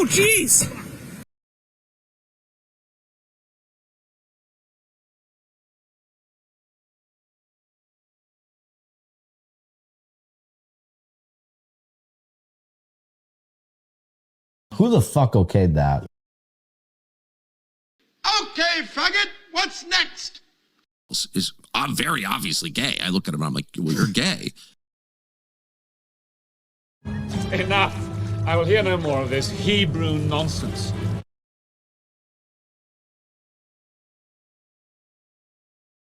Oh, jeez! Who the fuck okayed that? Okay, faggot, what's next? Is very obviously gay. I look at him and I'm like, well, you're gay. Enough. I will hear no more of this Hebrew nonsense.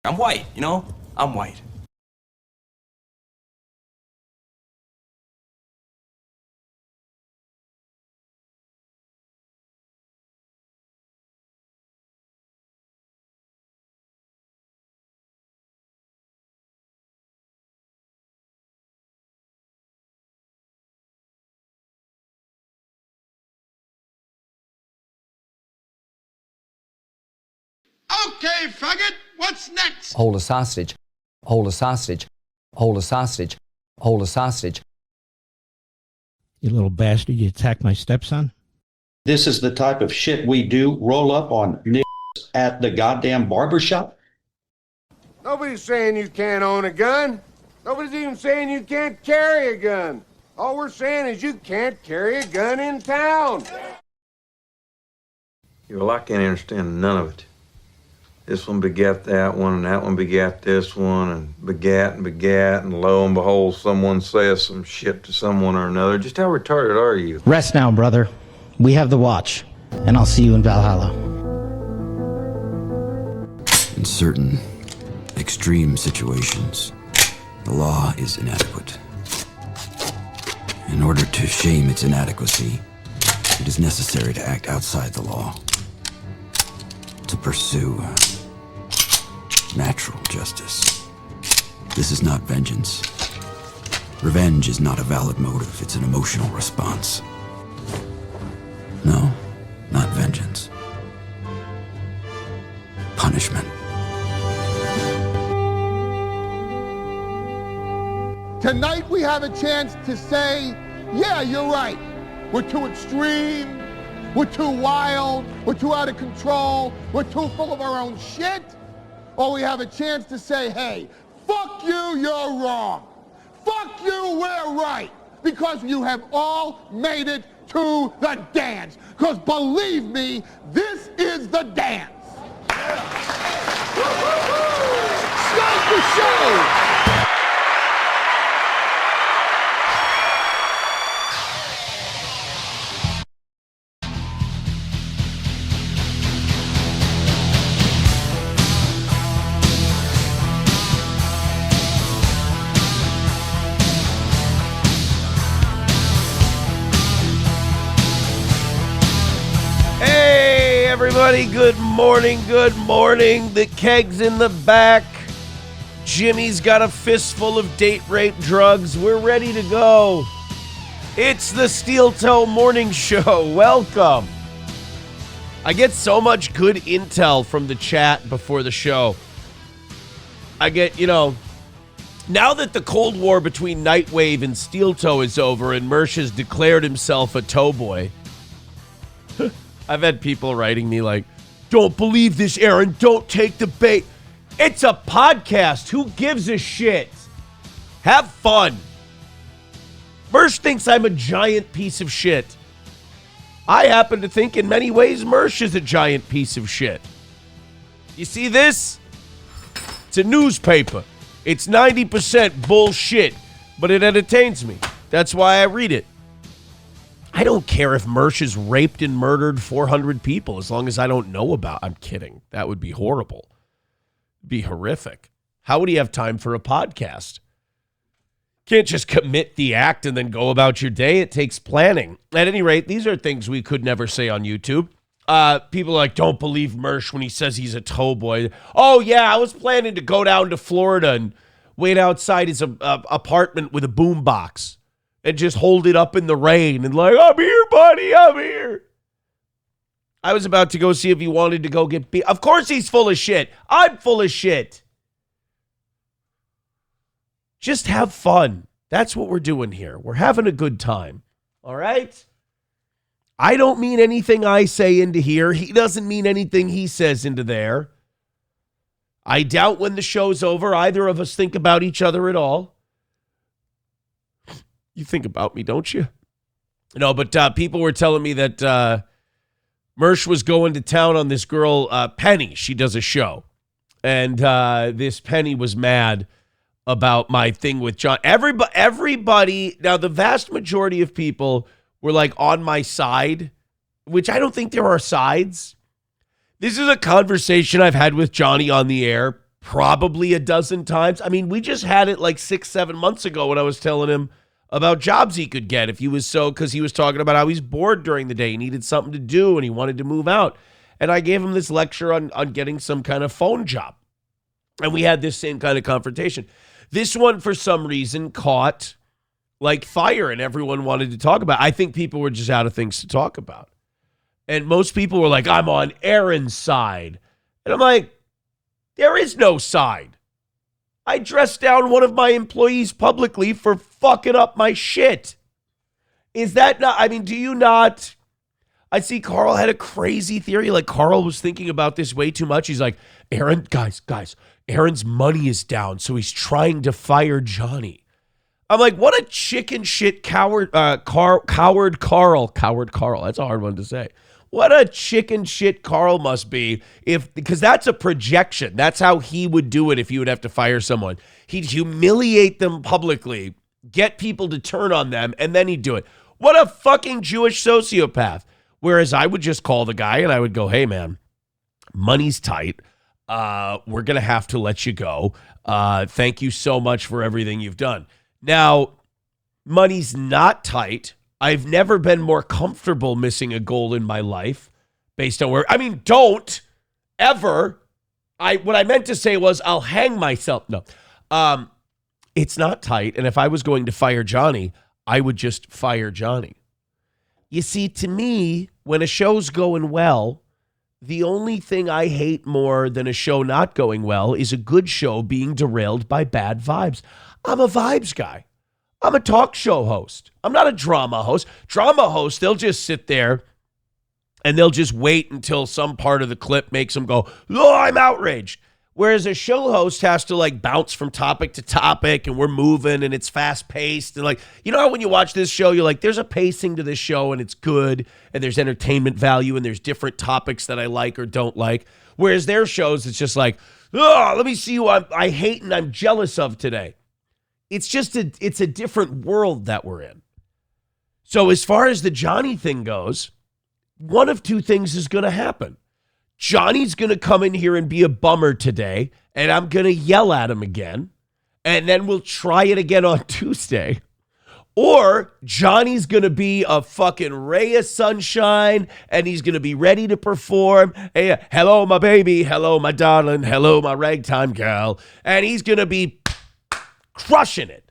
I'm white, you know? I'm white. Okay, faggot, what's next? Hold a sausage. Hold a sausage. Hold a sausage. Hold a sausage. You little bastard, you attacked my stepson? This is the type of shit we do, roll up on niggas at the goddamn barbershop. Nobody's saying you can't own a gun. Nobody's even saying you can't carry a gun. All we're saying is you can't carry a gun in town. Well, I can't understand none of it. This one begat that one, and that one begat this one, and begat, and lo and behold, someone says some shit to someone or another. Just how retarded are you? Rest now, brother. We have the watch, and I'll see you in Valhalla. In certain extreme situations, the law is inadequate. In order to shame its inadequacy, it is necessary to act outside the law, to pursue natural justice. This is not vengeance. Revenge is not a valid motive, it's an emotional response. No, not vengeance. Punishment. Tonight we have a chance to say, yeah, you're right. We're too extreme. We're too wild. We're too out of control. We're too full of our own shit. Or we have a chance to say, hey, fuck you, you're wrong. Fuck you, we're right. Because you have all made it to the dance. Because believe me, this is the dance. Start the show. Everybody, good morning, good morning. The keg's in the back. Jimmy's got a fistful of date rape drugs. We're ready to go. It's the Steel Toe Morning Show. Welcome. I get so much good intel from the chat before the show. I get, now that the Cold War between Nightwave and Steel Toe is over and Mersh has declared himself a toe boy, I've had people writing me like, don't believe this, Aaron. Don't take the bait. It's a podcast. Who gives a shit? Have fun. Mersh thinks I'm a giant piece of shit. I happen to think in many ways Mersh is a giant piece of shit. You see this? It's a newspaper. It's 90% bullshit, but it entertains me. That's why I read it. I don't care if Mersh has raped and murdered 400 people as long as I don't know about. I'm kidding. That would be horrible. It'd be horrific. How would he have time for a podcast? Can't just commit the act and then go about your day. It takes planning. At any rate, these are things we could never say on YouTube. People are like, don't believe Mersh when he says he's a toe boy. Oh, yeah, I was planning to go down to Florida and wait outside his apartment with a boombox and just hold it up in the rain and like, I'm here, buddy, I'm here. I was about to go see if he wanted to go get beat. Of course he's full of shit. I'm full of shit. Just have fun. That's what we're doing here. We're having a good time. All right? I don't mean anything I say into here. He doesn't mean anything he says into there. I doubt when the show's over, either of us think about each other at all. You think about me, don't you? No, but people were telling me that Mersh was going to town on this girl, Penny. She does a show. And this Penny was mad about my thing with John. Everybody, now the vast majority of people were like on my side, which I don't think there are sides. This is a conversation I've had with Johnny on the air probably a dozen times. I mean, we just had it like 6-7 months ago when I was telling him about jobs he could get if he was because he was talking about how he's bored during the day. He needed something to do and he wanted to move out. And I gave him this lecture on getting some kind of phone job. And we had this same kind of confrontation. This one, for some reason, caught like fire and everyone wanted to talk about it. I think people were just out of things to talk about. And most people were like, I'm on Aaron's side. And I'm like, there is no side. I dressed down one of my employees publicly for fucking up my shit. Is that not, I mean, do you not? I see Carl had a crazy theory. Like Carl was thinking about this way too much. He's like, Aaron, guys, Aaron's money is down, so he's trying to fire Johnny. I'm like, what a chicken shit coward Carl. That's a hard one to say. What a chicken shit Carl must be because that's a projection. That's how he would do it if he would have to fire someone. He'd humiliate them publicly, get people to turn on them, and then he'd do it. What a fucking Jewish sociopath. Whereas I would just call the guy and I would go, hey, man, money's tight. We're going to have to let you go. Thank you so much for everything you've done. Now, money's not tight. I've never been more comfortable missing a goal in my life based on where, I mean, don't ever. What I meant to say was I'll hang myself. No, it's not tight. And if I was going to fire Johnny, I would just fire Johnny. You see, to me, when a show's going well, the only thing I hate more than a show not going well is a good show being derailed by bad vibes. I'm a vibes guy. I'm a talk show host. I'm not a drama host. Drama hosts, they'll just sit there and they'll just wait until some part of the clip makes them go, oh, I'm outraged. Whereas a show host has to like bounce from topic to topic and we're moving and it's fast paced. And like, you know how when you watch this show, you're like, there's a pacing to this show and it's good and there's entertainment value and there's different topics that I like or don't like. Whereas their shows, it's just like, oh, let me see who I hate and I'm jealous of today. It's just it's a different world that we're in. So as far as the Johnny thing goes, one of two things is going to happen. Johnny's going to come in here and be a bummer today, and I'm going to yell at him again, and then we'll try it again on Tuesday. Or Johnny's going to be a fucking ray of sunshine, and he's going to be ready to perform. Hey, hello, my baby. Hello, my darling. Hello, my ragtime girl. And he's going to be crushing it.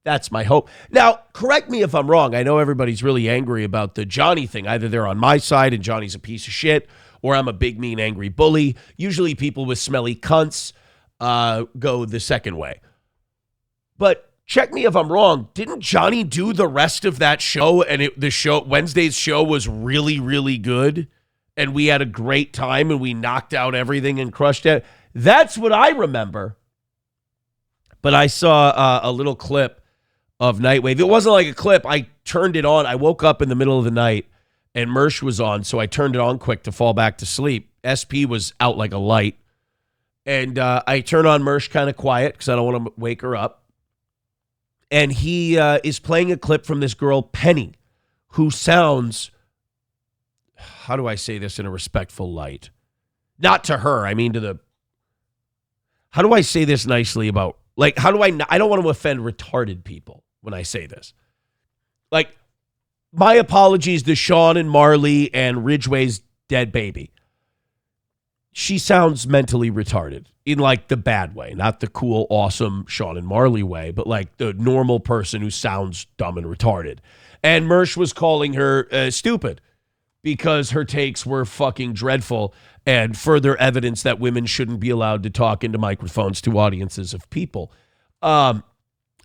That's my hope. Now, correct me if I'm wrong. I know everybody's really angry about the Johnny thing. Either they're on my side and Johnny's a piece of shit, or I'm a big, mean, angry bully. Usually people with smelly cunts go the second way. But check me if I'm wrong. Didn't Johnny do the rest of that show? And Wednesday's show was really, really good. And we had a great time and we knocked out everything and crushed it. That's what I remember. But I saw a little clip of Nightwave. It wasn't like a clip. I turned it on. I woke up in the middle of the night and Mersh was on, so I turned it on quick to fall back to sleep. SP was out like a light. And I turn on Mersh kind of quiet because I don't want to wake her up. And he is playing a clip from this girl, Penny, who sounds, how do I say this in a respectful light? Not to her, I mean to the, how do I say this nicely about, like, how do I don't want to offend retarded people when I say this. Like, my apologies to Sean and Marley and Ridgway's dead baby. She sounds mentally retarded in like the bad way, not the cool, awesome Sean and Marley way, but like the normal person who sounds dumb and retarded. And Mersh was calling her stupid because her takes were fucking dreadful and further evidence that women shouldn't be allowed to talk into microphones to audiences of people. And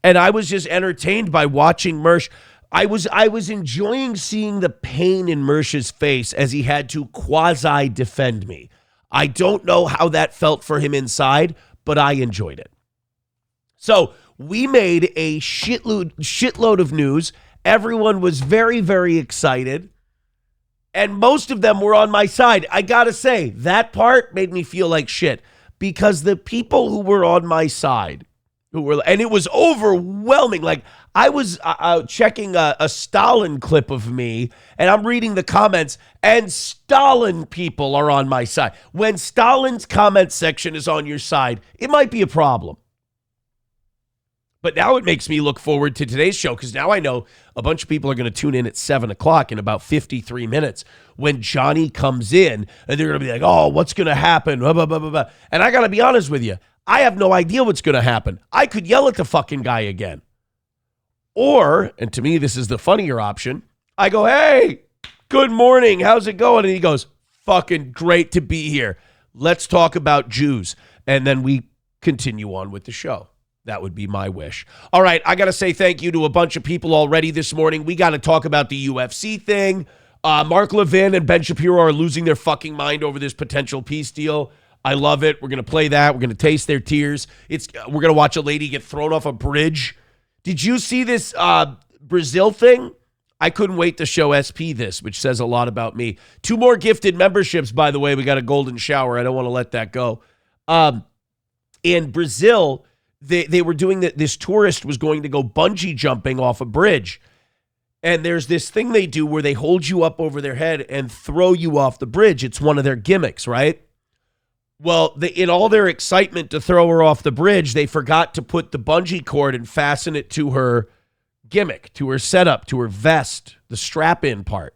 I was just entertained by watching Mersh. I was enjoying seeing the pain in Mersh's face as he had to quasi defend me. I don't know how that felt for him inside, but I enjoyed it. So we made a shitload of news. Everyone was very, very excited. And most of them were on my side. I gotta say, that part made me feel like shit. Because the people who were on my side, and it was overwhelming. Like, I was checking a Stalin clip of me, and I'm reading the comments, and Stalin people are on my side. When Stalin's comment section is on your side, it might be a problem. But now it makes me look forward to today's show, because now I know a bunch of people are going to tune in at 7 o'clock in about 53 minutes when Johnny comes in, and they're going to be like, oh, what's going to happen? Blah, blah, blah, blah, blah. And I got to be honest with you. I have no idea what's going to happen. I could yell at the fucking guy again. Or, and to me, this is the funnier option, I go, hey, good morning. How's it going? And he goes, fucking great to be here. Let's talk about Jews. And then we continue on with the show. That would be my wish. All right, I got to say thank you to a bunch of people already this morning. We got to talk about the UFC thing. Mark Levin and Ben Shapiro are losing their fucking mind over this potential peace deal. I love it. We're going to play that. We're going to taste their tears. We're going to watch a lady get thrown off a bridge. Did you see this Brazil thing? I couldn't wait to show SP this, which says a lot about me. 2 more gifted memberships, by the way. We got a golden shower. I don't want to let that go. In Brazil, they were doing that. This tourist was going to go bungee jumping off a bridge. And there's this thing they do where they hold you up over their head and throw you off the bridge. It's one of their gimmicks, right? Well, in all their excitement to throw her off the bridge, they forgot to put the bungee cord and fasten it to her gimmick, to her setup, to her vest, the strap-in part.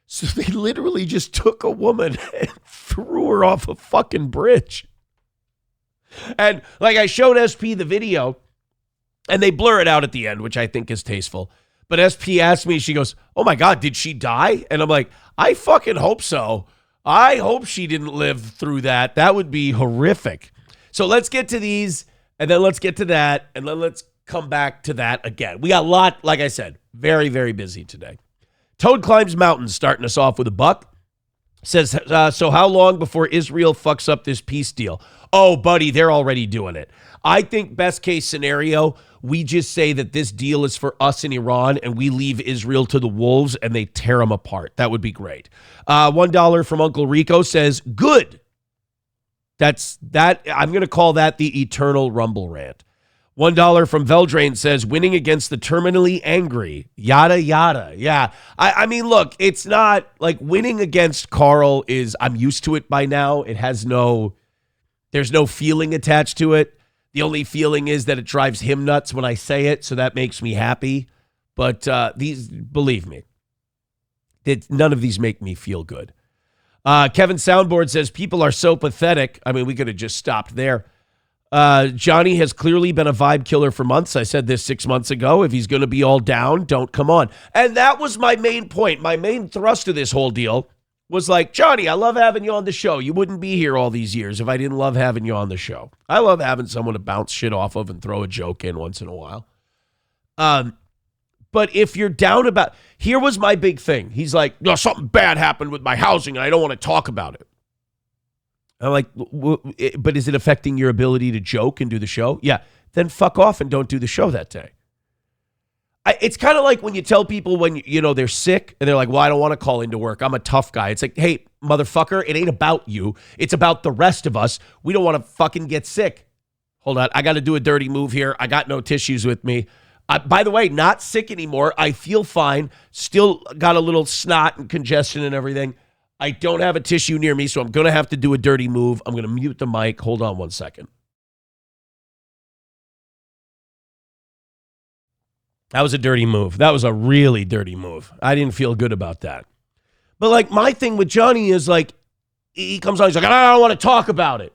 So they literally just took a woman and threw her off a fucking bridge. And like I showed SP the video, and they blur it out at the end, which I think is tasteful. But SP asked me, she goes, oh my God, did she die? And I'm like, I fucking hope so. I hope she didn't live through that. That would be horrific. So let's get to these, and then let's get to that, and then let's come back to that again. We got a lot, like I said, very, very busy today. Toad Climbs Mountains starting us off with a buck. Says, so how long before Israel fucks up this peace deal? Oh, buddy, they're already doing it. I think best case scenario, we just say that this deal is for us in Iran and we leave Israel to the wolves and they tear them apart. That would be great. $1 from Uncle Rico says, good. That's that. I'm going to call that the eternal rumble rant. $1 from Veldrain says, winning against the terminally angry, yada, yada. Yeah. I mean, look, it's not like winning against Carl is, I'm used to it by now. It has there's no feeling attached to it. The only feeling is that it drives him nuts when I say it, so that makes me happy. But believe me, none of these make me feel good. Kevin Soundboard says, people are so pathetic. I mean, we could have just stopped there. Johnny has clearly been a vibe killer for months. I said this 6 months ago. If he's going to be all down, don't come on. And that was my main point. My main thrust of this whole deal was like, Johnny, I love having you on the show. You wouldn't be here all these years if I didn't love having you on the show. I love having someone to bounce shit off of and throw a joke in once in a while. But if you're down about, here was my big thing. He's like, no, something bad happened with my housing and I don't want to talk about it. I'm like, but is it affecting your ability to joke and do the show? Yeah. Then fuck off and don't do the show that day. It's kind of like when you tell people when, they're sick and they're like, well, I don't want to call into work. I'm a tough guy. It's like, hey, motherfucker, it ain't about you. It's about the rest of us. We don't want to fucking get sick. Hold on. I got to do a dirty move here. I got no tissues with me. By the way, not sick anymore. I feel fine. Still got a little snot and congestion and everything. I don't have a tissue near me, so I'm going to have to do a dirty move. I'm going to mute the mic. Hold on 1 second. That was a dirty move. That was a really dirty move. I didn't feel good about that. But like my thing with Johnny is like, he comes on, he's like, I don't want to talk about it.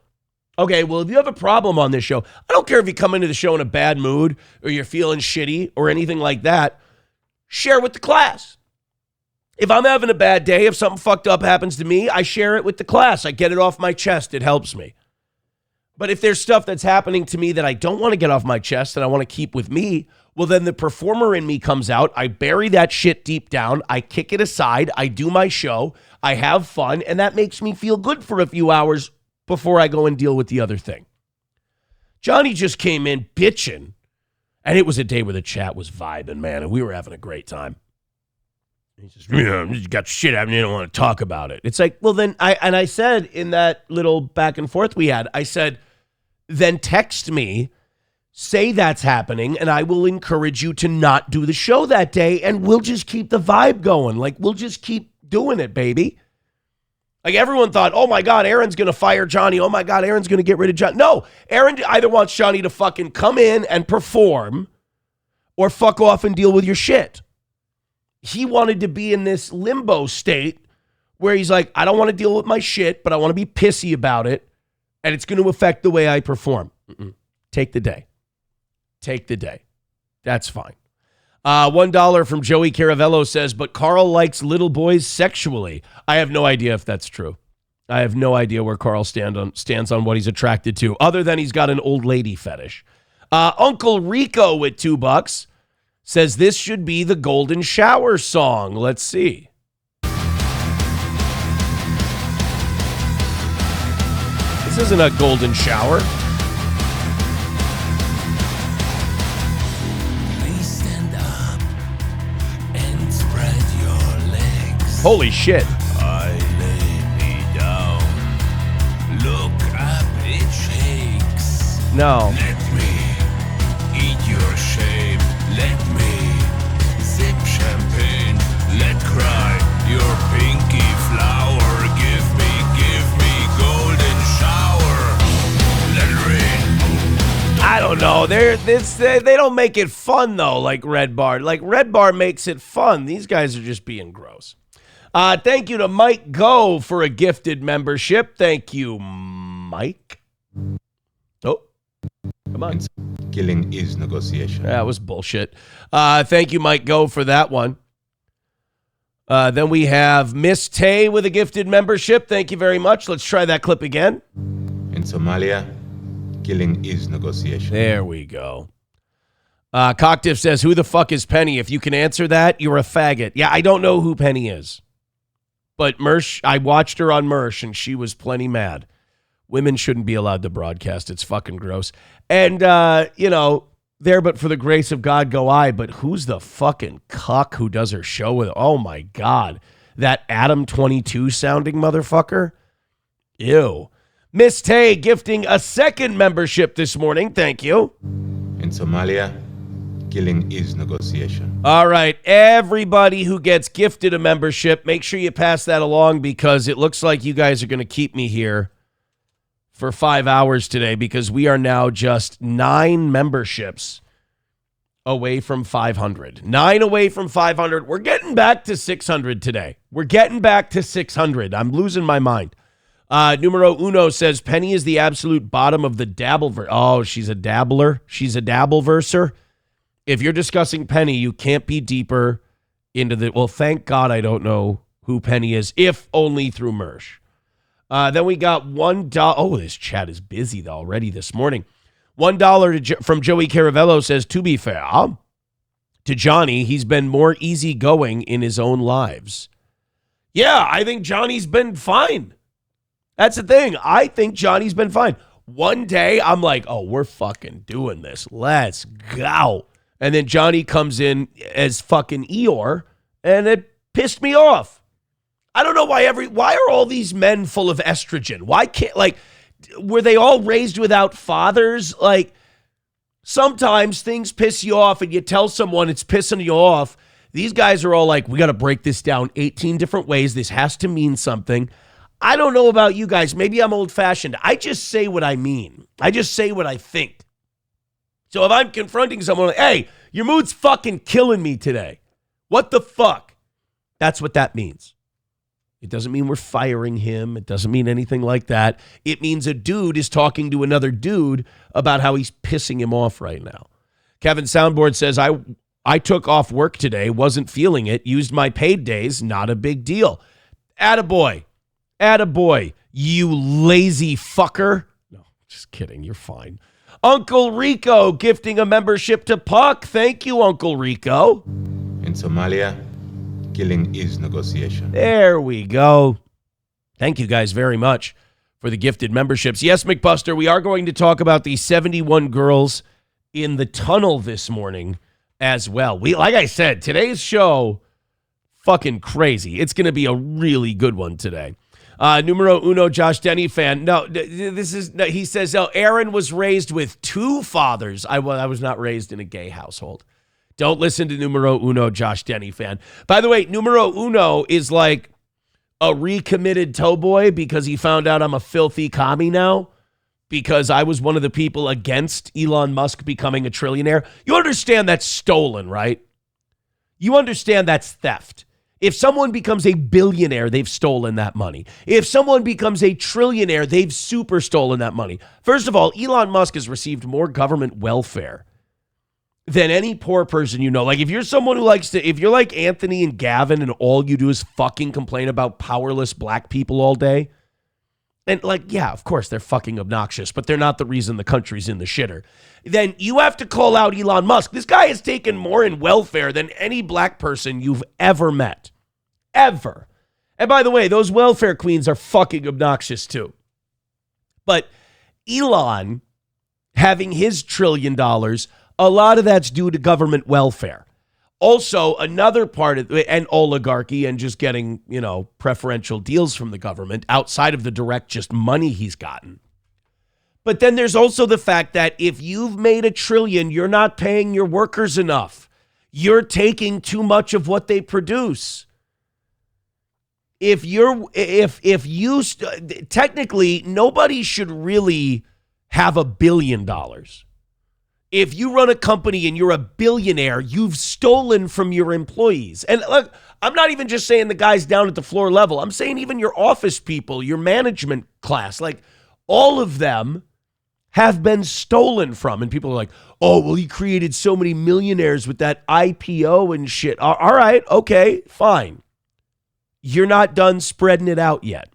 Okay, well, if you have a problem on this show, I don't care if you come into the show in a bad mood or you're feeling shitty or anything like that, share with the class. If I'm having a bad day, if something fucked up happens to me, I share it with the class. I get it off my chest. It helps me. But if there's stuff that's happening to me that I don't want to get off my chest and I want to keep with me, well, then the performer in me comes out. I bury that shit deep down. I kick it aside. I do my show. I have fun. And that makes me feel good for a few hours before I go and deal with the other thing. Johnny just came in bitching. And it was a day where the chat was vibing, man. And we were having a great time. He says, you got shit happening. You don't want to talk about it. It's like, well, then I said in that little back and forth we had, I said, then text me, say that's happening, and I will encourage you to not do the show that day, and we'll just keep the vibe going. Like, we'll just keep doing it, baby. Like, everyone thought, oh, my God, Aaron's going to fire Johnny. Oh, my God, Aaron's going to get rid of Johnny. No, Aaron either wants Johnny to fucking come in and perform or fuck off and deal with your shit. He wanted to be in this limbo state where he's like, I don't want to deal with my shit, but I want to be pissy about it. And it's going to affect the way I perform. Take the day. Take the day. That's fine. $1 from Joey Caravello says, but Carl likes little boys sexually. I have no idea if that's true. I have no idea where Carl stands on what he's attracted to, other than he's got an old lady fetish. Uncle Rico with $2 says this should be the Golden Shower song. Let's see. This isn't a golden shower. Please stand up and spread your legs. Holy shit. I lay me down. Look up, it shakes. No. Let me eat your shame. Let me sip champagne. Let cry your pinky flower. Give me golden shower. Let it rain. I don't know. They don't make it fun though, like Red Bar. Like Red Bar makes it fun. These guys are just being gross. Thank you to Mike Go for a gifted membership. Thank you, Mike. Oh, come on. Killing is negotiation. That was bullshit. Thank you, Mike Go, for that one. Then we have Miss Tay with a gifted membership. Thank you very much. Let's try that clip again. In Somalia, killing is negotiation. There we go. Cocktiff says, who the fuck is Penny? If you can answer that, you're a faggot. Yeah, I don't know who Penny is. But Mersh, I watched her on Mersh, and she was plenty mad. Women shouldn't be allowed to broadcast. It's fucking gross. And, there but for the grace of God go I, but who's the fucking cuck who does her show with? Oh, my God. That Adam 22 sounding motherfucker? Ew. Miss Tay gifting a second membership this morning. Thank you. In Somalia, killing is negotiation. All right. Everybody who gets gifted a membership, make sure you pass that along because it looks like you guys are going to keep me here for 5 hours today because we are now just 9 memberships away from 500. 9 away from 500. We're getting back to 600 today. We're getting back to 600. I'm losing my mind. Numero uno says Penny is the absolute bottom of the dabbleverse. Oh, she's a dabbler. She's a dabbleverser. If you're discussing Penny, you can't be deeper into the... Well, thank God I don't know who Penny is, if only through Mersh. Then we got $1. Oh, this chat is busy already this morning. $1 from Joey Caravello says, to be fair to Johnny, he's been more easygoing in his own lives. Yeah, I think Johnny's been fine. That's the thing. I think Johnny's been fine. One day, I'm like, oh, we're fucking doing this. Let's go. And then Johnny comes in as fucking Eeyore, and it pissed me off. I don't know why are all these men full of estrogen? Why can't, were they all raised without fathers? Like, sometimes things piss you off and you tell someone it's pissing you off. These guys are all like, we got to break this down 18 different ways. This has to mean something. I don't know about you guys. Maybe I'm old-fashioned. I just say what I mean. I just say what I think. So if I'm confronting someone like, hey, your mood's fucking killing me today. What the fuck? That's what that means. It doesn't mean we're firing him. It doesn't mean anything like that. It means a dude is talking to another dude about how he's pissing him off right now. Kevin Soundboard says, I took off work today, wasn't feeling it, used my paid days, not a big deal. Attaboy. Attaboy, you lazy fucker. No, Just kidding. You're fine. Uncle Rico gifting a membership to Puck. Thank you, Uncle Rico. In Somalia, killing is negotiation. There we go. Thank you guys very much for the gifted memberships. Yes, McBuster, we are going to talk about the 71 girls in the tunnel this morning as well. Like I said, today's show, fucking crazy. It's going to be a really good one today. Numero uno, Josh Denny fan. No, he says, Aaron was raised with two fathers. I was not raised in a gay household. Don't listen to numero uno, Josh Denny fan. By the way, numero uno is like a recommitted towboy because he found out I'm a filthy commie now because I was one of the people against Elon Musk becoming a trillionaire. You understand that's stolen, right? You understand that's theft. If someone becomes a billionaire, they've stolen that money. If someone becomes a trillionaire, they've super stolen that money. First of all, Elon Musk has received more government welfare than any poor person you know. Like if you're someone who likes to, if you're like Anthony and Gavin and all you do is fucking complain about powerless black people all day, and like, yeah, of course they're fucking obnoxious, but they're not the reason the country's in the shitter, then you have to call out Elon Musk. This guy has taken more in welfare than any black person you've ever met. Ever. And by the way, those welfare queens are fucking obnoxious too. But Elon having his $1 trillion, a lot of that's due to government welfare. Also, another part of and oligarchy and just getting, preferential deals from the government outside of the direct just money he's gotten. But then there's also the fact that if you've made $1 trillion, you're not paying your workers enough. You're taking too much of what they produce. Technically, nobody should really have $1 billion. If you run a company and you're a billionaire, you've stolen from your employees. And look, I'm not even just saying the guys down at the floor level. I'm saying even your office people, your management class, like all of them have been stolen from. And people are like, oh, well, he created so many millionaires with that IPO and shit. All right, okay, fine. You're not done spreading it out yet.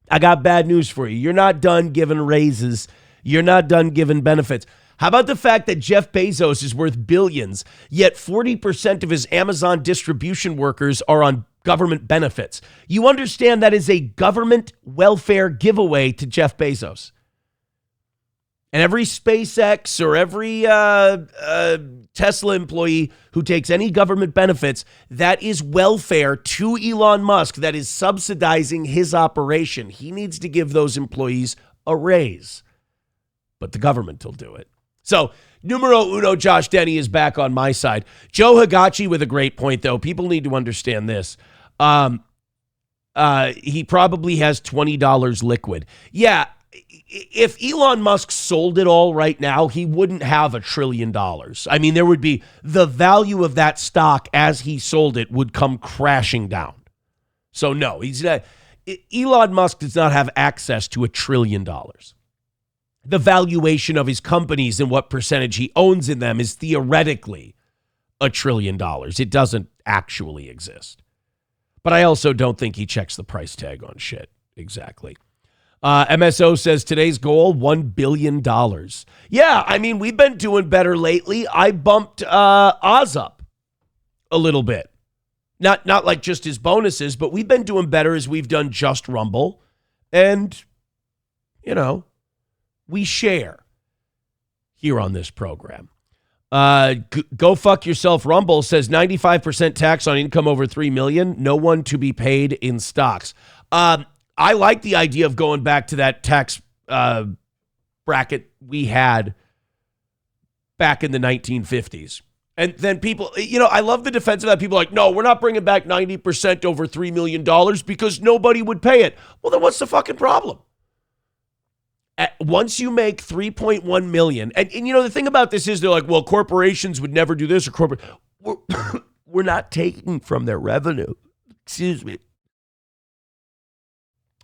I got bad news for you. You're not done giving raises. You're not done giving benefits. How about the fact that Jeff Bezos is worth billions, yet 40% of his Amazon distribution workers are on government benefits? You understand that is a government welfare giveaway to Jeff Bezos. And every SpaceX or every Tesla employee who takes any government benefits, that is welfare to Elon Musk that is subsidizing his operation. He needs to give those employees a raise, but the government will do it. So, numero uno, Josh Denny is back on my side. Joe Higachi with a great point, though. People need to understand this. He probably has $20 liquid. Yeah, if Elon Musk sold it all right now, he wouldn't have $1 trillion. I mean, there would be the value of that stock as he sold it would come crashing down. So, no, he's not. Elon Musk does not have access to $1 trillion. The valuation of his companies and what percentage he owns in them is theoretically $1 trillion. It doesn't actually exist. But I also don't think he checks the price tag on shit. Exactly. MSO says today's goal, $1 billion. Yeah, I mean, we've been doing better lately. I bumped Oz up a little bit. Not like just his bonuses, but we've been doing better as we've done Just Rumble. And, we share here on this program. Go fuck yourself. Rumble says 95% tax on income over $3 million. No one to be paid in stocks. I like the idea of going back to that tax bracket we had back in the 1950s. And then people, I love the defense of that. People are like, no, we're not bringing back 90% over $3 million because nobody would pay it. Well, then what's the fucking problem? Once you make 3.1 million, and the thing about this is they're like, well, corporations would never do this or we're not taking from their revenue. Excuse me.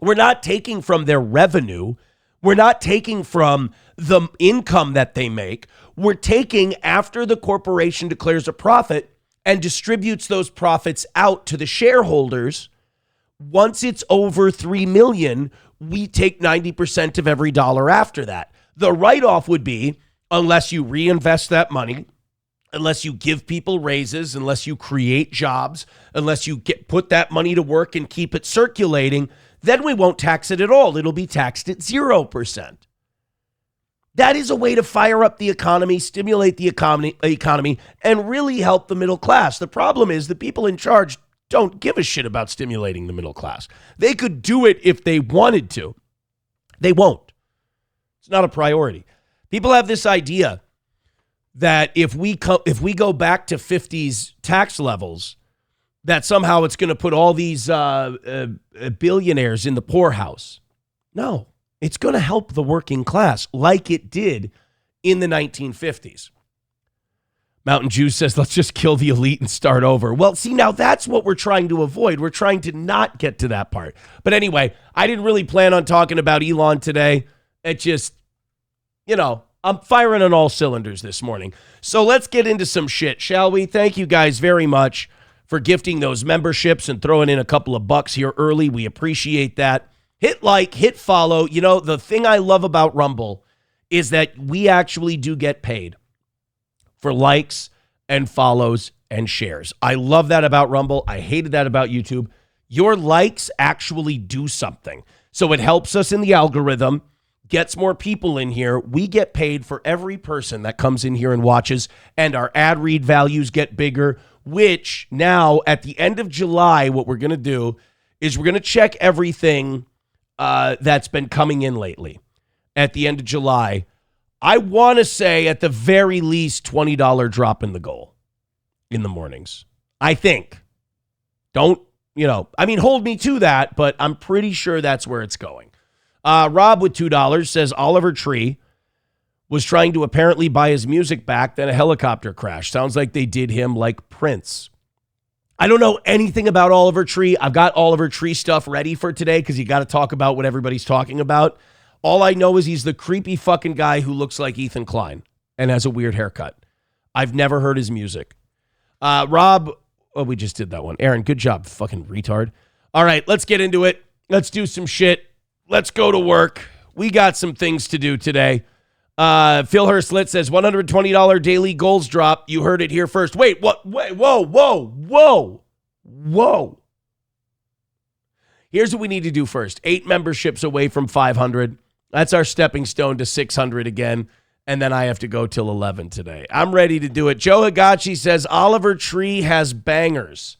We're not taking from their revenue. We're not taking from the income that they make. We're taking after the corporation declares a profit and distributes those profits out to the shareholders. Once it's over 3 million, we take 90% of every dollar after that. The write-off would be, unless you reinvest that money, unless you give people raises, unless you create jobs, unless you put that money to work and keep it circulating, then we won't tax it at all. It'll be taxed at 0%. That is a way to fire up the economy, stimulate the economy, and really help the middle class. The problem is the people in charge don't give a shit about stimulating the middle class. They could do it if they wanted to. They won't. It's not a priority. People have this idea that if we go back to 50s tax levels, that somehow it's going to put all these billionaires in the poorhouse. No. It's going to help the working class like it did in the 1950s. Mountain Juice says, let's just kill the elite and start over. Well, see, now that's what we're trying to avoid. We're trying to not get to that part. But anyway, I didn't really plan on talking about Elon today. It just, I'm firing on all cylinders this morning. So let's get into some shit, shall we? Thank you guys very much for gifting those memberships and throwing in a couple of bucks here early. We appreciate that. Hit like, hit follow. The thing I love about Rumble is that we actually do get paid for likes and follows and shares. I love that about Rumble. I hated that about YouTube. Your likes actually do something. So it helps us in the algorithm, gets more people in here. We get paid for every person that comes in here and watches, and our ad read values get bigger, which now at the end of July, what we're going to do is we're going to check everything that's been coming in lately. At the end of July, I want to say at the very least $20 drop in the goal in the mornings. I think. Don't, hold me to that, but I'm pretty sure that's where it's going. Rob with $2 says Oliver Tree was trying to apparently buy his music back, then a helicopter crash. Sounds like they did him like Prince. I don't know anything about Oliver Tree. I've got Oliver Tree stuff ready for today because you got to talk about what everybody's talking about. All I know is he's the creepy fucking guy who looks like Ethan Klein and has a weird haircut. I've never heard his music. Rob, we just did that one. Aaron, good job, fucking retard. All right, let's get into it. Let's do some shit. Let's go to work. We got some things to do today. Phil Hurstlit says $120 daily goals drop. You heard it here first. Wait, what? Wait, whoa. Here's what we need to do first. 8 memberships away from 500. That's our stepping stone to 600 again. And then I have to go till 11 today. I'm ready to do it. Joe Higachi says Oliver Tree has bangers.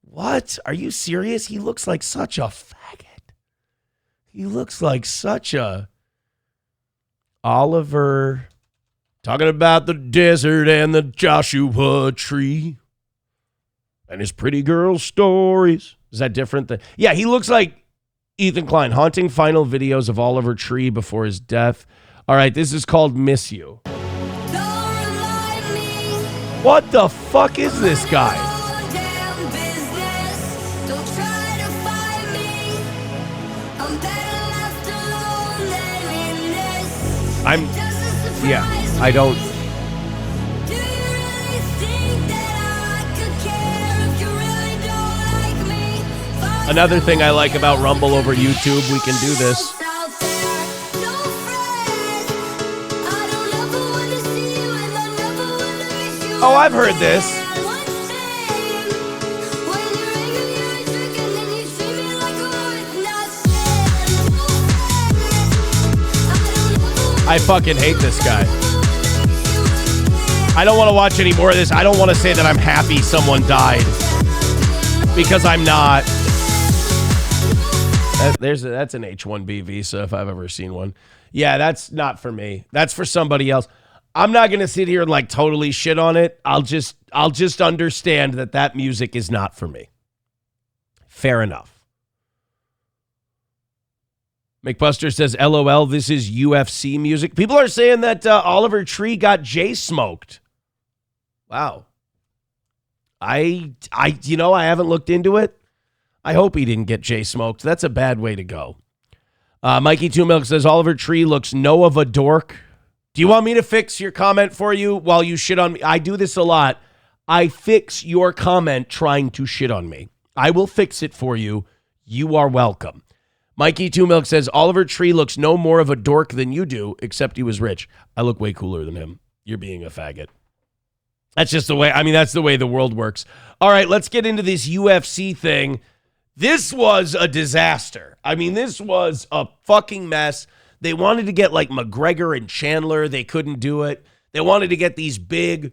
What? Are you serious? He looks like such a faggot. He looks like such a... Oliver, talking about the desert and the Joshua Tree and his pretty girl stories. Is that different? Yeah, he looks like Ethan Klein. Haunting final videos of Oliver Tree before his death. All right, this is called Miss You. What the fuck is this guy? I don't. Another thing I like about Rumble over YouTube, we can do this. Oh, I've heard this. I fucking hate this guy. I don't want to watch any more of this. I don't want to say that I'm happy someone died. Because I'm not. That's an H-1B visa if I've ever seen one. Yeah, that's not for me. That's for somebody else. I'm not going to sit here and like totally shit on it. I'll just understand that music is not for me. Fair enough. McBuster says, LOL, this is UFC music. People are saying that Oliver Tree got J-smoked. Wow. I haven't looked into it. I hope he didn't get J-smoked. That's a bad way to go. Mikey Two Milk says, Oliver Tree looks no of a dork. Do you want me to fix your comment for you while you shit on me? I do this a lot. I fix your comment trying to shit on me. I will fix it for you. You are welcome. Mikey Two Milk says, Oliver Tree looks no more of a dork than you do, except he was rich. I look way cooler than him. You're being a faggot. That's just the way, that's the way the world works. All right, let's get into this UFC thing. This was a disaster. This was a fucking mess. They wanted to get like McGregor and Chandler. They couldn't do it. They wanted to get these big,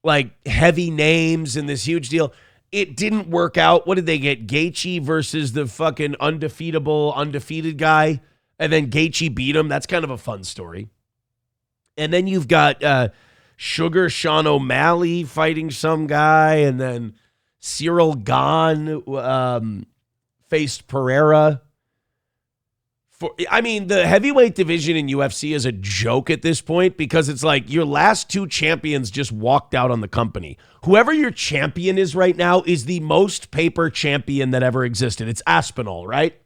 like heavy names in this huge deal. It didn't work out. What did they get? Gaethje versus the fucking undefeated guy. And then Gaethje beat him. That's kind of a fun story. And then you've got Sugar Sean O'Malley fighting some guy. And then Cyril Gane faced Pereira. The heavyweight division in UFC is a joke at this point because it's like your last two champions just walked out on the company. Whoever your champion is right now is the most paper champion that ever existed. It's Aspinall, right?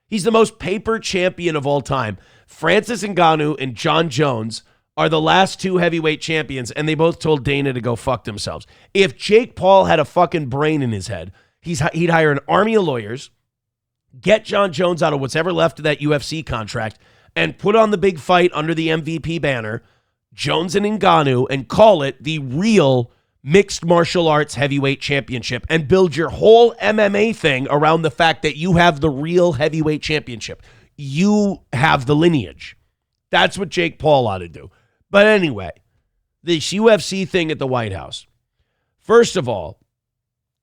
He's the most paper champion of all time. Francis Ngannou and John Jones are the last two heavyweight champions, and they both told Dana to go fuck themselves. If Jake Paul had a fucking brain in his head, he'd hire an army of lawyers, get John Jones out of what's ever left of that UFC contract, and put on the big fight under the MVP banner, Jones and Ngannou, and call it the real mixed martial arts heavyweight championship, and build your whole MMA thing around the fact that you have the real heavyweight championship. You have the lineage. That's what Jake Paul ought to do. But anyway, this UFC thing at the White House. First of all,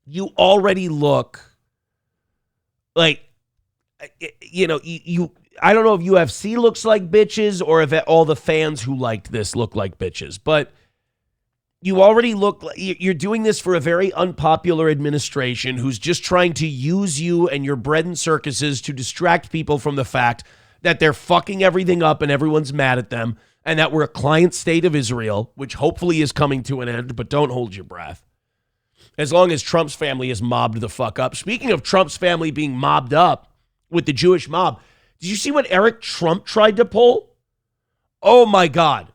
you already look like, I don't know if UFC looks like bitches or if all the fans who liked this look like bitches, but you already look like you're doing this for a very unpopular administration who's just trying to use you and your bread and circuses to distract people from the fact that they're fucking everything up and everyone's mad at them, and that we're a client state of Israel, which hopefully is coming to an end, but don't hold your breath. As long as Trump's family is mobbed the fuck up. Speaking of Trump's family being mobbed up with the Jewish mob, did you see what Eric Trump tried to pull? Oh my God.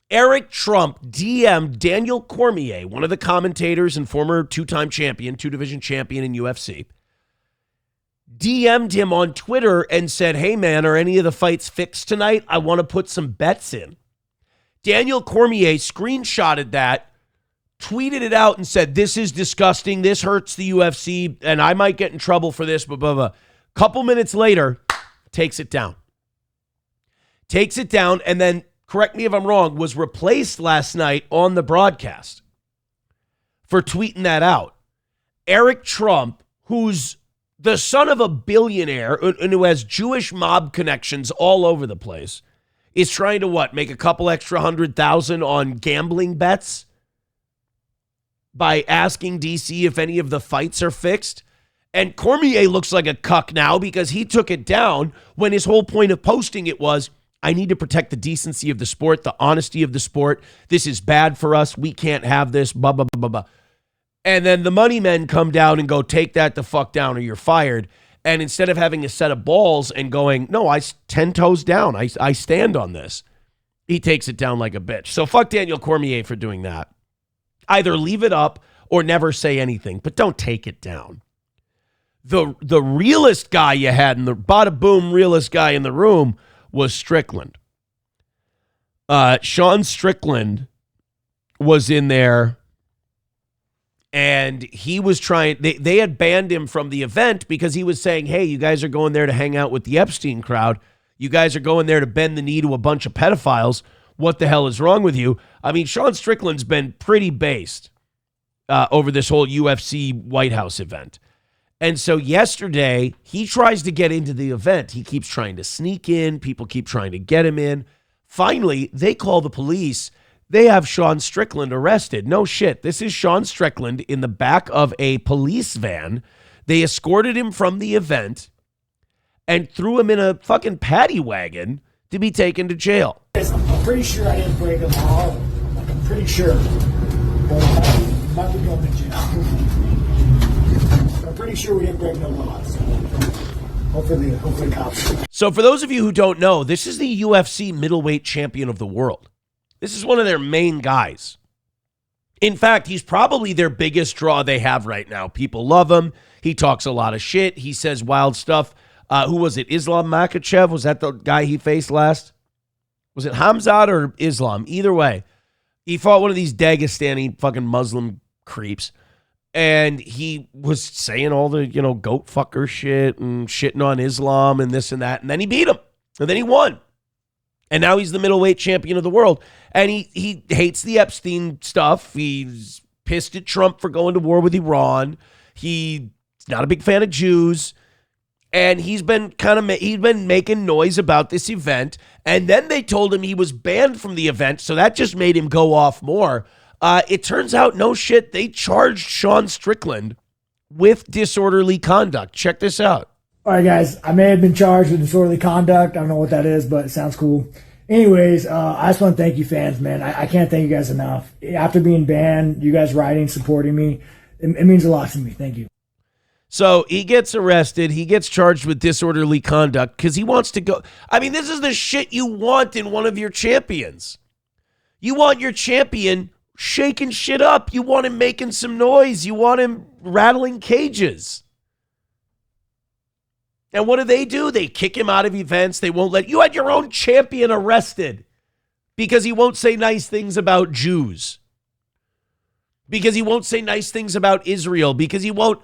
Eric Trump DM'd Daniel Cormier, one of the commentators and former two-time champion, two-division champion in UFC, DM'd him on Twitter and said, hey man, are any of the fights fixed tonight? I want to put some bets in. Daniel Cormier screenshotted that, tweeted it out and said, this is disgusting. This hurts the UFC and I might get in trouble for this, blah, blah, blah. Couple minutes later, takes it down. Takes it down and then, correct me if I'm wrong, was replaced last night on the broadcast for tweeting that out. Eric Trump, who's the son of a billionaire and who has Jewish mob connections all over the place, is trying to what? Make a couple extra 100,000 on gambling bets by asking DC if any of the fights are fixed. And Cormier looks like a cuck now because he took it down when his whole point of posting it was, I need to protect the decency of the sport, the honesty of the sport. This is bad for us. We can't have this, blah, blah, blah, blah, blah. And then the money men come down and go, take that the fuck down or you're fired. And instead of having a set of balls and going, no, 10 toes down. I stand on this. He takes it down like a bitch. So fuck Daniel Cormier for doing that. Either leave it up or never say anything, but don't take it down. The realest guy you had in the bada boom realest guy in the room was Strickland. Sean Strickland was in there and he was trying, they had banned him from the event because he was saying, hey, you guys are going there to hang out with the Epstein crowd. You guys are going there to bend the knee to a bunch of pedophiles. What the hell is wrong with you? Sean Strickland's been pretty based over this whole UFC White House event. And so yesterday, he tries to get into the event. He keeps trying to sneak in. People keep trying to get him in. Finally, they call the police. They have Sean Strickland arrested. No shit. This is Sean Strickland in the back of a police van. They escorted him from the event and threw him in a fucking paddy wagon to be taken to jail. I'm pretty sure I didn't break them all. I'm pretty sure. But I might be going to jail. I'm pretty sure we didn't break no laws. Hopefully cops. So for those of you who don't know, this is the UFC middleweight champion of the world. This is one of their main guys. In fact, he's probably their biggest draw they have right now. People love him. He talks a lot of shit. He says wild stuff. Who was it? Islam Makhachev? Was that the guy he faced last? Was it Hamzat or Islam? Either way, he fought one of these Dagestani fucking Muslim creeps. And he was saying all the, goat fucker shit and shitting on Islam and this and that. And then he beat him. And then he won. And now he's the middleweight champion of the world. And he hates the Epstein stuff. He's pissed at Trump for going to war with Iran. He's not a big fan of Jews. And he's been making noise about this event. And then they told him he was banned from the event. So that just made him go off more. It turns out, no shit, they charged Sean Strickland with disorderly conduct. Check this out. All right, guys, I may have been charged with disorderly conduct. I don't know what that is, but it sounds cool. Anyways, I just want to thank you fans, man. I can't thank you guys enough. After being banned, you guys writing, supporting me, it means a lot to me. Thank you. So he gets arrested. He gets charged with disorderly conduct because he wants to go. I mean, this is the shit you want in one of your champions. You want your champion shaking shit up. You want him making some noise. You want him rattling cages. And what do? They kick him out of events. They won't let you had your own champion arrested because he won't say nice things about Jews. Because he won't say nice things about Israel. Because he won't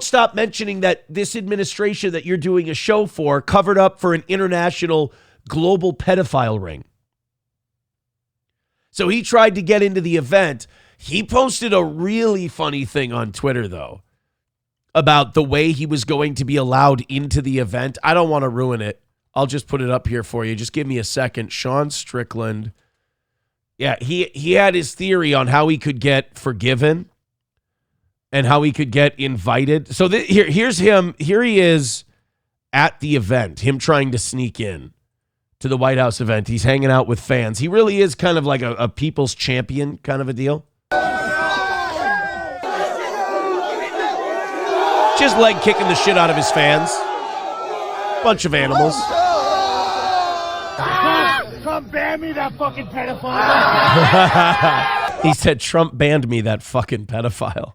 stop mentioning that this administration that you're doing a show for covered up for an international global pedophile ring. So he tried to get into the event. He posted a really funny thing on Twitter, though, about the way he was going to be allowed into the event. I don't want to ruin it. I'll just put it up here for you. Just give me a second. Sean Strickland. Yeah, he had his theory on how he could get forgiven and how he could get invited. So here's him. Here he is at the event, him trying to sneak in to the White House event. He's hanging out with fans. He really is kind of like a people's champion kind of a deal. Just leg kicking the shit out of his fans. Bunch of animals. Trump banned me, that fucking pedophile. He said Trump banned me, that fucking pedophile.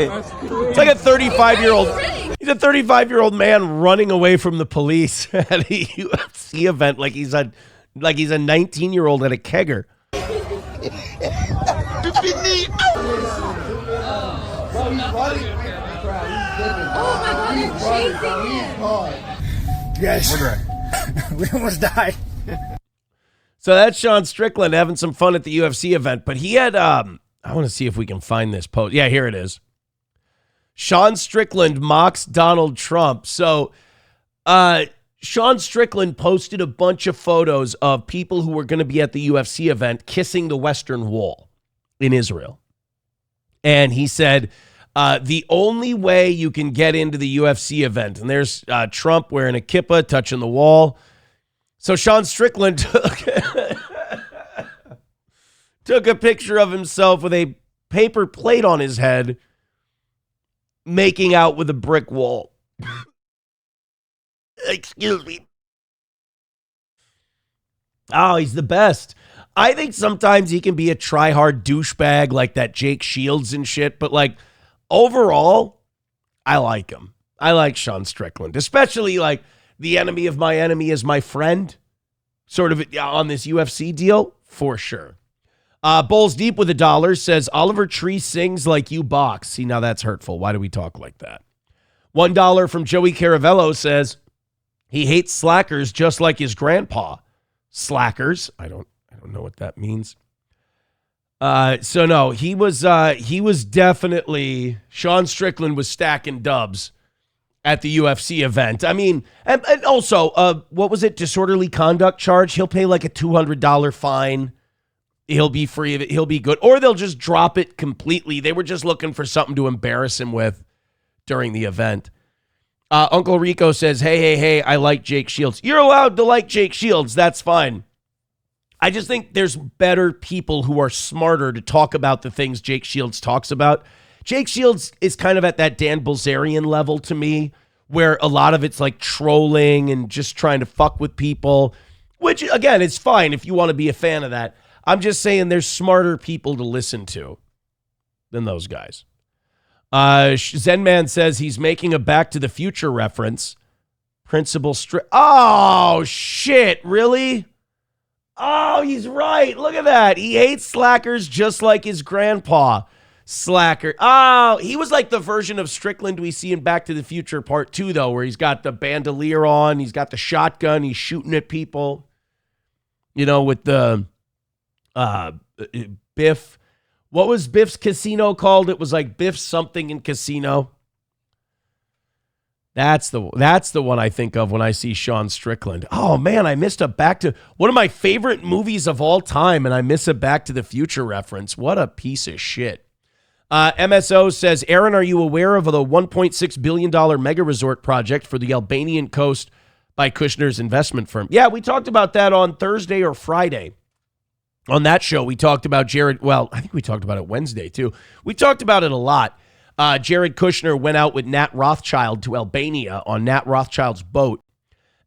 It's like a 35-year-old. He's a 35-year-old man running away from the police at a UFC event like he's a 19-year-old at a kegger. Guys, we almost died. So that's Sean Strickland having some fun at the UFC event. But he had, I want to see if we can find this post. Yeah, here it is. Sean Strickland mocks Donald Trump. So Sean Strickland posted a bunch of photos of people who were going to be at the UFC event kissing the Western Wall in Israel. And he said, the only way you can get into the UFC event, and there's Trump wearing a kippah, touching the wall. So Sean Strickland took a picture of himself with a paper plate on his head, making out with a brick wall. Excuse me. Oh, he's the best. I think sometimes he can be a try-hard douchebag like that Jake Shields and shit, but like overall, I like him. I like Sean Strickland, especially like the enemy of my enemy is my friend, sort of on this UFC deal, for sure. Bowls Deep with $1 says, Oliver Tree sings like you box. See, now that's hurtful. Why do we talk like that? $1 from Joey Caravello says, he hates slackers just like his grandpa. Slackers. I don't know what that means. So no, he was definitely, Sean Strickland was stacking dubs at the UFC event. I mean, and also, what was it? Disorderly conduct charge. He'll pay like a $200 fine. He'll be free of it. He'll be good. Or they'll just drop it completely. They were just looking for something to embarrass him with during the event. Uncle Rico says, hey, I like Jake Shields. You're allowed to like Jake Shields. That's fine. I just think there's better people who are smarter to talk about the things Jake Shields talks about. Jake Shields is kind of at that Dan Bilzerian level to me, where a lot of it's like trolling and just trying to fuck with people, which, again, is fine if you want to be a fan of that. I'm just saying there's smarter people to listen to than those guys. Zen Man says he's making a Back to the Future reference. Principal Oh, shit. Really? Oh, he's right. Look at that. He hates slackers just like his grandpa. Slacker. Oh, he was like the version of Strickland we see in Back to the Future Part 2, though, where he's got the bandolier on, he's got the shotgun, he's shooting at people. You know, with the Biff. What was Biff's casino called? It was like Biff something in Casino. That's the one I think of when I see Sean Strickland. Oh, man, I missed a Back to... One of my favorite movies of all time, and I miss a Back to the Future reference. What a piece of shit. MSO says, Aaron, are you aware of the $1.6 billion mega resort project for the Albanian coast by Kushner's investment firm? Yeah, we talked about that on Thursday or Friday. On that show, we talked about Jared... Well, I think we talked about it Wednesday, too. We talked about it a lot. Jared Kushner went out with Nat Rothschild to Albania on Nat Rothschild's boat,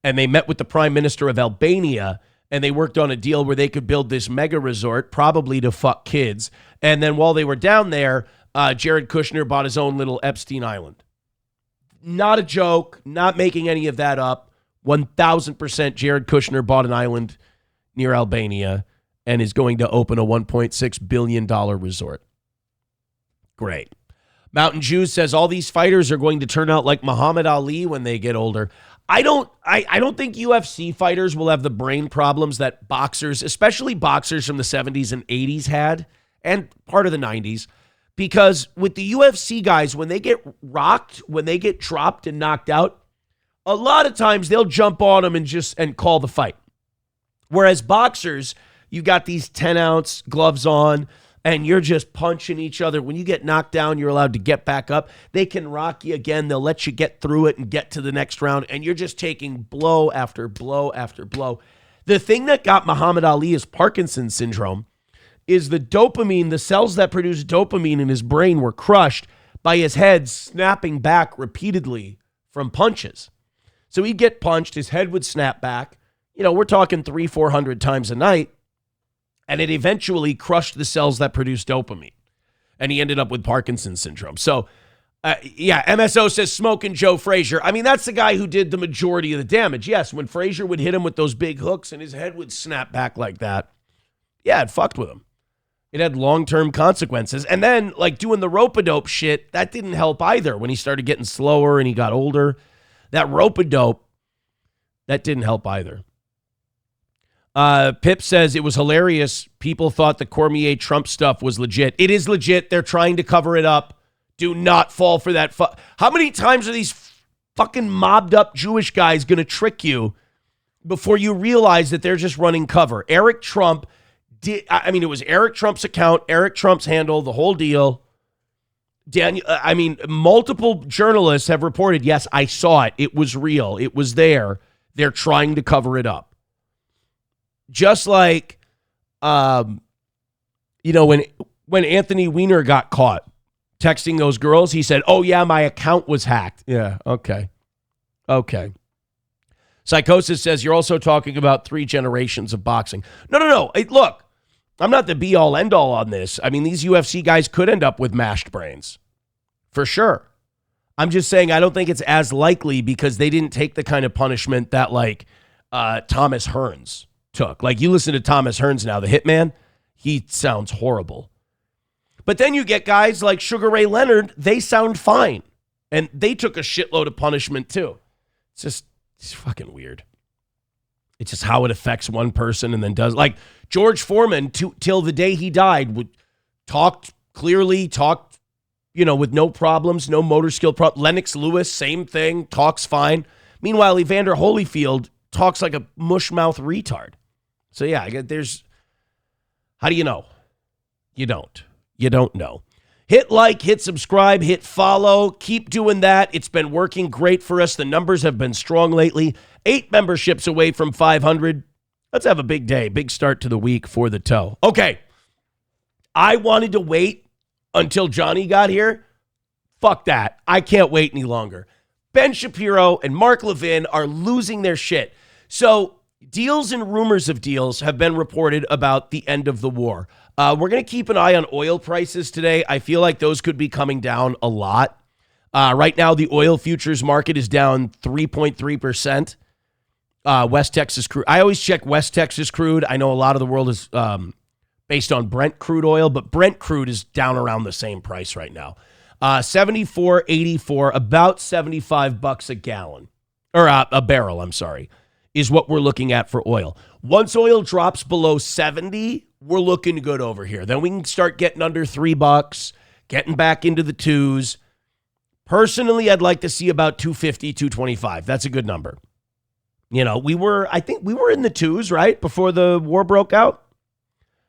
and they met with the Prime Minister of Albania, and they worked on a deal where they could build this mega resort, probably to fuck kids. And then while they were down there, Jared Kushner bought his own little Epstein Island. Not a joke, not making any of that up. 1,000% Jared Kushner bought an island near Albania and is going to open a $1.6 billion resort. Great. Mountain Jew says all these fighters are going to turn out like Muhammad Ali when they get older. I don't think UFC fighters will have the brain problems that boxers, especially boxers from the 70s and 80s had, and part of the 90s, because with the UFC guys, when they get rocked, when they get dropped and knocked out, a lot of times they'll jump on them and call the fight. Whereas boxers, you got these 10-ounce gloves on, and you're just punching each other. When you get knocked down, you're allowed to get back up. They can rock you again. They'll let you get through it and get to the next round, and you're just taking blow after blow after blow. The thing that got Muhammad Ali is Parkinson's syndrome is the dopamine, the cells that produce dopamine in his brain were crushed by his head snapping back repeatedly from punches. So he'd get punched, his head would snap back. You know, we're talking 300-400 times a night. And it eventually crushed the cells that produce dopamine. And he ended up with Parkinson's syndrome. So, MSO says smoking Joe Frazier. I mean, that's the guy who did the majority of the damage. Yes, when Frazier would hit him with those big hooks and his head would snap back like that, yeah, it fucked with him. It had long-term consequences. And then, like, doing the rope-a-dope shit, that didn't help either. When he started getting slower and he got older, that rope-a-dope, that didn't help either. Pip says it was hilarious. People thought the Cormier Trump stuff was legit. It is legit. They're trying to cover it up. Do not fall for that. How many times are these fucking mobbed up Jewish guys going to trick you before you realize that they're just running cover? Eric Trump did. I mean, it was Eric Trump's account, Eric Trump's handle, the whole deal. Multiple journalists have reported, yes, I saw it. It was real. It was there. They're trying to cover it up. Just like, when Anthony Weiner got caught texting those girls, he said, oh, yeah, my account was hacked. Yeah, okay. Psychosis says you're also talking about 3 generations of boxing. No. Hey, look, I'm not the be-all, end-all on this. I mean, these UFC guys could end up with mashed brains. For sure. I'm just saying I don't think it's as likely because they didn't take the kind of punishment that, like, Thomas Hearns took. Like, you listen to Thomas Hearns now, the hitman, he sounds horrible. But then you get guys like Sugar Ray Leonard, they sound fine. And they took a shitload of punishment too. It's fucking weird. It's just how it affects one person and then does. Like George Foreman, till the day he died, talked clearly, with no problems, no motor skill problem. Lennox Lewis, same thing, talks fine. Meanwhile, Evander Holyfield talks like a mush-mouth retard. So yeah, how do you know? You don't know. Hit like, hit subscribe, hit follow. Keep doing that. It's been working great for us. The numbers have been strong lately. 8 memberships away from 500. Let's have a big day, big start to the week for the toe. Okay. I wanted to wait until Johnny got here. Fuck that. I can't wait any longer. Ben Shapiro and Mark Levin are losing their shit. So deals and rumors of deals have been reported about the end of the war. We're going to keep an eye on oil prices today. I feel like those could be coming down a lot. Right now, the oil futures market is down 3.3%. West Texas crude. I always check West Texas crude. I know a lot of the world is based on Brent crude oil, but Brent crude is down around the same price right now. 74.84, about $75 a gallon, or a barrel, I'm sorry, is what we're looking at for oil. Once oil drops below 70, we're looking good over here. Then we can start getting under $3, getting back into the twos. Personally, I'd like to see about 250, 225. That's a good number. You know, I think we were in the twos, right? Before the war broke out.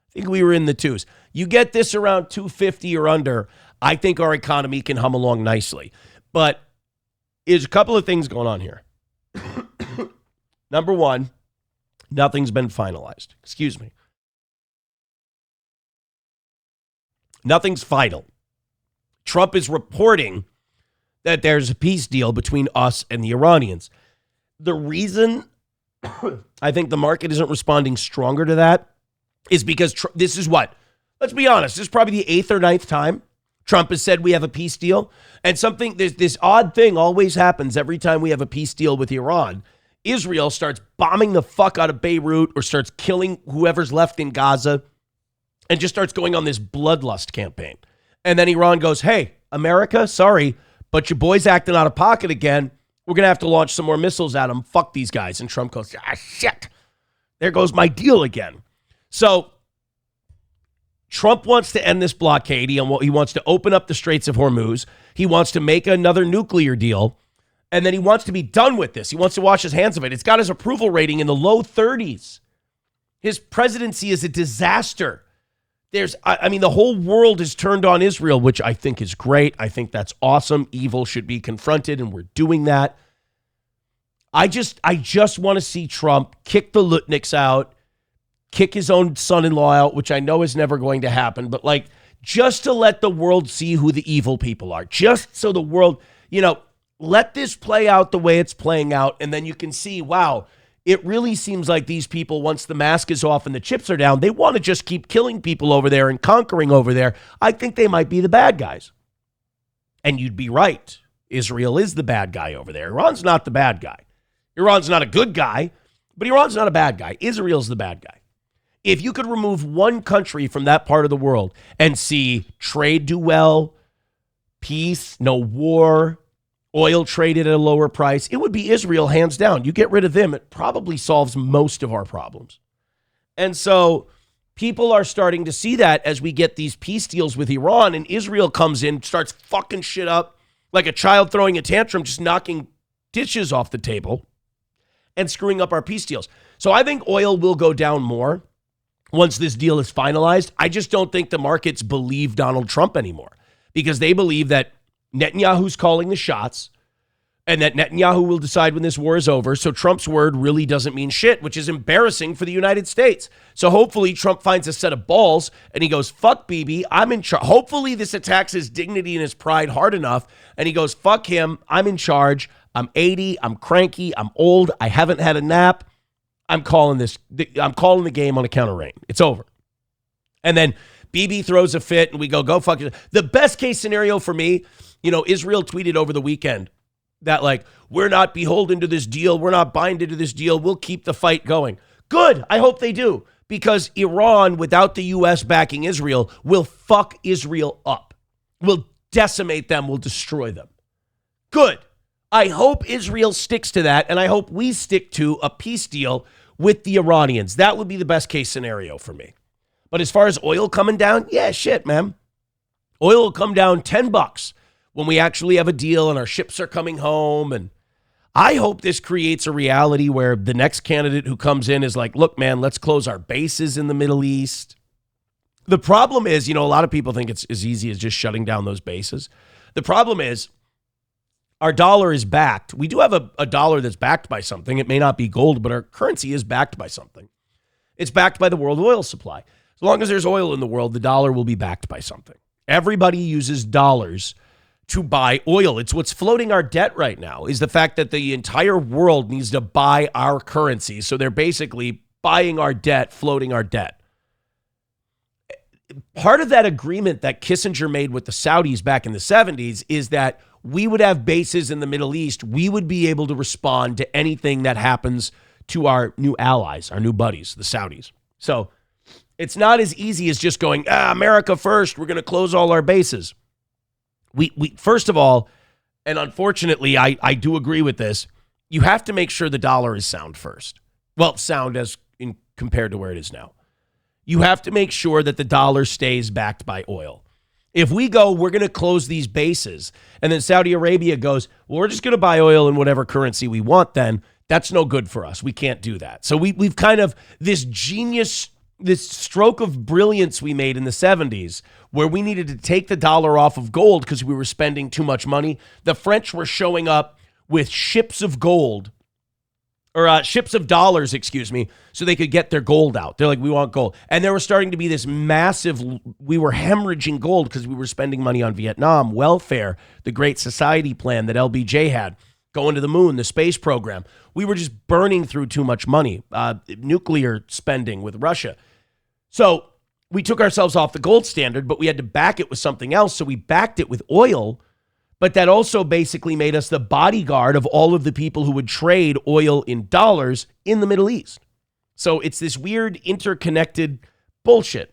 I think we were in the twos. You get this around 250 or under, I think our economy can hum along nicely. But there's a couple of things going on here. Number one, nothing's been finalized. Excuse me. Nothing's final. Trump is reporting that there's a peace deal between us and the Iranians. The reason I think the market isn't responding stronger to that is because this is what? Let's be honest. This is probably the 8th or 9th time Trump has said we have a peace deal. And this odd thing always happens every time we have a peace deal with Iran. Israel starts bombing the fuck out of Beirut or starts killing whoever's left in Gaza and just starts going on this bloodlust campaign. And then Iran goes, hey, America, sorry, but your boy's acting out of pocket again. We're going to have to launch some more missiles at him. Fuck these guys. And Trump goes, shit. There goes my deal again. So Trump wants to end this blockade. He wants to open up the Straits of Hormuz. He wants to make another nuclear deal. And then he wants to be done with this. He wants to wash his hands of it. It's got his approval rating in the low 30s. His presidency is a disaster. The whole world is turned on Israel, which I think is great. I think that's awesome. Evil should be confronted, and we're doing that. I just want to see Trump kick the Lutniks out, kick his own son-in-law out, which I know is never going to happen, but just to let the world see who the evil people are. Just so the world, let this play out the way it's playing out, and then you can see, wow, it really seems like these people, once the mask is off and the chips are down, they want to just keep killing people over there and conquering over there. I think they might be the bad guys. And you'd be right. Israel is the bad guy over there. Iran's not the bad guy. Iran's not a good guy, but Iran's not a bad guy. Israel's the bad guy. If you could remove one country from that part of the world and see trade do well, peace, no war, oil traded at a lower price, it would be Israel, hands down. You get rid of them, it probably solves most of our problems. And so people are starting to see that as we get these peace deals with Iran, and Israel comes in, starts fucking shit up like a child throwing a tantrum, just knocking dishes off the table and screwing up our peace deals. So I think oil will go down more once this deal is finalized. I just don't think the markets believe Donald Trump anymore because they believe that Netanyahu's calling the shots and that Netanyahu will decide when this war is over. So Trump's word really doesn't mean shit, which is embarrassing for the United States. So hopefully Trump finds a set of balls and he goes, fuck Bibi, I'm in charge. Hopefully this attacks his dignity and his pride hard enough. And he goes, fuck him, I'm in charge. I'm 80, I'm cranky, I'm old, I haven't had a nap. I'm calling the game on account of rain. It's over. And then Bibi throws a fit and we go fuck it. The best case scenario for me, Israel tweeted over the weekend that we're not beholden to this deal. We're not binded to this deal. We'll keep the fight going. Good. I hope they do because Iran, without the U.S. backing Israel, will fuck Israel up. Will decimate them. Will destroy them. Good. I hope Israel sticks to that, and I hope we stick to a peace deal with the Iranians. That would be the best case scenario for me. But as far as oil coming down, yeah, shit, man. Oil will come down $10 when we actually have a deal and our ships are coming home. And I hope this creates a reality where the next candidate who comes in is like, look, man, let's close our bases in the Middle East. The problem is, a lot of people think it's as easy as just shutting down those bases. The problem is our dollar is backed. We do have a dollar that's backed by something. It may not be gold, but our currency is backed by something. It's backed by the world oil supply. As long as there's oil in the world, the dollar will be backed by something. Everybody uses dollars to buy oil. It's what's floating our debt right now, is the fact that the entire world needs to buy our currency. So they're basically buying our debt, floating our debt. Part of that agreement that Kissinger made with the Saudis back in the 70s is that we would have bases in the Middle East. We would be able to respond to anything that happens to our new allies, our new buddies, the Saudis. So it's not as easy as just going, America first, we're going to close all our bases. We first of all, and unfortunately, I do agree with this, you have to make sure the dollar is sound first. Well, sound as in compared to where it is now. You have to make sure that the dollar stays backed by oil. If we go, we're going to close these bases, and then Saudi Arabia goes, well, we're just going to buy oil in whatever currency we want, then that's no good for us. We can't do that. So we've kind of, this genius, this stroke of brilliance we made in the 70s, where we needed to take the dollar off of gold because we were spending too much money. The French were showing up with ships of gold, or ships of dollars, excuse me, so they could get their gold out. They're like, we want gold. And there was starting to be this massive, we were hemorrhaging gold because we were spending money on Vietnam, welfare, the Great Society plan that LBJ had, going to the moon, the space program. We were just burning through too much money, nuclear spending with Russia. So we took ourselves off the gold standard, but we had to back it with something else. So we backed it with oil. But that also basically made us the bodyguard of all of the people who would trade oil in dollars in the Middle East. So it's this weird interconnected bullshit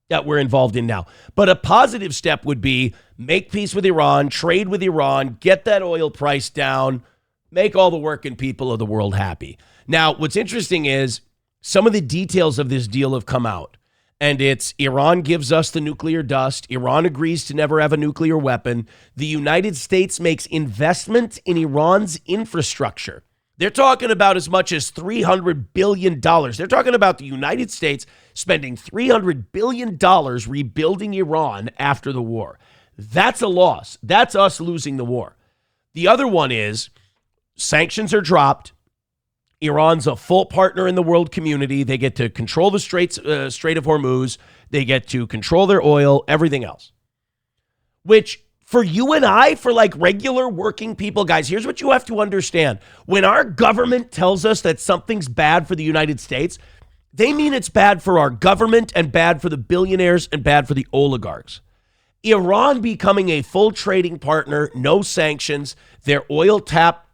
that we're involved in now. But a positive step would be make peace with Iran, trade with Iran, get that oil price down, make all the working people of the world happy. Now, what's interesting is some of the details of this deal have come out. And it's Iran gives us the nuclear dust. Iran agrees to never have a nuclear weapon. The United States makes investment in Iran's infrastructure. They're talking about as much as $300 billion. They're talking about the United States spending $300 billion rebuilding Iran after the war. That's a loss. That's us losing the war. The other one is sanctions are dropped. Iran's a full partner in the world community. They get to control the Strait of Hormuz. They get to control their oil, everything else. Which, for you and I, for like regular working people, guys, here's what you have to understand. When our government tells us that something's bad for the United States, they mean it's bad for our government and bad for the billionaires and bad for the oligarchs. Iran becoming a full trading partner, no sanctions, their oil tap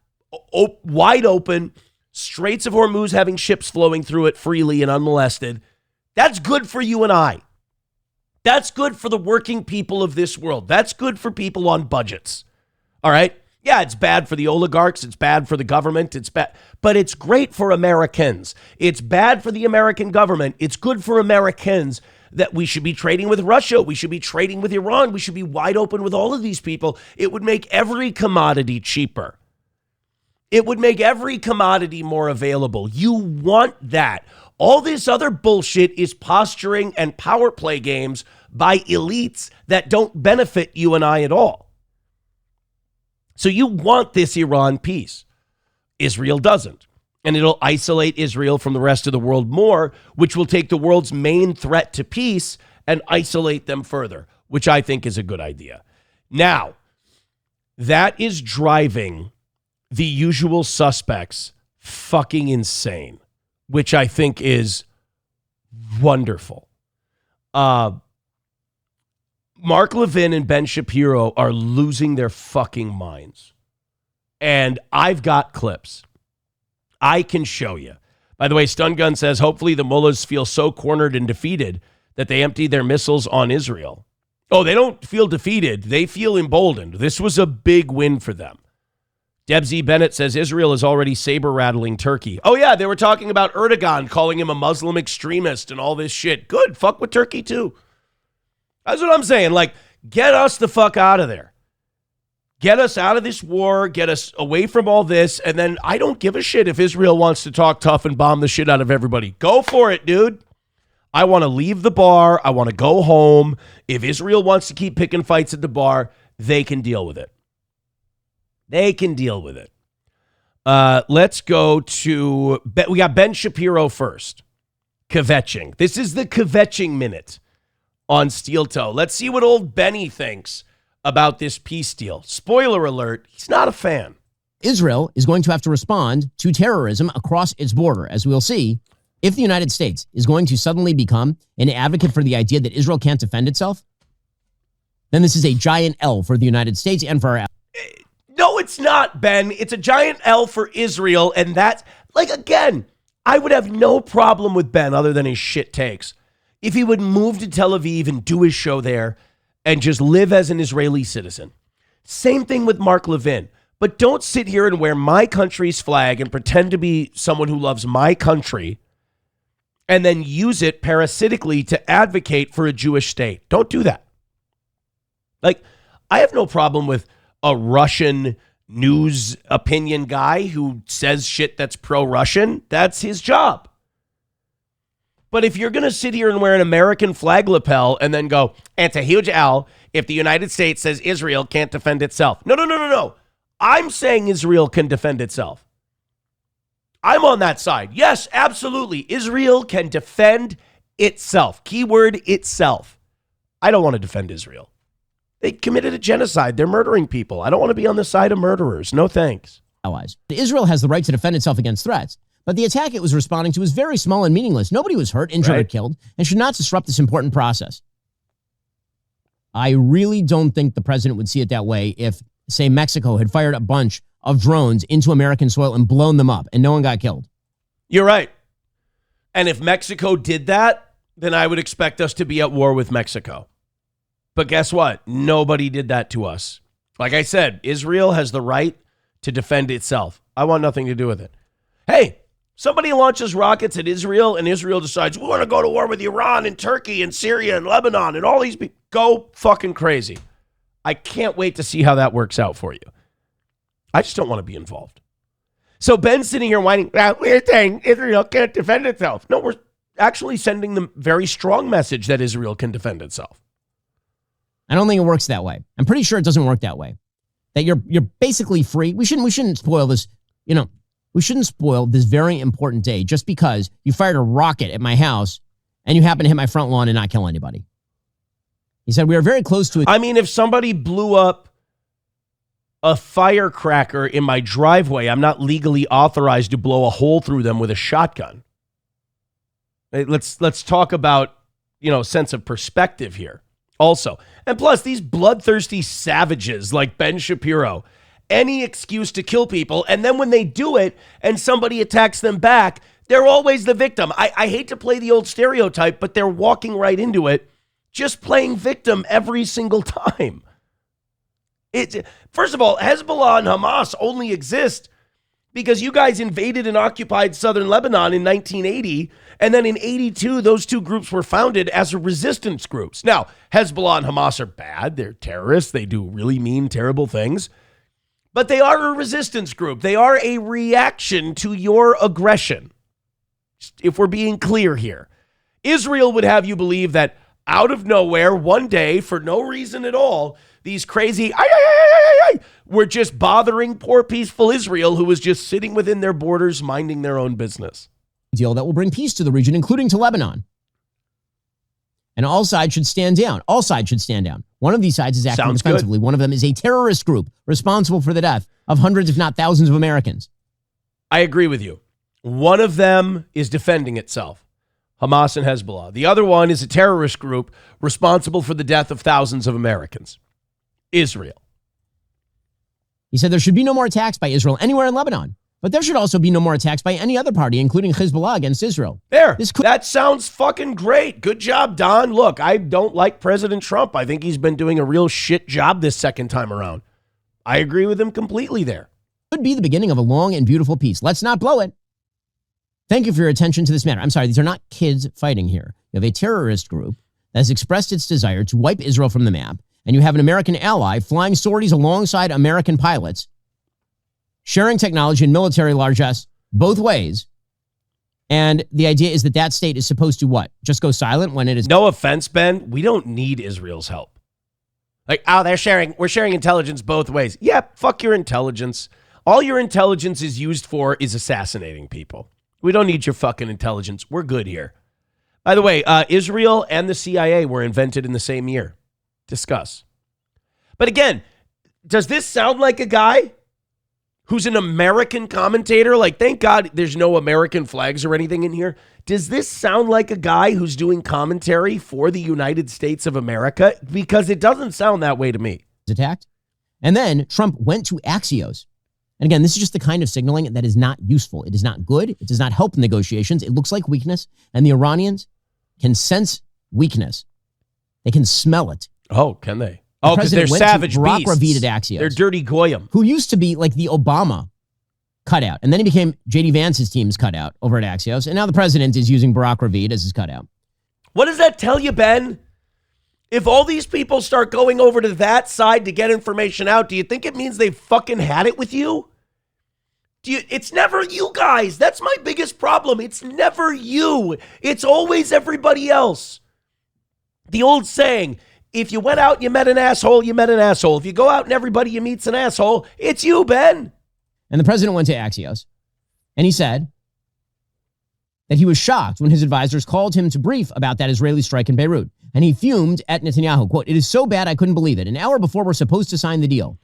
wide open, Straits of Hormuz having ships flowing through it freely and unmolested. That's good for you and I. That's good for the working people of this world. That's good for people on budgets. All right? Yeah, it's bad for the oligarchs. It's bad for the government. It's bad, but it's great for Americans. It's bad for the American government. It's good for Americans that we should be trading with Russia. We should be trading with Iran. We should be wide open with all of these people. It would make every commodity cheaper. It would make every commodity more available. You want that. All this other bullshit is posturing and power play games by elites that don't benefit you and I at all. So you want this Iran peace. Israel doesn't. And it'll isolate Israel from the rest of the world more, which will take the world's main threat to peace and isolate them further, which I think is a good idea. Now, that is driving the usual suspects fucking insane, which I think is wonderful. Mark Levin and Ben Shapiro are losing their fucking minds. And I've got clips. I can show you. By the way, Stun Gun says, hopefully the mullahs feel so cornered and defeated that they empty their missiles on Israel. Oh, they don't feel defeated. They feel emboldened. This was a big win for them. Deb Z. Bennett says Israel is already saber-rattling Turkey. Oh, yeah, they were talking about Erdogan, calling him a Muslim extremist and all this shit. Good, fuck with Turkey, too. That's what I'm saying. Like, get us the fuck out of there. Get us out of this war, get us away from all this, and then I don't give a shit if Israel wants to talk tough and bomb the shit out of everybody. Go for it, dude. I want to leave the bar. I want to go home. If Israel wants to keep picking fights at the bar, they can deal with it. They can deal with it. Let's go to, we got Ben Shapiro first. Kvetching. This is the kvetching minute on Steel Toe. Let's see what old Benny thinks about this peace deal. Spoiler alert, he's not a fan. Israel is going to have to respond to terrorism across its border, as we'll see. If the United States is going to suddenly become an advocate for the idea that Israel can't defend itself, then this is a giant L for the United States and for our... No, it's not, Ben. It's a giant L for Israel, and that's, like, again, I would have no problem with Ben other than his shit takes if he would move to Tel Aviv and do his show there and just live as an Israeli citizen. Same thing with Mark Levin. But don't sit here and wear my country's flag and pretend to be someone who loves my country and then use it parasitically to advocate for a Jewish state. Don't do that. Like, I have no problem with a Russian news opinion guy who says shit that's pro-Russian. That's his job. But if you're going to sit here and wear an American flag lapel and then go, it's a huge L if the United States says Israel can't defend itself. No. I'm saying Israel can defend itself. I'm on that side. Yes, absolutely. Israel can defend itself. Keyword itself. I don't want to defend Israel. They committed a genocide. They're murdering people. I don't want to be on the side of murderers. No thanks. Allies. Israel has the right to defend itself against threats, but the attack it was responding to was very small and meaningless. Nobody was hurt, injured, or killed, and should not disrupt this important process. I really don't think the president would see it that way if, say, Mexico had fired a bunch of drones into American soil and blown them up and no one got killed. You're right. And if Mexico did that, then I would expect us to be at war with Mexico. But guess what? Nobody did that to us. Like I said, Israel has the right to defend itself. I want nothing to do with it. Hey, somebody launches rockets at Israel and Israel decides, we want to go to war with Iran and Turkey and Syria and Lebanon and all these people. Go fucking crazy. I can't wait to see how that works out for you. I just don't want to be involved. So Ben's sitting here whining, we're saying Israel can't defend itself. No, we're actually sending them a very strong message that Israel can defend itself. I don't think it works that way. I'm pretty sure it doesn't work that way. That you're basically free. We shouldn't spoil this, we shouldn't spoil this very important day just because you fired a rocket at my house and you happen to hit my front lawn and not kill anybody. He said we are very close to it. I mean, if somebody blew up a firecracker in my driveway, I'm not legally authorized to blow a hole through them with a shotgun. Let's talk about, sense of perspective here. Also, and plus these bloodthirsty savages like Ben Shapiro, any excuse to kill people, and then when they do it and somebody attacks them back, they're always the victim. I hate to play the old stereotype, but they're walking right into it, just playing victim every single time. First of all, Hezbollah and Hamas only exist because you guys invaded and occupied southern Lebanon in 1980, and then in 82, those two groups were founded as resistance groups. Now, Hezbollah and Hamas are bad. They're terrorists. They do really mean, terrible things. But they are a resistance group. They are a reaction to your aggression. If we're being clear here, Israel would have you believe that out of nowhere, one day, for no reason at all, these crazy were just bothering poor, peaceful Israel who was just sitting within their borders, minding their own business. Deal that will bring peace to the region, including to Lebanon. And all sides should stand down. All sides should stand down. One of these sides is acting defensively. One of them is a terrorist group responsible for the death of hundreds, if not thousands, of Americans. I agree with you. One of them is defending itself, Hamas and Hezbollah. The other one is a terrorist group responsible for the death of thousands of Americans, Israel. He said there should be no more attacks by Israel anywhere in Lebanon. But there should also be no more attacks by any other party, including Hezbollah, against Israel. That sounds fucking great. Good job, Don. Look, I don't like President Trump. I think he's been doing a real shit job this second time around. I agree with him completely there. Could be the beginning of a long and beautiful peace. Let's not blow it. Thank you for your attention to this matter. I'm sorry, these are not kids fighting here. You have a terrorist group that has expressed its desire to wipe Israel from the map, and you have an American ally flying sorties alongside American pilots, sharing technology and military largesse both ways. And the idea is that that state is supposed to what? Just go silent when it is... No offense, Ben. We don't need Israel's help. Like, we're sharing intelligence both ways. Yeah, fuck your intelligence. All your intelligence is used for is assassinating people. We don't need your fucking intelligence. We're good here. By the way, Israel and the CIA were invented in the same year. Discuss. But again, does this sound like a guy who's an American commentator? Like, thank God there's no American flags or anything in here. Does this sound like a guy who's doing commentary for the United States of America? Because it doesn't sound that way to me. Attacked. And then Trump went to Axios. And again, this is just the kind of signaling that is not useful. It is not good. It does not help negotiations. It looks like weakness. And the Iranians can sense weakness. They can smell it. Oh, can they? Oh, because they're savage Barack beasts. Ravid at Axios. They're dirty goyim. Who used to be like the Obama cutout. And then he became J.D. Vance's team's cutout over at Axios. And now the president is using Barack Ravid as his cutout. What does that tell you, Ben? If all these people start going over to that side to get information out, do you think it means they fucking had it with you? It's never you guys. That's my biggest problem. It's never you. It's always everybody else. The old saying, if you went out and you met an asshole, you met an asshole. If you go out and everybody you meet's an asshole, it's you, Ben. And the president went to Axios, and he said that he was shocked when his advisors called him to brief about that Israeli strike in Beirut. And he fumed at Netanyahu, quote, "It is so bad I couldn't believe it. An hour before we're supposed to sign the deal."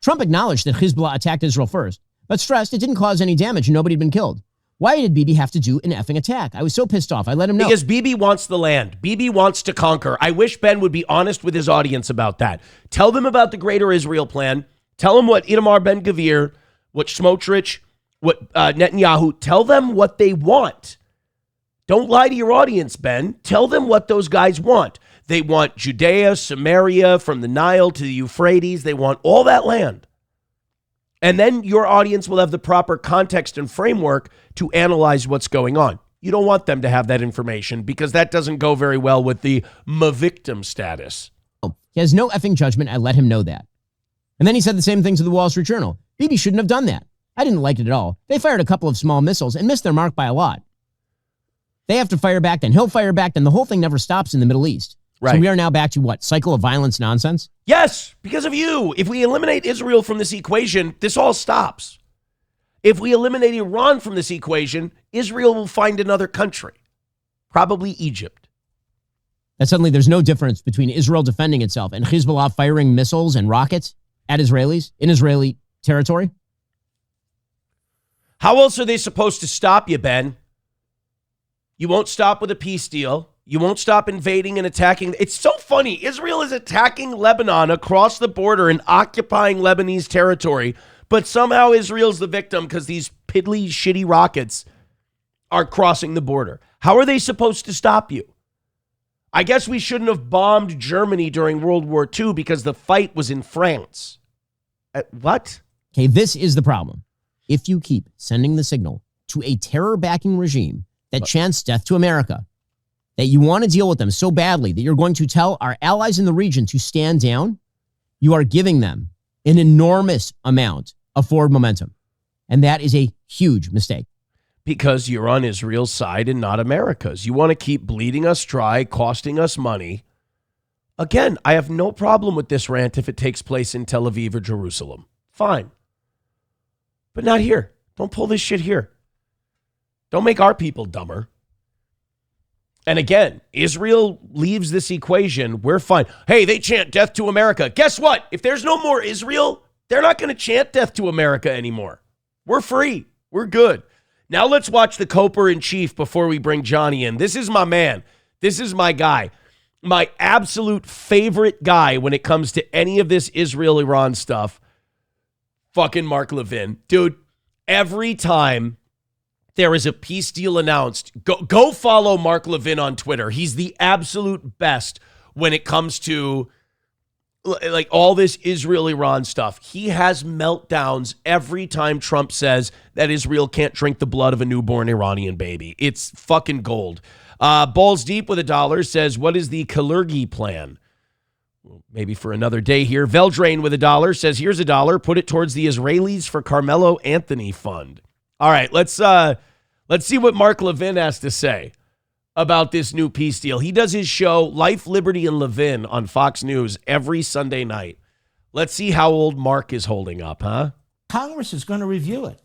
Trump acknowledged that Hezbollah attacked Israel first, but stressed it didn't cause any damage and nobody had been killed. Why did Bibi have to do an effing attack? I was so pissed off. I let him know. Because Bibi wants the land. Bibi wants to conquer. I wish Ben would be honest with his audience about that. Tell them about the Greater Israel Plan. Tell them what Itamar Ben-Gvir, what Smotrich, what Netanyahu, tell them what they want. Don't lie to your audience, Ben. Tell them what those guys want. They want Judea, Samaria, from the Nile to the Euphrates. They want all that land. And then your audience will have the proper context and framework to analyze what's going on. You don't want them to have that information because that doesn't go very well with the victim status. He has no effing judgment. I let him know that. And then he said the same thing to the Wall Street Journal. Bibi shouldn't have done that. I didn't like it at all. They fired a couple of small missiles and missed their mark by a lot. They have to fire back, then he'll fire back, then the whole thing never stops in the Middle East. Right. So we are now back to what? Cycle of violence nonsense? Yes, because of you. If we eliminate Israel from this equation, this all stops. If we eliminate Iran from this equation, Israel will find another country, probably Egypt. And suddenly there's no difference between Israel defending itself and Hezbollah firing missiles and rockets at Israelis in Israeli territory. How else are they supposed to stop you, Ben? You won't stop with a peace deal. You won't stop invading and attacking. It's so funny. Israel is attacking Lebanon across the border and occupying Lebanese territory, but somehow Israel's the victim because these piddly, shitty rockets are crossing the border. How are they supposed to stop you? I guess we shouldn't have bombed Germany during World War II because the fight was in France. What? Okay, this is the problem. If you keep sending the signal to a terror-backing regime that chants death to America, that you want to deal with them so badly that you're going to tell our allies in the region to stand down, you are giving them an enormous amount of forward momentum. And that is a huge mistake. Because you're on Israel's side and not America's. You want to keep bleeding us dry, costing us money. Again, I have no problem with this rant if it takes place in Tel Aviv or Jerusalem. Fine. But not here. Don't pull this shit here. Don't make our people dumber. And again, Israel leaves this equation, we're fine. Hey, they chant death to America. Guess what? If there's no more Israel, they're not going to chant death to America anymore. We're free. We're good. Now let's watch the Coper in Chief before we bring Johnny in. This is my man. This is my guy. My absolute favorite guy when it comes to any of this Israel-Iran stuff. Fucking Mark Levin. Dude, every time there is a peace deal announced, go follow Mark Levin on Twitter. He's the absolute best when it comes to like all this Israel-Iran stuff. He has meltdowns every time Trump says that Israel can't drink the blood of a newborn Iranian baby. It's fucking gold. Balls Deep with $1 says, what is the Kalergi plan? Well, maybe for another day here. Veldrain with $1 says, here's $1. Put it towards the Israelis for Carmelo Anthony Fund. All right, let's see what Mark Levin has to say about this new peace deal. He does his show, Life, Liberty, and Levin on Fox News every Sunday night. Let's see how old Mark is holding up, huh? Congress is going to review it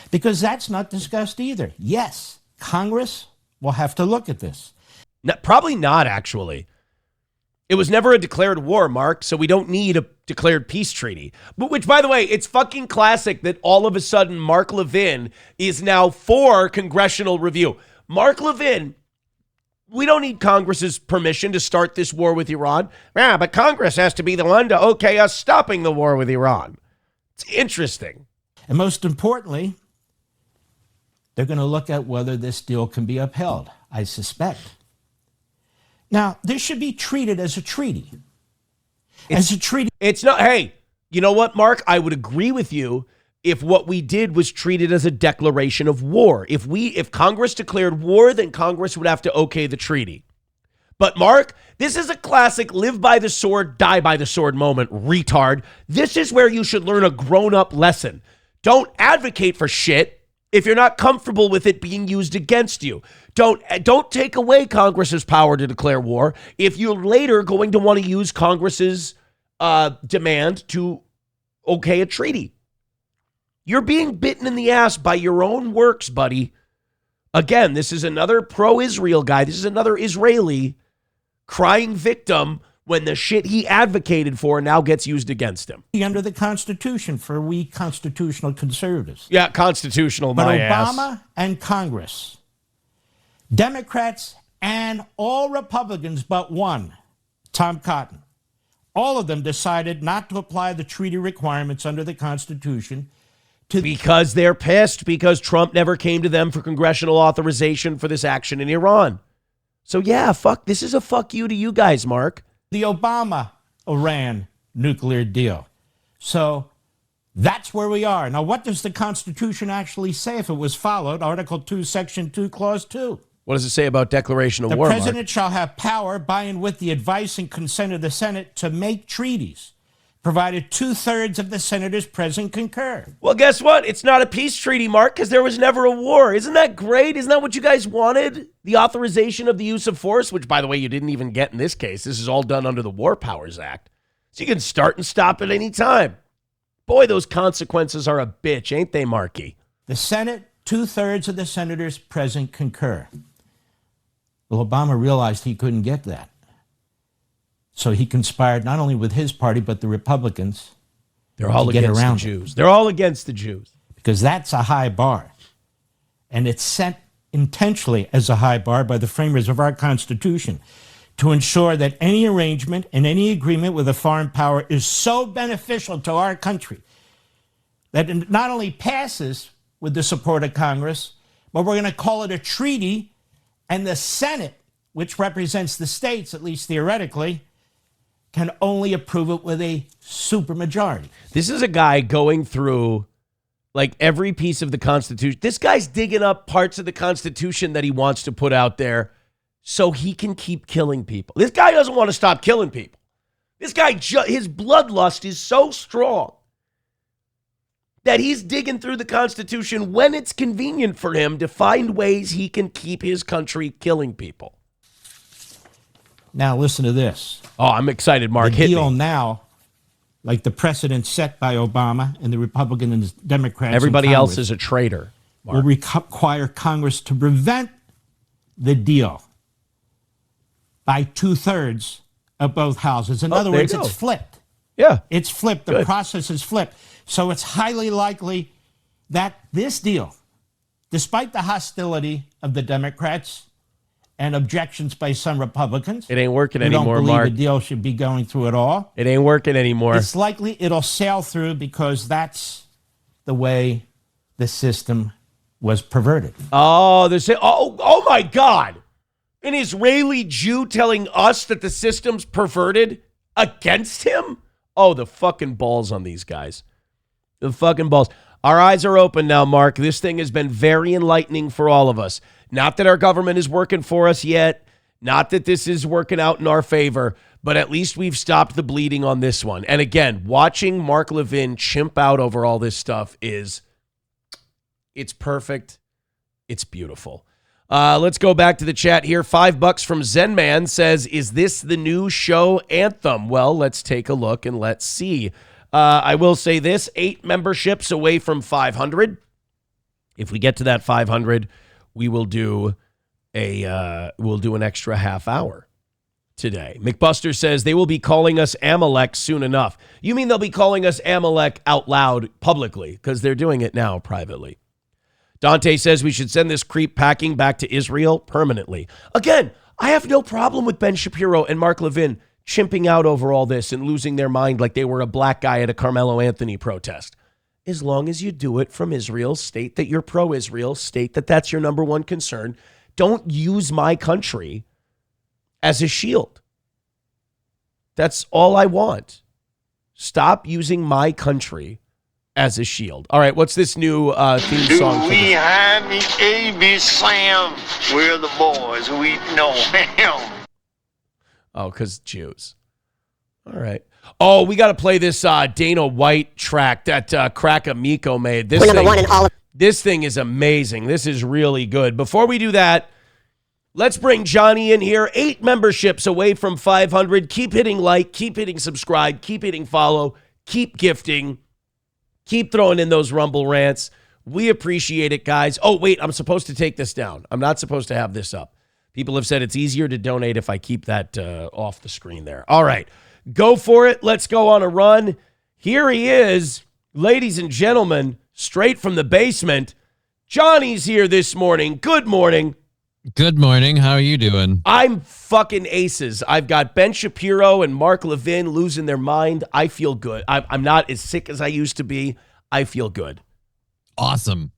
because that's not discussed either. Yes, Congress will have to look at this. No, probably not, actually. It was never a declared war, Mark, so we don't need a declared peace treaty. But which, by the way, it's fucking classic that all of a sudden Mark Levin is now for congressional review. Mark Levin, we don't need Congress's permission to start this war with Iran. Yeah, but Congress has to be the one to okay us stopping the war with Iran. It's interesting. And most importantly, they're going to look at whether this deal can be upheld, I suspect. Now, this should be treated as a treaty. It's not, hey, you know what, Mark? I would agree with you if what we did was treated as a declaration of war. If Congress declared war, then Congress would have to okay the treaty. But Mark, this is a classic live by the sword, die by the sword moment, retard. This is where you should learn a grown-up lesson. Don't advocate for shit if you're not comfortable with it being used against you. Don't take away Congress's power to declare war if you're later going to want to use Congress's demand to okay a treaty. You're being bitten in the ass by your own works, buddy. Again, this is another pro-Israel guy. This is another Israeli crying victim when the shit he advocated for now gets used against him. Under the Constitution for we constitutional conservatives. Yeah, constitutional, but my Obama ass. and Congress, Democrats and all Republicans but one, Tom Cotton, all of them decided not to apply the treaty requirements under the Constitution because they're pissed because Trump never came to them for congressional authorization for this action in Iran. So yeah, this is a fuck you to you guys, Mark. The Obama-Iran nuclear deal. So that's where we are. Now, what does the Constitution actually say if it was followed? Article 2, Section 2, Clause 2. What does it say about declaration of The war, president Mark? shall have power by and with the advice and consent of the Senate to make treaties, provided 2/3 of the senators present concur. Well, guess what? It's not a peace treaty, Mark, because there was never a war. Isn't that great? Isn't that what you guys wanted? The authorization of the use of force, which, by the way, you didn't even get in this case. This is all done under the War Powers Act. So you can start and stop at any time. Boy, those consequences are a bitch, ain't they, Marky? The Senate, 2/3 of the senators present concur. Well, Obama realized he couldn't get that. So he conspired not only with his party, but the Republicans. They're all against the Jews. They're all against the Jews. Because that's a high bar. And it's set intentionally as a high bar by the framers of our Constitution to ensure that any arrangement and any agreement with a foreign power is so beneficial to our country that it not only passes with the support of Congress, but we're going to call it a treaty, and the Senate, which represents the states, at least theoretically, can only approve it with a supermajority. This is a guy going through like every piece of the Constitution. This guy's digging up parts of the Constitution that he wants to put out there so he can keep killing people. This guy doesn't want to stop killing people. This guy, his bloodlust is so strong that he's digging through the Constitution when it's convenient for him to find ways he can keep his country killing people. Now listen to this. Oh, I'm excited, Mark. The Hit deal me. now, like the precedent set by Obama and the Republican and Democrats. Everybody in else Congress is a traitor, will require Congress to prevent the deal by 2/3 of both houses. In other words, it's flipped. Yeah. It's flipped. The process is flipped. So it's highly likely that this deal, despite the hostility of the Democrats and objections by some Republicans, it ain't working who anymore, don't believe Mark. the deal should be going through at all. It ain't working anymore. It's likely it'll sail through because that's the way the system was perverted. Oh, oh my God. An Israeli Jew telling us that the system's perverted against him? Oh, the fucking balls on these guys. The fucking balls. Our eyes are open now, Mark. This thing has been very enlightening for all of us. Not that our government is working for us yet. Not that this is working out in our favor, but at least we've stopped the bleeding on this one. And again, watching Mark Levin chimp out over all this stuff it's perfect. It's beautiful. Let's go back to the chat here. $5 from Zenman says, is this the new show anthem? Well, let's take a look and let's see. I will say this, 8 memberships away from 500. If we get to that 500, we will do an extra half hour. today. McBuster says they will be calling us Amalek soon enough. You mean they'll be calling us Amalek out loud publicly, because they're doing it now privately. Dante says we should send this creep packing back to Israel permanently. Again, I have no problem with Ben Shapiro and Mark Levin chimping out over all this and losing their mind like they were a black guy at a Carmelo Anthony protest. As long as you do it from Israel, state that you're pro-Israel, state that that's your number one concern. Don't use my country as a shield. That's all I want. Stop using my country as a shield. All right, what's this new theme song? Do we have the AB Slam? We're the boys. We know him. Oh, because Jews. All right. Oh, we got to play this Dana White track that Crack Amico made. This this thing is amazing. This is really good. Before we do that, let's bring Johnny in here. 8 memberships away from 500. Keep hitting like, keep hitting subscribe, keep hitting follow, keep gifting, keep throwing in those Rumble rants. We appreciate it, guys. Oh, wait, I'm supposed to take this down. I'm not supposed to have this up. People have said it's easier to donate if I keep that off the screen there. All right, go for it. Let's go on a run. Here he is, ladies and gentlemen, straight from the basement. Johnny's here this morning. Good morning. Good morning. How are you doing? I'm fucking aces. I've got Ben Shapiro and Mark Levin losing their mind. I feel good. I'm not as sick as I used to be. I feel good. Awesome.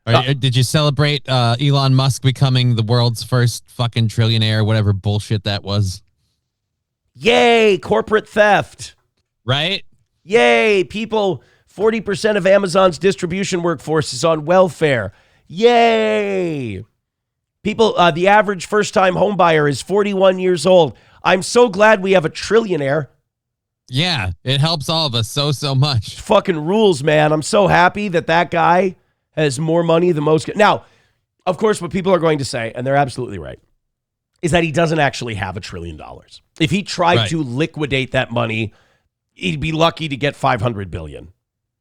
Did you celebrate Elon Musk becoming the world's first fucking trillionaire, whatever bullshit that was? Yay, corporate theft. Right? Yay, people, 40% of Amazon's distribution workforce is on welfare. Yay. People, the average first-time home buyer is 41 years old. I'm so glad we have a trillionaire. Yeah, it helps all of us so much. Fucking rules, man. I'm so happy that that guy has more money than most. Now, of course, what people are going to say, and they're absolutely right, is that he doesn't actually have $1 trillion. If he tried to liquidate that money, he'd be lucky to get $500 billion.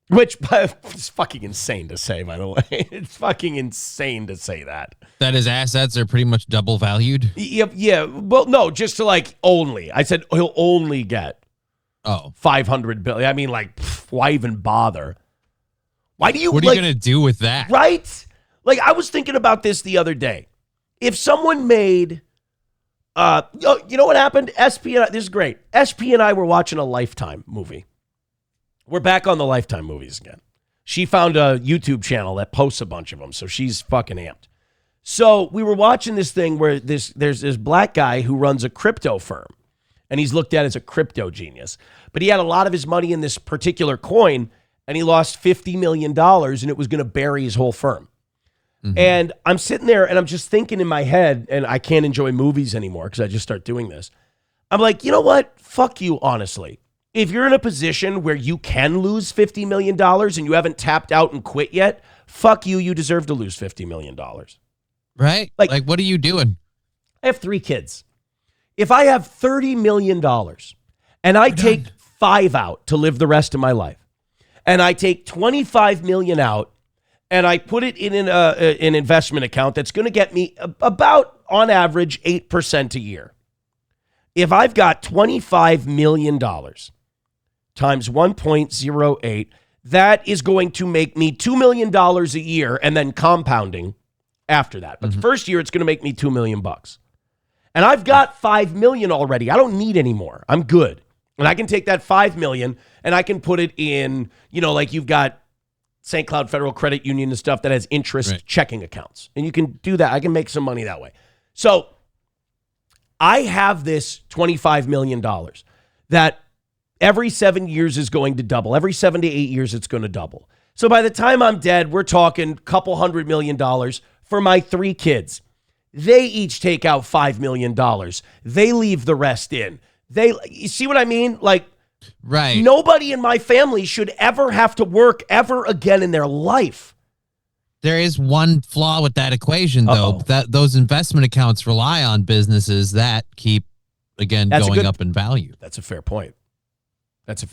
Which is fucking insane to say, by the way. It's fucking insane to say that. That his assets are pretty much double valued? Yeah. Well, no, just to only. I said he'll only get $500 billion. I mean, why even bother? Why do you? What are you going to do with that? Right? I was thinking about this the other day. If someone made, you know what happened? SP and I, this is great. SP and I were watching a Lifetime movie. We're back on the Lifetime movies again. She found a YouTube channel that posts a bunch of them, so she's fucking amped. So we were watching this thing where there's this black guy who runs a crypto firm, and he's looked at as a crypto genius. But he had a lot of his money in this particular coin, and he lost $50 million, and it was going to bury his whole firm. Mm-hmm. And I'm sitting there, and I'm just thinking in my head, and I can't enjoy movies anymore because I just start doing this. I'm like, you know what? Fuck you, honestly. If you're in a position where you can lose $50 million and you haven't tapped out and quit yet, fuck you. You deserve to lose $50 million. Right? Like, what are you doing? I have 3 kids. If I have $30 million and I take 5 out to live the rest of my life, and I take 25 million out and I put it in an investment account that's going to get me about, on average, 8% a year. If I've got $25 million times 1.08, that is going to make me $2 million a year and then compounding after that. But the first year, it's going to make me $2 million. And I've got $5 million already. I don't need any more. I'm good. And I can take that $5 million and I can put it in, you've got St. Cloud Federal Credit Union and stuff that has interest checking accounts. And you can do that. I can make some money that way. So I have this $25 million that every 7 years is going to double. Every 7 to 8 years, it's going to double. So by the time I'm dead, we're talking $200 million for my 3 kids. They each take out $5 million. They leave the rest in. You see what I mean? Right. Nobody in my family should ever have to work ever again in their life. There is one flaw with that equation, though. That those investment accounts rely on businesses that keep, going up in value. That's a fair point.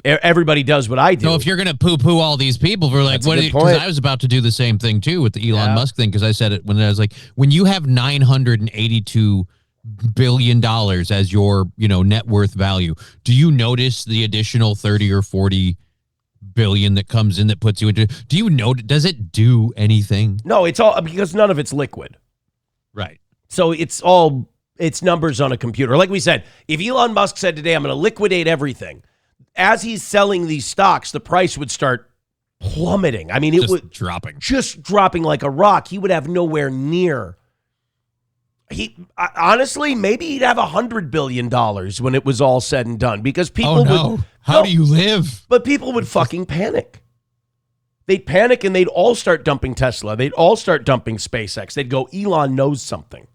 Everybody does what I do. So if you're going to poo-poo all these people, we're like, what? Because I was about to do the same thing, too, with the Elon Musk thing, because I said it when I was like, when you have $982 billion as your, net worth value, do you notice the additional 30 or 40 billion that comes in that puts you into, do you know, does it do anything? No, it's all because none of it's liquid. Right. So it's numbers on a computer. Like we said, if Elon Musk said today, I'm going to liquidate everything, as he's selling these stocks, the price would start plummeting. I mean, it would just dropping like a rock. He would have nowhere near. Honestly, maybe he'd have $100 billion when it was all said and done, because people would. How do you live? But people would fucking panic. They'd panic and they'd all start dumping Tesla. They'd all start dumping SpaceX. They'd go, Elon knows something.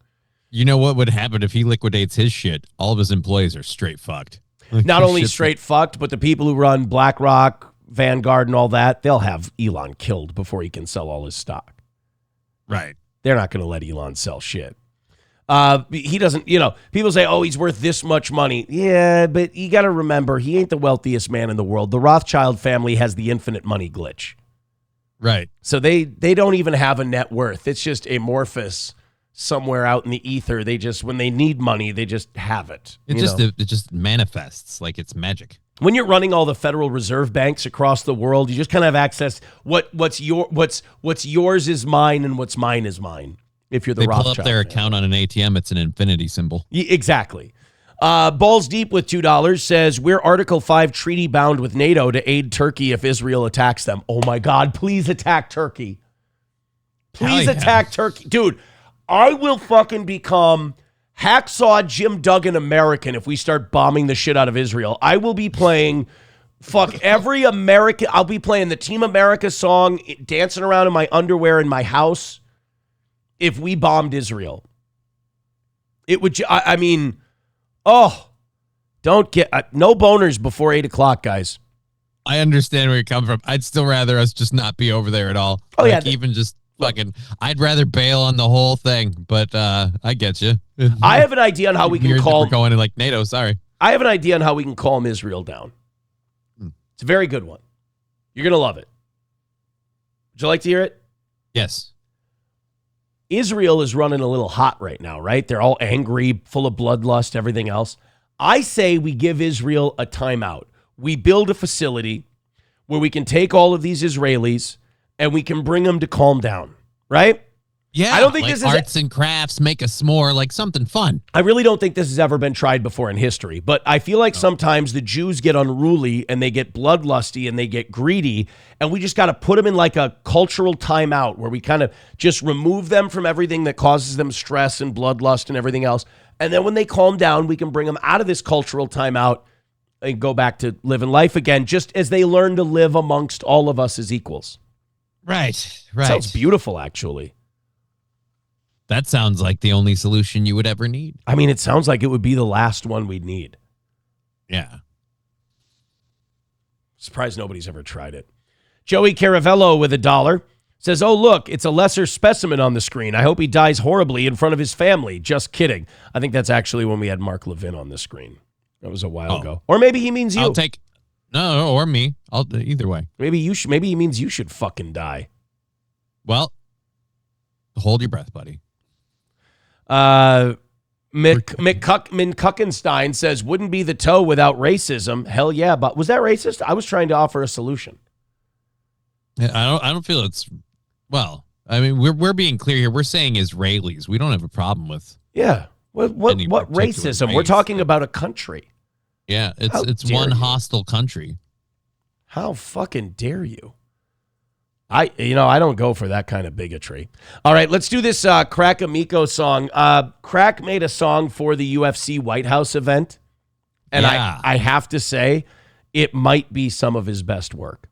You know what would happen if he liquidates his shit? All of his employees are straight fucked. Not only straight fucked, but the people who run BlackRock, Vanguard, and all that, they'll have Elon killed before he can sell all his stock. Right. They're not going to let Elon sell shit. He doesn't, people say, oh, he's worth this much money. Yeah, but you got to remember, he ain't the wealthiest man in the world. The Rothschild family has the infinite money glitch. Right. So they don't even have a net worth. It's just amorphous somewhere out in the ether. They just, when they need money, they just have it. It just manifests like it's magic. When you're running all the Federal Reserve banks across the world, you just kind of have access. What's yours is mine, and what's mine is mine. If you're the Rothschild, pull up their account on an ATM, it's an infinity symbol. Exactly. Balls Deep with $2 says, we're Article 5 treaty bound with NATO to aid Turkey if Israel attacks them. Oh my God, please attack Turkey. Please attack Turkey. Dude, I will fucking become Hacksaw Jim Duggan American if we start bombing the shit out of Israel. I will be playing every American. I'll be playing the Team America song, dancing around in my underwear in my house. If we bombed Israel, it would, don't get, no boners before 8 o'clock, guys. I understand where you're coming from. I'd still rather us just not be over there at all. Oh, yeah. Even just fucking, I'd rather bail on the whole thing, but I get you. I have an idea on how we can We're going in like NATO, sorry. I have an idea on how we can calm Israel down. It's a very good one. You're going to love it. Would you like to hear it? Yes. Israel is running a little hot right now, right? They're all angry, full of bloodlust, everything else. I say we give Israel a timeout. We build a facility where we can take all of these Israelis and we can bring them to calm down, right? Yeah, I don't think like this is arts and crafts, make a s'more, like something fun. I really don't think this has ever been tried before in history, but I feel like sometimes the Jews get unruly and they get bloodlusty and they get greedy, and we just got to put them in like a cultural timeout where we kind of just remove them from everything that causes them stress and bloodlust and everything else. And then when they calm down, we can bring them out of this cultural timeout and go back to living life again, just as they learn to live amongst all of us as equals. Right. Sounds beautiful, actually. That sounds like the only solution you would ever need. I mean, it sounds like it would be the last one we'd need. Yeah. Surprised nobody's ever tried it. Joey Caravello with $1 says, oh, look, it's a lesser specimen on the screen. I hope he dies horribly in front of his family. Just kidding. I think that's actually when we had Mark Levin on the screen. That was a while ago. Or maybe he means you. I'll take, no, or me. Either way. Maybe he means you should fucking die. Well, hold your breath, buddy. Mick Kuckenstein says, wouldn't be the toe without racism. Hell yeah. But was that racist? I was trying to offer a solution. Yeah, I don't feel it's, well, I mean, we're being clear here. We're saying Israelis. We don't have a problem with. Yeah. What racism? Race. We're talking about a country. Yeah. It's one hostile country. How fucking dare you? I don't go for that kind of bigotry. All right, let's do this Crack Amico song. Crack made a song for the UFC White House event, and yeah. I have to say, it might be some of his best work.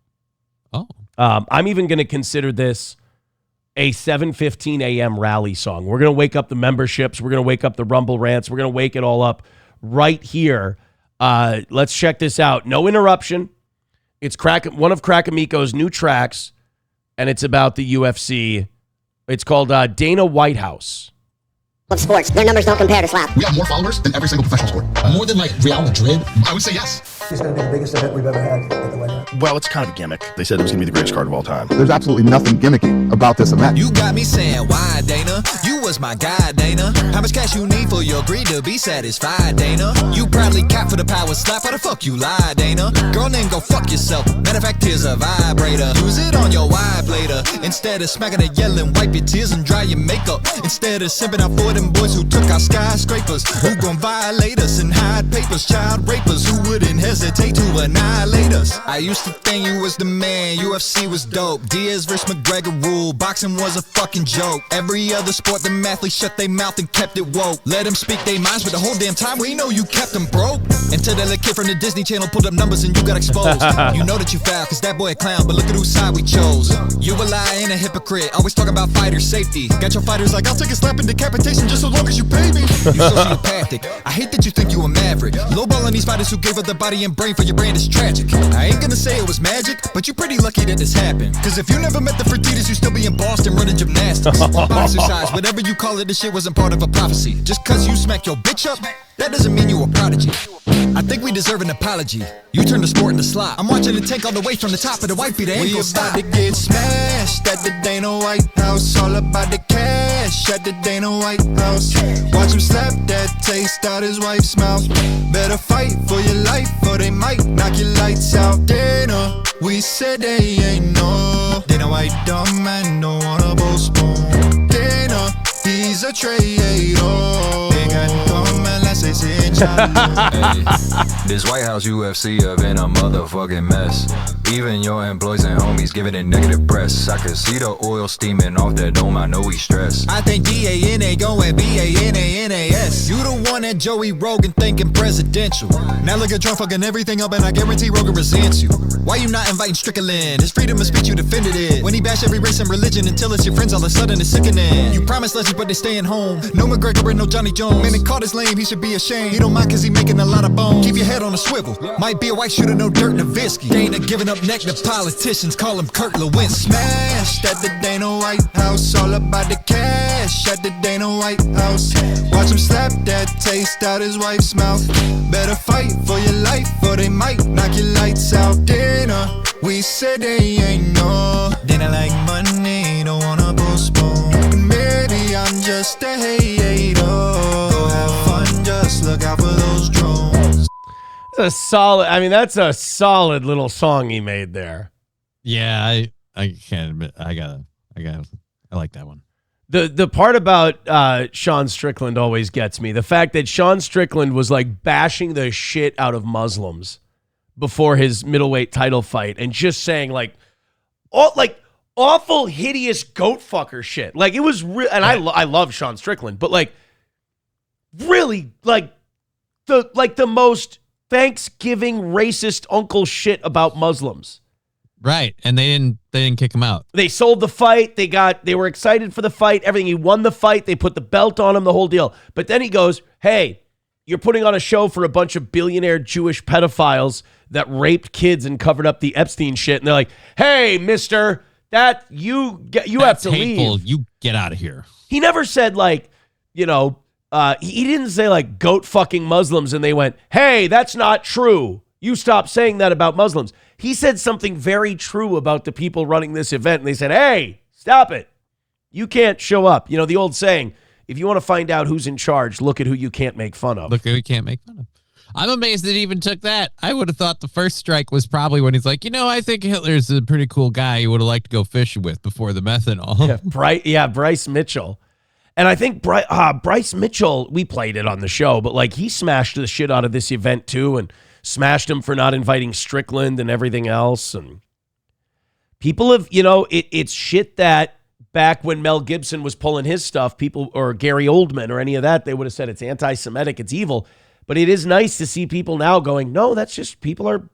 Oh. I'm even going to consider this a 7:15 a.m. rally song. We're going to wake up the memberships. We're going to wake up the Rumble rants. We're going to wake it all up right here. Let's check this out. No interruption. It's one of Crack Amico's new tracks. And it's about the UFC. It's called Dana White House. of sports. Their numbers don't compare to slap. We have more followers than every single professional sport. More than like Real Madrid. I would say yes. It's going to be the biggest event we've ever had at the wedding. Well, it's kind of a gimmick. They said it was going to be the greatest card of all time. There's absolutely nothing gimmicky about this event. You got me saying, why, Dana? You was my guy, Dana. How much cash you need for your greed to be satisfied, Dana? You probably cap for the power slap. Why the fuck you lie, Dana? Girl, then go fuck yourself. Matter of fact, here's a vibrator. Use it on your wife later. Instead of smacking and yelling, wipe your tears and dry your makeup. Instead of simping out for them boys who took our skyscrapers. Who gon' violate us and hide papers? Child rapers who wouldn't hesitate to annihilate us. I used to think you was the man, UFC was dope. Diaz vs. McGregor rule, boxing was a fucking joke. Every other sport, the athletes shut their mouth and kept it woke. Let them speak their minds, but the whole damn time we know you kept them broke. Until that little kid from the Disney Channel pulled up numbers and you got exposed. You know that you foul, cause that boy a clown, but look at whose side we chose. You a liar and a hypocrite, always talk about fighter safety. Got your fighters like, I'll take a slap and decapitation just so long as you pay me. You sociopathic, I hate that you think you a maverick. Lowballing these fighters who gave up their body and brain for your brand is tragic. I ain't gonna say it was magic, but you pretty lucky that this happened. Cause if you never met the Fertitas, you still be in Boston running gymnastics. Exercise, whatever you call it, this shit wasn't part of a prophecy. Just cause you smack your bitch up, that doesn't mean you a prodigy. I think we deserve an apology. You turned the sport into slop. I'm watching it take all the way from the top of the white beat. We about to get smashed at the Dana White House. All about the cash at the Dana White House. Watch him slap that taste out his wife's mouth. Better fight for your life or they might knock your lights out. Dana, we said they ain't no. Dana White dumb man, don't wanna postpone. Dana, he's a traitor. They got dumb man, let's say hey, this White House UFC have been a motherfucking mess. Even your employees and homies giving it negative press. I could see the oil steaming off that dome, I know we stressed. I think D-A-N-A going B-A-N-A-N-A-S. You the one that Joey Rogan thinking presidential. Now look at Trump fucking everything up and I guarantee Rogan resents you. Why you not inviting Strickland? His freedom of speech, you defended it. When he bashed every race and religion until it's your friends, all of a sudden it's sickening. You promised legends but they staying home. No McGregor and no Johnny Jones. Man, they caught his lame, he should be ashamed. He don't mind cause he making a lot of bones. Keep your head on a swivel. Might be a white shooter, no dirt, Nowitzki. Dana giving up neck to politicians, call him Kurt Lewinsky. Smashed at the Dana White House, all about the cash at the Dana White House. Watch him slap that taste out his wife's mouth. Better fight for your life or they might knock your lights out. Dana, we said they ain't no. Dana like money, don't wanna postpone. Maybe I'm just a hater. Go have fun, just look out for those drones. That's a solid. I mean, that's a solid little song he made there. Yeah, I can't admit. I like that one. The part about Sean Strickland always gets me. The fact that Sean Strickland was like bashing the shit out of Muslims before his middleweight title fight and just saying like awful, hideous goat fucker shit. Like it was real. And I love Sean Strickland, but like really like the most Thanksgiving racist uncle shit about Muslims. Right, and they didn't kick him out. They sold the fight. They were excited for the fight. Everything. He won the fight. They put the belt on him. The whole deal. But then he goes, "Hey, you're putting on a show for a bunch of billionaire Jewish pedophiles that raped kids and covered up the Epstein shit." And they're like, "Hey, Mister, that you have to hateful. leave. You get out of here." He never said like, he didn't say like goat fucking Muslims, and they went, "Hey, that's not true. You stop saying that about Muslims." He said something very true about the people running this event, and they said, "Hey, stop it. You can't show up." You know, the old saying, if you want to find out who's in charge, look at who you can't make fun of. Look who you can't make fun of. I'm amazed that he even took that. I would have thought the first strike was probably when he's like, I think Hitler's a pretty cool guy you would have liked to go fishing with before the methanol. Bryce Mitchell. And I think Bryce Mitchell, we played it on the show, but like he smashed the shit out of this event too, and smashed him for not inviting Strickland and everything else. And people have, it's shit that back when Mel Gibson was pulling his stuff, people, or Gary Oldman or any of that, they would have said it's anti-Semitic, it's evil. But it is nice to see people now going, no, that's just people are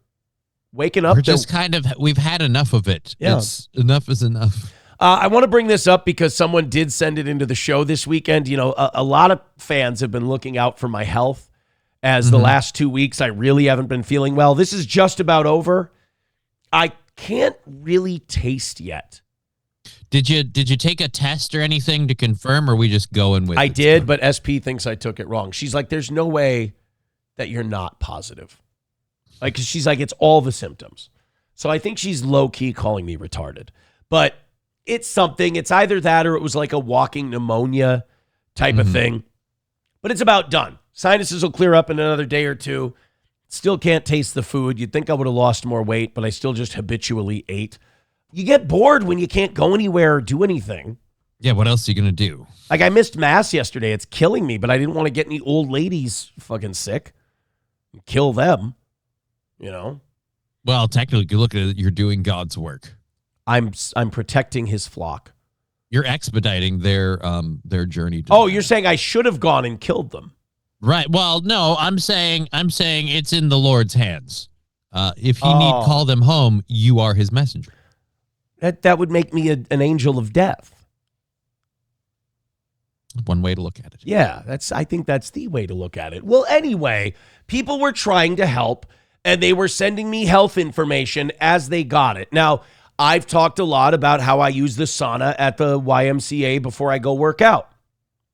waking up. We're just we've had enough of it. Yeah. Enough is enough. I want to bring this up because someone did send it into the show this weekend. A lot of fans have been looking out for my health as the last 2 weeks. I really haven't been feeling well. This is just about over. I can't really taste yet. Did you take a test or anything to confirm, or are we just going with? I did, but SP thinks I took it wrong. She's like, "There's no way that you're not positive." Like, 'cause she's like, "It's all the symptoms." So I think she's low key calling me retarded. But it's something. It's either that or it was like a walking pneumonia type of thing. But it's about done. Sinuses will clear up in another day or two. Still can't taste the food. You'd think I would have lost more weight, but I still just habitually ate. You get bored when you can't go anywhere or do anything. Yeah, what else are you going to do? Like, I missed Mass yesterday. It's killing me, but I didn't want to get any old ladies fucking sick. Kill them, you know? Well, technically, you look at it, you're doing God's work. I'm protecting his flock. You're expediting their journey. You're saying I should have gone and killed them. Right. Well, no, I'm saying it's in the Lord's hands. If he need call them home, you are his messenger. That would make me an angel of death. One way to look at it. Yeah, I think that's the way to look at it. Well, anyway, people were trying to help, and they were sending me health information as they got it. Now, I've talked a lot about how I use the sauna at the YMCA before I go work out.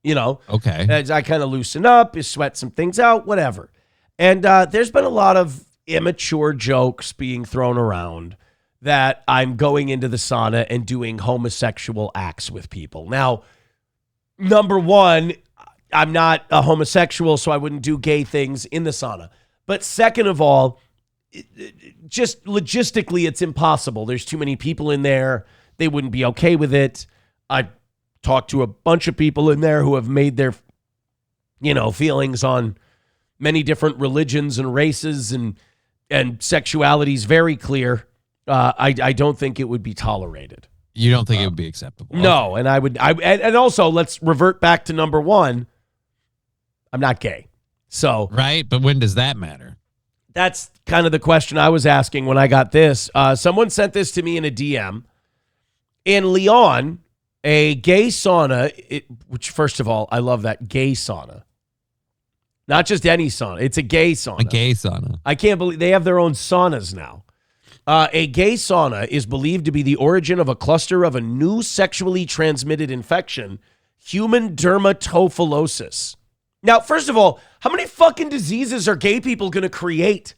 You know, okay. As I kind of loosen up, sweat some things out, whatever. And there's been a lot of immature jokes being thrown around that I'm going into the sauna and doing homosexual acts with people. Now, number one, I'm not a homosexual, so I wouldn't do gay things in the sauna. But second of all, just logistically, it's impossible. There's too many people in there. They wouldn't be okay with it. I talked to a bunch of people in there who have made their, feelings on many different religions and races and sexualities very clear. I don't think it would be tolerated. You don't think it would be acceptable? No, and and also let's revert back to number one. I'm not gay, so right. But when does that matter? That's kind of the question I was asking when I got this. Someone sent this to me in a DM. In Lyon, a gay sauna, which first of all, I love that, gay sauna. Not just any sauna. It's a gay sauna. A gay sauna. I can't believe they have their own saunas now. A gay sauna is believed to be the origin of a cluster of a new sexually transmitted infection, human dermatophilosis. Now, first of all, how many fucking diseases are gay people going to create?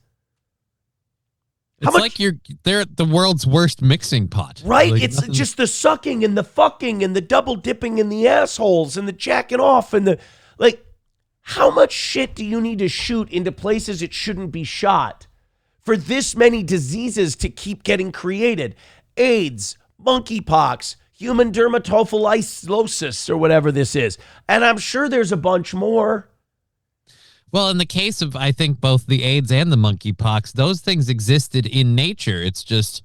It's like they're the world's worst mixing pot. Right? Like It's just the sucking and the fucking and the double dipping in the assholes and the jacking off and the, how much shit do you need to shoot into places it shouldn't be shot for this many diseases to keep getting created? AIDS, monkeypox, human dermatophilosis, or whatever this is. And I'm sure there's a bunch more. Well, in the case of, I think, both the AIDS and the monkeypox, those things existed in nature. It's just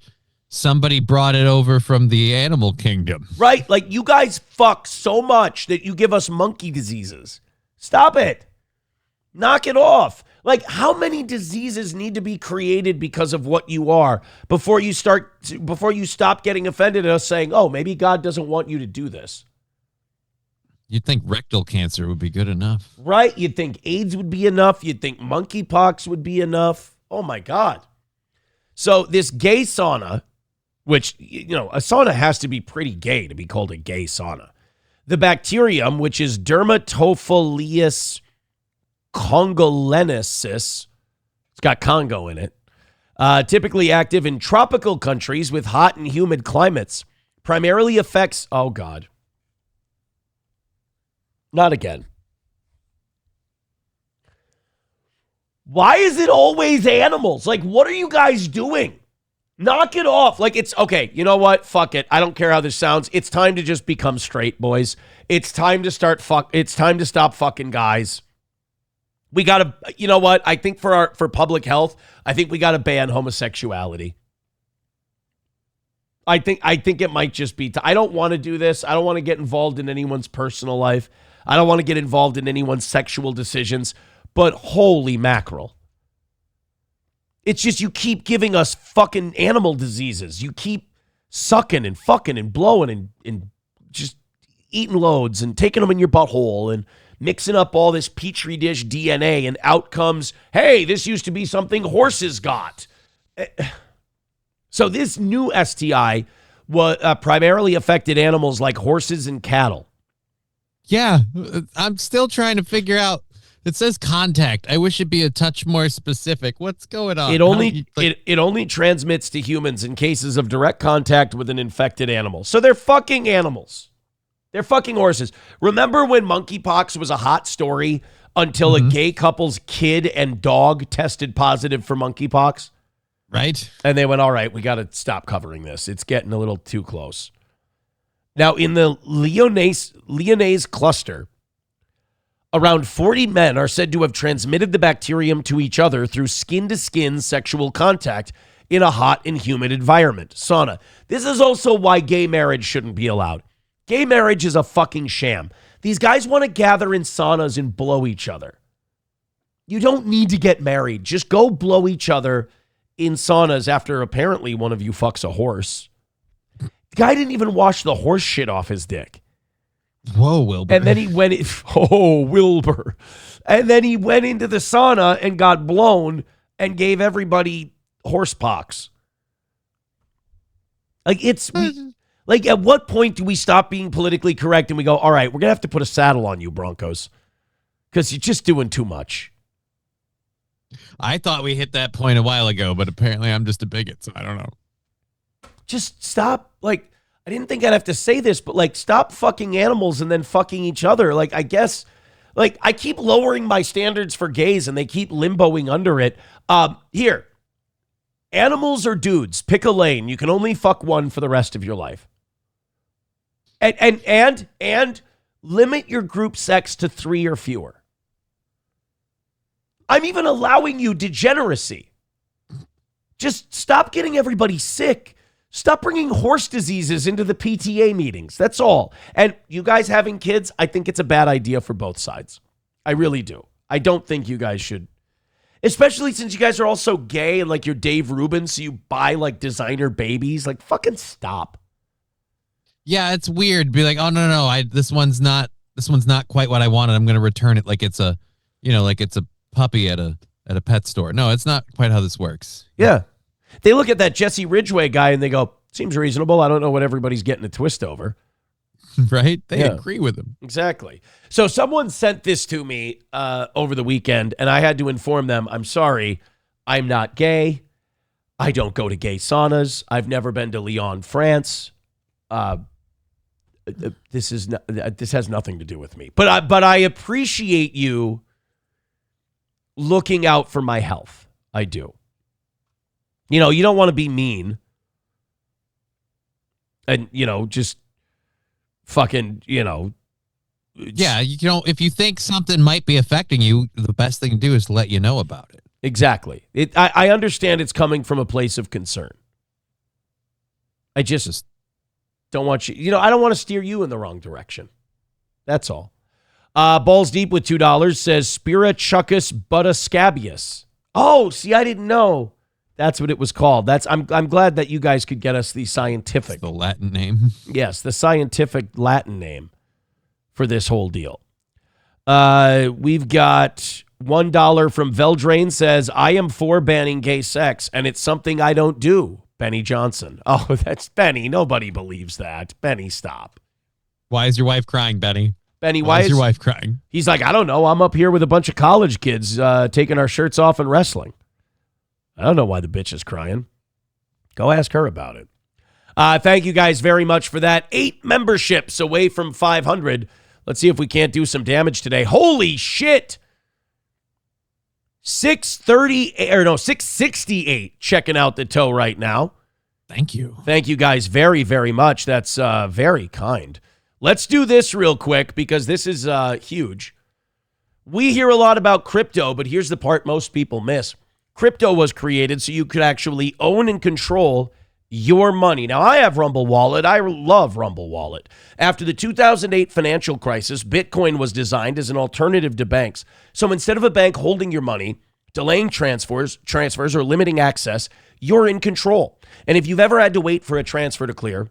somebody brought it over from the animal kingdom. Right? Like, you guys fuck so much that you give us monkey diseases. Stop it. Knock it off. Like, how many diseases need to be created because of what you are before you stop getting offended at us saying, oh, maybe God doesn't want you to do this? You'd think rectal cancer would be good enough. Right? You'd think AIDS would be enough. You'd think monkeypox would be enough. Oh, my God. So this gay sauna, which, a sauna has to be pretty gay to be called a gay sauna. The bacterium, which is Dermatophilia congolensis, it's got Congo in it, typically active in tropical countries with hot and humid climates, primarily affects, oh God, not again. Why is it always animals? Like, what are you guys doing? Knock it off. Like, it's okay. You know what? Fuck it. I don't care how this sounds. It's time to just become straight, boys. It's time to it's time to stop fucking guys. We gotta, you know what? I think for public health, I think we gotta ban homosexuality. I think it might just be, I don't want to do this. I don't want to get involved in anyone's personal life. I don't want to get involved in anyone's sexual decisions, but holy mackerel. It's just you keep giving us fucking animal diseases. You keep sucking and fucking and blowing and just eating loads and taking them in your butthole and mixing up all this Petri dish DNA, and out comes, hey, this used to be something horses got. So this new STI primarily affected animals like horses and cattle. Yeah, I'm still trying to figure out. It says contact. I wish it'd be a touch more specific. What's going on? It only transmits to humans in cases of direct contact with an infected animal. So they're fucking animals. They're fucking horses. Remember when monkeypox was a hot story until a gay couple's kid and dog tested positive for monkeypox? Right. And they went, all right, we got to stop covering this. It's getting a little too close. Now, in the Lyonnaise cluster, around 40 men are said to have transmitted the bacterium to each other through skin-to-skin sexual contact in a hot and humid environment, sauna. This is also why gay marriage shouldn't be allowed. Gay marriage is a fucking sham. These guys want to gather in saunas and blow each other. You don't need to get married. Just go blow each other in saunas after apparently one of you fucks a horse. The guy didn't even wash the horse shit off his dick. Whoa, Wilbur. And then he went, Wilbur. And then he went into the sauna and got blown and gave everybody horse pox. Like, at what point do we stop being politically correct and we go, all right, we're going to have to put a saddle on you, Broncos, because you're just doing too much. I thought we hit that point a while ago, but apparently I'm just a bigot, so I don't know. Just stop. Like, I didn't think I'd have to say this, but like, stop fucking animals and then fucking each other. Like, I guess, like, I keep lowering my standards for gays and they keep limboing under it. Here, animals or dudes, pick a lane. You can only fuck one for the rest of your life. And limit your group sex to 3 or fewer. I'm even allowing you degeneracy. Just stop getting everybody sick. Stop bringing horse diseases into the PTA meetings. That's all. And you guys having kids, I think it's a bad idea for both sides. I really do. I don't think you guys should. Especially since you guys are all so gay and like you're Dave Rubin, so you buy like designer babies. Like, fucking stop. Yeah, it's weird. Be like, oh no, this one's not quite what I wanted. I'm going to return it like it's a, like it's a puppy at a pet store. No, it's not quite how this works. Yeah. They look at that Jesse Ridgway guy and they go, seems reasonable. I don't know what everybody's getting a twist over. Right? They agree with him. Exactly. So someone sent this to me over the weekend and I had to inform them, I'm sorry, I'm not gay. I don't go to gay saunas. I've never been to Lyon, France. This has nothing to do with me. But I appreciate you looking out for my health. I do. You don't want to be mean and, just fucking, Yeah, if you think something might be affecting you, the best thing to do is to let you know about it. Exactly. I understand it's coming from a place of concern. I just don't want you, I don't want to steer you in the wrong direction. That's all. Balls Deep with $2 says Spirachuckus butascabius. Oh, see, I didn't know that's what it was called. I'm glad that you guys could get us the scientific. The Latin name. Yes, the scientific Latin name for this whole deal. We've got $1 from Veldrain says, I am for banning gay sex, and it's something I don't do. Benny Johnson. Oh, that's Benny. Nobody believes that. Benny, stop. Why is your wife crying, Benny? Benny, why is your wife crying? He's like, I don't know. I'm up here with a bunch of college kids taking our shirts off and wrestling. I don't know why the bitch is crying. Go ask her about it. Thank you guys very much for that. 8 memberships away from 500. Let's see if we can't do some damage today. Holy shit. 668 checking out the toe right now. Thank you. Thank you guys very, very much. That's very kind. Let's do this real quick because this is huge. We hear a lot about crypto, but here's the part most people miss. Crypto was created so you could actually own and control your money. Now, I have Rumble Wallet. I love Rumble Wallet. After the 2008 financial crisis, Bitcoin was designed as an alternative to banks. So instead of a bank holding your money, delaying transfers or limiting access, you're in control. And if you've ever had to wait for a transfer to clear,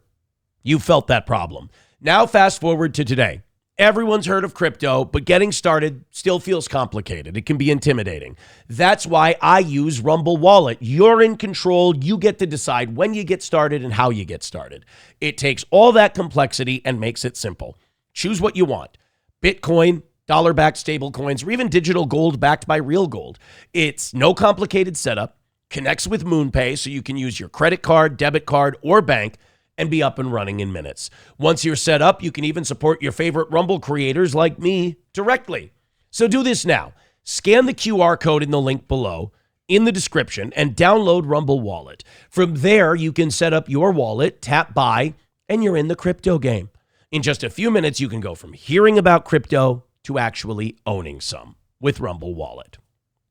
you felt that problem. Now, fast forward to today. Everyone's heard of crypto, but getting started still feels complicated. It can be intimidating. That's why I use Rumble Wallet. You're in control. You get to decide when you get started and how you get started. It takes all that complexity and makes it simple. Choose what you want. Bitcoin, dollar-backed stable coins, or even digital gold backed by real gold. It's no complicated setup, connects with MoonPay so you can use your credit card, debit card, or bank and be up and running in minutes. Once you're set up, you can even support your favorite Rumble creators like me directly. So do this now. Scan the QR code in the link below in the description and download Rumble Wallet. From there, you can set up your wallet, tap buy, and you're in the crypto game. In just a few minutes, you can go from hearing about crypto to actually owning some with Rumble Wallet.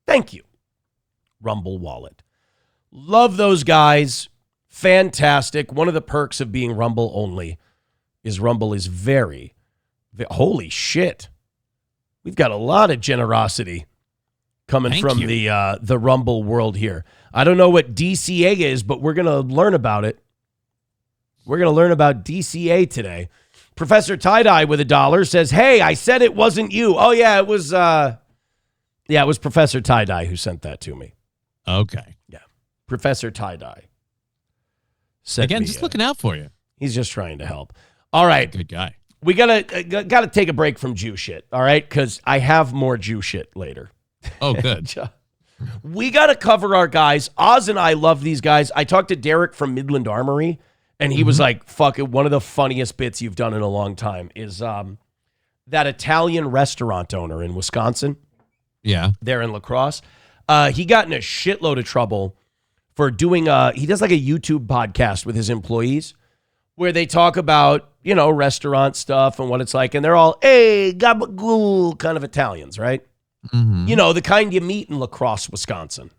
Thank you, Rumble Wallet. Love those guys. Fantastic. One of the perks of being Rumble only is Rumble is very holy shit. We've got a lot of generosity coming from the Rumble world here. I don't know what DCA is, but we're going to learn about it. We're going to learn about DCA today. Professor Tie-Dye with $1 says, hey, I said it wasn't you. Oh, yeah, it was Professor Tie-Dye who sent that to me. Okay. Yeah. Professor Tie-Dye. Again, just looking out for you. He's just trying to help. All right. Good guy. We gotta take a break from Jew shit, all right? Because I have more Jew shit later. Oh, good. We got to cover our guys. Oz and I love these guys. I talked to Derek from Midland Armory, and he was like, fuck it, one of the funniest bits you've done in a long time is that Italian restaurant owner in Wisconsin. Yeah. There in La Crosse. He got in a shitload of trouble for doing he does like a YouTube podcast with his employees where they talk about, restaurant stuff and what it's like. And they're all, hey, gabagool kind of Italians, right? Mm-hmm. The kind you meet in La Crosse, Wisconsin.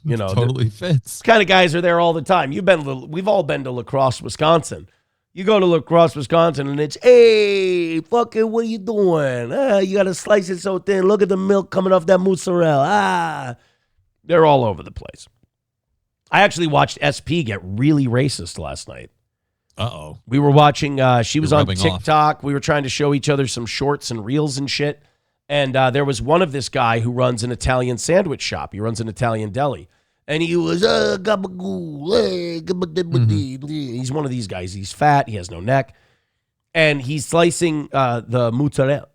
Totally fits. Kind of guys are there all the time. We've all been to La Crosse, Wisconsin. You go to La Crosse, Wisconsin, and it's, hey, fucking, what are you doing? You got to slice it so thin. Look at the milk coming off that mozzarella. They're all over the place. I actually watched SP get really racist last night. Uh-oh. We were watching, she was You're on rubbing TikTok. off. We were trying to show each other some shorts and reels and shit. And there was one of this guy who runs an Italian sandwich shop. He runs an Italian deli. And he was, gabagool, He's one of these guys. He's fat. He has no neck. And he's slicing the mozzarella.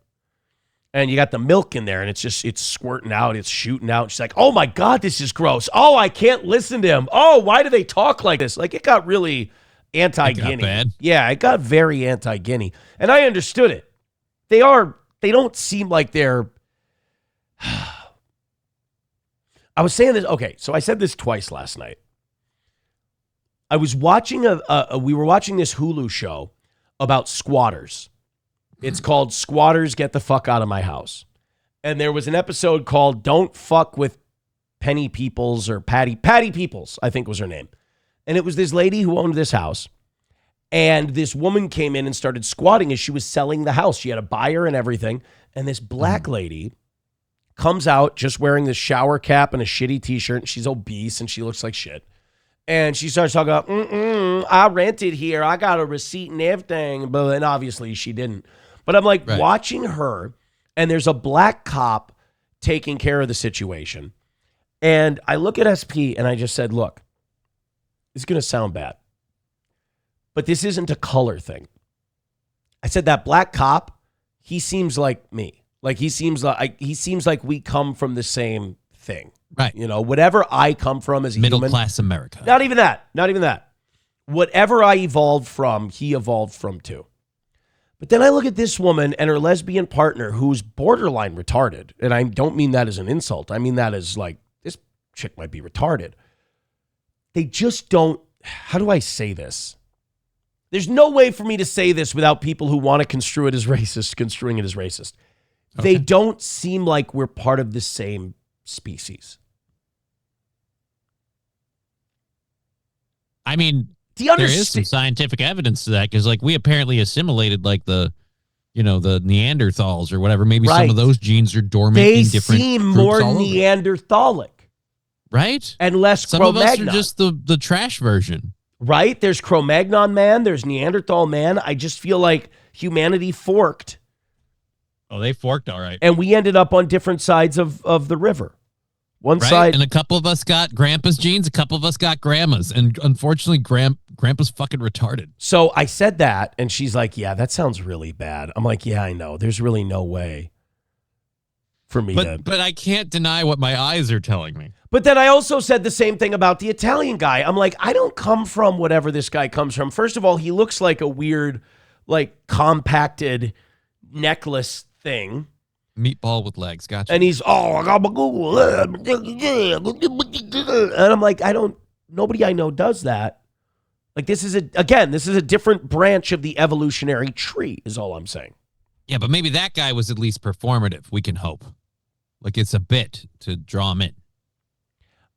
And you got the milk in there, and it's squirting out. It's shooting out. She's like, oh, my God, this is gross. Oh, I can't listen to him. Oh, why do they talk like this? Like, it got really anti-Guinea. It got bad. Yeah, it got very anti-Guinea. And I understood it. They don't seem like they're... I was saying this. Okay, so I said this twice last night. I was watching we were watching this Hulu show about squatters. It's called Squatters Get the Fuck Out of My House. And there was an episode called Don't Fuck with Penny Peoples or Patty Peoples, I think was her name. And it was this lady who owned this house. And this woman came in and started squatting as she was selling the house. She had a buyer and everything. And this black lady comes out just wearing this shower cap and a shitty t-shirt. And she's obese and she looks like shit. And she starts talking about, I rented here. I got a receipt and everything. And obviously she didn't. But I'm like watching her, and there's a black cop taking care of the situation. And I look at SP and I just said, look, this is going to sound bad, but this isn't a color thing. I said that black cop, he seems like me. Like he seems like we come from the same thing. Right. Whatever I come from as a middle human, class America. Not even that. Whatever I evolved from, he evolved from too. But then I look at this woman and her lesbian partner who's borderline retarded. And I don't mean that as an insult. I mean that as like, this chick might be retarded. They just don't, how do I say this? There's no way for me to say this without people who want to construe it as racist, construing it as racist. Okay. They don't seem like we're part of the same species. I mean, do you there is some scientific evidence to that because, like, we apparently assimilated, like, the Neanderthals or whatever. Maybe some of those genes are dormant in different They seem groups more all over. Neanderthalic. Right? And less some Cro-Magnon. Some of us are just the trash version. Right? There's Cro-Magnon man. There's Neanderthal man. I just feel like humanity forked Oh, they forked all right. And we ended up on different sides of the river. One Right? side. And a couple of us got grandpa's genes, a couple of us got grandma's. And unfortunately, grandpa's fucking retarded. So I said that, and she's like, yeah, that sounds really bad. I'm like, yeah, I know. There's really no way for me to. But I can't deny what my eyes are telling me. But then I also said the same thing about the Italian guy. I'm like, I don't come from whatever this guy comes from. First of all, he looks like a weird, like, compacted necklace thing. Meatball with legs, gotcha. And he's, I got my Google. And I'm like, nobody I know does that. Like, this is a different branch of the evolutionary tree, is all I'm saying. Yeah, but maybe that guy was at least performative. We can hope. Like, it's a bit to draw him in.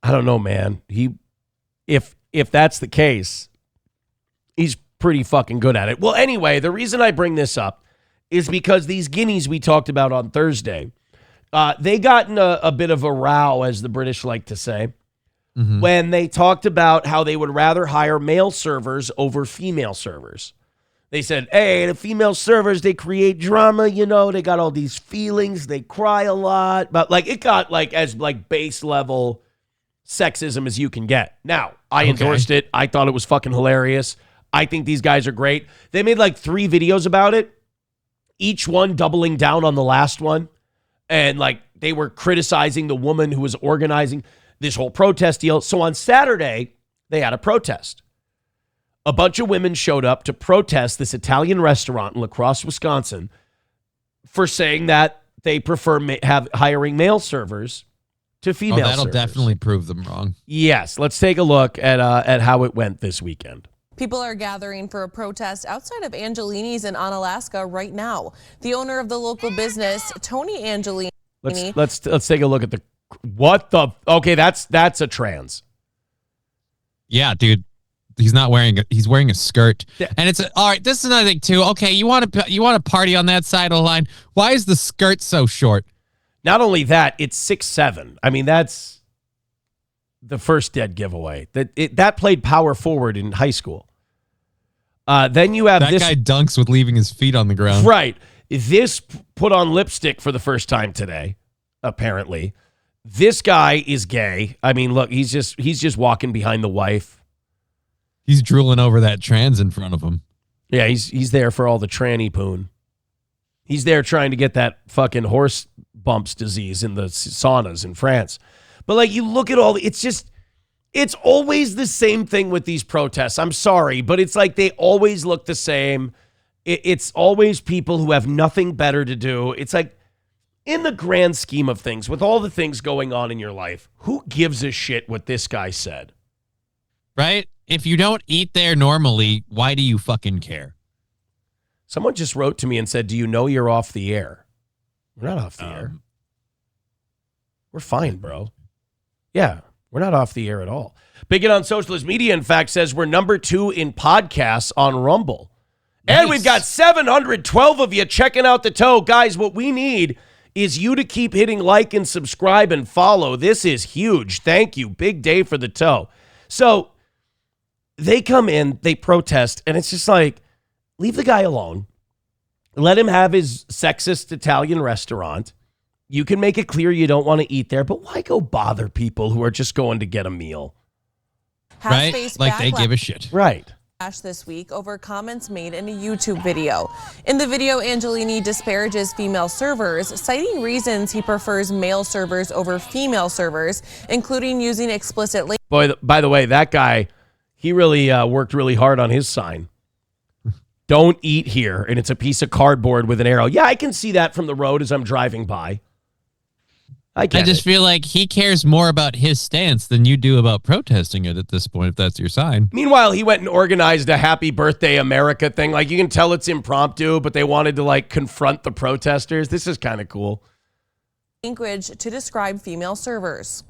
I don't know, man. If that's the case, he's pretty fucking good at it. Well, anyway, the reason I bring this up is because these guineas we talked about on Thursday, they got in a bit of a row, as the British like to say, when they talked about how they would rather hire male servers over female servers. They said, hey, the female servers, they create drama, they got all these feelings, they cry a lot. But like it got like as like base level sexism as you can get. Now, I endorsed it. I thought it was fucking hilarious. I think these guys are great. They made like 3 videos about it, each one doubling down on the last one. And like they were criticizing the woman who was organizing this whole protest deal. So on Saturday, they had a protest. A bunch of women showed up to protest this Italian restaurant in La Crosse, Wisconsin, for saying that they prefer hiring male servers to female that'll servers. definitely prove them wrong. Yes, let's take a look at how it went this weekend. People are gathering for a protest outside of Angelini's in Onalaska right now. The owner of the local business, Tony Angelini. Let's take a look at okay, that's a trans. Yeah, dude. He's wearing a skirt. And it's all right, this is another thing too. Okay, you want to party on that side of the line. Why is the skirt so short? Not only that, it's 6'7". I mean, that's the first dead giveaway. That played power forward in high school. Then you have that guy dunks with leaving his feet on the ground. Right. This put on lipstick for the first time today, apparently. This guy is gay. I mean, look, he's just walking behind the wife. He's drooling over that trans in front of him. Yeah, he's there for all the tranny poon. He's there trying to get that fucking horse bumps disease in the saunas in France. But like you look at it's always the same thing with these protests. I'm sorry, but it's like they always look the same. It's always people who have nothing better to do. It's like in the grand scheme of things, with all the things going on in your life, who gives a shit what this guy said? Right? If you don't eat there normally, why do you fucking care? Someone just wrote to me and said, do you know you're off the air? We're not off the air. We're fine, bro. Yeah, we're not off the air at all. Bigot on Socialist Media, in fact, says we're number 2 in podcasts on Rumble. Nice. And we've got 712 of you checking out the toe. Guys, what we need is you to keep hitting like and subscribe and follow. This is huge. Thank you. Big day for the toe. So they come in, they protest, and it's just like, leave the guy alone. Let him have his sexist Italian restaurant. You can make it clear you don't want to eat there, but why go bother people who are just going to get a meal? Right? Like they give a shit. Right. This week over comments made in a YouTube video. In the video, Angelini disparages female servers, citing reasons he prefers male servers over female servers, including using explicit language. Boy, by the way, that guy, he really worked really hard on his sign. Don't eat here. And it's a piece of cardboard with an arrow. Yeah, I can see that from the road as I'm driving by. I just feel like he cares more about his stance than you do about protesting it at this point, if that's your sign. Meanwhile, he went and organized a Happy Birthday America thing. Like, you can tell it's impromptu, but they wanted to, like, confront the protesters. This is kind of cool. Language to describe female servers.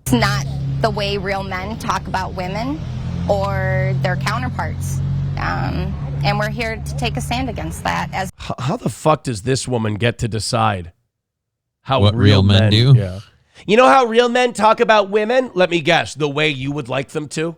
It's not the way real men talk about women or their counterparts. And we're here to take a stand against that. How the fuck does this woman get to decide how what real men do? Yeah. You know how real men talk about women? Let me guess, the way you would like them to?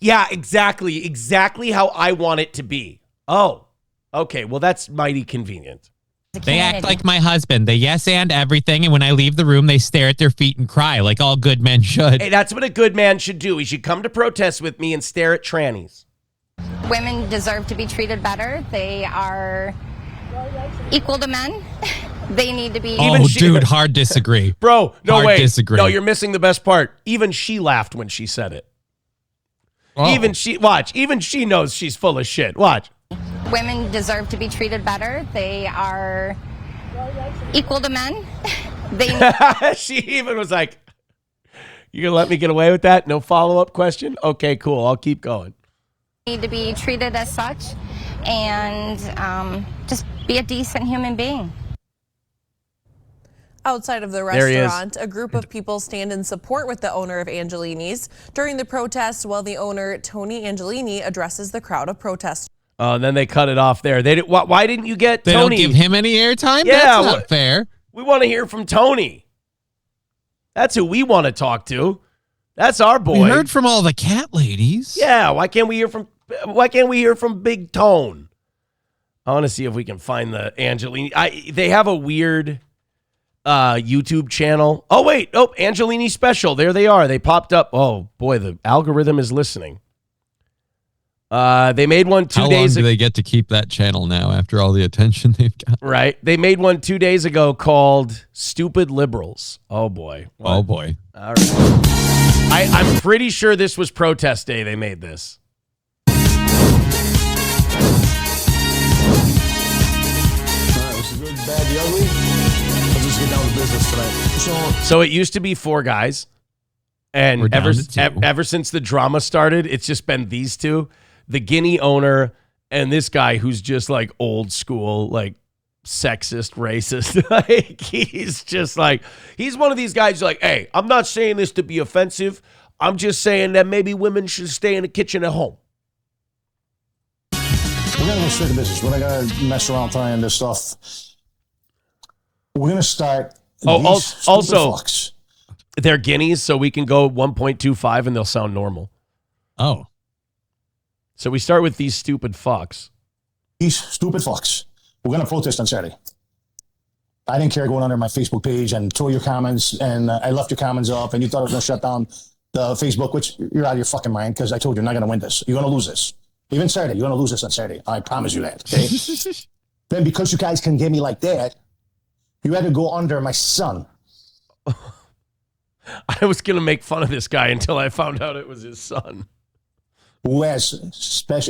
Yeah, exactly. Exactly how I want it to be. Oh, okay. Well, that's mighty convenient. They act like my husband. They yes and everything, and when I leave the room, they stare at their feet and cry like all good men should. Hey, that's what a good man should do. He should come to protest with me and stare at trannies. Women deserve to be treated better. They are equal to men. They need to be. Dude, hard disagree. Bro, no hard way. Disagree. No, you're missing the best part. Even she laughed when she said it. Even she knows she's full of shit. Watch. Women deserve to be treated better. They are equal to men. She even was like, "You gonna let me get away with that? No follow-up question? Okay, cool. I'll keep going." Need to be treated as such, and just be a decent human being. Outside of the There he is. restaurant, a group of people stand in support with the owner of Angelini's during the protest while the owner, Tony Angelini, addresses the crowd of protesters. And then they cut it off there. They didn't. Why didn't you get They Tony? don't give him any airtime? Yeah, That's not fair. We want to hear from Tony. That's who we want to talk to. That's our boy. We heard from all the cat ladies. Yeah, why can't we hear from Big Tone? I want to see if we can find the Angelini. They have a weird YouTube channel. Oh wait, Angelini special. There they are. They popped up. Oh boy, the algorithm is listening. They made one 2 days How long do ago. they get to keep that channel now after all the attention they've got? Right. They made one 2 days ago called Stupid Liberals. Oh boy. What? Oh boy. All right. I'm pretty sure this was protest day they made this. This is good, bad, the ugly. Let's just get down to business tonight. So it used to be 4 guys. And We're down to 2. ever since the drama started, it's just been these two, the Guinea owner and this guy who's just like old school, like sexist, racist. Like he's just like, he's one of these guys who's like, hey, I'm not saying this to be offensive. I'm just saying that maybe women should stay in the kitchen at home. We're going to go straight to business. We're not going to mess around trying this stuff. We're going to start. Also, they're guineas, so we can go 1.25 and they'll sound normal. Oh. So we start with these stupid fucks. These stupid fucks. We're going to protest on Saturday. I didn't care going under my Facebook page and throw your comments, and I left your comments up, and you thought I was going to shut down the Facebook, which you're out of your fucking mind because I told you you're not going to win this. You're going to lose this. Even Saturday, you're going to lose this on Saturday. I promise you that. Okay? Then because you guys can get me like that, you had to go under my son. I was going to make fun of this guy until I found out it was his son. Who has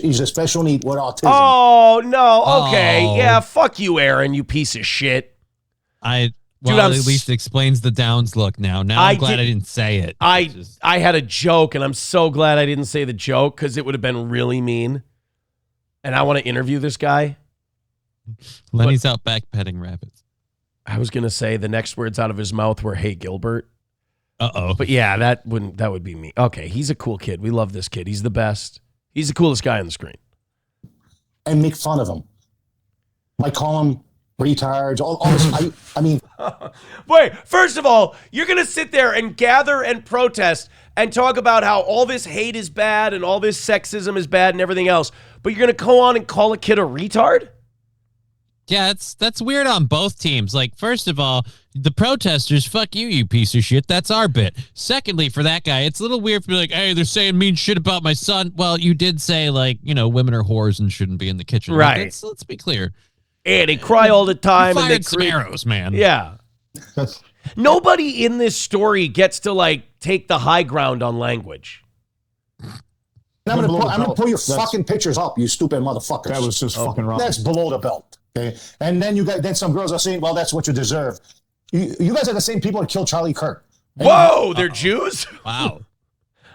he's a special need with autism. Oh, no. Okay. Oh. Yeah, fuck you, Aaron, you piece of shit. Dude, I'm at least explains the Downs look now. Now I'm glad I didn't say it. I had a joke, and I'm so glad I didn't say the joke because it would have been really mean. And I want to interview this guy. Lenny's out back petting rabbits. I was going to say the next words out of his mouth were, hey, Gilbert. Uh-oh. But yeah, that would be me. Okay, he's a cool kid. We love this kid. He's the best. He's the coolest guy on the screen. And make fun of him. Like call him retards, all this. I mean. Wait, first of all, you're going to sit there and gather and protest and talk about how all this hate is bad and all this sexism is bad and everything else, but you're going to go on and call a kid a retard? Yeah, that's weird on both teams. Like, first of all, the protesters, fuck you, you piece of shit. That's our bit. Secondly, for that guy, it's a little weird for me, like, hey, they're saying mean shit about my son. Well, you did say, like, you know, women are whores and shouldn't be in the kitchen. Right. Like, let's be clear. And they cry all the time. You and they fired some arrows, man. Yeah. Nobody in this story gets to, like, take the high ground on language. I'm gonna pull your fucking pictures up, you stupid motherfuckers. That was just fucking wrong. That's below the belt. Okay, and then some girls are saying, "Well, that's what you deserve." You guys are the same people that killed Charlie Kirk. Whoa, they're Jews? Wow.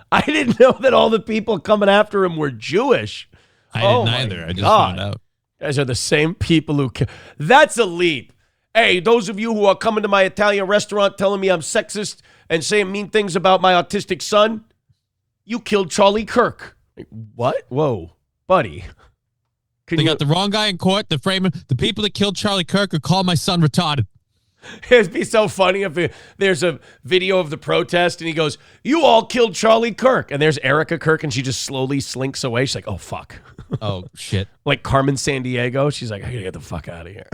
I didn't know that all the people coming after him were Jewish. I didn't either. I just found out. You guys are the same people who... That's a leap. Hey, those of you who are coming to my Italian restaurant telling me I'm sexist and saying mean things about my autistic son, you killed Charlie Kirk. Like, what? Whoa, buddy. They got the wrong guy in court. The people that killed Charlie Kirk are called my son retarded. It'd be so funny if there's a video of the protest and he goes, you all killed Charlie Kirk. And there's Erica Kirk and she just slowly slinks away. She's like, oh, fuck. Oh, shit. Like Carmen Sandiego. She's like, I gotta get the fuck out of here.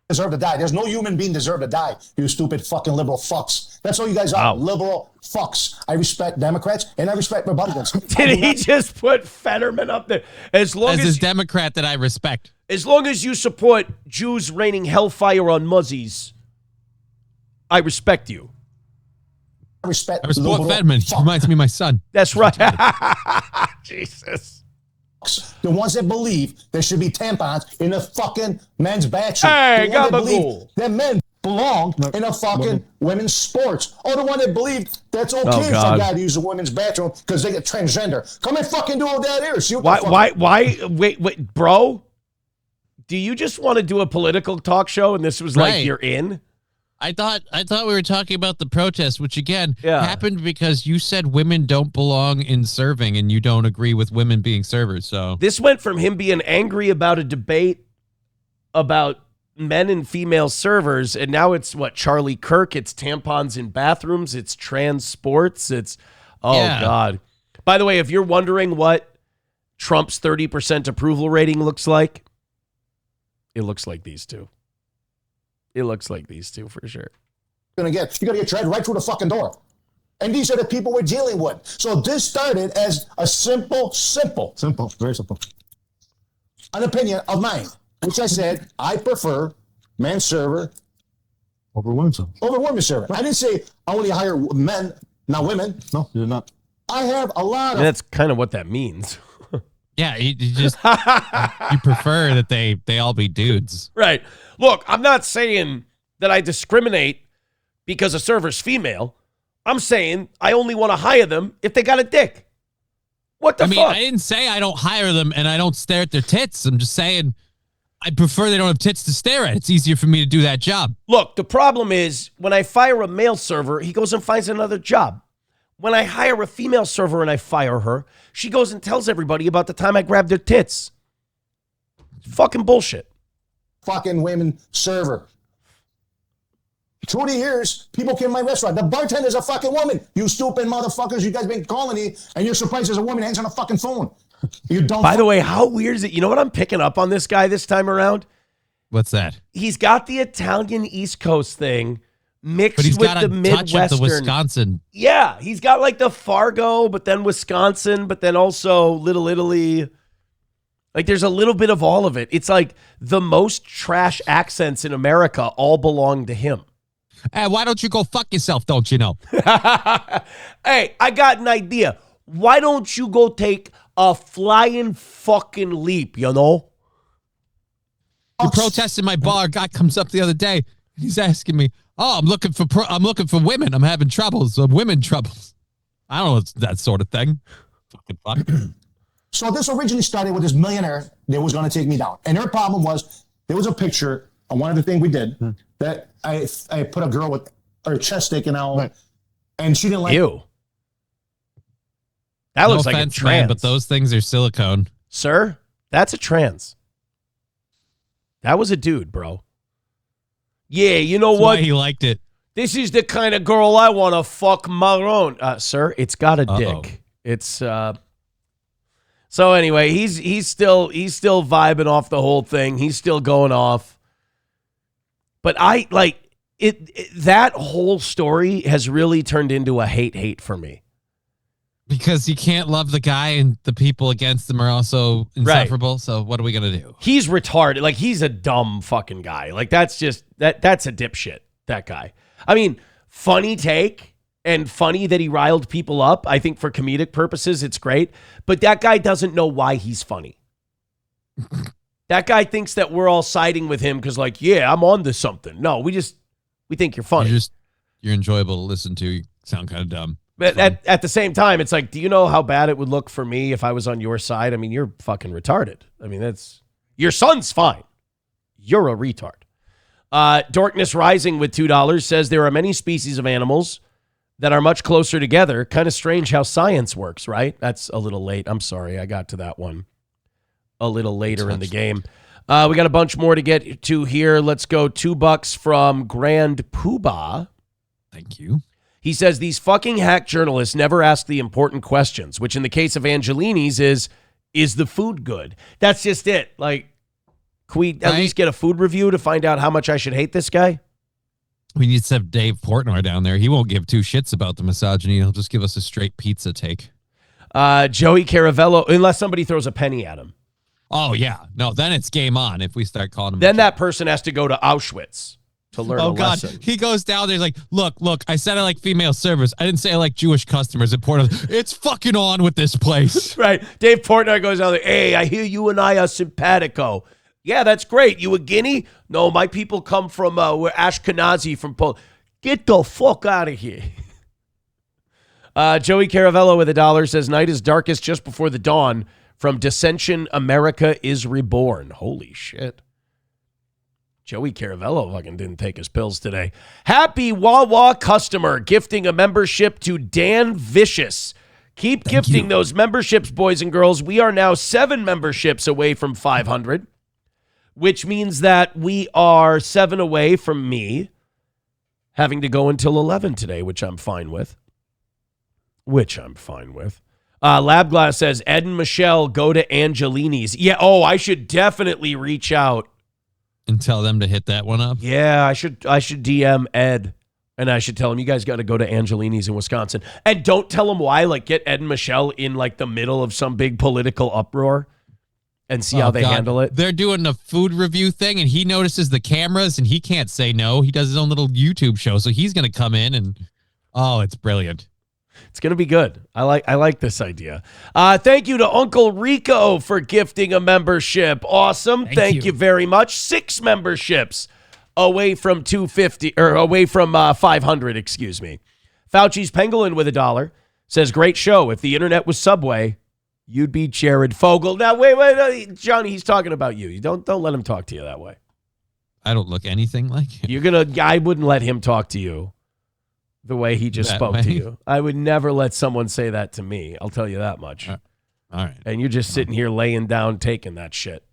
deserve to die. There's no human being deserve to die, you stupid fucking liberal fucks. That's all you guys are, liberal fucks. I respect Democrats and I respect Republicans. Did he just put Fetterman up there? As his Democrat that I respect. As long as you support Jews raining hellfire on muzzies, I respect you. I respect Fetterman. He reminds me of my son. That's right. Jesus. The ones that believe there should be tampons in the fucking men's bathroom. Hey, the one that believe gabagool. that men belong in a fucking women's sports. Or the one that believe that's okay if a guy to use a women's bathroom because they get transgender. Come and fucking do all that here. See what wait, bro? Do you just want to do a political talk show and this was like you're in? I thought we were talking about the protest, which again happened because you said women don't belong in serving and you don't agree with women being servers. So this went from him being angry about a debate about men and female servers, and now it's what, Charlie Kirk, it's tampons in bathrooms, it's trans sports, it's God. By the way, if you're wondering what Trump's 30% approval rating looks like, it looks like these two. It looks like these two for sure. You gotta get dragged right through the fucking door. And these are the people we're dealing with. So this started as a simple, very simple, an opinion of mine, which I said I prefer man server over women server. I didn't say I only hire men, not women. No, you did not. I have a lot of. That's kind of what that means. Yeah, you just you prefer that they all be dudes. Right. Look, I'm not saying that I discriminate because a server's female. I'm saying I only want to hire them if they got a dick. What the fuck? I didn't say I don't hire them and I don't stare at their tits. I'm just saying I prefer they don't have tits to stare at. It's easier for me to do that job. Look, the problem is when I fire a male server, he goes and finds another job. When I hire a female server and I fire her, she goes and tells everybody about the time I grabbed their tits. It's fucking bullshit. Fucking women server. Through the years, people came to my restaurant. The bartender's a fucking woman. You stupid motherfuckers. You guys been calling me, and you're surprised there's a woman answering a fucking phone. You don't. By the way, how weird is it? You know what I'm picking up on this guy this time around? What's that? He's got the Italian East Coast thing mixed but he's with got the a Midwestern. touch of the Wisconsin. Yeah, he's got like the Fargo, but then Wisconsin, but then also Little Italy. Like there's a little bit of all of it. It's like the most trash accents in America all belong to him. Hey, why don't you go fuck yourself, don't you know? Hey, I got an idea. Why don't you go take a flying fucking leap, you know? You're protesting my bar. A guy comes up the other day. He's asking me, "Oh, I'm looking for women. I'm having troubles. Women troubles." I don't know that sort of thing. Fucking fuck. So this originally started with this millionaire that was going to take me down, and her problem was there was a picture on one of the things we did that I put a girl with her chest sticking out, and she didn't like. Ew. That looks like a trans. Man, but those things are silicone. Sir, that's a trans. That was a dude, bro. Yeah, you know That's what? why he liked it. This is the kind of girl I want to fuck maroon. Sir, it's got a dick. It's So anyway, he's still vibing off the whole thing. He's still going off. But I like it that whole story has really turned into a hate for me. Because you can't love the guy and the people against him are also insufferable. Right. So what are we going to do? He's retarded. Like, he's a dumb fucking guy. Like, that's just, that's a dipshit, that guy. I mean, funny take and funny that he riled people up. I think for comedic purposes, it's great. But that guy doesn't know why he's funny. That guy thinks that we're all siding with him because, like, yeah, I'm on to something. No, we think you're funny. You're enjoyable to listen to. You sound kind of dumb. But at the same time, it's like, do you know how bad it would look for me if I was on your side? I mean, you're fucking retarded. I mean, your son's fine. You're a retard. Dorkness Rising with $2 says there are many species of animals that are much closer together. Kind of strange how science works, right? That's a little late. I'm sorry. I got to that one a little later in the game. We got a bunch more to get to here. Let's go $2 from Grand Poobah. Thank you. He says, these fucking hack journalists never ask the important questions, which in the case of Angelini's is the food good? That's just it. Like, Can we at least get a food review to find out how much I should hate this guy? We need to have Dave Portnoy down there. He won't give two shits about the misogyny. He'll just give us a straight pizza take. Joey Caravello, unless somebody throws a penny at him. Oh, yeah. No, then it's game on if we start calling him. Then that person has to go to Auschwitz to learn a lesson. He goes down there, he's like, look, I said I like female servers. I didn't say I like Jewish customers at Portnoy. It's fucking on with this place. Right. Dave Portnoy goes down there, hey, I hear you and I are simpatico. Yeah, that's great. You a Guinea? No, my people come from, we're Ashkenazi from Poland. Get the fuck out of here. Joey Caravello with $1 says, night is darkest just before the dawn. From Dissension, America is reborn. Holy shit. Joey Caravello fucking didn't take his pills today. Happy Wawa customer gifting a membership to Dan Vicious. Keep gifting those memberships, boys and girls. We are now 7 memberships away from 500, which means that we are 7 away from me having to go until 11 today, which I'm fine with. Labglass says, Ed and Michelle go to Angelini's. Yeah, I should definitely reach out. And tell them to hit that one up? Yeah, I should DM Ed, and I should tell him, you guys got to go to Angelini's in Wisconsin. And don't tell them why, like get Ed and Michelle in like the middle of some big political uproar and see how they handle it. They're doing a food review thing, and he notices the cameras, and he can't say no. He does his own little YouTube show, so he's going to come in, and it's brilliant. It's going to be good. I like this idea. Thank you to Uncle Rico for gifting a membership. Awesome. Thank you very much. 6 memberships away from 250 or away from 500, excuse me. Fauci's Pangolin with $1 says, great show. If the internet was Subway, you'd be Jared Fogle. Now, wait, Johnny, he's talking about you. You don't let him talk to you that way. I don't look anything like him. I wouldn't let him talk to you the way he just spoke to you. I would never let someone say that to me. I'll tell you that much. All right. And you're just sitting here laying down, taking that shit.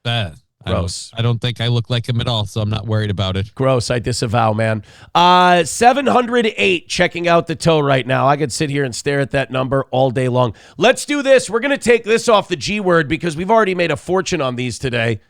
Gross. I don't think I look like him at all, so I'm not worried about it. Gross. I disavow, man. 708 checking out the toe right now. I could sit here and stare at that number all day long. Let's do this. We're going to take this off the G word because we've already made a fortune on these today.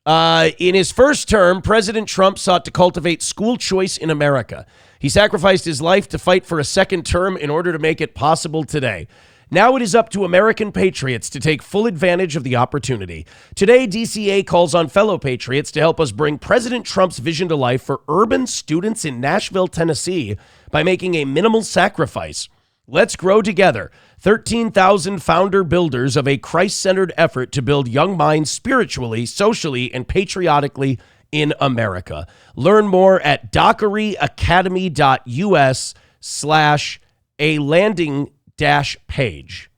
In his first term, President Trump sought to cultivate school choice in America. He sacrificed his life to fight for a second term in order to make it possible today. Now it is up to American patriots to take full advantage of the opportunity. Today, DCA calls on fellow patriots to help us bring President Trump's vision to life for urban students in Nashville, Tennessee, by making a minimal sacrifice. Let's grow together. 13,000 founder builders of a Christ-centered effort to build young minds spiritually, socially, and patriotically in America. Learn more at dockeryacademy.us/a-landing-page.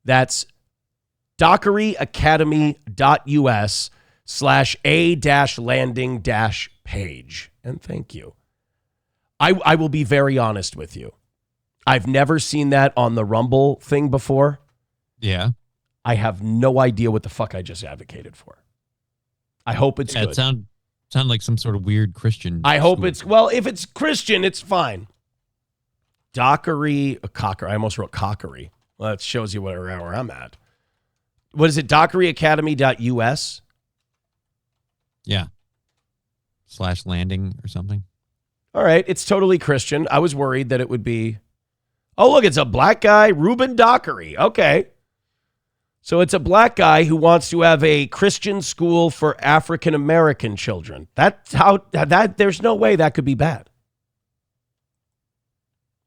That's dockeryacademy.us/a-landing-page. And thank you. I will be very honest with you. I've never seen that on the Rumble thing before. Yeah. I have no idea what the fuck I just advocated for. I hope it's good. It sound like some sort of weird Christian. I hope if it's Christian, it's fine. I almost wrote cockery. Well, that shows you where I'm at. What is it? dockeryacademy.us? Yeah. /landing or something. All right. It's totally Christian. I was worried that it would be. Oh, look, it's a black guy, Reuben Dockery. Okay. So it's a black guy who wants to have a Christian school for African-American children. There's no way that could be bad.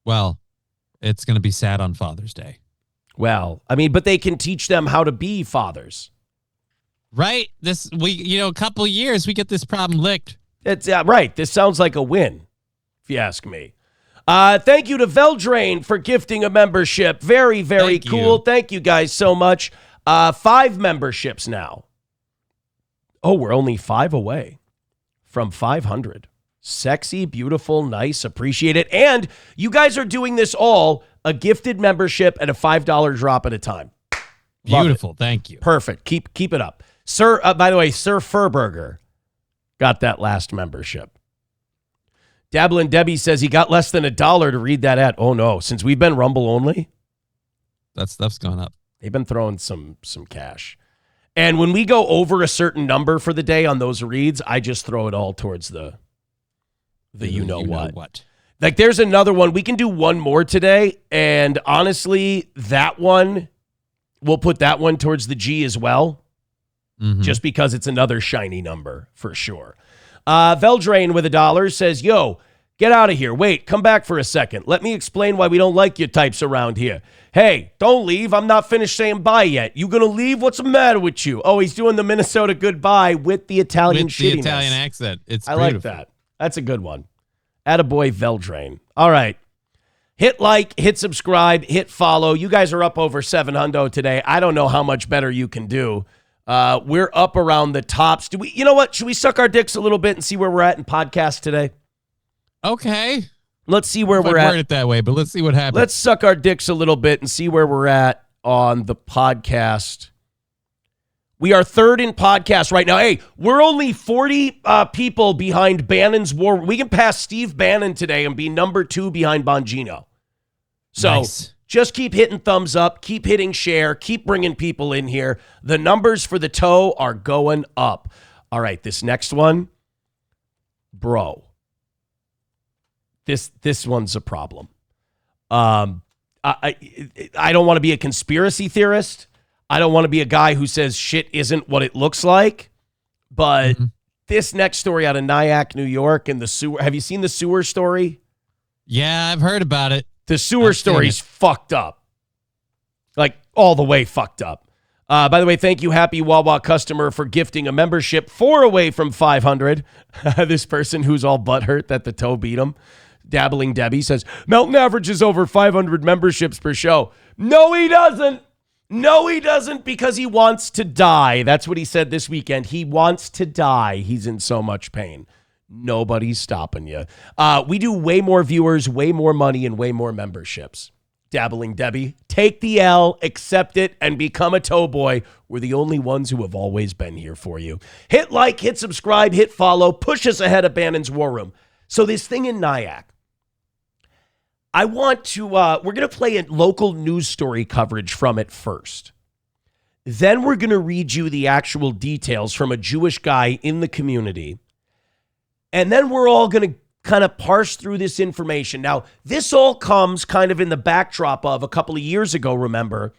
Well, it's going to be sad on Father's Day. Well, I mean, but they can teach them how to be fathers. Right? A couple of years, we get this problem licked. It's right. This sounds like a win, if you ask me. Thank you to Veldrain for gifting a membership. Very, very cool. Thank you guys so much. 5 memberships now. Oh, we're only 5 away from 500. Sexy, beautiful, nice, appreciate it. And you guys are doing this all a gifted membership at a $5 drop at a time. Beautiful. Thank you. Perfect. Keep it up. Sir, by the way, Sir Furburger got that last membership. Dabblin' Debbie says he got less than $1 to read that ad. Oh, no. Since we've been Rumble only. That stuff's gone up. They've been throwing some cash. And when we go over a certain number for the day on those reads, I just throw it all towards the you know what. Like there's another one. We can do one more today. And honestly, that one, we'll put that one towards the G as well. Just because it's another shiny number for sure. Veldrain with $1 says, yo, get out of here. Wait, come back for a second. Let me explain why we don't like your types around here. Hey, don't leave. I'm not finished saying bye yet. You gonna leave? What's the matter with you? Oh, he's doing the Minnesota goodbye with the Italian shittiness. The Italian accent. It's I beautiful. like that. That's a good one. Attaboy Veldrain. All right. Hit like, hit subscribe, hit follow. You guys are up over 700 today. I don't know how much better you can do. We're up around the tops. You know what? Should we suck our dicks a little bit and see where we're at in podcast today? Okay. Let's see where we're I at. word it that way, but let's see what happens. Let's suck our dicks a little bit and see where we're at on the podcast. We are third in podcast right now. Hey, we're only 40 people behind Bannon's War. We can pass Steve Bannon today and be number 2 behind Bongino. So Nice. Just keep hitting thumbs up, keep hitting share, keep bringing people in here. The numbers for the toe are going up. All right, this next one, bro. This one's a problem. I don't want to be a conspiracy theorist. I don't want to be a guy who says shit isn't what it looks like. But this next story out of Nyack, New York, and the sewer. Have you seen the sewer story? Yeah, I've heard about it. The sewer story's fucked up. Like, all the way fucked up. By the way, thank you, happy Wawa customer, for gifting a membership 4 away from 500. This person who's all butthurt that the toe beat him. Dabbling Debbie says, Melton averages over 500 memberships per show. No, he doesn't. No, he doesn't, because he wants to die. That's what he said this weekend. He wants to die. He's in so much pain. Nobody's stopping you. We do way more viewers, way more money, and way more memberships. Dabbling Debbie, take the L, accept it, and become a toe boy. We're the only ones who have always been here for you. Hit like, hit subscribe, hit follow, push us ahead of Bannon's War Room. So this thing in Nyack, I want to, we're going to play a local news story coverage from it first. Then we're going to read you the actual details from a Jewish guy in the community. And then we're all going to kind of parse through this information. Now, this all comes kind of in the backdrop of a couple of years ago, remember,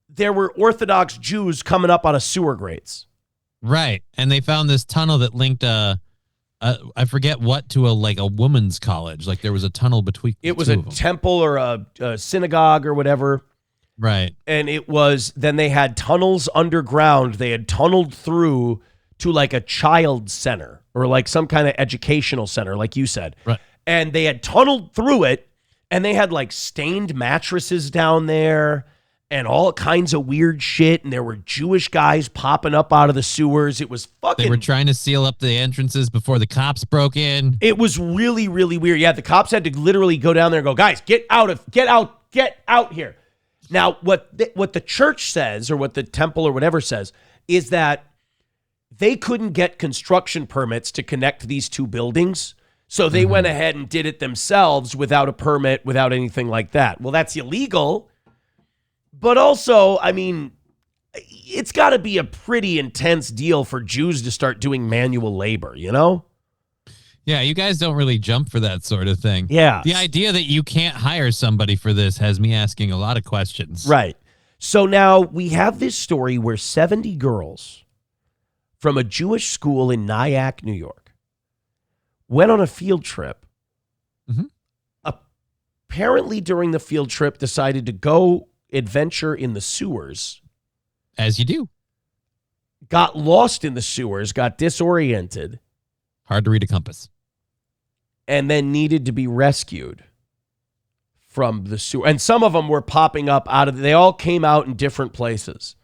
there were Orthodox Jews coming up out of sewer grates. Right. And they found this tunnel that linked I forget what to a woman's college. Like there was a tunnel between. It was a temple or a synagogue or whatever. Right. And then they had tunnels underground. They had tunneled through to like a child center or like some kind of educational center, like you said. Right. And they had tunneled through it, and they had like stained mattresses down there and all kinds of weird shit. And there were Jewish guys popping up out of the sewers. It was fucking... They were trying to seal up the entrances before the cops broke in. It was really, really weird. Yeah, the cops had to literally go down there and go, guys, get out here. Now, what the church says, or what the temple or whatever says, is that they couldn't get construction permits to connect these two buildings. So they went ahead and did it themselves without a permit, without anything like that. Well, that's illegal. But also, I mean, it's got to be a pretty intense deal for Jews to start doing manual labor, you know? Yeah, you guys don't really jump for that sort of thing. Yeah. The idea that you can't hire somebody for this has me asking a lot of questions. Right. So now we have this story where 70 girls from a Jewish school in Nyack, New York, went on a field trip. Apparently during the field trip decided to go adventure in the sewers. As you do. Got lost in the sewers, got disoriented. Hard to read a compass. And then needed to be rescued from the sewer. And some of them were popping up they all came out in different places.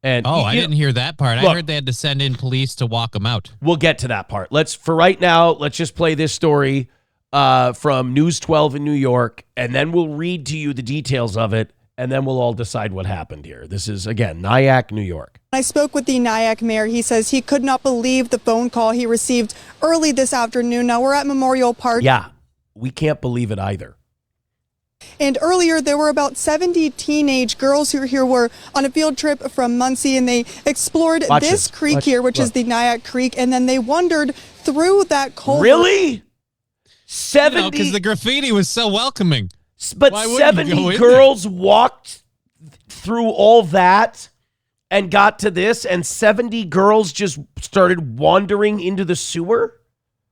And I didn't hear that part. Look, I heard they had to send in police to walk them out. We'll get to that part. For right now, let's just play this story from News 12 in New York, and then we'll read to you the details of it, and then we'll all decide what happened here. This is, again, Nyack, New York. I spoke with the Nyack mayor. He says he could not believe the phone call he received early this afternoon. Now we're at Memorial Park. Yeah, we can't believe it either. And earlier, there were about 70 teenage girls who were on a field trip from Muncie, and they explored this creek here, which is the Nyack Creek, and then they wandered through that culvert. Really? 70? Because the graffiti was so welcoming. But 70 girls walked through all that and got to this, and 70 girls just started wandering into the sewer?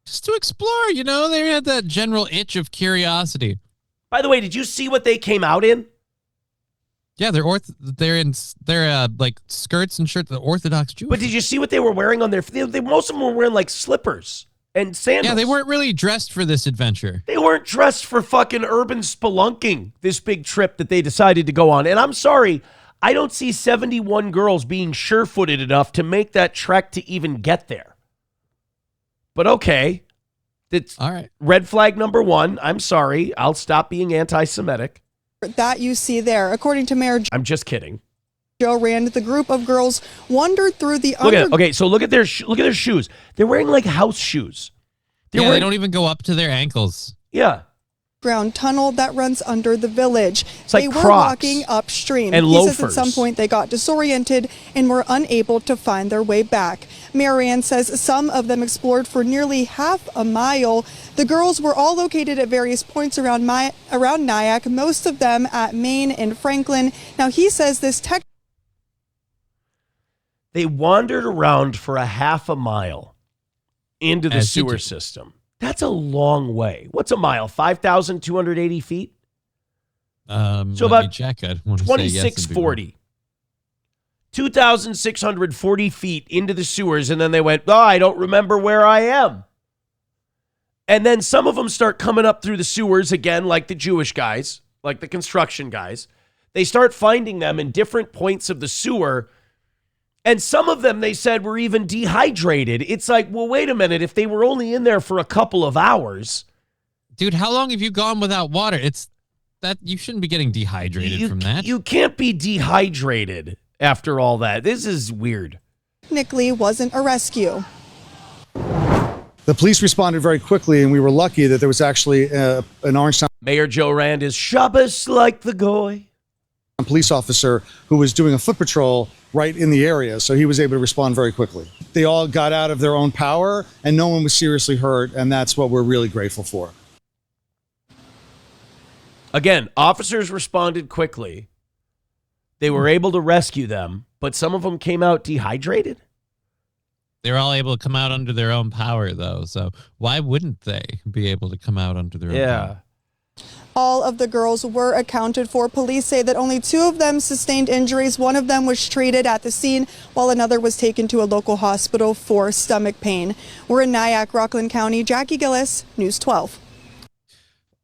Just to explore, they had that general itch of curiosity. By the way, did you see what they came out in? Yeah, they're like skirts and shirts, the Orthodox Jews. But did you see what they were wearing on their feet? Most of them were wearing like slippers and sandals. Yeah, they weren't really dressed for this adventure. They weren't dressed for fucking urban spelunking, this big trip that they decided to go on. And I'm sorry, I don't see 71 girls being sure-footed enough to make that trek to even get there. But okay. It's all right. Red flag number 1. I'm sorry. I'll stop being anti-Semitic. That you see there. According to Mayor I'm just kidding. Joe Rand, the group of girls wandered through the look at their shoes. They're wearing like house shoes. They don't even go up to their ankles. Yeah. Ground tunnel that runs under the village. It's like they were Crocs walking upstream. and He loafers. says at some point they got disoriented and were unable to find their way back. Mayor Rand says some of them explored for nearly half a mile. The girls were all located at various points around Nyack, most of them at Maine and Franklin. Now he says this They wandered around for a half a mile into the sewer system. That's a long way. What's a mile? 5,280 feet? So about 2640. 2,640 feet into the sewers, and then they went, I don't remember where I am. And then some of them start coming up through the sewers again, like the Jewish guys, like the construction guys. They start finding them in different points of the sewer. And some of them, they said, were even dehydrated. It's like, well, wait a minute. If they were only in there for a couple of hours. Dude, how long have you gone without water? You shouldn't be getting dehydrated from that. You can't be dehydrated after all that. This is weird. technically wasn't a rescue. The police responded very quickly, and we were lucky that there was actually an Orange Town Mayor Joe Rand is Shabbos like the goy. Police officer who was doing a foot patrol right in the area, so he was able to respond very quickly. They all got out of their own power, and no one was seriously hurt, and that's what we're really grateful for. Again, officers responded quickly. They were able to rescue them, but some of them came out dehydrated. They were all able to come out under their own power, though. So why wouldn't they be able to come out under their own power? All of the girls were accounted for. Police say that only 2 of them sustained injuries. One of them was treated at the scene, while another was taken to a local hospital for stomach pain. We're in Nyack, Rockland County. Jackie Gillis, News 12.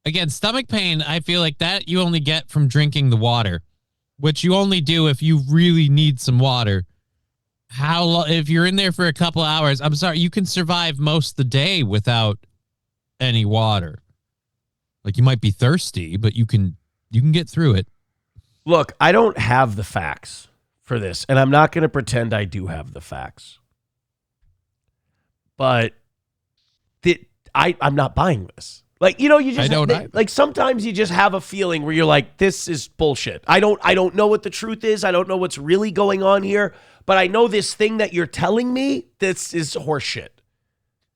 Again, stomach pain, I feel like that you only get from drinking the water, which you only do if you really need some water. If you're in there for a couple hours, I'm sorry, you can survive most of the day without any water. Like, you might be thirsty, but you can get through it. Look, I don't have the facts for this, and I'm not going to pretend I do have the facts. But I'm not buying this. Like, you know, you just I don't either. Like sometimes you just have a feeling where you're like, this is bullshit. I don't know what the truth is. I don't know what's really going on here, but I know this thing that you're telling me, this is horseshit.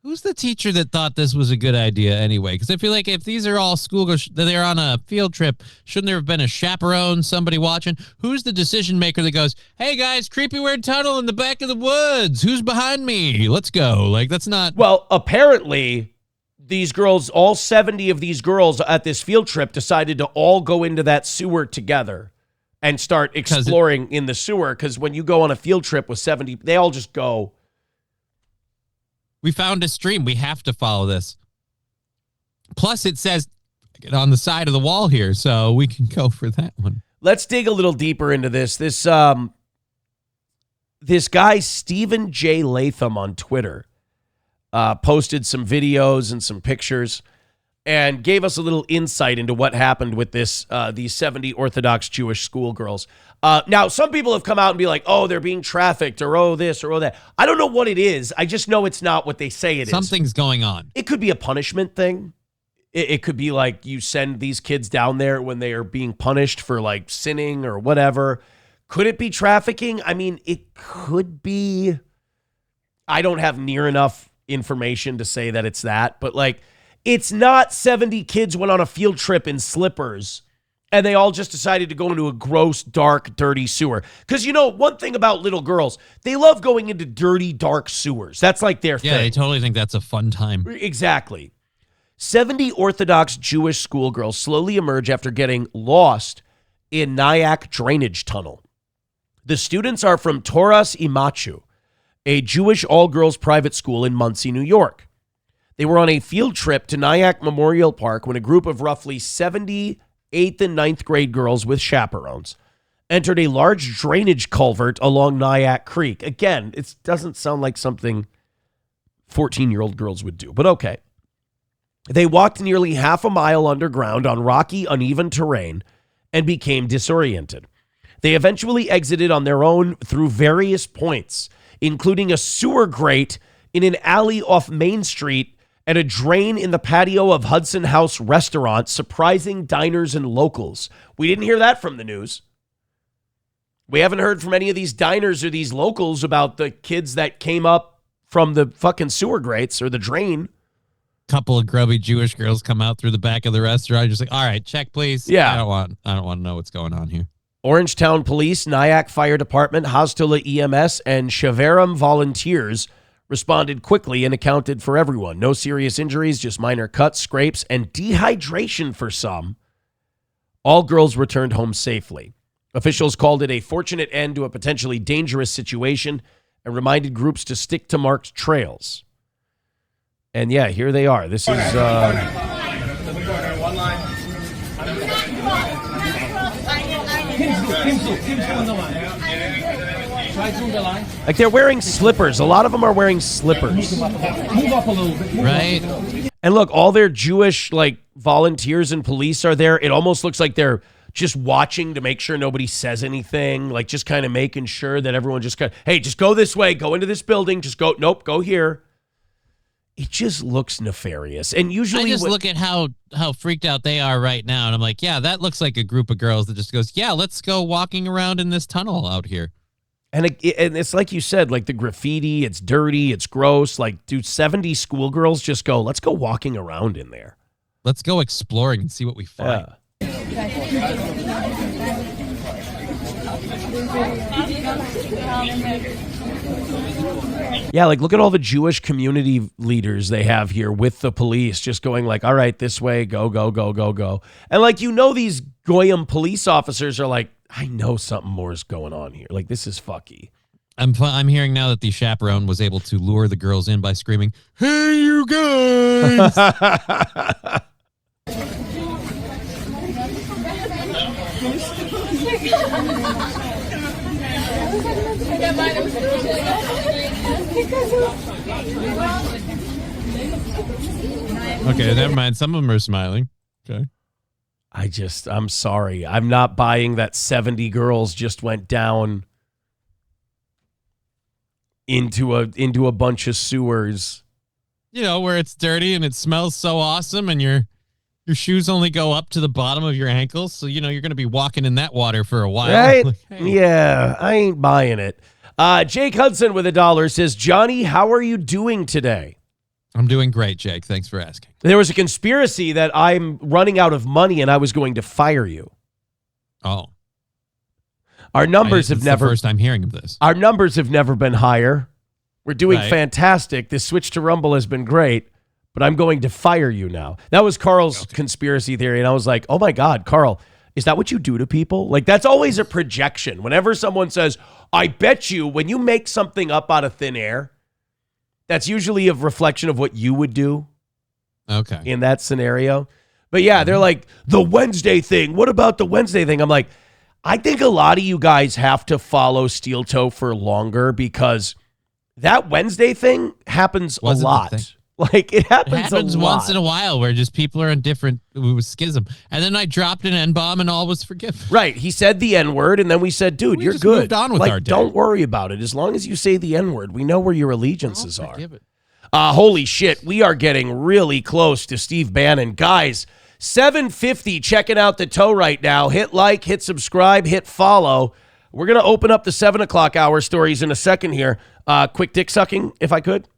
Who's the teacher that thought this was a good idea anyway? Because I feel like if these are all schoolgirls, they're on a field trip, shouldn't there have been a chaperone, somebody watching? Who's the decision maker that goes, hey guys, creepy weird tunnel in the back of the woods. Who's behind me? Let's go. Like, that's not. Well, apparently these girls, all 70 of these girls at this field trip decided to all go into that sewer together and start exploring in the sewer. Because when you go on a field trip with 70, they all just go. We found a stream. We have to follow this. Plus, it says on the side of the wall here, so we can go for that one. Let's dig a little deeper into this. This guy, Stephen J. Latham on Twitter, posted some videos and some pictures and gave us a little insight into what happened with these 70 Orthodox Jewish schoolgirls. Now, some people have come out and be like, oh, they're being trafficked, or oh, this, or oh, that. I don't know what it is. I just know it's not what they say it is. Something's going on. It could be a punishment thing. It could be like you send these kids down there when they are being punished for like sinning or whatever. Could it be trafficking? I mean, it could be. I don't have near enough information to say that it's that, but like, it's not 70 kids went on a field trip in slippers and they all just decided to go into a gross, dark, dirty sewer. Because, you know, one thing about little girls, they love going into dirty, dark sewers. That's like their thing. Yeah, they totally think that's a fun time. Exactly. 70 Orthodox Jewish schoolgirls slowly emerge after getting lost in Nyack drainage tunnel. The students are from Toras Imachu, a Jewish all-girls private school in Muncie, New York. They were on a field trip to Nyack Memorial Park when a group of roughly 70 8th and 9th grade girls with chaperones entered a large drainage culvert along Nyack Creek. Again, it doesn't sound like something 14-year-old girls would do, but okay. They walked nearly half a mile underground on rocky, uneven terrain and became disoriented. They eventually exited on their own through various points, including a sewer grate in an alley off Main Street and a drain in the patio of Hudson House Restaurant, surprising diners and locals. We didn't hear that from the news. We haven't heard from any of these diners or these locals about the kids that came up from the fucking sewer grates or the drain. Couple of grubby Jewish girls come out through the back of the restaurant, just like, all right, check, please. Yeah. I don't want to know what's going on here. Orangetown Police, Nyack Fire Department, Hostula EMS, and Cheverum volunteers responded quickly and accounted for everyone. No serious injuries, just minor cuts, scrapes, and dehydration for some. All girls returned home safely. Officials called it a fortunate end to a potentially dangerous situation and reminded groups to stick to marked trails. And yeah, here they are. This is... Like they're wearing slippers. A lot of them are wearing slippers. Move up a little bit. Right. And look, all their Jewish like volunteers and police are there. It almost looks like they're just watching to make sure nobody says anything, like just kind of making sure that everyone just kind of, hey, just go this way, go into this building, just go, nope, go here. It just looks nefarious. And usually I just look at how freaked out they are right now, and I'm like, yeah, that looks like a group of girls that just goes, yeah, let's go walking around in this tunnel out here. And it's like you said, like the graffiti, it's dirty, it's gross. Like, dude, 70 schoolgirls just go, let's go walking around in there. Let's go exploring and see what we find. Yeah, like look at all the Jewish community leaders they have here with the police just going like, all right, this way, go, go, go, go, go. And like, you know, these Goyim police officers are like, I know something more is going on here. Like, this is fucky. I'm hearing now that the chaperone was able to lure the girls in by screaming, hey, you guys! Okay, never mind. Some of them are smiling. Okay. I'm sorry. I'm not buying that 70 girls just went down into a bunch of sewers. You know, where it's dirty and it smells so awesome and your shoes only go up to the bottom of your ankles. So, you know, you're going to be walking in that water for a while. Right? Like, hey. Yeah, I ain't buying it. Jake Hudson with $1 says, Johnny, how are you doing today? I'm doing great, Jake. Thanks for asking. There was a conspiracy that I'm running out of money and I was going to fire you. Oh. Our numbers have It's never... the first I'm hearing of this. Our numbers have never been higher. We're doing Right. fantastic. This switch to Rumble has been great, but I'm going to fire you now. That was Carl's conspiracy theory, and I was like, oh my God, Carl, is that what you do to people? Like, that's always a projection. Whenever someone says, I bet you, when you make something up out of thin air, that's usually a reflection of what you would do. Okay. In that scenario. But yeah, they're like, the Wednesday thing. What about the Wednesday thing? I'm like, I think a lot of you guys have to follow Steel Toe for longer because that Wednesday thing happens Wasn't a the lot. thing. Like, it happens a lot. once in a while where just people are in different schism. And then I dropped an N-bomb and all was forgiven. Right. He said the N-word, and then we said, dude, you're just good. moved on with like, our day. don't worry about it. As long as you say the N-word, we know where your allegiances are. Forgive it. Holy shit, we are getting really close to Steve Bannon. Guys, 750 checking out the toe right now. Hit like, hit subscribe, hit follow. We're going to open up the 7 o'clock hour stories in a second here. Quick dick sucking, if I could.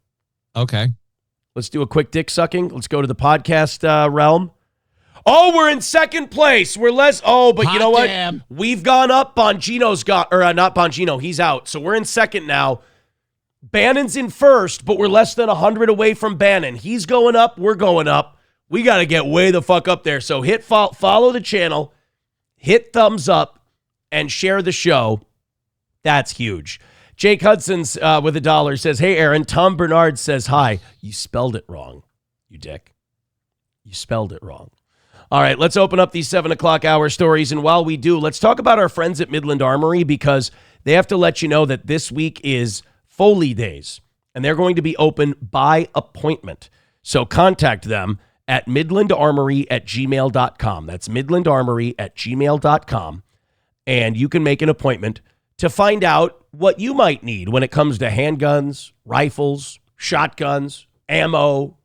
Okay. Let's do a quick dick sucking. Let's go to the podcast realm. Oh, we're in second place. We're less. Oh, but you know what? Damn. We've gone up. Bongino's got, or not Bongino. He's out. So we're in second now. Bannon's in first, but we're less than 100 away from Bannon. He's going up. We're going up. We got to get way the fuck up there. So hit follow the channel, hit thumbs up, and share the show. That's huge. Jake Hudson's with $1 says, hey, Aaron. Tom Bernard says, hi. You spelled it wrong, you dick. You spelled it wrong. All right, let's open up these 7 o'clock hour stories. And while we do, let's talk about our friends at Midland Armory, because they have to let you know that this week is Foley Days, and they're going to be open by appointment. So contact them at midlandarmory@gmail.com. That's midlandarmory@gmail.com. And you can make an appointment to find out what you might need when it comes to handguns, rifles, shotguns, ammo,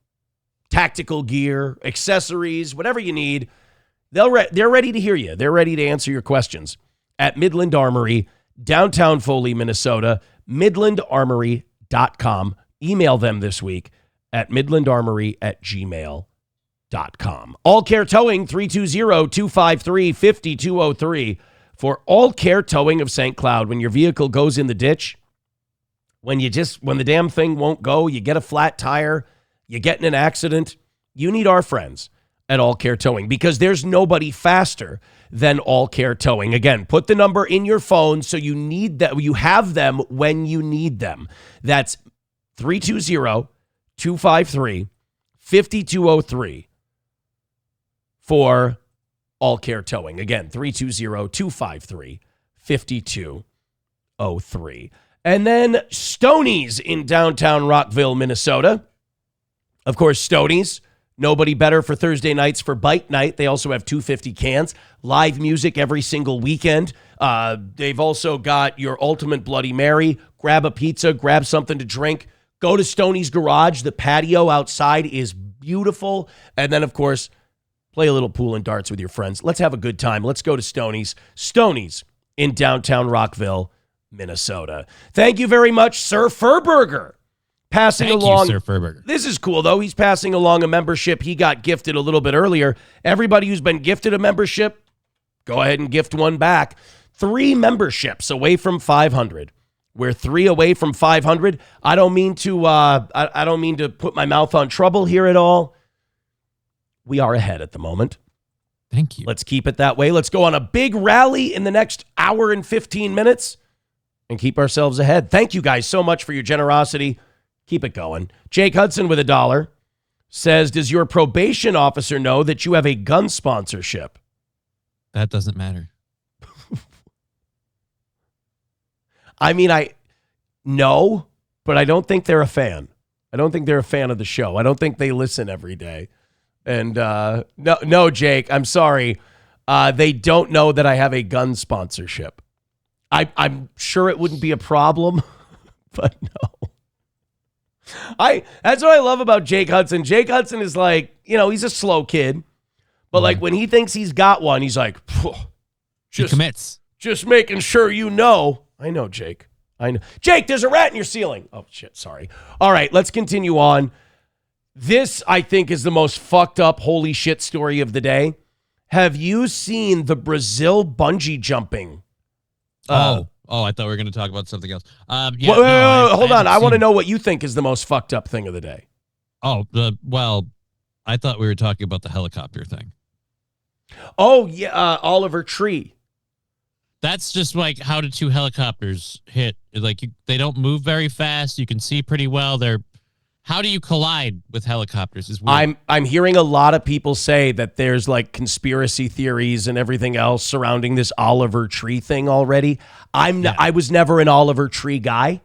tactical gear, accessories, whatever you need. They're ready to hear you. They're ready to answer your questions at Midland Armory, downtown Foley, Minnesota, midlandarmory.com. Email them this week at midlandarmory@gmail.com. All Care Towing, 320-253-5203 for All Care Towing of St. Cloud. When your vehicle goes in the ditch, when the damn thing won't go, you get a flat tire, you get in an accident, you need our friends at All Care Towing, because there's nobody faster than All Care Towing. Again, put the number in your phone so you have them when you need them. That's 320-253-5203 for All Care Towing. Again, 320-253-5203. And then Stoney's in downtown Rockville, Minnesota. Of course, Stoney's, nobody better for Thursday nights for bike night. They also have 250 cans, live music every single weekend. They've also got your ultimate Bloody Mary. Grab a pizza, grab something to drink. Go to Stoney's Garage. The patio outside is beautiful. And then, of course, play a little pool and darts with your friends. Let's have a good time. Let's go to Stoney's. Stoney's in downtown Rockville, Minnesota. Thank you very much, Sir Furburger. Passing along. Thank you, Sir Furburger. This is cool, though. He's passing along a membership he got gifted a little bit earlier. Everybody who's been gifted a membership, go ahead and gift one back. 3 memberships away from 500. We're 3 away from 500. I don't mean to put my mouth on trouble here at all. We are ahead at the moment. Thank you. Let's keep it that way. Let's go on a big rally in the next hour and 15 minutes and keep ourselves ahead. Thank you guys so much for your generosity. Keep it going. Jake Hudson with $1 says, does your probation officer know that you have a gun sponsorship? That doesn't matter. I mean, no, but I don't think they're a fan. I don't think they're a fan of the show. I don't think they listen every day. And no, Jake, I'm sorry. They don't know that I have a gun sponsorship. I'm sure it wouldn't be a problem, but no. That's what I love about Jake Hudson. Jake Hudson is like, he's a slow kid, but like when he thinks he's got one, he's like, he commits. Just making sure you know. I know, Jake. I know. Jake, there's a rat in your ceiling. Oh, shit, sorry. All right, let's continue on. This, I think, is the most fucked up holy shit story of the day. Have you seen the Brazil bungee jumping? I thought we were going to talk about something else. Hold on. I want to know what you think is the most fucked up thing of the day. I thought we were talking about the helicopter thing. Oh, yeah, Oliver Tree. That's just like, how did 2 helicopters hit? Like, they don't move very fast. You can see pretty well. How do you collide with helicopters? Is weird. I'm hearing a lot of people say that there's like conspiracy theories and everything else surrounding this Oliver Tree thing already. I was never an Oliver Tree guy,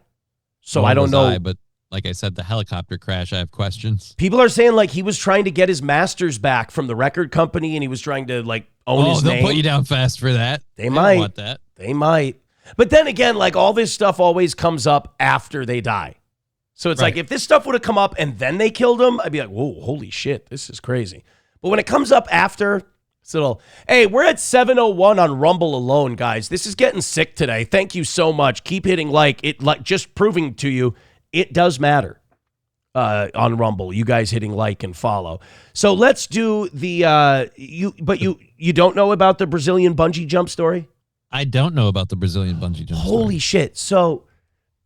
so I don't know. But like I said, the helicopter crash, I have questions. People are saying like he was trying to get his masters back from the record company, and he was trying to like own his name. They'll put you down fast for that. They might want that. They might. But then again, like all this stuff always comes up after they die. So it's like if this stuff would have come up and then they killed him, I'd be like, whoa, holy shit, this is crazy. But when it comes up after, it's a little, hey, we're at 7:01 on Rumble alone, guys. This is getting sick today. Thank you so much. Keep hitting like. It like just proving to you it does matter on Rumble. You guys hitting like and follow. So let's do the you don't know about the Brazilian bungee jump story? I don't know about the Brazilian bungee jump. Holy shit. So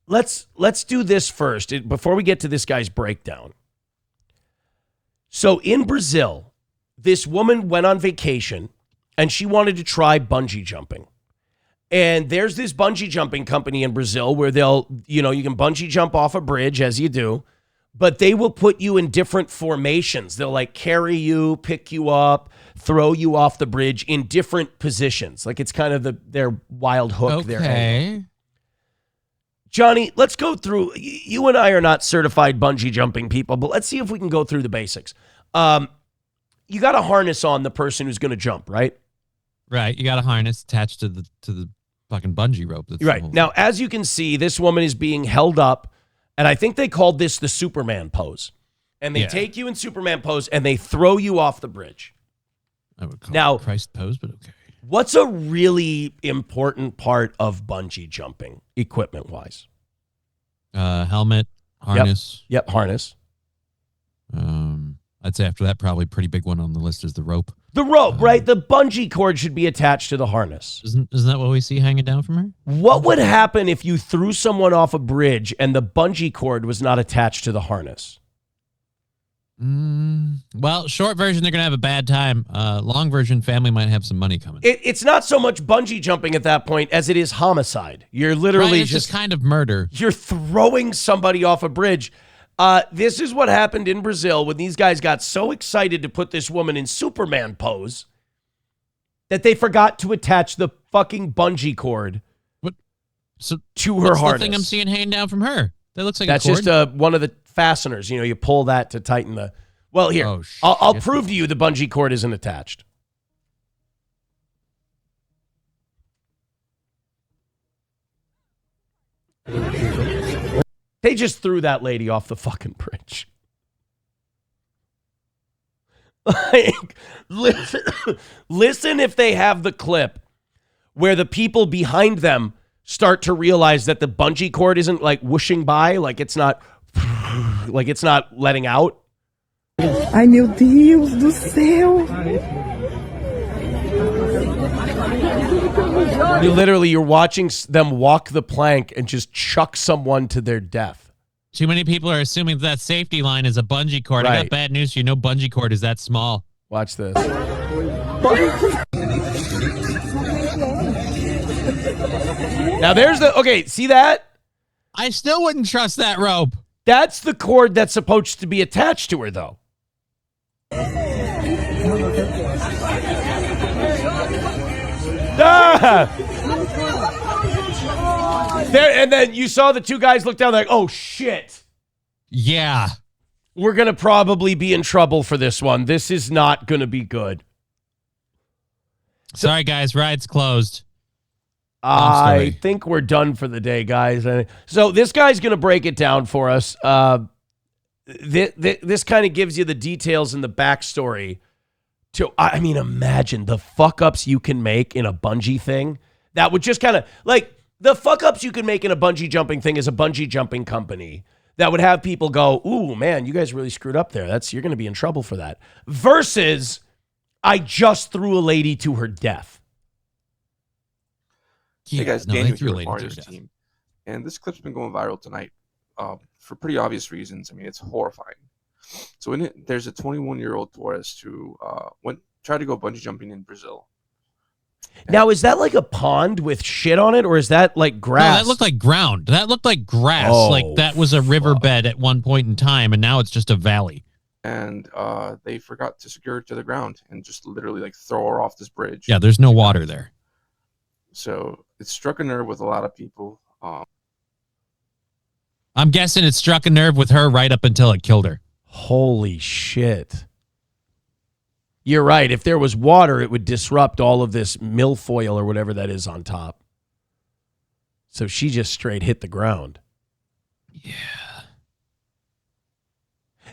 let's do this first before we get to this guy's breakdown. So in Brazil, this woman went on vacation and she wanted to try bungee jumping. And there's this bungee jumping company in Brazil where they'll, you can bungee jump off a bridge as you do, but they will put you in different formations. They'll like carry you, pick you up, throw you off the bridge in different positions. Like it's kind of their wild hook. Okay. Johnny, let's go through. You and I are not certified bungee jumping people, but let's see if we can go through the basics. You got a harness on the person who's going to jump, right? Right. You got a harness attached to the fucking bungee rope. That's right. Now, as you can see, this woman is being held up, and I think they called this the Superman pose. And they take you in Superman pose, and they throw you off the bridge. I would call it Christ pose, but okay. What's a really important part of bungee jumping, equipment-wise? Helmet, harness. Yep, harness. I'd say after that, probably pretty big one on the list is the rope. The rope, right? The bungee cord should be attached to the harness. Isn't that what we see hanging down from her? What would happen if you threw someone off a bridge and the bungee cord was not attached to the harness? Well, short version, they're going to have a bad time. Long version, family might have some money coming. It's not so much bungee jumping at that point as it is homicide. You're literally it's just kind of murder. You're throwing somebody off a bridge. This is what happened in Brazil when these guys got so excited to put this woman in Superman pose that they forgot to attach the fucking bungee cord to her harness. The thing I'm seeing hanging down from her? That looks like that's a cord. just one of the fasteners. You pull that to tighten the. Well, here, I'll prove to you the bungee cord isn't attached. They just threw that lady off the fucking bridge. Like, listen if they have the clip where the people behind them start to realize that the bungee cord isn't like whooshing by, like it's not letting out. Ai, meu Deus do céu. You're watching them walk the plank and just chuck someone to their death. Too many people are assuming that safety line is a bungee cord. Right. I got bad news for you. No bungee cord is that small. Watch this. Now see that? I still wouldn't trust that rope. That's the cord that's supposed to be attached to her, though. There, and then you saw the two guys look down like, oh, shit. Yeah. We're going to probably be in trouble for this one. This is not going to be good. Sorry, guys. Ride's closed. I think we're done for the day, guys. So this guy's going to break it down for us. This kind of gives you the details and the backstory. Imagine the fuck-ups you can make in a bungee thing. That would just kind of, like, the fuck-ups you can make in a bungee jumping thing is a bungee jumping company that would have people go, ooh, man, you guys really screwed up there. You're going to be in trouble for that. Versus, I just threw a lady to her death. Hey guys, Daniel here with Mario's team. And this clip's been going viral tonight for pretty obvious reasons. I mean, it's horrifying. So in it, there's a 21-year-old tourist who tried to go bungee jumping in Brazil. Now, is that like a pond with shit on it, or is that like grass? No, that looked like ground. That looked like grass. Oh, like that was a riverbed at one point in time, and now it's just a valley. And they forgot to secure it to the ground and just literally like throw her off this bridge. Yeah, there's no water there. So it struck a nerve with a lot of people. I'm guessing it struck a nerve with her right up until it killed her. Holy shit. You're right. If there was water, it would disrupt all of this milfoil or whatever that is on top. So she just straight hit the ground. Yeah.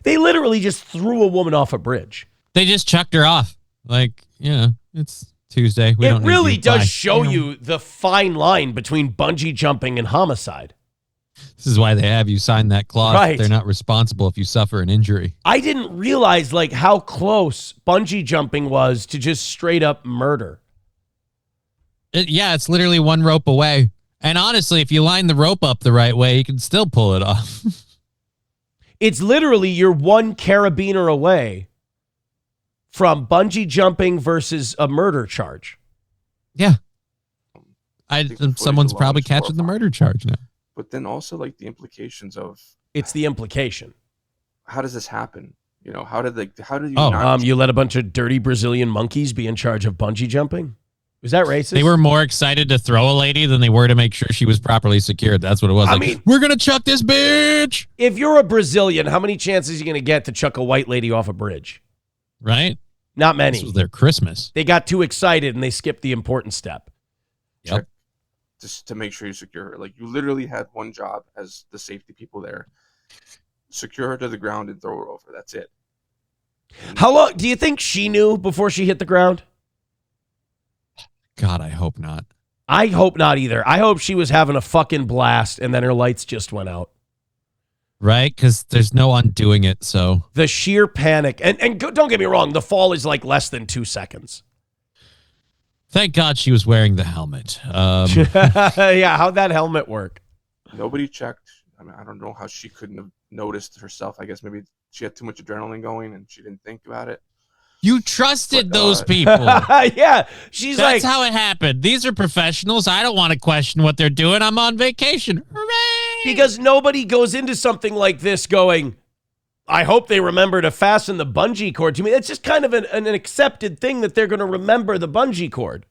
They literally just threw a woman off a bridge. They just chucked her off. Like, it's Tuesday. We It don't need really you. does Bye. show you the fine line between bungee jumping and homicide. This is why they have you sign that clause. Right. They're not responsible if you suffer an injury. I didn't realize like how close bungee jumping was to just straight up murder. It's literally one rope away. And honestly, if you line the rope up the right way, you can still pull it off. It's literally you're one carabiner away from bungee jumping versus a murder charge. Yeah. Someone's probably is catching the murder charge now. But then also like the implications of it's the implication. How does this happen? How did you you let a bunch of dirty Brazilian monkeys be in charge of bungee jumping? Was that racist? They were more excited to throw a lady than they were to make sure she was properly secured. That's what it was. I mean, we're going to chuck this bitch. If you're a Brazilian, how many chances are you going to get to chuck a white lady off a bridge? Right? Not many. This was their Christmas. They got too excited and they skipped the important step. Yep. Just to make sure you secure her. Like you literally had one job as the safety people there. Secure her to the ground and throw her over. That's it. How long do you think she knew before she hit the ground? God, I hope not. I hope not either. I hope she was having a fucking blast and then her lights just went out. Right? Because there's no undoing it. So the sheer panic. And don't get me wrong, the fall is like less than 2 seconds. Thank God she was wearing the helmet. Yeah, how'd that helmet work? Nobody checked. I mean, I don't know how she couldn't have noticed herself. I guess maybe she had too much adrenaline going and she didn't think about it. You trusted those people. Yeah. She's That's how it happened. These are professionals. I don't want to question what they're doing. I'm on vacation. Hooray! Because nobody goes into something like this going, I hope they remember to fasten the bungee cord to me. It's just kind of an accepted thing that they're going to remember the bungee cord.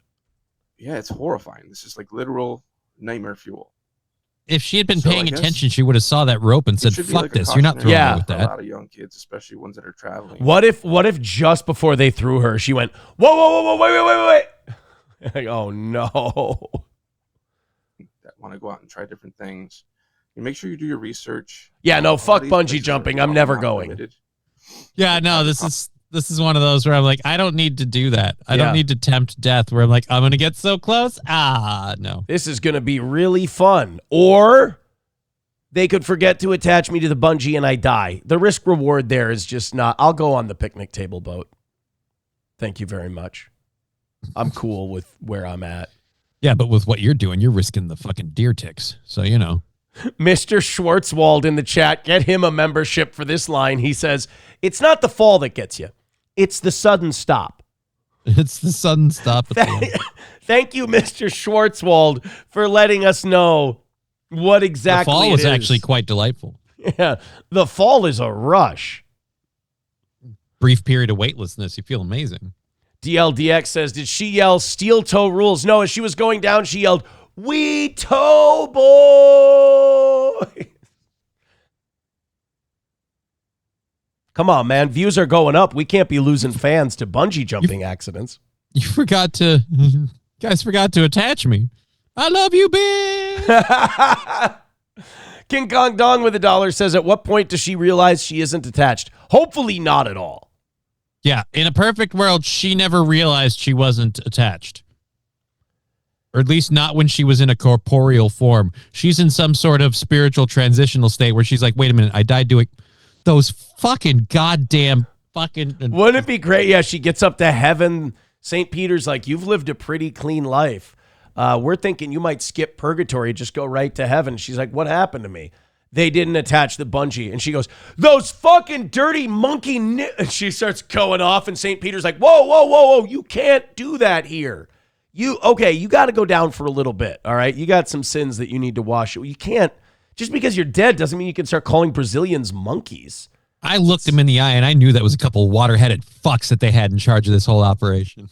Yeah, it's horrifying. This is like literal nightmare fuel. If she had been paying attention, she would have saw that rope and said, fuck this. You're not throwing me with that. A lot of young kids, especially ones that are traveling. What if just before they threw her, she went, whoa, wait. Like, oh, no. That want to go out and try different things. You make sure you do your research. Yeah, no, fuck bungee jumping. I'm never going. Limited. Yeah, no, this is one of those where I'm like, I don't need to do that. I don't need to tempt death where I'm like, I'm going to get so close. No. This is going to be really fun. Or they could forget to attach me to the bungee and I die. The risk reward there is just not, I'll go on the picnic table boat. Thank you very much. I'm cool with where I'm at. Yeah, but with what you're doing, you're risking the fucking deer ticks. So, Mr. Schwartzwald in the chat, get him a membership for this line. He says, it's not the fall that gets you. It's the sudden stop. It's the sudden stop. Thank you, Mr. Schwartzwald, for letting us know what exactly the fall it was is. actually quite delightful. Yeah, the fall is a rush. Brief period of weightlessness. You feel amazing. DLDX says, did she yell steel toe rules? No, as she was going down, she yelled, we toe boy. Come on, man. Views are going up. We can't be losing fans to bungee jumping accidents. You guys forgot to attach me. I love you, bitch. King Kong Dong with $1 says, at what point does she realize she isn't attached? Hopefully not at all. Yeah, in a perfect world, she never realized she wasn't attached. Or at least not when she was in a corporeal form. She's in some sort of spiritual transitional state where she's like, wait a minute, I died doing those fucking goddamn fucking... Wouldn't it be great? Yeah, she gets up to heaven. St. Peter's like, you've lived a pretty clean life. We're thinking you might skip purgatory, just go right to heaven. She's like, what happened to me? They didn't attach the bungee. And she goes, those fucking dirty monkey... And she starts going off, and St. Peter's like, whoa. You can't do that here. You got to go down for a little bit, all right? You got some sins that you need to wash. You can't... Just because you're dead doesn't mean you can start calling Brazilians monkeys. I looked him in the eye, and I knew that was a couple water-headed fucks that they had in charge of this whole operation.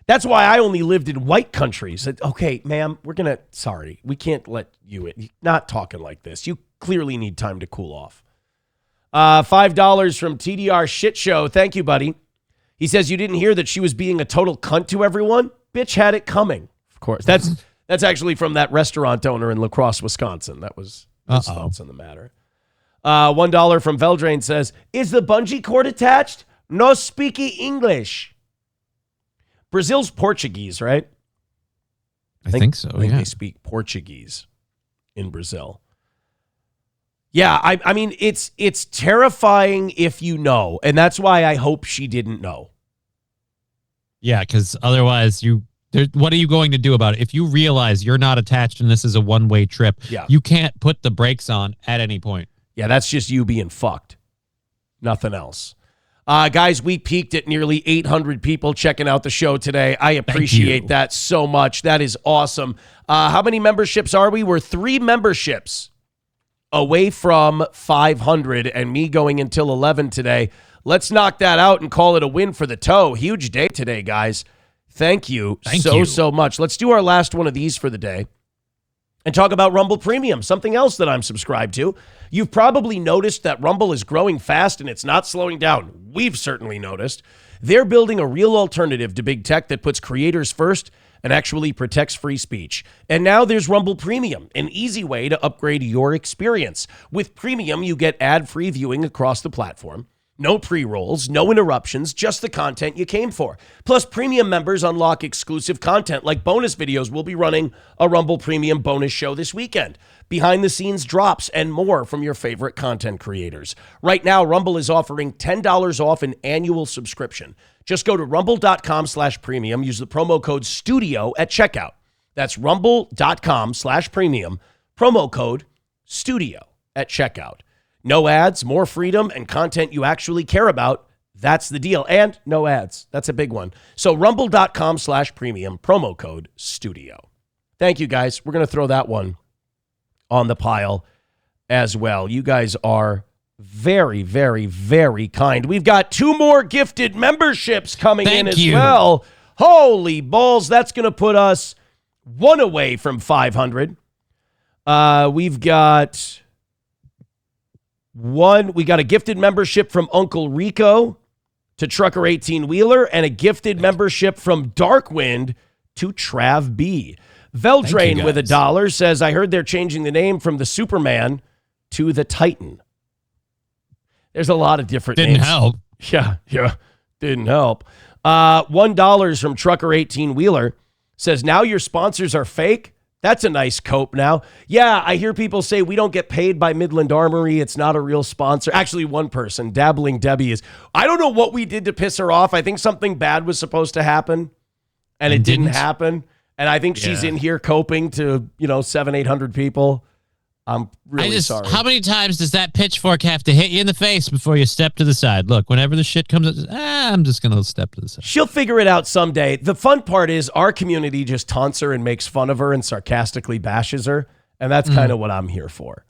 That's why I only lived in white countries. Okay, ma'am, sorry, we can't let you in. Not talking like this. You clearly need time to cool off. $5 from TDR Shit Show. Thank you, buddy. He says, you didn't hear that she was being a total cunt to everyone? Bitch had it coming. Of course. That's actually from that restaurant owner in La Crosse, Wisconsin. That was his thoughts on the matter. $1 from Veldrain says, is the bungee cord attached? No speaky English. Brazil's Portuguese, right? I think so, I think they speak Portuguese in Brazil. Yeah, I mean, it's terrifying if you know, and that's why I hope she didn't know. Yeah, because otherwise what are you going to do about it? If you realize you're not attached and this is a one-way trip, you can't put the brakes on at any point. Yeah, that's just you being fucked. Nothing else. Guys, we peaked at nearly 800 people checking out the show today. I appreciate that so much. That is awesome. How many memberships are we? We're 3 memberships away from 500 and me going until 11 today. Let's knock that out and call it a win for the toe. Huge day today, guys. Thank you so much. Let's do our last one of these for the day and talk about Rumble Premium, something else that I'm subscribed to. You've probably noticed that Rumble is growing fast and it's not slowing down. We've certainly noticed. They're building a real alternative to big tech that puts creators first and actually protects free speech. And now there's Rumble Premium, an easy way to upgrade your experience. With Premium, you get ad-free viewing across the platform. No pre-rolls, no interruptions, just the content you came for. Plus, Premium members unlock exclusive content like bonus videos. We'll be running a Rumble Premium bonus show this weekend. Behind-the-scenes drops and more from your favorite content creators. Right now, Rumble is offering $10 off an annual subscription. Just go to rumble.com/premium. Use the promo code STUDIO at checkout. That's rumble.com/premium. Promo code STUDIO at checkout. No ads, more freedom, and content you actually care about. That's the deal. And no ads. That's a big one. So rumble.com/premium, promo code STUDIO. Thank you, guys. We're going to throw that one on the pile as well. You guys are very, very, very kind. We've got 2 more gifted memberships coming in as well. Holy balls. That's going to put us 1 away from 500. We've got... we got a gifted membership from Uncle Rico to Trucker 18-Wheeler and a gifted membership from Darkwind to Trav B. Veldrain with $1 says, I heard they're changing the name from the Superman to the Titan. There's a lot of different names. Didn't help. Yeah, didn't help. $1 from Trucker 18-Wheeler says, now your sponsors are fake? That's a nice cope now. Yeah, I hear people say we don't get paid by Midland Armory. It's not a real sponsor. Actually, one person, Dabbling Debbie, is. I don't know what we did to piss her off. I think something bad was supposed to happen, and it didn't happen. And I think she's in here coping to, 700-800 people. I'm really sorry. How many times does that pitchfork have to hit you in the face before you step to the side? Look, whenever the shit comes up, I'm just going to step to the side. She'll figure it out someday. The fun part is our community just taunts her and makes fun of her and sarcastically bashes her. And that's kind of what I'm here for.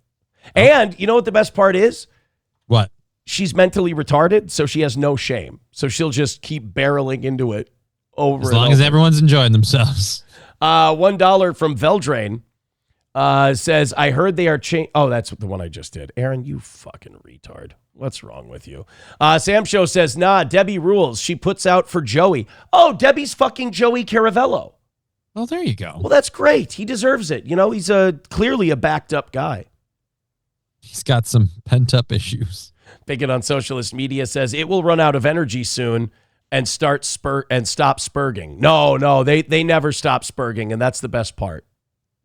Okay. And you know what the best part is? What? She's mentally retarded, so she has no shame. So she'll just keep barreling into it over as long as everyone's enjoying themselves. $1 from Veldrain. Says, I heard they are changing. Oh, that's the one I just did. Aaron, you fucking retard. What's wrong with you? Sam Show says, nah, Debbie rules. She puts out for Joey. Oh, Debbie's fucking Joey Caravello. Well, there you go. Well, that's great. He deserves it. He's clearly a backed up guy. He's got some pent up issues. Bigot on Socialist Media says, it will run out of energy soon and stop spurging. No, they never stop spurging, and that's the best part.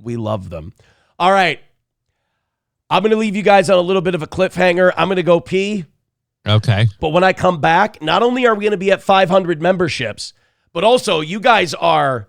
We love them. All right. I'm going to leave you guys on a little bit of a cliffhanger. I'm going to go pee. Okay. But when I come back, not only are we going to be at 500 memberships, but also you guys are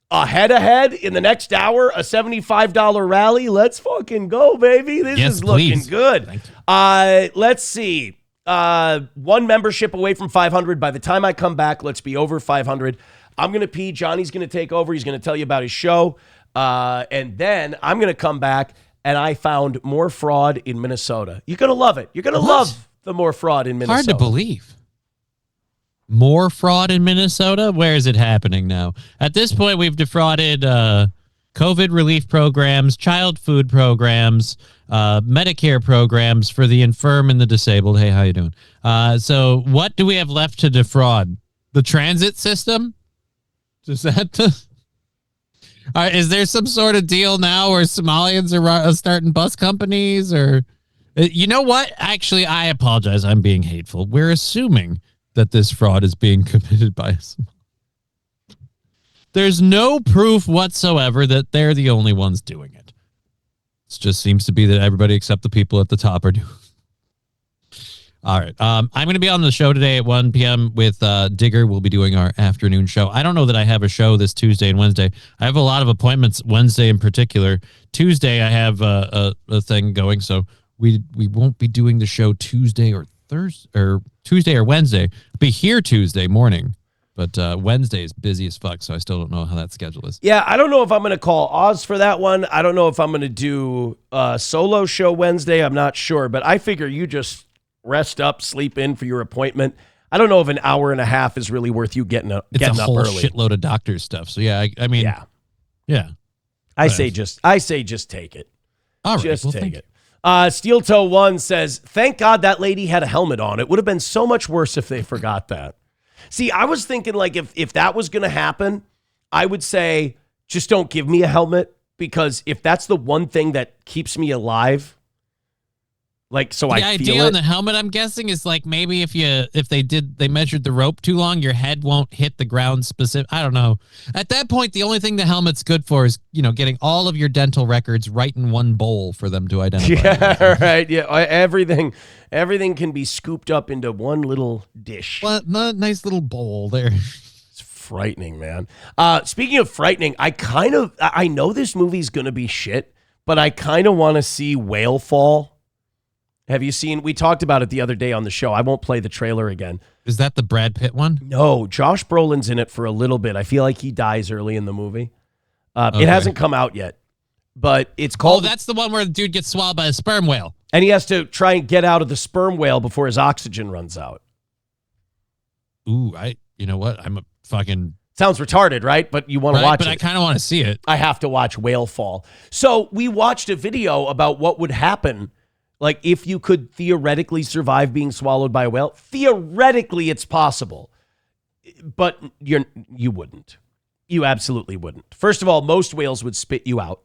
ahead in the next hour, a $75 rally. Let's fucking go, baby. This is looking good. Let's see. 1 membership away from 500. By the time I come back, let's be over 500. I'm going to pee. Johnny's going to take over. He's going to tell you about his show. And then I'm going to come back, and I found more fraud in Minnesota. You're going to love it. You're going to love the more fraud in Minnesota. Hard to believe. More fraud in Minnesota? Where is it happening now? At this point, we've defrauded COVID relief programs, child food programs, Medicare programs for the infirm and the disabled. Hey, how you doing? So what do we have left to defraud? The transit system? Is that is there some sort of deal now where Somalians are starting bus companies, or You know what? Actually, I apologize. I'm being hateful. We're assuming that this fraud is being committed by us. There's no proof whatsoever that they're the only ones doing it. It just seems to be that everybody except the people at the top are doing it. All right. I'm going to be on the show today at 1 p.m. with Digger. We'll be doing our afternoon show. I don't know that I have a show this Tuesday and Wednesday. I have a lot of appointments Wednesday in particular. Tuesday, I have a thing going, so we won't be doing the show Tuesday or Thursday or Tuesday or Wednesday. I'll be here Tuesday morning, but Wednesday is busy as fuck, so I still don't know how that schedule is. Yeah, I don't know if I'm going to call Oz for that one. I don't know if I'm going to do a solo show Wednesday. I'm not sure, but I figure you just rest up, sleep in for your appointment. I don't know if an hour and a half is really worth you getting up early. It's a whole shitload of doctor stuff. So yeah, I mean, yeah. I say just take it. All right, just well, take thank it. Steel Toe 1 says, thank God that lady had a helmet on. It would have been so much worse if they forgot that. See, I was thinking like if that was going to happen, I would say just don't give me a helmet, because if that's the one thing that keeps me alive, like so I feel it. The idea on the helmet, I'm guessing, is like maybe if they measured the rope too long, your head won't hit the ground specific. I don't know. At that point, the only thing the helmet's good for is, getting all of your dental records right in one bowl for them to identify. Yeah, right. Yeah, everything can be scooped up into one little dish. Well, nice little bowl there. It's frightening, man. Speaking of frightening, I know this movie's gonna be shit, but I kind of want to see Whale Fall. Have you seen? We talked about it the other day on the show. I won't play the trailer again. Is that the Brad Pitt one? No, Josh Brolin's in it for a little bit. I feel like he dies early in the movie. Okay. It hasn't come out yet, but it's called. Oh, that's the one where the dude gets swallowed by a sperm whale. And he has to try and get out of the sperm whale before his oxygen runs out. Ooh, you know what? I'm a fucking... Sounds retarded, right? But you want to watch it. But I kind of want to see it. I have to watch Whale Fall. So we watched a video about what would happen. Like, if you could theoretically survive being swallowed by a whale. Theoretically, it's possible. But you wouldn't. You absolutely wouldn't. First of all, most whales would spit you out.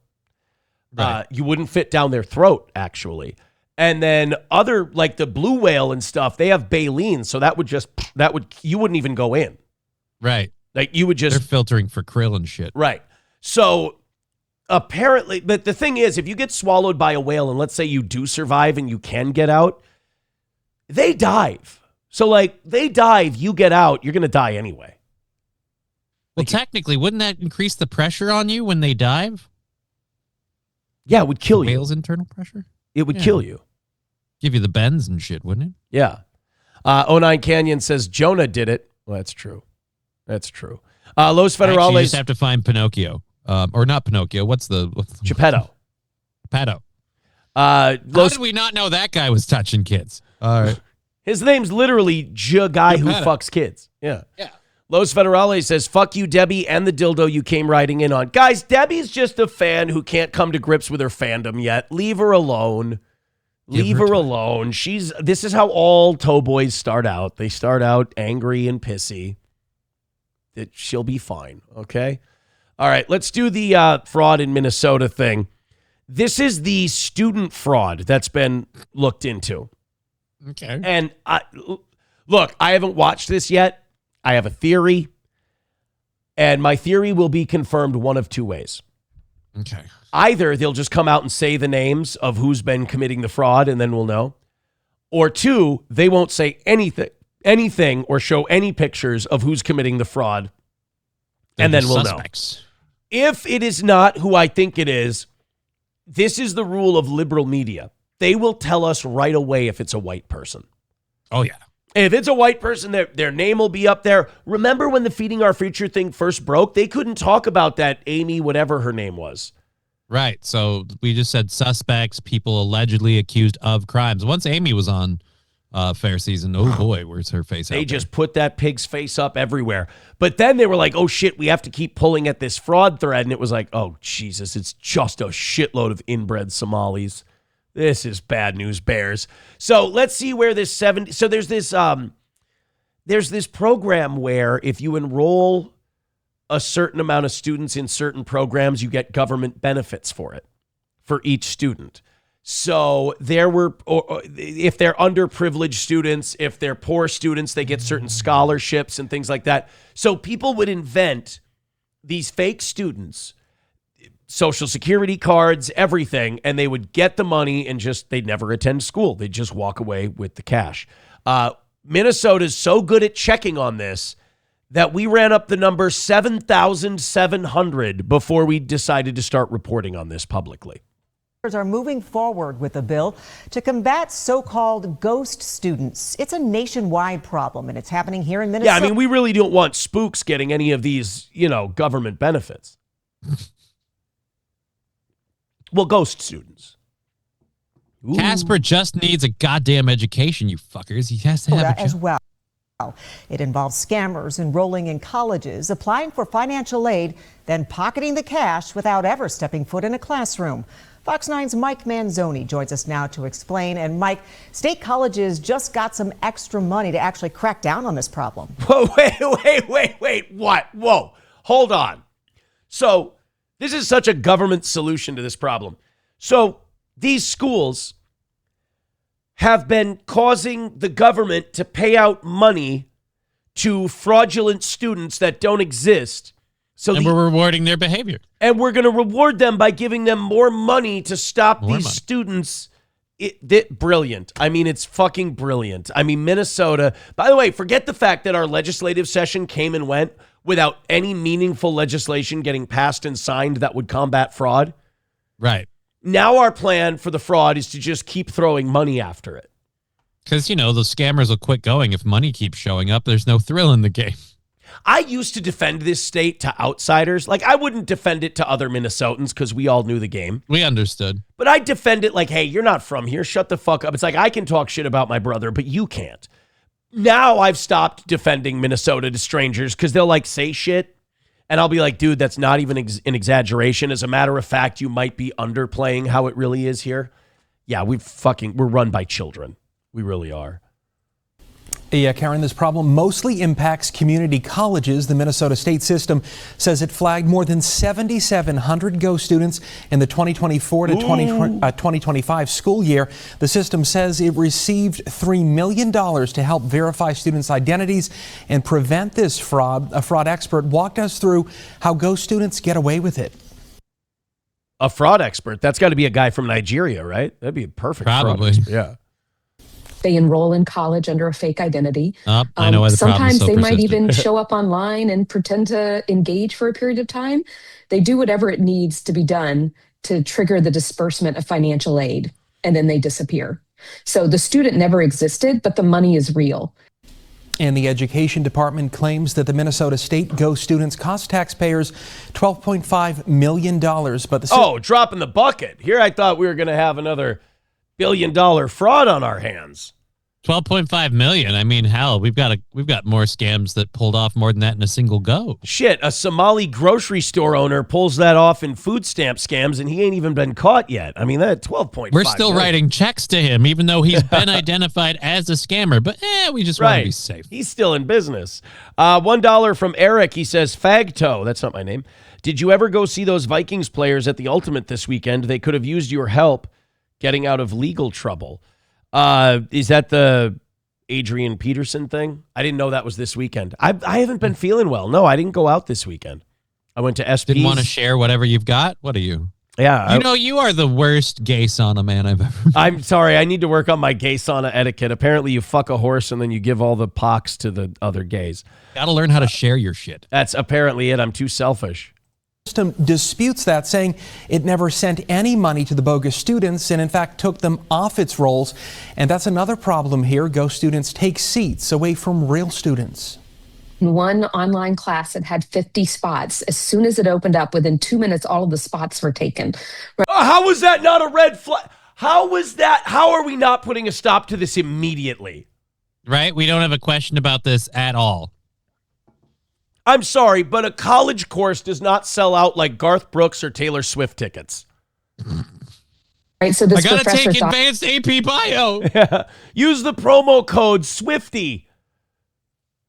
Right. You wouldn't fit down their throat, actually. And then like the blue whale and stuff, they have baleen. So you wouldn't even go in. Right. Like, you would just... They're filtering for krill and shit. Right. So... apparently, but the thing is, if you get swallowed by a whale and let's say you do survive and you can get out, they dive. So like they dive, you get out, you're going to die anyway. Well, technically, wouldn't that increase the pressure on you when they dive? Yeah, it would kill you. Whale's internal pressure? It would kill you. Give you the bends and shit, wouldn't it? Yeah. 09 Canyon says Jonah did it. Well, that's true. That's true. Los Federales. Actually, you just have to find Pinocchio. Or not Pinocchio. What's the Geppetto. Geppetto. How did we not know that guy was touching kids? All right. His name's literally guy who fucks kids. Yeah. Los Federales says, fuck you, Debbie, and the dildo you came riding in on. Guys, Debbie's just a fan who can't come to grips with her fandom yet. Leave her alone. Leave her alone. This is how all towboys start out. They start out angry and pissy. She'll be fine, okay? All right, let's do the fraud in Minnesota thing. This is the student fraud that's been looked into. Okay. And look, I haven't watched this yet. I have a theory. And my theory will be confirmed one of two ways. Okay. Either they'll just come out and say the names of who's been committing the fraud, and then we'll know. Or two, they won't say anything or show any pictures of who's committing the fraud. And then we'll know. If it is not who I think it is, this is the rule of liberal media. They will tell us right away if it's a white person. Oh, yeah. If it's a white person, their name will be up there. Remember when the Feeding Our Future thing first broke? They couldn't talk about that Amy, whatever her name was. Right. So we just said suspects, people allegedly accused of crimes. Once Amy was on Fair Season, oh boy, where's her face out They just put that pig's face up everywhere. But then they were like, oh shit, we have to keep pulling at this fraud thread. And it was like, oh Jesus, it's just a shitload of inbred Somalis. This is bad news bears. So let's see where this so there's this program where if you enroll a certain amount of students in certain programs, you get government benefits for it, for each student. So there were, or if they're underprivileged students, if they're poor students, they get certain scholarships and things like that. So people would invent these fake students, Social Security cards, everything, and they would get the money and they'd never attend school. They'd just walk away with the cash. Minnesota's so good at checking on this that we ran up the number 7,700 before we decided to start reporting on this publicly. Are moving forward with a bill to combat so-called ghost students. It's a nationwide problem, and it's happening here in Minnesota. Yeah, I mean, we really don't want spooks getting any of these, government benefits. Well, ghost students. Ooh. Casper just needs a goddamn education, you fuckers. He has to have a job. As well. It involves scammers enrolling in colleges, applying for financial aid, then pocketing the cash without ever stepping foot in a classroom. Fox 9's Mike Manzoni joins us now to explain. And Mike, state colleges just got some extra money to actually crack down on this problem. Whoa, wait, what? Whoa, hold on. So this is such a government solution to this problem. So these schools have been causing the government to pay out money to fraudulent students that don't exist. And we're rewarding their behavior. And we're going to reward them by giving them more money to stop these students. Brilliant. I mean, it's fucking brilliant. I mean, Minnesota, by the way, forget the fact that our legislative session came and went without any meaningful legislation getting passed and signed that would combat fraud. Right. Now our plan for the fraud is to just keep throwing money after it. Because, the scammers will quit going if money keeps showing up. There's no thrill in the game. I used to defend this state to outsiders. Like, I wouldn't defend it to other Minnesotans because we all knew the game. We understood. But I defend it like, hey, you're not from here. Shut the fuck up. It's like, I can talk shit about my brother, but you can't. Now I've stopped defending Minnesota to strangers because they'll say shit. And I'll be like, dude, that's not even an exaggeration. As a matter of fact, you might be underplaying how it really is here. Yeah, we're run by children. We really are. Yeah, Karen, this problem mostly impacts community colleges. The Minnesota state system says it flagged more than 7,700 ghost students in the 2024 to 2025 school year. The system says it received $3 million to help verify students' identities and prevent this fraud. A fraud expert walked us through how ghost students get away with it. A fraud expert? That's got to be a guy from Nigeria, right? That'd be a perfect Probably. fraud expert. Yeah. They enroll in college under a fake identity. I know why the sometimes so they might persistent. even show up online and pretend to engage for a period of time. They do whatever it needs to be done to trigger the disbursement of financial aid, and then they disappear. So the student never existed, but the money is real. And the education department claims that the Minnesota state ghost students cost taxpayers $12.5 million. But drop in the bucket. Here I thought we were going to have another $1 billion fraud on our hands. 12.5 million. I mean, hell, we've got more scams that pulled off more than that in a single go. Shit, a Somali grocery store owner pulls that off in food stamp scams, and he ain't even been caught yet. I mean, that 12.5. We're still writing checks to him, even though he's been identified as a scammer. But we just want to be safe. He's still in business. $1 from Eric. He says, Fagto. That's not my name. Did you ever go see those Vikings players at the Ultimate this weekend? They could have used your help getting out of legal trouble. Is that the Adrian Peterson thing? I didn't know that was this weekend. I haven't been feeling well. No, I didn't go out this weekend. I went to SP's. Didn't want to share whatever you've got? What are you? Yeah. You are the worst gay sauna man I've ever met. I'm sorry. I need to work on my gay sauna etiquette. Apparently you fuck a horse and then you give all the pox to the other gays. Got to learn how to share your shit. That's apparently it. I'm too selfish. System disputes that, saying it never sent any money to the bogus students and in fact took them off its rolls. And that's another problem here. Ghost students take seats away from real students. In one online class, it had 50 spots. As soon as it opened up, within 2 minutes, all of the spots were taken. How was that not a red flag? How was that? How are we not putting a stop to this immediately? Right? We don't have a question about this at all. I'm sorry, but a college course does not sell out like Garth Brooks or Taylor Swift tickets. Right, so this I gotta professor take advanced AP bio. Yeah. Use the promo code SWIFTY.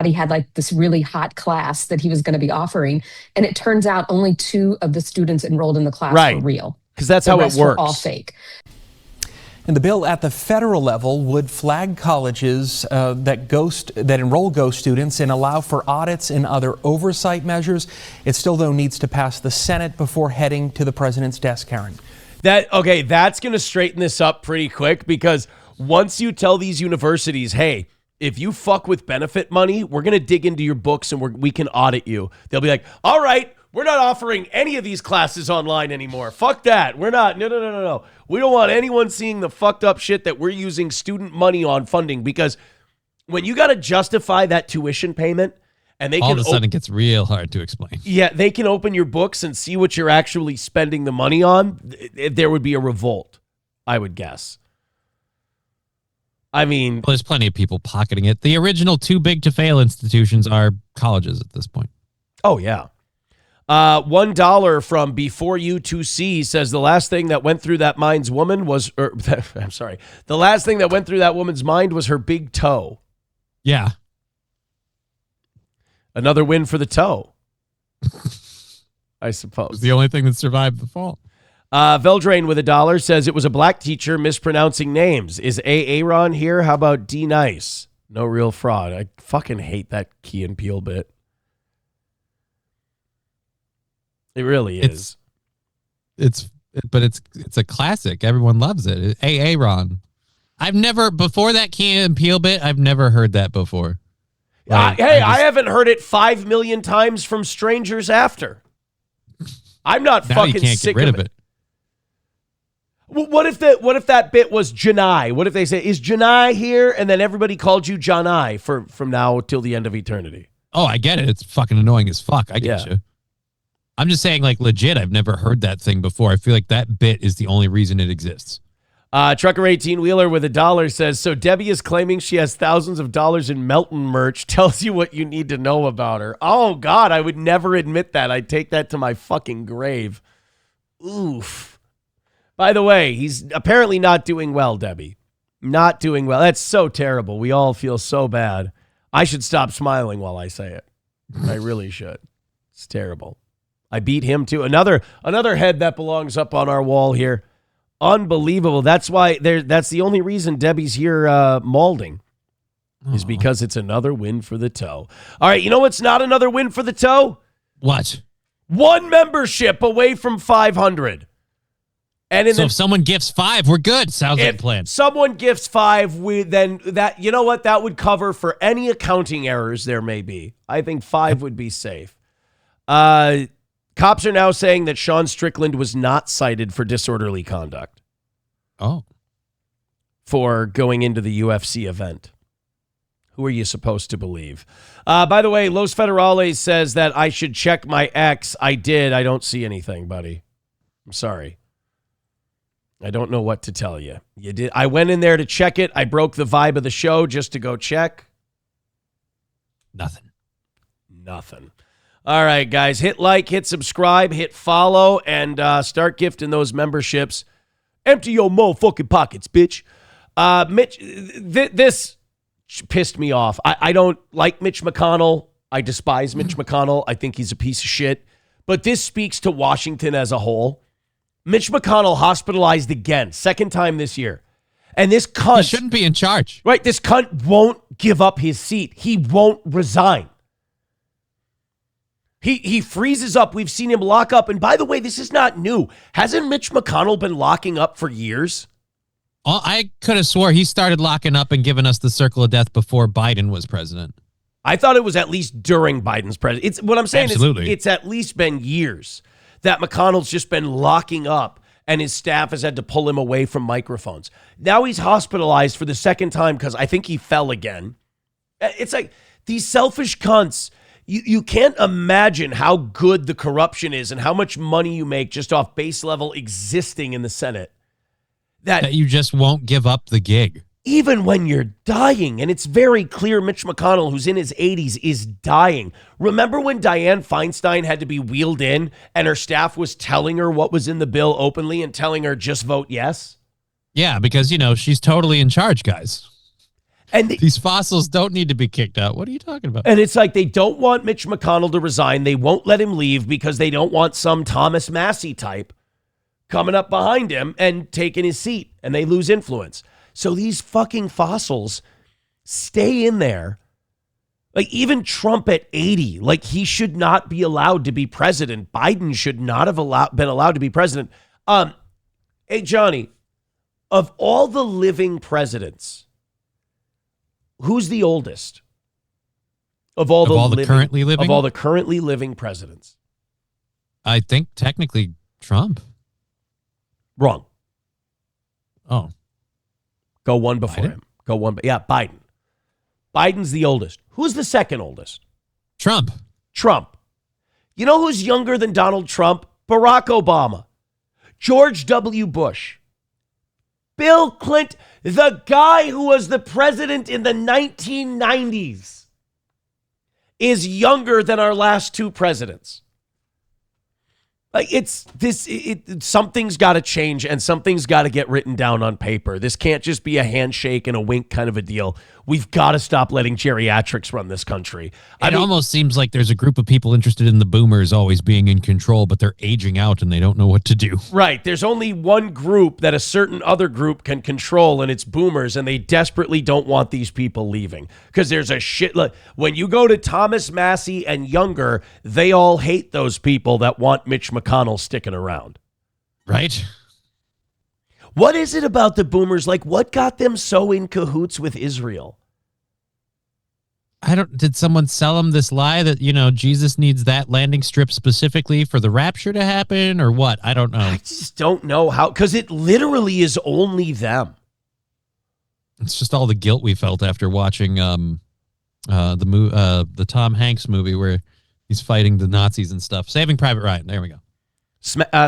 He had like this really hot class that he was going to be offering, and it turns out only 2 of the students enrolled in the class were real. Because that's The how it rest were works. all fake. And the bill at the federal level would flag colleges that enroll ghost students and allow for audits and other oversight measures. It still, though, needs to pass the Senate before heading to the president's desk, Karen. That's going to straighten this up pretty quick, because once you tell these universities, hey, if you fuck with benefit money, we're going to dig into your books and we can audit you. They'll be like, all right, we're not offering any of these classes online anymore. Fuck that. We're not. No. We don't want anyone seeing the fucked up shit that we're using student money on funding, because when you got to justify that tuition payment, and all of a sudden it gets real hard to explain. Yeah, they can open your books and see what you're actually spending the money on. There would be a revolt, I would guess. I mean, well, there's plenty of people pocketing it. The original too big to fail institutions are colleges at this point. Oh, yeah. $1 from Before You 2C says the last thing that went through that mind's woman was, the last thing that went through that woman's mind was her big toe. Yeah. Another win for the toe, I suppose. It's the only thing that survived the fall. Veldrain with $1 says it was a black teacher mispronouncing names. Is Aaron here? How about D Nice? No real fraud. I fucking hate that Key and Peele bit. It really is. It's a classic. Everyone loves it. Aaron. I've never, before that Key and Peele bit, I've never heard that before. I haven't heard it 5 million times from strangers after. I'm not now fucking you can't sick get rid of it. What if that bit was Janai? What if they say, is Janai here? And then everybody called you Janai from now till the end of eternity. Oh, I get it. It's fucking annoying as fuck. I get you. I'm just saying, like, legit, I've never heard that thing before. I feel like that bit is the only reason it exists. Trucker 18-wheeler with $1 says, so Debbie is claiming she has thousands of dollars in Melton merch. Tells you what you need to know about her. Oh, God, I would never admit that. I'd take that to my fucking grave. Oof. By the way, he's apparently not doing well, Debbie. Not doing well. That's so terrible. We all feel so bad. I should stop smiling while I say it. I really should. It's terrible. I beat him, too. Another head that belongs up on our wall here. Unbelievable. That's why that's the only reason Debbie's here maulding is because it's another win for the toe. All right, you know what's not another win for the toe? What? One membership away from 500. And if someone gifts 5, we're good. Sounds like a plan. Someone gifts 5, then that, you know what, that would cover for any accounting errors there may be. I think 5 would be safe. Cops are now saying that Sean Strickland was not cited for disorderly conduct. Oh. For going into the UFC event. Who are you supposed to believe? By the way, Los Federales says that I should check my ex. I did. I don't see anything, buddy. I'm sorry. I don't know what to tell you. You did. I went in there to check it. I broke the vibe of the show just to go check. Nothing. All right, guys, hit like, hit subscribe, hit follow, and start gifting those memberships. Empty your motherfucking pockets, bitch. Mitch, this pissed me off. I don't like Mitch McConnell. I despise Mitch McConnell. I think he's a piece of shit. But this speaks to Washington as a whole. Mitch McConnell hospitalized again, second time this year. And this cunt... He shouldn't be in charge. Right, this cunt won't give up his seat. He won't resign. He freezes up. We've seen him lock up. And by the way, this is not new. Hasn't Mitch McConnell been locking up for years? I could have swore he started locking up and giving us the circle of death before Biden was president. I thought it was at least during Biden's presidency. It's what I'm saying Absolutely. is it's at least been years that McConnell's just been locking up and his staff has had to pull him away from microphones. Now he's hospitalized for the second time because I think he fell again. It's like these selfish cunts. You can't imagine how good the corruption is and how much money you make just off base level existing in the Senate. That you just won't give up the gig. Even when you're dying, and it's very clear Mitch McConnell, who's in his 80s, is dying. Remember when Dianne Feinstein had to be wheeled in and her staff was telling her what was in the bill openly and telling her just vote yes? Yeah, because, she's totally in charge, guys. And these fossils don't need to be kicked out. What are you talking about? And it's like they don't want Mitch McConnell to resign. They won't let him leave because they don't want some Thomas Massey type coming up behind him and taking his seat, and they lose influence. So these fucking fossils stay in there. Like, even Trump at 80, like, he should not be allowed to be president. Biden should not have been allowed to be president. Hey, Johnny, of all the living presidents, who's the oldest? Of all the currently living? Of all the currently living presidents. I think technically Trump. Wrong. Oh. Go one before him. Go one. Yeah, Biden. Biden's the oldest. Who's the second oldest? Trump. Trump. You know who's younger than Donald Trump? Barack Obama. George W. Bush. Bill Clinton. The guy who was the president in the 1990s is younger than our last two presidents. Like, something's got to change, and something's got to get written down on paper. This can't just be a handshake and a wink kind of a deal. We've got to stop letting geriatrics run this country. It almost seems like there's a group of people interested in the boomers always being in control, but they're aging out and they don't know what to do. Right. There's only one group that a certain other group can control, and it's boomers, and they desperately don't want these people leaving. Because there's a shit. Look, when you go to Thomas Massey and younger, they all hate those people that want Mitch McConnell sticking around. Right. What is it about the boomers? Like, what got them so in cahoots with Israel? Did someone sell them this lie that, Jesus needs that landing strip specifically for the rapture to happen or what? I don't know. I just don't know how, because it literally is only them. It's just all the guilt we felt after watching the Tom Hanks movie where he's fighting the Nazis and stuff. Saving Private Ryan. There we go.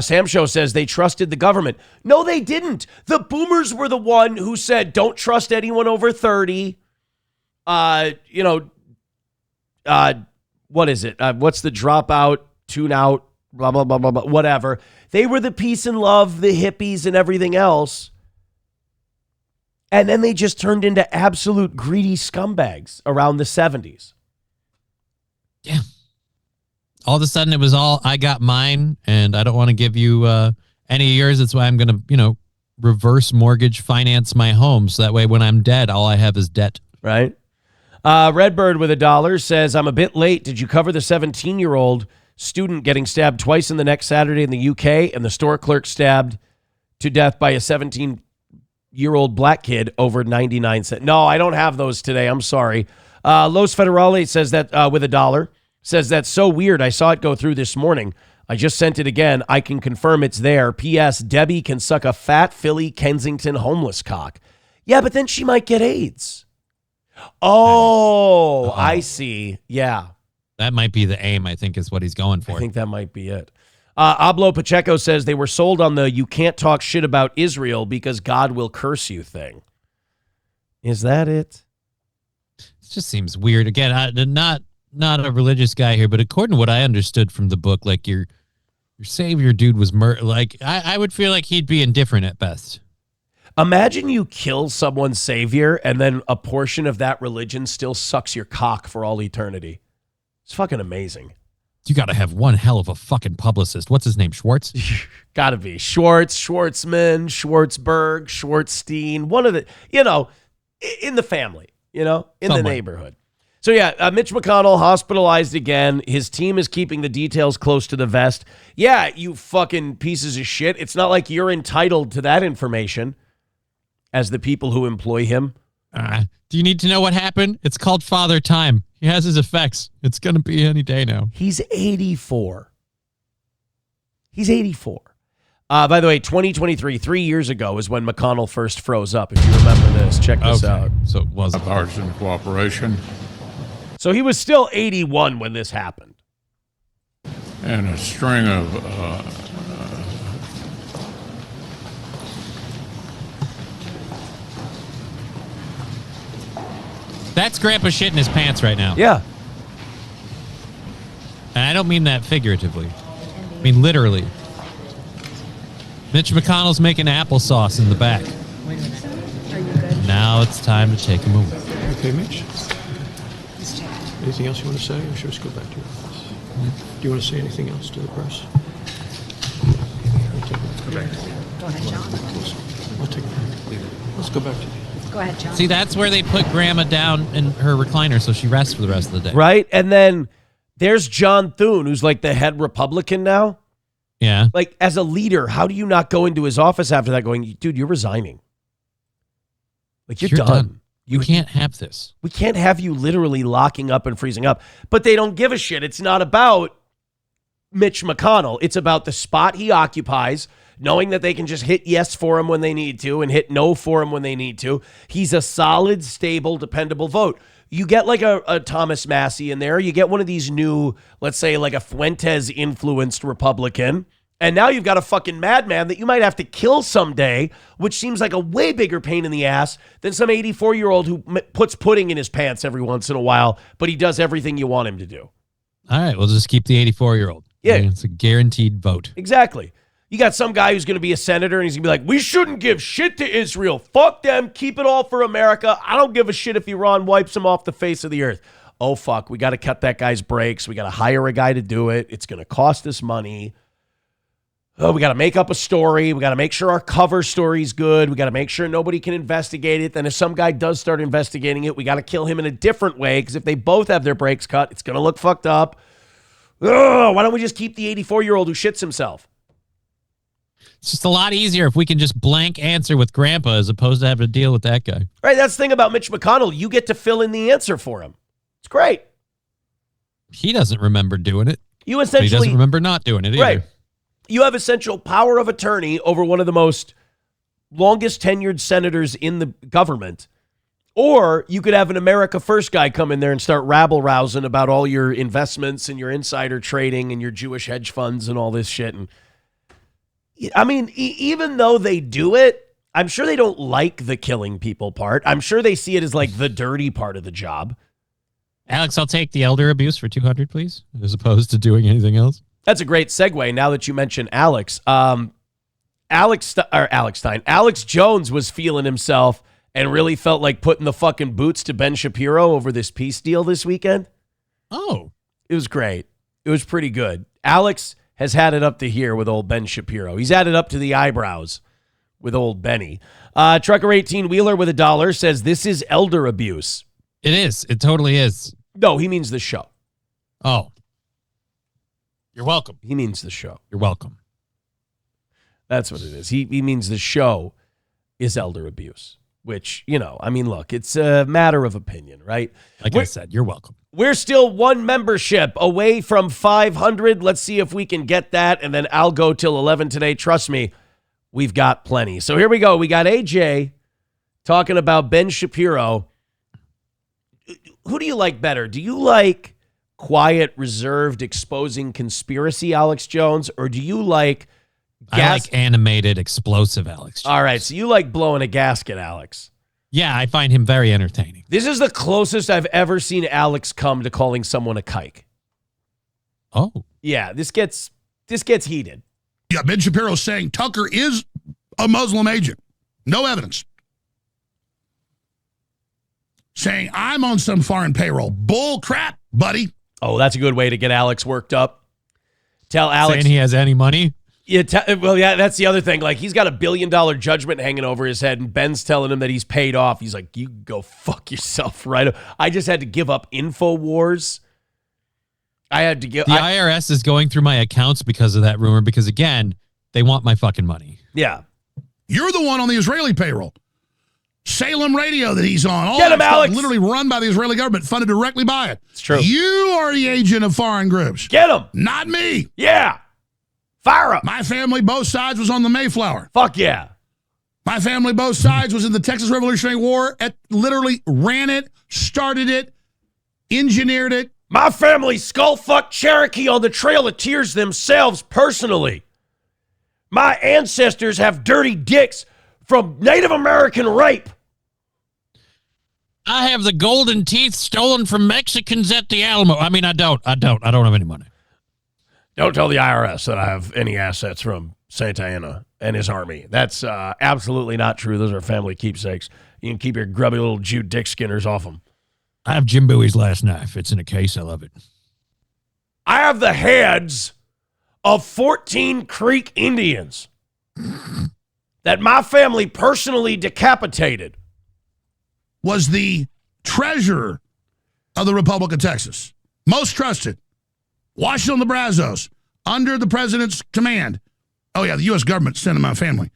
Sam Show says they trusted the government. No, they didn't. The boomers were the one who said, don't trust anyone over 30. What is it? What's the dropout, tune out, blah, blah, blah, blah, blah, whatever. They were the peace and love, the hippies and everything else. And then they just turned into absolute greedy scumbags around the 70s. Yeah. All of a sudden, it was all, I got mine, and I don't want to give you any of yours. That's why I'm going to, reverse mortgage finance my home. So that way, when I'm dead, all I have is debt. Right. Redbird with $1 says, I'm a bit late. Did you cover the 17-year-old student getting stabbed twice in the next Saturday in the UK and the store clerk stabbed to death by a 17-year-old black kid over 99 cents? No, I don't have those today. I'm sorry. Los Federales says that with $1. Says that's so weird. I saw it go through this morning. I just sent it again. I can confirm it's there. P.S. Debbie can suck a fat Philly Kensington homeless cock. Yeah, but then she might get AIDS. Oh, I see. Yeah. That might be the aim, I think, is what he's going for. I think that might be it. Ablo Pacheco says they were sold on the you can't talk shit about Israel because God will curse you thing. Is that it? It just seems weird. Again, not a religious guy here, but according to what I understood from the book, like your savior dude was like I would feel like he'd be indifferent at best. Imagine you kill someone's savior and then a portion of that religion still sucks your cock for all eternity. It's fucking amazing. You got to have one hell of a fucking publicist. What's his name? Schwartz? Got to be Schwartz, Schwartzman, Schwartzberg, Schwartzstein. One of the, in the family, in the neighborhood. So yeah, Mitch McConnell hospitalized again. His team is keeping the details close to the vest. Yeah, you fucking pieces of shit. It's not like you're entitled to that information as the people who employ him. Do you need to know what happened? It's called Father Time. He has his effects. It's going to be any day now. He's 84. He's 84. By the way, 2023, 3 years ago, is when McConnell first froze up. If you remember this, check this out. So it was partisan cooperation. So he was still 81 when this happened. And a string of That's Grandpa shitting his pants right now. Yeah. And I don't mean that figuratively. I mean literally. Mitch McConnell's making applesauce in the back. Wait a minute. Are you good? Now it's time to take him away. Okay, Mitch? Anything else you want to say, or should we just go back to your office? Do you want to say anything else to the press? Go ahead, John. Let's go back to Go ahead, John. See, that's where they put Grandma down in her recliner so she rests for the rest of the day. Right? And then there's John Thune, who's like the head Republican now. Yeah. Like, as a leader, how do you not go into his office after that going, dude, you're resigning? Like, you're done. You can't have this. We can't have you literally locking up and freezing up. But they don't give a shit. It's not about Mitch McConnell. It's about the spot he occupies, knowing that they can just hit yes for him when they need to and hit no for him when they need to. He's a solid, stable, dependable vote. You get like a Thomas Massey in there. You get one of these new, let's say like a Fuentes-influenced Republican. And now you've got a fucking madman that you might have to kill someday, which seems like a way bigger pain in the ass than some 84-year-old who puts pudding in his pants every once in a while, but he does everything you want him to do. All right, we'll just keep the 84-year-old. Yeah. It's a guaranteed vote. Exactly. You got some guy who's going to be a senator and he's going to be like, we shouldn't give shit to Israel. Fuck them. Keep it all for America. I don't give a shit if Iran wipes them off the face of the earth. Oh, fuck. We got to cut that guy's brakes. We got to hire a guy to do it. It's going to cost us money. Oh, we got to make up a story. We got to make sure our cover story's good. We got to make sure nobody can investigate it. Then if some guy does start investigating it, we got to kill him in a different way because if they both have their brakes cut, it's going to look fucked up. Ugh, why don't we just keep the 84-year-old who shits himself? It's just a lot easier if we can just blank answer with Grandpa as opposed to having to deal with that guy. Right, that's the thing about Mitch McConnell. You get to fill in the answer for him. It's great. He doesn't remember doing it. You essentially... He doesn't remember not doing it either. Right. You have essential power of attorney over one of the most longest tenured senators in the government. Or you could have an America First guy come in there and start rabble-rousing about all your investments and your insider trading and your Jewish hedge funds and all this shit. And I mean, even though they do it, I'm sure they don't like the killing people part. I'm sure they see it as like the dirty part of the job. Alex, I'll take the elder abuse for 200, please, as opposed to doing anything else. That's a great segue now that you mention Alex. Alex Jones was feeling himself and really felt like putting the fucking boots to Ben Shapiro over this peace deal this weekend. Oh. It was great. It was pretty good. Alex has had it up to here with old Ben Shapiro. He's had it up to the eyebrows with old Benny. Trucker 18-wheeler with $1 says this is elder abuse. It is. It totally is. No, he means the show. Oh. You're welcome. He means the show. You're welcome. That's what it is. He means the show is elder abuse, which, you know, I mean, look, it's a matter of opinion, right? Like I said, you're welcome. We're still one membership away from 500. Let's see if we can get that, and then I'll go till 11 today. Trust me, we've got plenty. So here we go. We got AJ talking about Ben Shapiro. Who do you like better? Do you like quiet, reserved, exposing conspiracy Alex Jones, or do you like I like animated, explosive Alex Jones. All right, so you like blowing a gasket, Alex. Yeah, I find him very entertaining. This is the closest I've ever seen Alex come to calling someone a kike. Oh. Yeah, this gets heated. Yeah, Ben Shapiro saying Tucker is a Muslim agent. No evidence. Saying I'm on some foreign payroll. Bull crap, buddy. Oh, that's a good way to get Alex worked up. Tell Alex. Saying he has any money? Yeah, well, yeah, that's the other thing. Like, he's got $1 billion judgment hanging over his head, and Ben's telling him that he's paid off. He's like, you go fuck yourself, right? I just had to give up InfoWars. I had to give... The IRS is going through my accounts because of that rumor, because, again, they want my fucking money. Yeah. You're the one on the Israeli payroll. Salem Radio that he's on. All Get him, that stuff Alex! literally run by the Israeli government, funded directly by it. It's true. You are the agent of foreign groups. Get him! Not me. Yeah. Fire up. My family, both sides, was on the Mayflower. Fuck yeah. My family, both sides, was in the Texas Revolutionary War. Literally ran it, started it, engineered it. My family skull-fucked Cherokee on the Trail of Tears themselves personally. My ancestors have dirty dicks from Native American rape. I have the golden teeth stolen from Mexicans at the Alamo. I mean, I don't have any money. Don't tell the IRS that I have any assets from Santa Anna and his army. That's absolutely not true. Those are family keepsakes. You can keep your grubby little Jew dick skinners off them. I have Jim Bowie's last knife. It's in a case. I love it. I have the heads of 14 Creek Indians. that my family personally decapitated was the treasurer of the Republic of Texas. Most trusted. Washington the Brazos. Under the president's command. Oh, yeah, the U.S. government sent my family.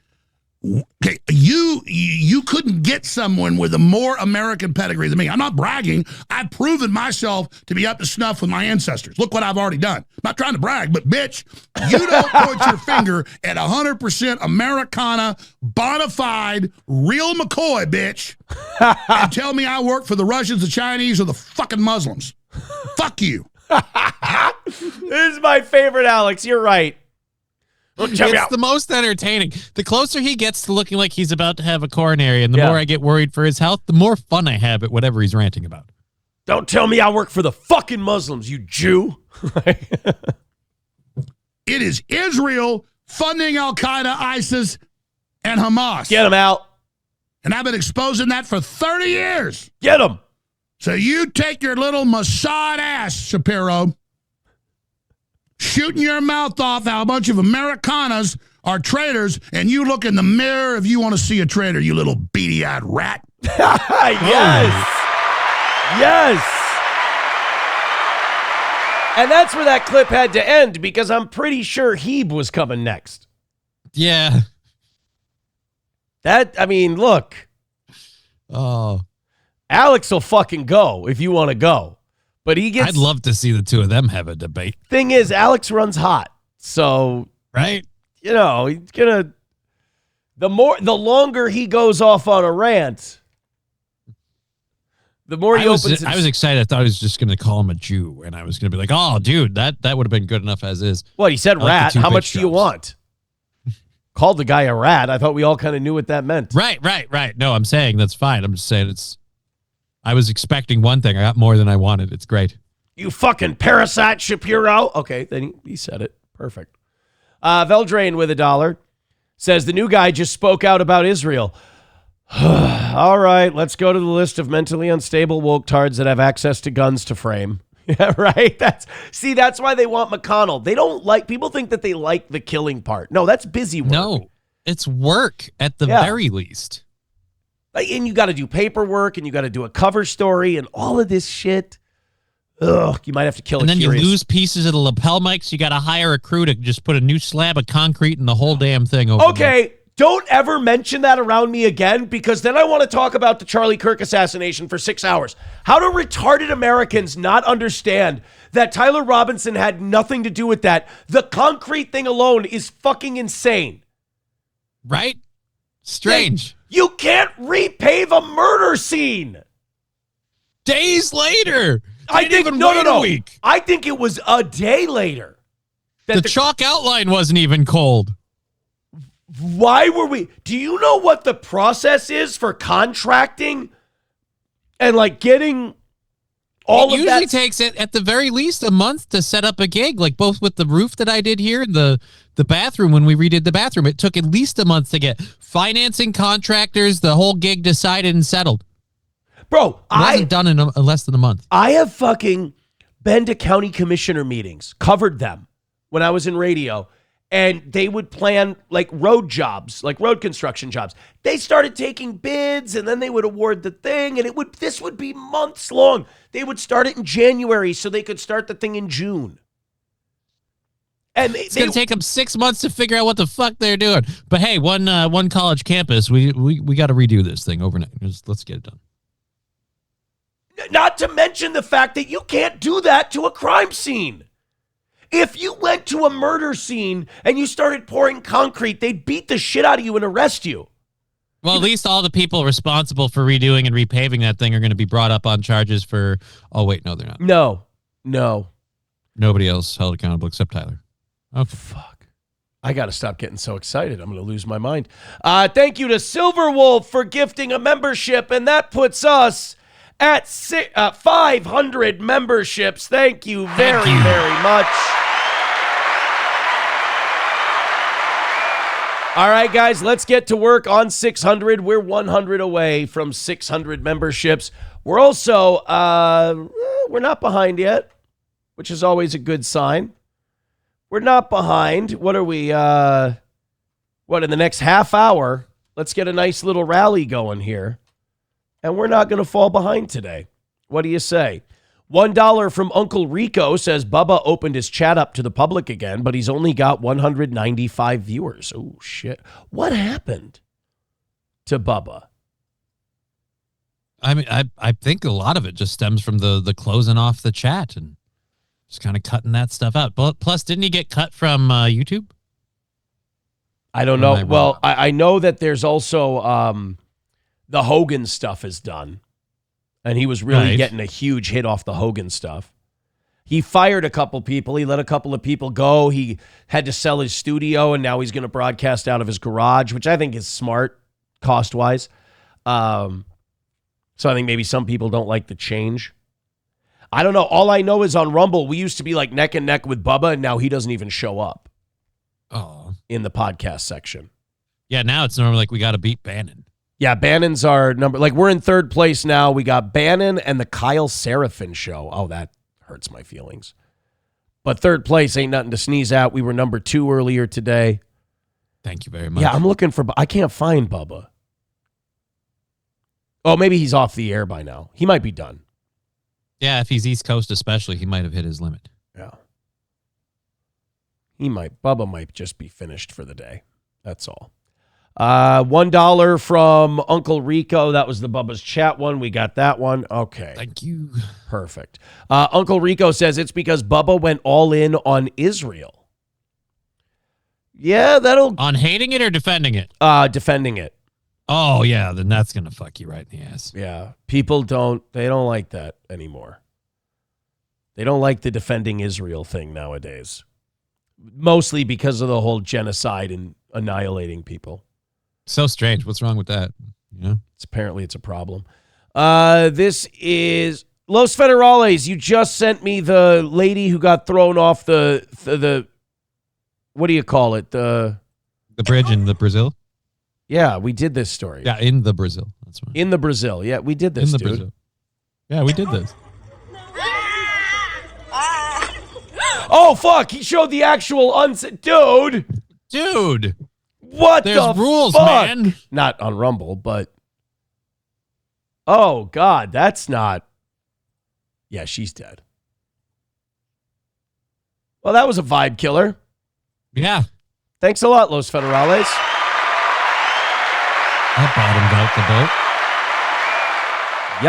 Okay, you couldn't get someone with a more American pedigree than me. I'm not bragging. I've proven myself to be up to snuff with my ancestors. Look what I've already done. I'm not trying to brag, but bitch, you don't point your finger at 100% Americana, bona fide, real McCoy, bitch, and tell me I work for the Russians, the Chinese, or the fucking Muslims. Fuck you. This is my favorite, Alex. You're right. It's the most entertaining. The closer he gets to looking like he's about to have a coronary, and the more I get worried for his health, the more fun I have at whatever he's ranting about. Don't tell me I work for the fucking Muslims, you Jew. It is Israel funding Al-Qaeda, ISIS, and Hamas. Get them out. And I've been exposing that for 30 years. Get them. So you take your little Mossad ass, Shapiro, shooting your mouth off how a bunch of Americanas are traitors, and you look in the mirror if you want to see a traitor, you little beady-eyed rat. Yes. Yes. And that's where that clip had to end, because I'm pretty sure Hebe was coming next. Yeah. Look. Oh. Alex will fucking go if you want to go. But he gets... I'd love to see the two of them have a debate. Thing is, Alex runs hot. So... Right? He's gonna... The longer he goes off on a rant, the more he opens... I was excited. I thought I was just going to call him a Jew. And I was going to be like, oh, dude, that would have been good enough as is. What, he said rat. How much do you want? Called the guy a rat. I thought we all kind of knew what that meant. Right. No, I'm saying that's fine. I'm just saying I was expecting one thing. I got more than I wanted. It's great. You fucking parasite, Shapiro. Okay, then he said it. Perfect. Veldrain with $1 says the new guy just spoke out about Israel. All right, let's go to the list of mentally unstable woke-tards that have access to guns to frame. Yeah, right? That's why they want McConnell. They don't like, people think that they like the killing part. No, that's busy work. No, it's work at the very least. And you got to do paperwork, and you got to do a cover story, and all of this shit. Ugh, you might have to kill and a then curious. You lose pieces of the lapel mics. You got to hire a crew to just put a new slab of concrete and the whole damn thing over. Okay, don't ever mention that around me again, because then I want to talk about the Charlie Kirk assassination for 6 hours. How do retarded Americans not understand that Tyler Robinson had nothing to do with that? The concrete thing alone is fucking insane. Right? Strange. You can't repave a murder scene. Days later. I think no. I think it was a day later. The chalk outline wasn't even cold. Why were we? Do you know what the process is for contracting and like getting all of that? It usually takes it at the very least a month to set up a gig, like both with the roof that I did here and the bathroom when we redid the bathroom. It took at least a month to get financing, contractors, the whole gig decided and settled. Bro, it wasn't done in less than a month. I have fucking been to county commissioner meetings, covered them when I was in radio, and they would plan like road jobs, like road construction jobs. They started taking bids, and then they would award the thing, and this would be months long. They would start it in January so they could start the thing in June. And it's going to take them 6 months to figure out what the fuck they're doing. But hey, one college campus, we got to redo this thing overnight. Let's get it done. Not to mention the fact that you can't do that to a crime scene. If you went to a murder scene and you started pouring concrete, they'd beat the shit out of you and arrest you. Well, at least all the people responsible for redoing and repaving that thing are going to be brought up on charges for... Oh, wait, no, they're not. No. Nobody else held accountable except Tyler. Okay. Fuck. I got to stop getting so excited. I'm going to lose my mind. Thank you to Silverwolf for gifting a membership, and that puts us at 500 memberships. Thank you very much. All right, guys, let's get to work on 600. We're 100 away from 600 memberships. We're also, we're not behind yet, which is always a good sign. We're not behind. What are we? What, in the next half hour, let's get a nice little rally going here. And we're not going to fall behind today. What do you say? $1 from Uncle Rico says Bubba opened his chat up to the public again, but he's only got 195 viewers. Oh, shit. What happened to Bubba? I mean, I think a lot of it just stems from the closing off the chat and just kind of cutting that stuff out. But plus, didn't he get cut from YouTube? I don't know. Well, I know that there's also the Hogan stuff is done. And he was really getting a huge hit off the Hogan stuff. He fired a couple people. He let a couple of people go. He had to sell his studio, and now he's going to broadcast out of his garage, which I think is smart cost-wise. So I think maybe some people don't like the change. I don't know. All I know is on Rumble, we used to be like neck and neck with Bubba, and now he doesn't even show up in the podcast section. Yeah, now it's normally like we got to beat Bannon. Yeah, Bannon's our number. Like, we're in third place now. We got Bannon and the Kyle Seraphin show. Oh, that hurts my feelings. But third place ain't nothing to sneeze at. We were number 2 earlier today. Thank you very much. Yeah, I'm looking for... I can't find Bubba. Oh, maybe he's off the air by now. He might be done. Yeah, if he's East Coast especially, he might have hit his limit. Yeah. Bubba might just be finished for the day. That's all. $1 from Uncle Rico. That was the Bubba's chat one. We got that one. Okay. Thank you. Perfect. Uncle Rico says it's because Bubba went all in on Israel. Yeah, that'll... On hating it or defending it? Defending it. Oh, yeah, then that's going to fuck you right in the ass. Yeah. People don't like that anymore. They don't like the defending Israel thing nowadays. Mostly because of the whole genocide and annihilating people. So strange. What's wrong with that? You know? Apparently it's a problem. This is Los Federales. You just sent me the lady who got thrown off the what do you call it? The bridge in the Brazil? Yeah, we did this story. Yeah, in the Brazil. That's right. In the Brazil. Yeah, we did this, in the dude. Brazil. Yeah, we did this. Oh, fuck. He showed the actual dude. Dude. What There's the rules, fuck? man. Not on Rumble, but... Oh, God, that's not... Yeah, she's dead. Well, that was a vibe killer. Yeah. Thanks a lot, Los Federales. That bottomed out the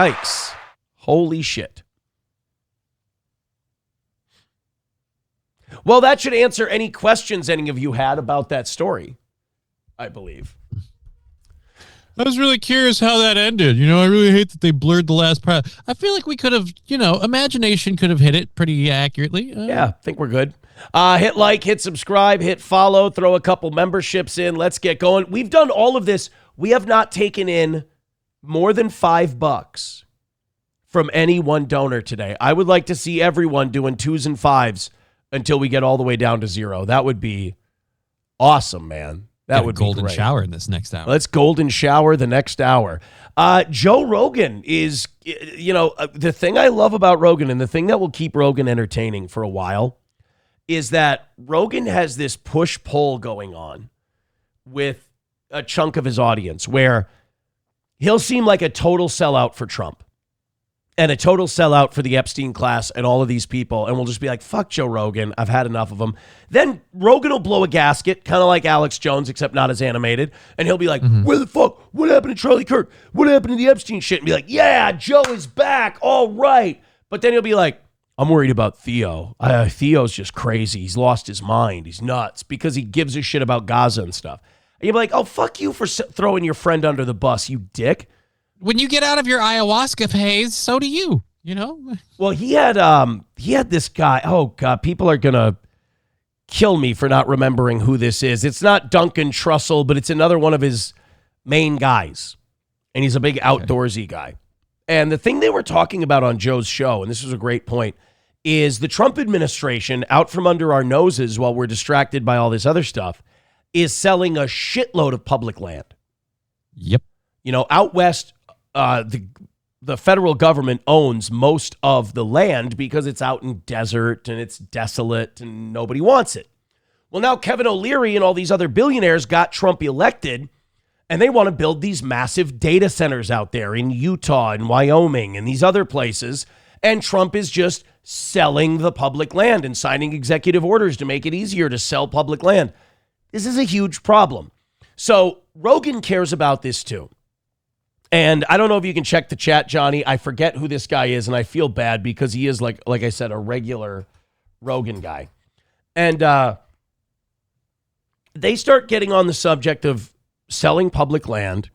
boat. Yikes. Holy shit. Well, that should answer any questions any of you had about that story, I believe. I was really curious how that ended. You know, I really hate that they blurred the last part. I feel like we could have, imagination could have hit it pretty accurately. Yeah, I think we're good. Hit like, hit subscribe, hit follow, throw a couple memberships in. Let's get going. We've done all of this. We have not taken in more than $5 from any one donor today. I would like to see everyone doing 2s and 5s until we get all the way down to 0. That would be awesome, man. That would be golden great. shower in this next hour. Let's golden shower the next hour. Joe Rogan is, the thing I love about Rogan and the thing that will keep Rogan entertaining for a while is that Rogan has this push-pull going on with a chunk of his audience where he'll seem like a total sellout for Trump and a total sellout for the Epstein class and all of these people. And we'll just be like, fuck Joe Rogan. I've had enough of him. Then Rogan will blow a gasket, kind of like Alex Jones, except not as animated. And he'll be like, where the fuck? What happened to Charlie Kirk? What happened to the Epstein shit? And be like, yeah, Joe is back. All right. But then he'll be like, I'm worried about Theo. Theo's just crazy. He's lost his mind. He's nuts because he gives a shit about Gaza and stuff. And you'll be like, oh, fuck you for throwing your friend under the bus, you dick. When you get out of your ayahuasca phase, so do you, Well, he had this guy. Oh, God, people are going to kill me for not remembering who this is. It's not Duncan Trussell, but it's another one of his main guys. And he's a big outdoorsy guy. And the thing they were talking about on Joe's show, and this was a great point, is the Trump administration, out from under our noses while we're distracted by all this other stuff, is selling a shitload of public land. Yep. Out west, the federal government owns most of the land because it's out in desert and it's desolate and nobody wants it. Well, now Kevin O'Leary and all these other billionaires got Trump elected, and they want to build these massive data centers out there in Utah and Wyoming and these other places. And Trump is just selling the public land and signing executive orders to make it easier to sell public land. This is a huge problem. So Rogan cares about this too. And I don't know if you can check the chat, Johnny. I forget who this guy is, and I feel bad because he is, like I said, a regular Rogan guy. And they start getting on the subject of selling public land,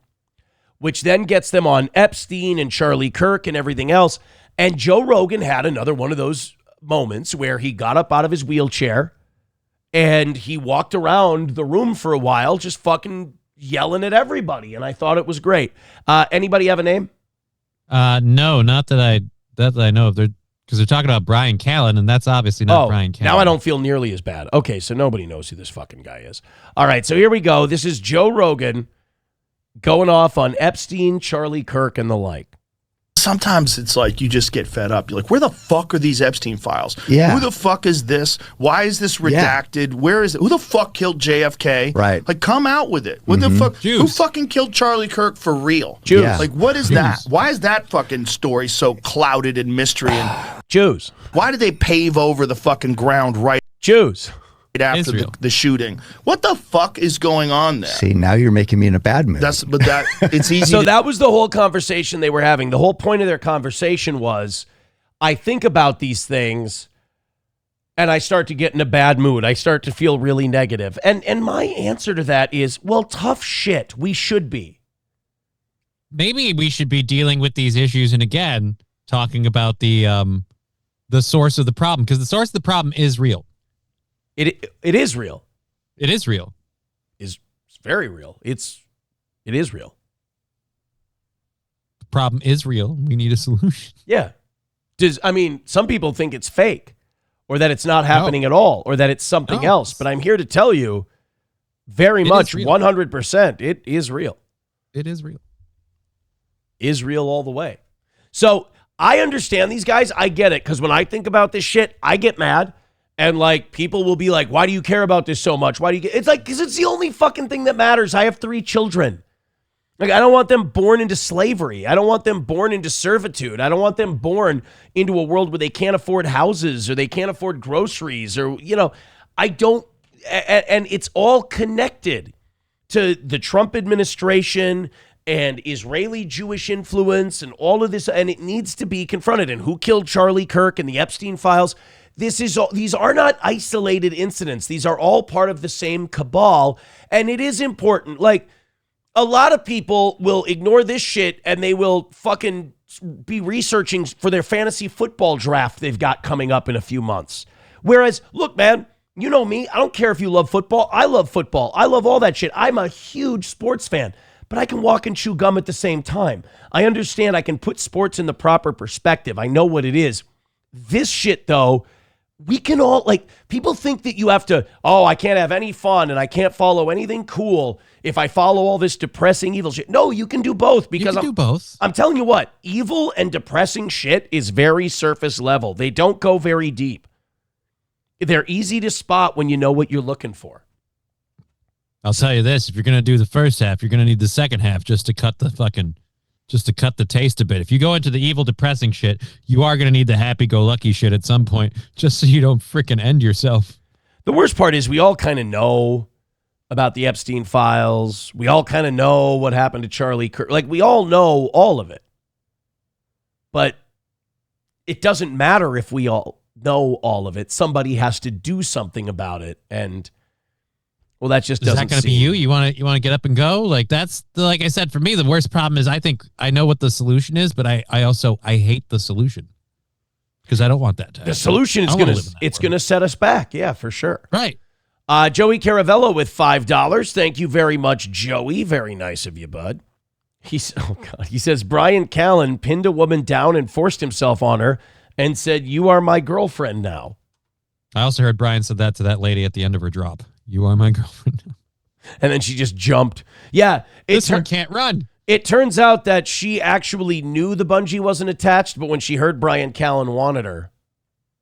which then gets them on Epstein and Charlie Kirk and everything else. And Joe Rogan had another one of those moments where he got up out of his wheelchair and he walked around the room for a while just fucking yelling at everybody. And I thought it was great. Anybody have a name? No, not that I know of. Because they're talking about Brian Callen, and that's obviously not Brian Callen. Now I don't feel nearly as bad. Okay, so nobody knows who this fucking guy is. All right, so here we go. This is Joe Rogan going off on Epstein, Charlie Kirk, and the like. Sometimes it's like you just get fed up. You're like, where the fuck are these Epstein files? Yeah. Who the fuck is this? Why is this redacted? Where is it? Who the fuck killed JFK? Right. Like, come out with it. What the fuck? Who fucking killed Charlie Kirk for real? Jews. Yeah. Like, what is that? Why is that fucking story so clouded in mystery? And Jews. Why did they pave over the fucking ground right? Jews. After the shooting. What the fuck is going on there? See, now you're making me in a bad mood. It's easy. So that was the whole conversation they were having. The whole point of their conversation was, I think about these things and I start to get in a bad mood. I start to feel really negative. And my answer to that is, well, tough shit. We should be. Maybe we should be dealing with these issues and again talking about the source of the problem, because the source of the problem is real. It is real. It is real. It's very real. It is real. The problem is real. We need a solution. Yeah. Some people think it's fake or that it's not happening at all or that it's something else. But I'm here to tell you very much 100% it is real. It is real. Is real all the way. So I understand these guys. I get it. Because when I think about this shit, I get mad. And like people will be like, why do you care about this so much? Why do you get? It's like, because it's the only fucking thing that matters. I have 3 children. Like, I don't want them born into slavery. I don't want them born into servitude. I don't want them born into a world where they can't afford houses or they can't afford groceries or, I don't. And it's all connected to the Trump administration and Israeli Jewish influence and all of this. And it needs to be confronted. And who killed Charlie Kirk and the Epstein files? These are not isolated incidents. These are all part of the same cabal. And it is important. Like, a lot of people will ignore this shit and they will fucking be researching for their fantasy football draft they've got coming up in a few months. Whereas, look, man, you know me. I don't care if you love football. I love football. I love all that shit. I'm a huge sports fan. But I can walk and chew gum at the same time. I understand I can put sports in the proper perspective. I know what it is. This shit, though, we can all, like, people think that you have to, I can't have any fun and I can't follow anything cool if I follow all this depressing evil shit. No, you can do both because do both. I'm telling you what, evil and depressing shit is very surface level. They don't go very deep. They're easy to spot when you know what you're looking for. I'll tell you this, if you're going to do the first half, you're going to need the second half just to cut the taste a bit. If you go into the evil, depressing shit, you are going to need the happy-go-lucky shit at some point just so you don't freaking end yourself. The worst part is we all kind of know about the Epstein files. We all kind of know what happened to Charlie Kirk. Like, we all know all of it. But it doesn't matter if we all know all of it. Somebody has to do something about it. And, well, that just doesn't seem... Is that going to be you? You want to get up and go? Like, that's, like I said, for me, the worst problem is I think I know what the solution is, but I also hate the solution. Because I don't want that to happen. The solution is going to set us back. Yeah, for sure. Right. Joey Caravello with $5. Thank you very much, Joey. Very nice of you, bud. He says, Brian Callen pinned a woman down and forced himself on her and said, "You are my girlfriend now." I also heard Brian said that to that lady at the end of her drop. "You are my girlfriend now." And then she just jumped. Yeah. This one can't run. It turns out that she actually knew the bungee wasn't attached, but when she heard Brian Callen wanted her,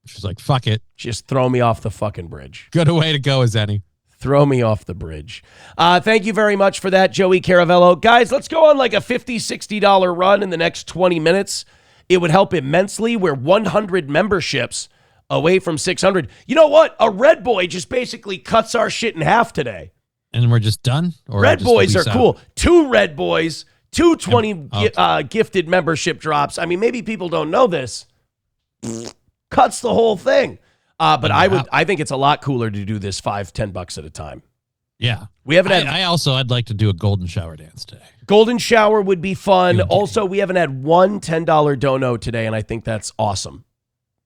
She's like, fuck it. Just throw me off the fucking bridge. Good a way to go as any. Throw me off the bridge. Thank you very much for that, Joey Caravello. Guys, let's go on like a $50, $60 run in the next 20 minutes. It would help immensely. We're 100 memberships away from 600. You know what? A Red Boy just basically cuts our shit in half today. And we're just done? Or Red just Boys are peace cool. out? 2 Red Boys, 2 20 gifted membership drops. I mean, maybe people don't know this. Cuts the whole thing. But I think it's a lot cooler to do this $5-10 at a time. Yeah. We haven't had. I'd like to do a golden shower dance today. Golden shower would be fun. Also, we haven't had one $10 dono today, and I think that's awesome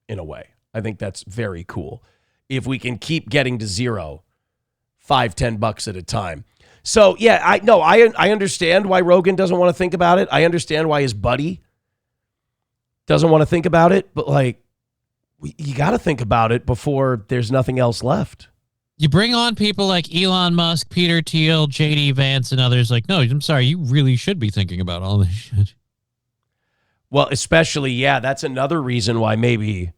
in a way. I think that's very cool. If we can keep getting to zero, $5-10 at a time. So yeah, I understand why Rogan doesn't want to think about it. I understand why his buddy doesn't want to think about it, but like, you got to think about it before there's nothing else left. You bring on people like Elon Musk, Peter Thiel, J.D. Vance, and others like, no, I'm sorry, you really should be thinking about all this shit. Well, especially, yeah, that's another reason why maybe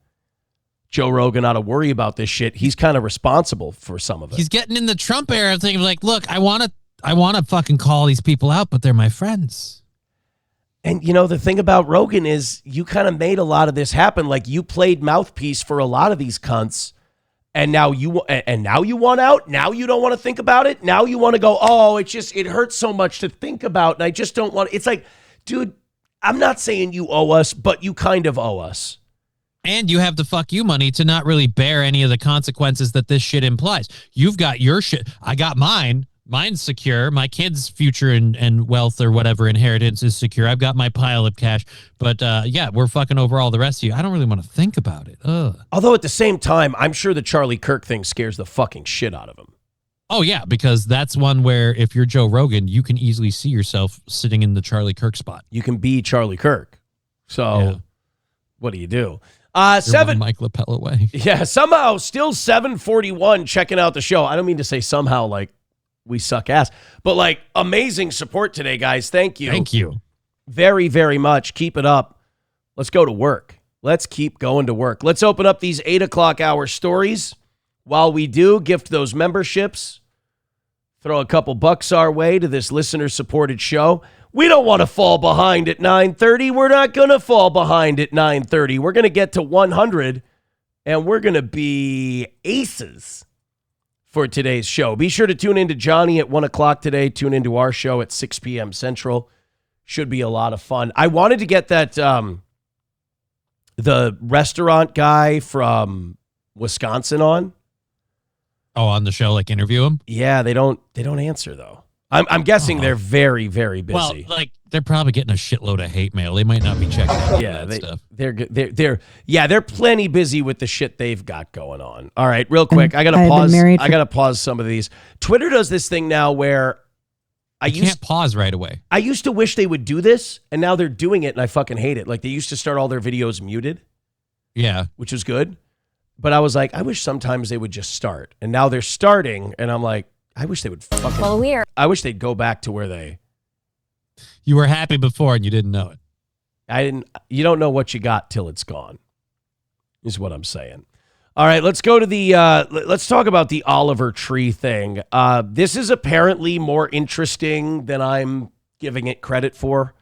Joe Rogan ought to worry about this shit. He's kind of responsible for some of it. He's getting in the Trump era thinking like, look, I want to fucking call these people out, but they're my friends. And, you know, the thing about Rogan is you kind of made a lot of this happen. Like, you played mouthpiece for a lot of these cunts, and now you want out. Now you don't want to think about it. Now you want to go, oh, it hurts so much to think about, and I just don't want. It's like, dude, I'm not saying you owe us, but you kind of owe us. And you have the fuck you money to not really bear any of the consequences that this shit implies. You've got your shit. I got mine. Mine's secure. My kids' future and wealth or whatever inheritance is secure. I've got my pile of cash. But yeah, we're fucking over all the rest of you. I don't really want to think about it. Ugh. Although at the same time, I'm sure the Charlie Kirk thing scares the fucking shit out of him. Oh, yeah, because that's one where if you're Joe Rogan, you can easily see yourself sitting in the Charlie Kirk spot. You can be Charlie Kirk. So yeah. What do you do? You're one Mike LaPelle away. Yeah, somehow still 741 checking out the show. I don't mean to say somehow like we suck ass, but like amazing support today, guys. Thank you. Thank you. Very, very much. Keep it up. Let's go to work. Let's keep going to work. Let's open up these 8 o'clock hour stories. While we do, gift those memberships. Throw a couple bucks our way to this listener-supported show. We don't want to fall behind at 9:30. We're not going to fall behind at 9:30. We're going to get to 100, and we're going to be aces for today's show. Be sure to tune in to Johnny at 1 o'clock today. Tune into our show at 6 p.m. Central. Should be a lot of fun. I wanted to get that the restaurant guy from Wisconsin on. Oh, on the show, like interview him? Yeah, they don't answer though. I'm guessing they're very, very busy. Well, like they're probably getting a shitload of hate mail. They might not be checking out that stuff. They're plenty busy with the shit they've got going on. All right, real quick, I gotta pause some of these. Twitter does this thing now where you can't pause right away. I used to wish they would do this, and now they're doing it, and I fucking hate it. Like they used to start all their videos muted. Yeah, which was good. But I was like, I wish sometimes they would just start, and now they're starting, and I'm like, I wish they would fucking. Well, I wish they'd go back to where they. You were happy before and you didn't know it. I didn't. You don't know what you got till it's gone. Is what I'm saying. All right, let's go to the. Let's talk about the Oliver Tree thing. This is apparently more interesting than I'm giving it credit for.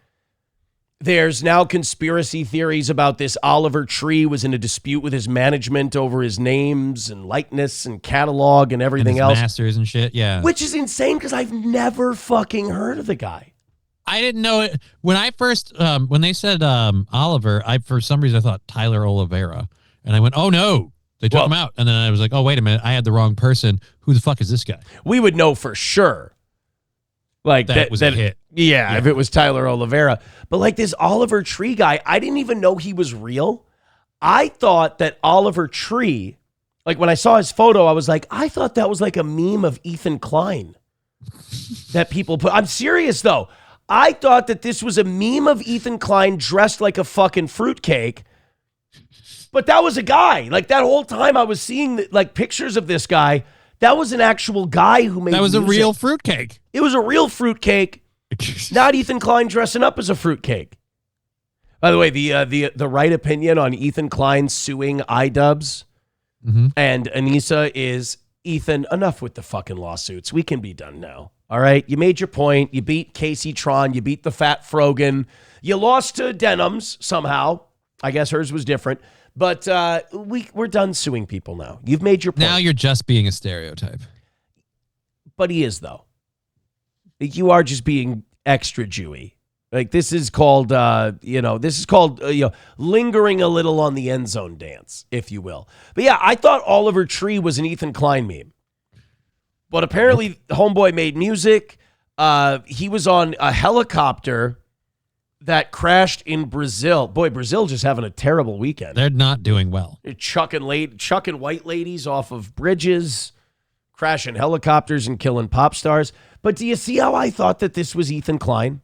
There's now conspiracy theories about this Oliver Tree was in a dispute with his management over his names and likeness and catalog and everything else. Masters and shit, yeah. Which is insane because I've never fucking heard of the guy. I didn't know it. When I first, when they said Oliver, for some reason I thought Tyler Oliveira. And I went, oh no, they took him out. And then I was like, oh, wait a minute, I had the wrong person. Who the fuck is this guy? We would know for sure. Like that was a hit. Yeah, if it was Tyler Oliveira. But like this Oliver Tree guy, I didn't even know he was real. I thought that Oliver Tree, like when I saw his photo, I was like, I thought that was like a meme of Ethan Klein that people put. I'm serious though. I thought that this was a meme of Ethan Klein dressed like a fucking fruitcake. But that was a guy. Like that whole time I was seeing like pictures of this guy. That was an actual guy who made. That was music. A real fruitcake. It was a real fruitcake. Not Ethan Klein dressing up as a fruitcake. By the way, the right opinion on Ethan Klein suing iDubbbz and Anissa is, Ethan, enough with the fucking lawsuits. We can be done now. All right? You made your point. You beat Casey Tron. You beat the Fat Frogan. You lost to Denims somehow. I guess hers was different. But we're done suing people now. You've made your point. Now you're just being a stereotype. But he is, though. You are just being extra Jewy. Like, this is called, lingering a little on the end zone dance, if you will. But yeah, I thought Oliver Tree was an Ethan Klein meme. But apparently, Homeboy made music. He was on a helicopter that crashed in Brazil. Boy, Brazil just having a terrible weekend. They're not doing well. They're chucking white ladies off of bridges, crashing helicopters and killing pop stars. But do you see how I thought that this was Ethan Klein?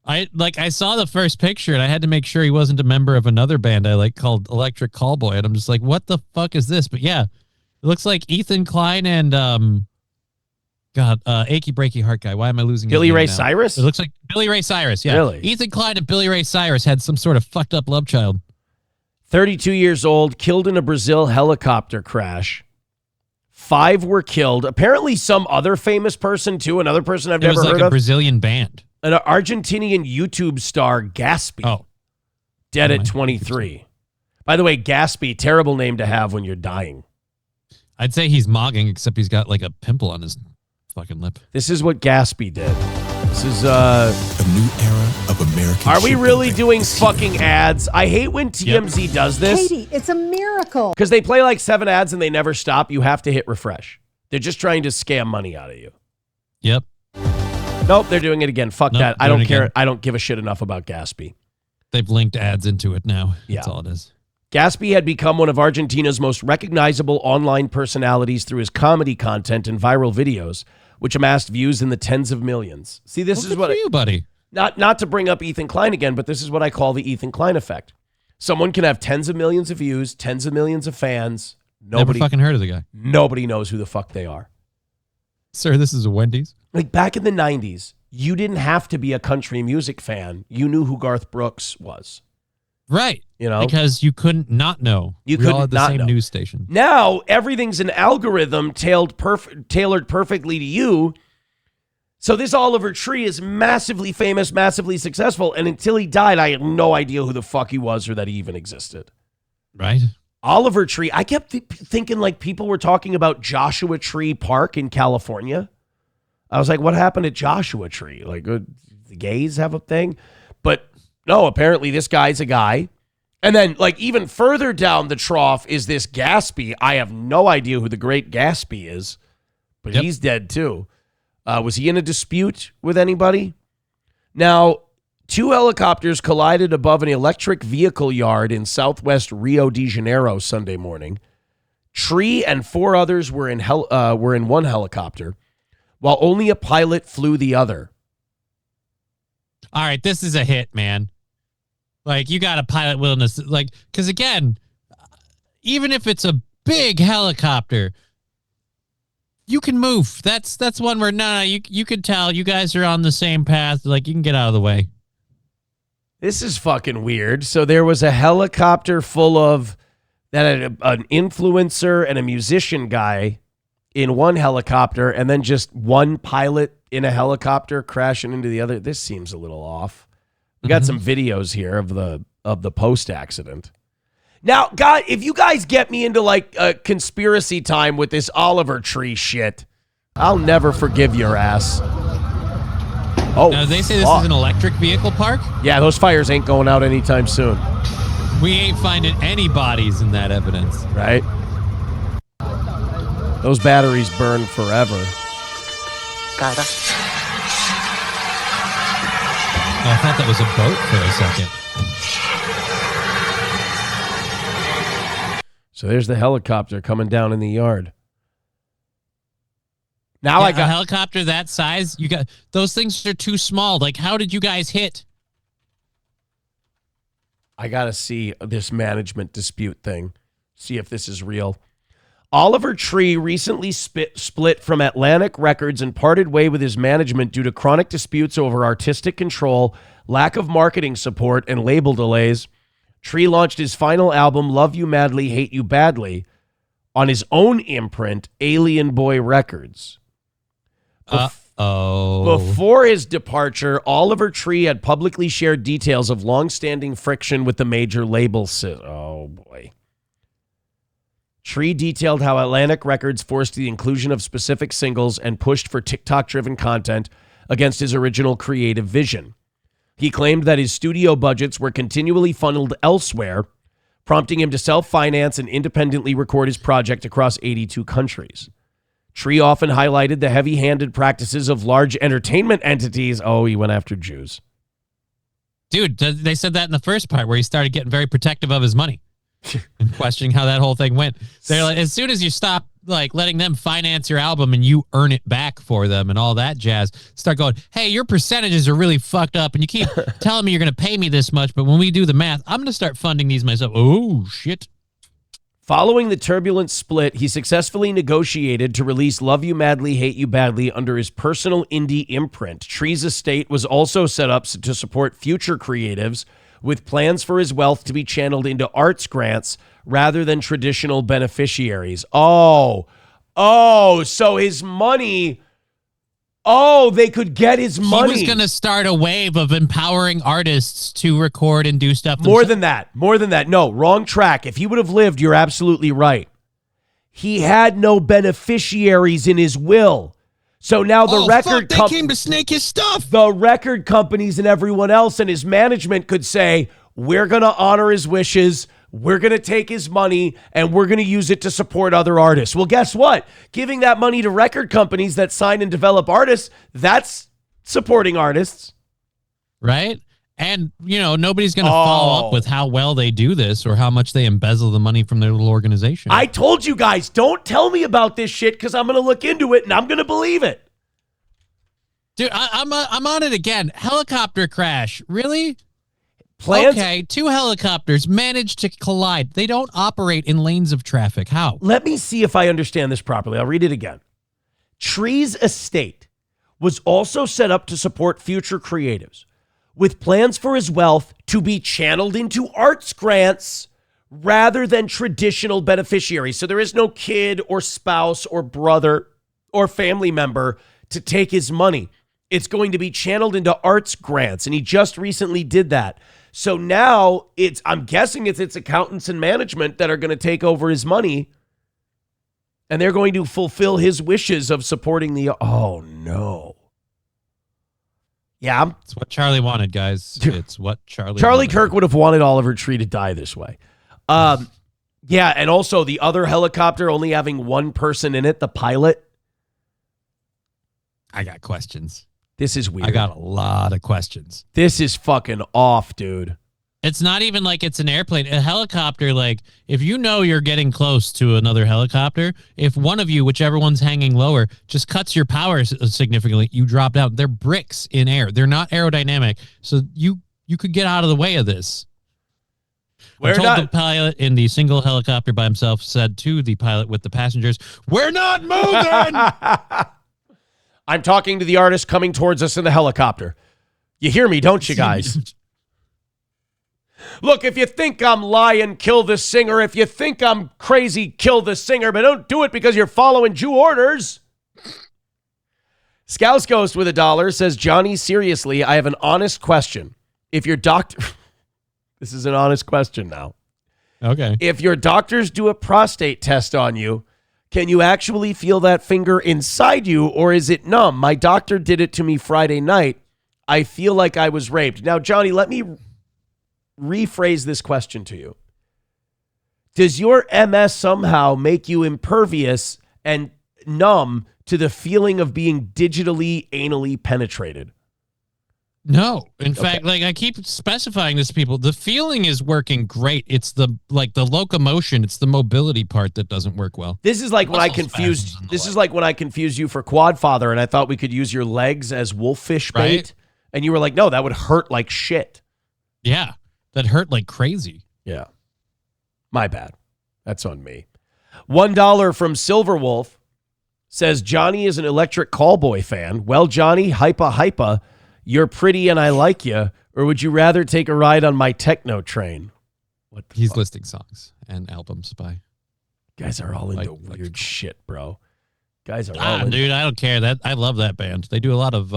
I saw the first picture and I had to make sure he wasn't a member of another band I like called Electric Callboy. And I'm just like, what the fuck is this? But yeah, it looks like Ethan Klein and Achy Breaky Heart Guy. Why am I losing Billy his name Ray now? Cyrus? It looks like Billy Ray Cyrus, yeah. Really? Ethan Klein and Billy Ray Cyrus had some sort of fucked up love child. 32 years old, killed in a Brazil helicopter crash. 5 were killed. Apparently some other famous person too, another person I've never heard of. It was like a Brazilian band. An Argentinian YouTube star, Gaspy. Oh. Dead at 23. By the way, Gaspy, terrible name to have when you're dying. I'd say he's mogging, except he's got like a pimple on his fucking lip. This is what Gaspy did. This is a new era of American. Are we really doing fucking ads? I hate when TMZ does this. Katie, it's a miracle. Because they play like 7 ads and they never stop. You have to hit refresh. They're just trying to scam money out of you. Yep. Nope, they're doing it again. Fuck Nope, that. I doing don't it care. again. I don't give a shit enough about Gaspy. They've linked ads into it now. Yeah. That's all it is. Gaspy had become one of Argentina's most recognizable online personalities through his comedy content and viral videos, which amassed views in the tens of millions. See, this is what you, buddy. Not to bring up Ethan Klein again, but this is what I call the Ethan Klein effect. Someone can have tens of millions of views, tens of millions of fans. Nobody Never fucking heard of the guy. Nobody knows who the fuck they are. Sir, this is a Wendy's. Like back in the 90s, you didn't have to be a country music fan. You knew who Garth Brooks was. Right. You know? Because you couldn't not know. You We all couldn't had the not same know. news station. Now, everything's an algorithm tailored perfectly to you. So this Oliver Tree is massively famous, massively successful, and until he died, I had no idea who the fuck he was or that he even existed. Right. Oliver Tree, I kept thinking like people were talking about Joshua Tree Park in California. I was like, what happened at Joshua Tree? Like, the gays have a thing? But no, apparently this guy's a guy. And then, like, even further down the trough is this Gaspy. I have no idea who the great Gaspy is, but he's dead too. Was he in a dispute with anybody? Now, 2 helicopters collided above an electric vehicle yard in southwest Rio de Janeiro Sunday morning. Tree and 4 others were in one helicopter, while only a pilot flew the other. All right, this is a hit, man. Like, you got a pilot willing to, like, because again, even if it's a big helicopter, you can move. That's one where, no, you can tell you guys are on the same path. Like, you can get out of the way. This is fucking weird. So there was a helicopter full of an influencer and a musician guy in one helicopter, and then just one pilot in a helicopter crashing into the other. This seems a little off. We got some videos here of the post accident. Now, God, if you guys get me into like a conspiracy time with this Oliver Tree shit, I'll never forgive your ass. Oh, now, they say this is an electric vehicle park? Yeah, those fires ain't going out anytime soon. We ain't finding any bodies in that evidence. Right? Those batteries burn forever. Oh, I thought that was a boat for a second. So there's the helicopter coming down in the yard. Now I got a helicopter that size. You got those things are too small. Like, how did you guys hit? I got to see this management dispute thing. See if this is real. Oliver Tree recently split from Atlantic Records and parted way with his management due to chronic disputes over artistic control, lack of marketing support, and label delays. Tree launched his final album, Love You Madly, Hate You Badly, on his own imprint, Alien Boy Records. Before his departure, Oliver Tree had publicly shared details of long-standing friction with the major label. Oh, boy. Tree detailed how Atlantic Records forced the inclusion of specific singles and pushed for TikTok-driven content against his original creative vision. He claimed that his studio budgets were continually funneled elsewhere, prompting him to self-finance and independently record his project across 82 countries. Tree often highlighted the heavy-handed practices of large entertainment entities. Oh, he went after Jews. Dude, they said that in the first part where he started getting very protective of his money and questioning how that whole thing went. They're like, as soon as you stop like letting them finance your album and you earn it back for them and all that jazz, start going, hey, your percentages are really fucked up and you keep telling me you're going to pay me this much, but when we do the math, I'm going to start funding these myself. Oh, shit. Following the turbulent split, he successfully negotiated to release Love You Madly, Hate You Badly under his personal indie imprint. Tree's estate was also set up to support future creatives, with plans for his wealth to be channeled into arts grants rather than traditional beneficiaries. So his money... Oh, they could get his money. He was going to start a wave of empowering artists to record and do stuff More than that. No, wrong track. If he would have lived, you're absolutely right. He had no beneficiaries in his will. So now the record they came to snake his stuff. The record companies and everyone else and his management could say, we're going to honor his wishes, we're going to take his money, and we're going to use it to support other artists. Well, guess what? Giving that money to record companies that sign and develop artists, that's supporting artists. Right? And, nobody's going to follow up with how well they do this or how much they embezzle the money from their little organization. I told you guys, don't tell me about this shit because I'm going to look into it and I'm going to believe it. Dude, I'm on it again. Helicopter crash. Really? Plans? Okay, 2 helicopters managed to collide. They don't operate in lanes of traffic. How? Let me see if I understand this properly. I'll read it again. Tree's estate was also set up to support future creatives, with plans for his wealth to be channeled into arts grants rather than traditional beneficiaries. So there is no kid or spouse or brother or family member to take his money. It's going to be channeled into arts grants, and he just recently did that. So now I'm guessing it's accountants and management that are going to take over his money, and they're going to fulfill his wishes of supporting the... Oh, no. Yeah. It's what Charlie wanted, guys. It's what Charlie wanted. Kirk would have wanted Oliver Tree to die this way. Yeah, and also the other helicopter only having one person in it, the pilot. I got questions. This is weird. I got a lot of questions. This is fucking off, dude. It's not even like it's an airplane. A helicopter, like, if you know you're getting close to another helicopter, if one of you, whichever one's hanging lower, just cuts your power significantly, you drop down. They're bricks in air. They're not aerodynamic. So you could get out of the way of this. The pilot in the single helicopter by himself said to the pilot with the passengers, "We're not moving!" I'm talking to the artist coming towards us in the helicopter. You hear me, don't you guys? Look, if you think I'm lying, kill the singer. If you think I'm crazy, kill the singer. But don't do it because you're following Jew orders. Scouse Ghost with $1 says, Johnny, seriously, I have an honest question. If your doctor... This is an honest question now. Okay. If your doctors do a prostate test on you, can you actually feel that finger inside you, or is it numb? My doctor did it to me Friday night. I feel like I was raped. Now, Johnny, let me rephrase this question to you. Does your MS somehow make you impervious and numb to the feeling of being digitally, anally penetrated? No. In fact, like I keep specifying this to people, the feeling is working great. It's the locomotion, it's the mobility part that doesn't work well. This is like when I confused you for Quadfather and I thought we could use your legs as wolffish bait. Right? And you were like, no, that would hurt like shit. Yeah. That hurt like crazy. Yeah. My bad. That's on me. $1 from Silverwolf says, Johnny is an Electric Callboy fan. Well, Johnny, hypa, you're pretty and I like you. Or would you rather take a ride on my techno train? He's listing songs and albums by. Guys are all into weird shit, bro. Guys are all into. Dude, I don't care. I love that band. They do a lot of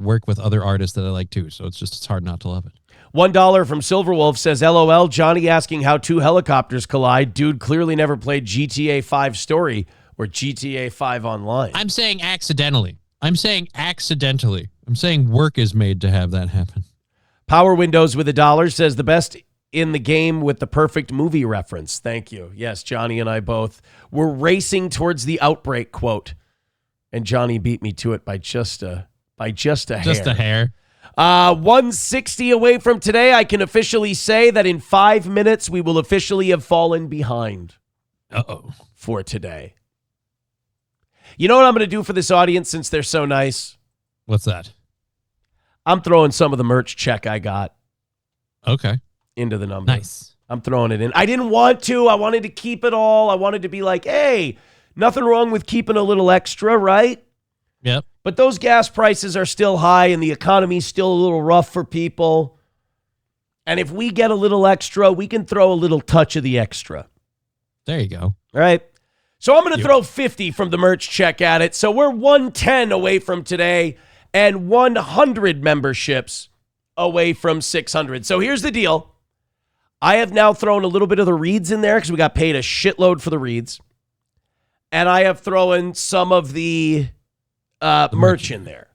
work with other artists that I like too. So it's hard not to love it. $1 from Silverwolf says, LOL, Johnny asking how two helicopters collide. Dude clearly never played GTA 5 Story or GTA 5 Online. I'm saying accidentally. I'm saying work is made to have that happen. Power Windows with $1 says, the best in the game with the perfect movie reference. Thank you. Yes, Johnny and I both were racing towards the Outbreak quote. And Johnny beat me to it by just a hair. Just a hair. 160 away from today, I can officially say that in 5 minutes, we will officially have fallen behind. For today. You know what I'm going to do for this audience since they're so nice? What's that? I'm throwing some of the merch check I got. Okay. Into the number. Nice. I'm throwing it in. I didn't want to. I wanted to keep it all. I wanted to be like, hey, nothing wrong with keeping a little extra, right? Yep. But those gas prices are still high and the economy's still a little rough for people. And if we get a little extra, we can throw a little touch of the extra. There you go. All right. So I'm going to throw 50 from the merch check at it. So we're 110 away from today and 100 memberships away from 600. So here's the deal. I have now thrown a little bit of the reads in there because we got paid a shitload for the reads. And I have thrown some of the merch in there,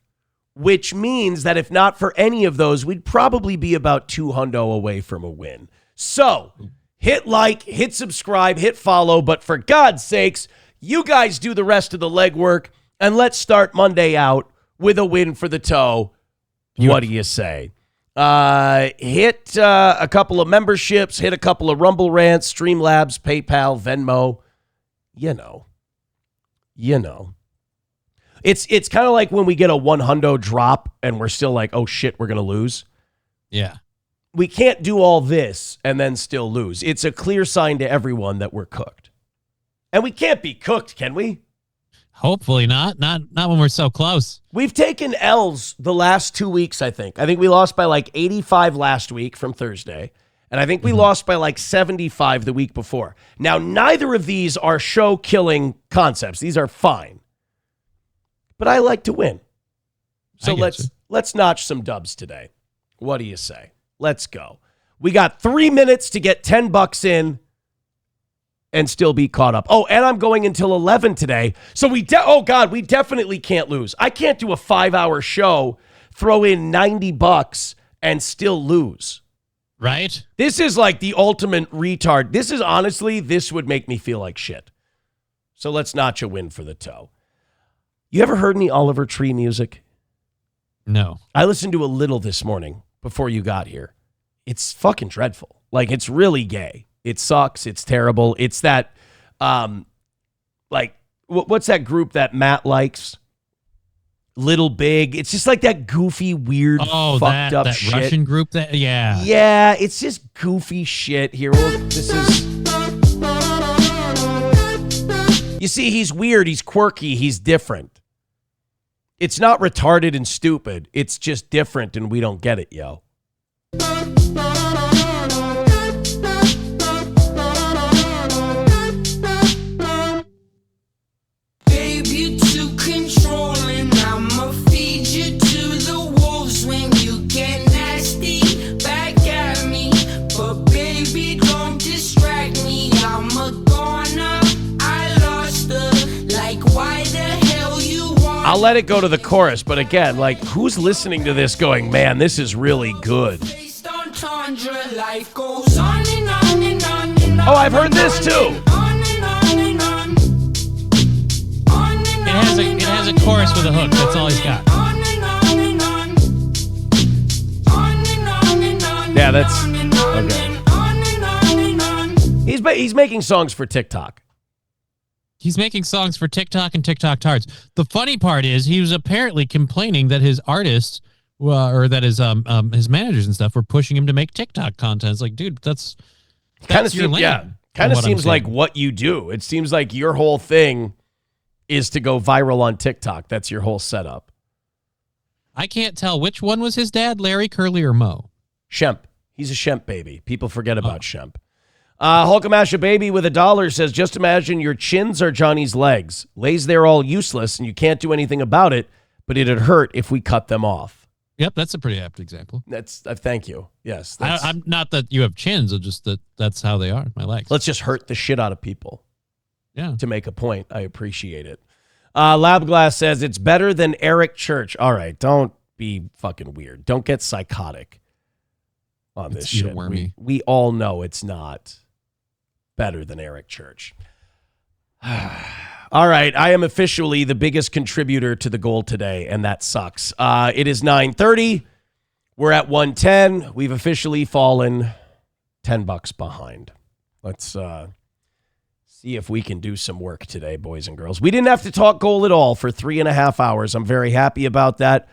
which means that if not for any of those, we'd probably be about 200 away from a win. So hit like, hit subscribe, hit follow, but for God's sakes, you guys do the rest of the legwork, and let's start Monday out with a win for the toe. What do you say? Hit a couple of memberships, hit a couple of Rumble Rants, Streamlabs, PayPal, Venmo. You know. It's kind of like when we get a 100 drop and we're still like, oh shit, we're going to lose. Yeah. We can't do all this and then still lose. It's a clear sign to everyone that we're cooked. And we can't be cooked, can we? Hopefully not. Not when we're so close. We've taken L's the last 2 weeks, I think. I think we lost by like 85 last week from Thursday. And I think we lost by like 75 the week before. Now, neither of these are show-killing concepts. These are fine. But I like to win. So let's notch some dubs today. What do you say? Let's go. We got 3 minutes to get $10 in and still be caught up. Oh, and I'm going until 11 today. So we definitely can't lose. I can't do a 5-hour show, throw in $90 and still lose. Right? This is like the ultimate retard. This would make me feel like shit. So let's notch a win for the toe. You ever heard any Oliver Tree music? No. I listened to a little this morning before you got here. It's fucking dreadful. Like, it's really gay. It sucks. It's terrible. It's that, what's that group that Matt likes? Little Big. It's just like that goofy, weird, fucked up that shit. Russian group yeah. Yeah, it's just goofy shit here. You see, he's weird, he's quirky, he's different. It's not retarded and stupid. It's just different and we don't get it, yo. Baby, too controlling. I'ma feed you to the wolves when you get nasty back at me. But baby, don't distract me. I'm a goner. I lost her. Like, why the hell you want? I'll let it go to the chorus, but again, like, who's listening to this going, man, this is really good? Life goes on and on and on and on. Oh, I've heard this too. It has a chorus with a hook. That's all he's got. Yeah, that's okay. He's making songs for TikTok. He's making songs for TikTok and TikTok tards. The funny part is he was apparently complaining that his artists or that his managers and stuff were pushing him to make TikTok content. It's like, dude, that's kind of your lane. Yeah, Kind of what I'm seems like seeing. what you do. It seems like your whole thing is to go viral on TikTok. That's your whole setup. I can't tell which one was his dad, Larry, Curly, or Mo. Shemp. He's a Shemp baby. People forget about Shemp. Hulkamasha Baby with $1 says, just imagine your chins are Johnny's legs. Lays there all useless and you can't do anything about it, but it'd hurt if we cut them off. Yep, that's a pretty apt example. That's thank you. Yes. I'm not that you have chins, it's just that's how they are, my legs. Let's just hurt the shit out of people. Yeah. To make a point. I appreciate it. Labglass says, it's better than Eric Church. All right, don't be fucking weird. Don't get psychotic on this shit. We all know it's not better than Eric Church. All right, I am officially the biggest contributor to the goal today, and that sucks. It is 9:30. We're at 110. We've officially fallen $10 behind. Let's see if we can do some work today, boys and girls. We didn't have to talk goal at all for 3.5 hours. I'm very happy about that.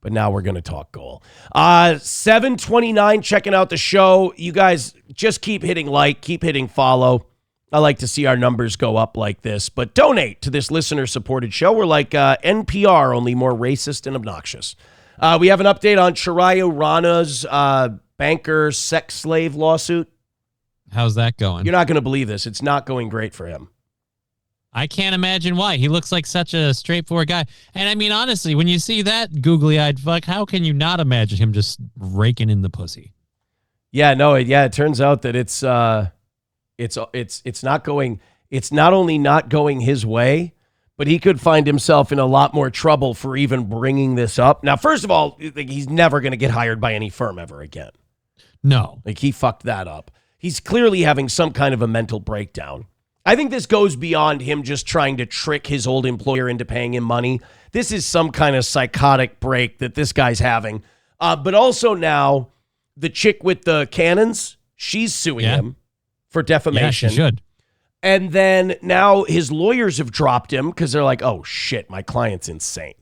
But now we're going to talk goal. 7:29, checking out the show. You guys just keep hitting like, keep hitting follow. I like to see our numbers go up like this. But donate to this listener-supported show. We're like NPR, only more racist and obnoxious. We have an update on Chirayu Rana's banker sex slave lawsuit. How's that going? You're not going to believe this. It's not going great for him. I can't imagine why. He looks like such a straightforward guy. And I mean, honestly, when you see that googly-eyed fuck, how can you not imagine him just raking in the pussy? Yeah, no, it turns out that it's not going. It's not only not going his way, but he could find himself in a lot more trouble for even bringing this up. Now, first of all, he's never going to get hired by any firm ever again. No, like he fucked that up. He's clearly having some kind of a mental breakdown. I think this goes beyond him just trying to trick his old employer into paying him money. This is some kind of psychotic break that this guy's having. But also now, the chick with the cannons, she's suing him for defamation. Yeah, she should. And then now his lawyers have dropped him because they're like, oh, shit, my client's insane.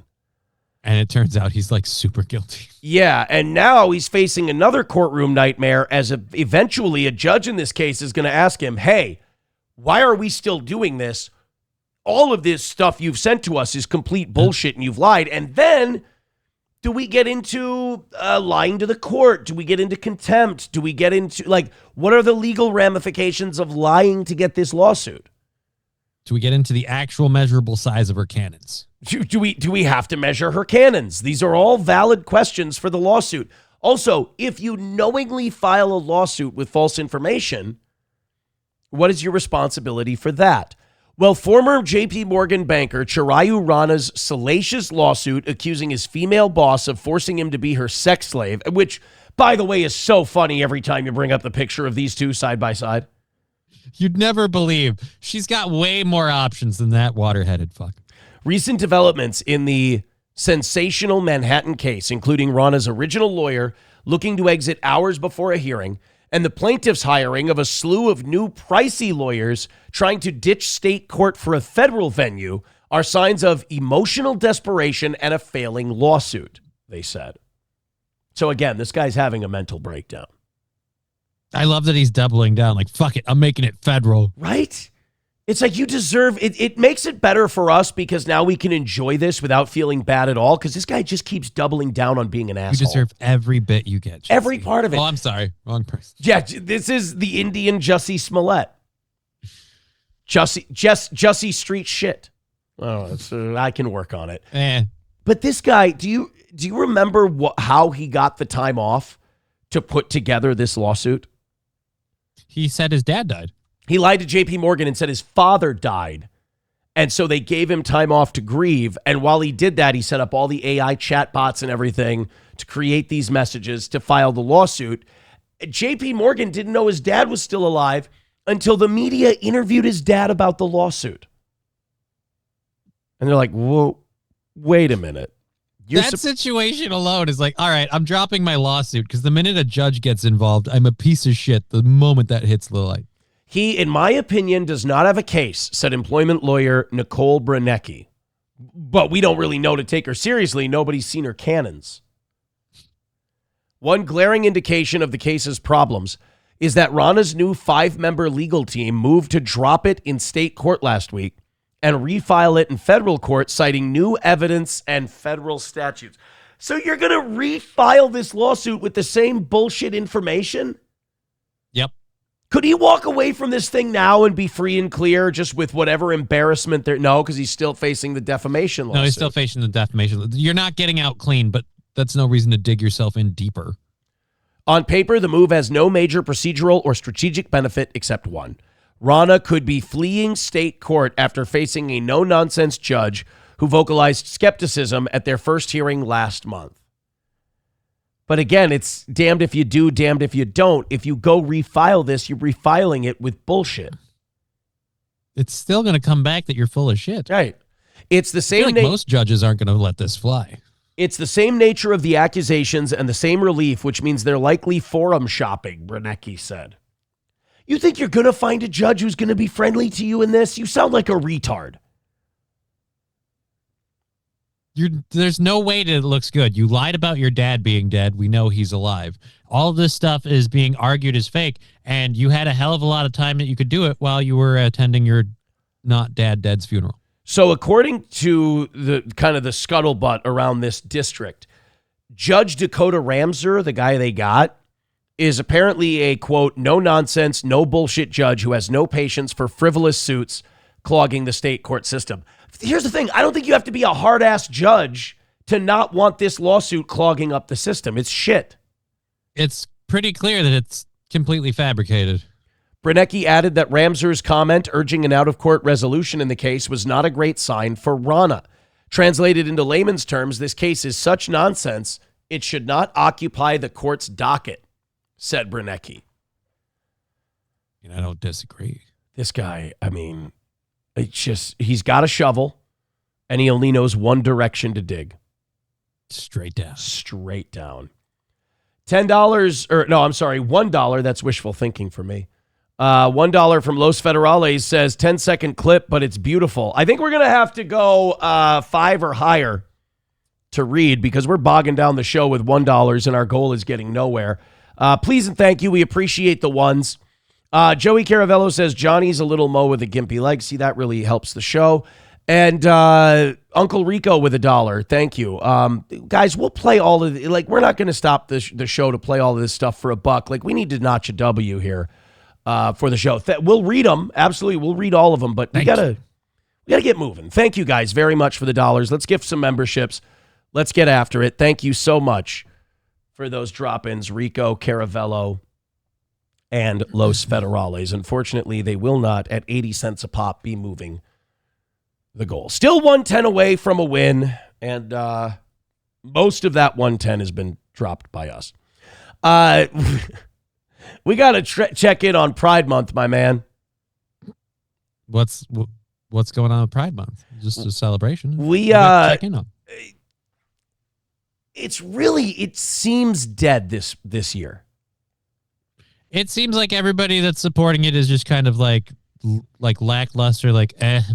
And it turns out he's like super guilty. Yeah, and now he's facing another courtroom nightmare as eventually a judge in this case is going to ask him, hey, why are we still doing this? All of this stuff you've sent to us is complete bullshit and you've lied. And then do we get into lying to the court? Do we get into contempt? Do we get into, like, what are the legal ramifications of lying to get this lawsuit? Do we get into the actual measurable size of her cannons? Do we have to measure her cannons? These are all valid questions for the lawsuit. Also, if you knowingly file a lawsuit with false information, what is your responsibility for that? Well, former JP Morgan banker Chirayu Rana's salacious lawsuit accusing his female boss of forcing him to be her sex slave, which, by the way, is so funny every time you bring up the picture of these two side by side. You'd never believe. She's got way more options than that water-headed fuck. Recent developments in the sensational Manhattan case, including Rana's original lawyer looking to exit hours before a hearing, and the plaintiff's hiring of a slew of new pricey lawyers trying to ditch state court for a federal venue, are signs of emotional desperation and a failing lawsuit, they said. So again, this guy's having a mental breakdown. I love that he's doubling down. Like, fuck it, I'm making it federal. Right? It's like you deserve it. It makes it better for us because now we can enjoy this without feeling bad at all because this guy just keeps doubling down on being an asshole. You deserve every bit you get, Jesse. Every part of it. Oh, I'm sorry. Wrong person. Yeah, this is the Indian Jussie Smollett. Jussie Street shit. Oh, I can work on it. But this guy, do you remember how he got the time off to put together this lawsuit? He said his dad died. He lied to JP Morgan and said his father died. And so they gave him time off to grieve. And while he did that, he set up all the AI chatbots and everything to create these messages to file the lawsuit. JP Morgan didn't know his dad was still alive until the media interviewed his dad about the lawsuit. And they're like, whoa, wait a minute. That situation alone is like, all right, I'm dropping my lawsuit because the minute a judge gets involved, I'm a piece of shit the moment that hits the light. He, in my opinion, does not have a case, said employment lawyer Nicole Branecki. But we don't really know to take her seriously. Nobody's seen her cannons. One glaring indication of the case's problems is that Rana's new 5-member legal team moved to drop it in state court last week and refile it in federal court, citing new evidence and federal statutes. So you're going to refile this lawsuit with the same bullshit information? Yep. Could he walk away from this thing now and be free and clear just with whatever embarrassment there? No, because he's still facing the defamation lawsuit. No, he's still facing the defamation. You're not getting out clean, but that's no reason to dig yourself in deeper. On paper, the move has no major procedural or strategic benefit except one. Rana could be fleeing state court after facing a no-nonsense judge who vocalized skepticism at their first hearing last month. But again, it's damned if you do, damned if you don't. If you go refile this, you're refiling it with bullshit. It's still going to come back that you're full of shit. Right. It's the same. I feel like most judges aren't going to let this fly. It's the same nature of the accusations and the same relief, which means they're likely forum shopping, Bernanke said. You think you're going to find a judge who's going to be friendly to you in this? You sound like a retard. There's no way that it looks good. You lied about your dad being dead. We know he's alive. All of this stuff is being argued as fake, and you had a hell of a lot of time that you could do it while you were attending your not dad's funeral. So according to the kind of the scuttlebutt around this district, Judge Dakota Ramser, the guy they got, is apparently a, quote, no-nonsense, no-bullshit judge who has no patience for frivolous suits clogging the state court system. Here's the thing. I don't think you have to be a hard-ass judge to not want this lawsuit clogging up the system. It's shit. It's pretty clear that it's completely fabricated. Bernanke added that Ramser's comment urging an out-of-court resolution in the case was not a great sign for Rana. Translated into layman's terms, this case is such nonsense, it should not occupy the court's docket, said Bernanke. I don't disagree. This guy, I mean, it's just, he's got a shovel, and he only knows one direction to dig. Straight down. Straight down. $10, or no, I'm sorry, $1, that's wishful thinking for me. $1 from Los Federales says 10-second clip, but it's beautiful. I think we're going to have to go 5 or higher to read because we're bogging down the show with $1 and our goal is getting nowhere. Please and thank you. We appreciate the ones. Joey Caravello says Johnny's a little Mo with a gimpy leg. See, that really helps the show. And Uncle Rico with $1. Thank you. Guys, we'll play all of the, we're not going to stop the show to play all of this stuff for $1. We need to notch a W here. For the show. We'll read them. Absolutely. We'll read all of them, but we gotta get moving. Thank you guys very much for the dollars. Let's gift some memberships. Let's get after it. Thank you so much for those drop-ins, Rico, Caravello, and Los Federales. Unfortunately, they will not, at 80 cents a pop, be moving the goal. Still 110 away from a win, and most of that 110 has been dropped by us. We got to check in on Pride Month, my man. What's going on with Pride Month? Just a celebration. We check in on. It seems dead this year. It seems like everybody that's supporting it is just kind of like lackluster,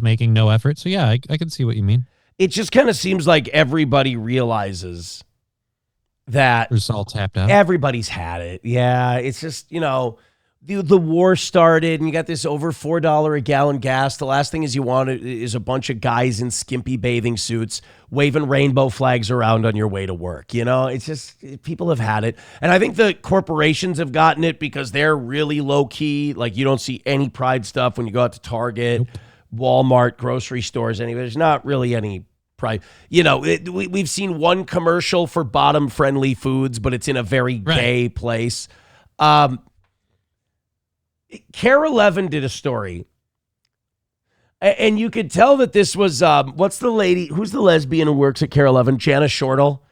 making no effort. So yeah, I can see what you mean. It just kind of seems like everybody realizes that it's all tapped out. Everybody's had it. Yeah, it's just, the war started and you got this over $4 a gallon gas. The last thing you want is a bunch of guys in skimpy bathing suits waving rainbow flags around on your way to work. It's just, people have had it. And I think the corporations have gotten it because they're really low key. You don't see any Pride stuff when you go out to Target, Walmart, grocery stores, anyway. There's not really any Pride. We've seen one commercial for bottom-friendly foods, but it's in a very gay place. Cara Levin did a story, and you could tell that this was, what's the lady, who's the lesbian who works at Cara Levin? Jana Shortle.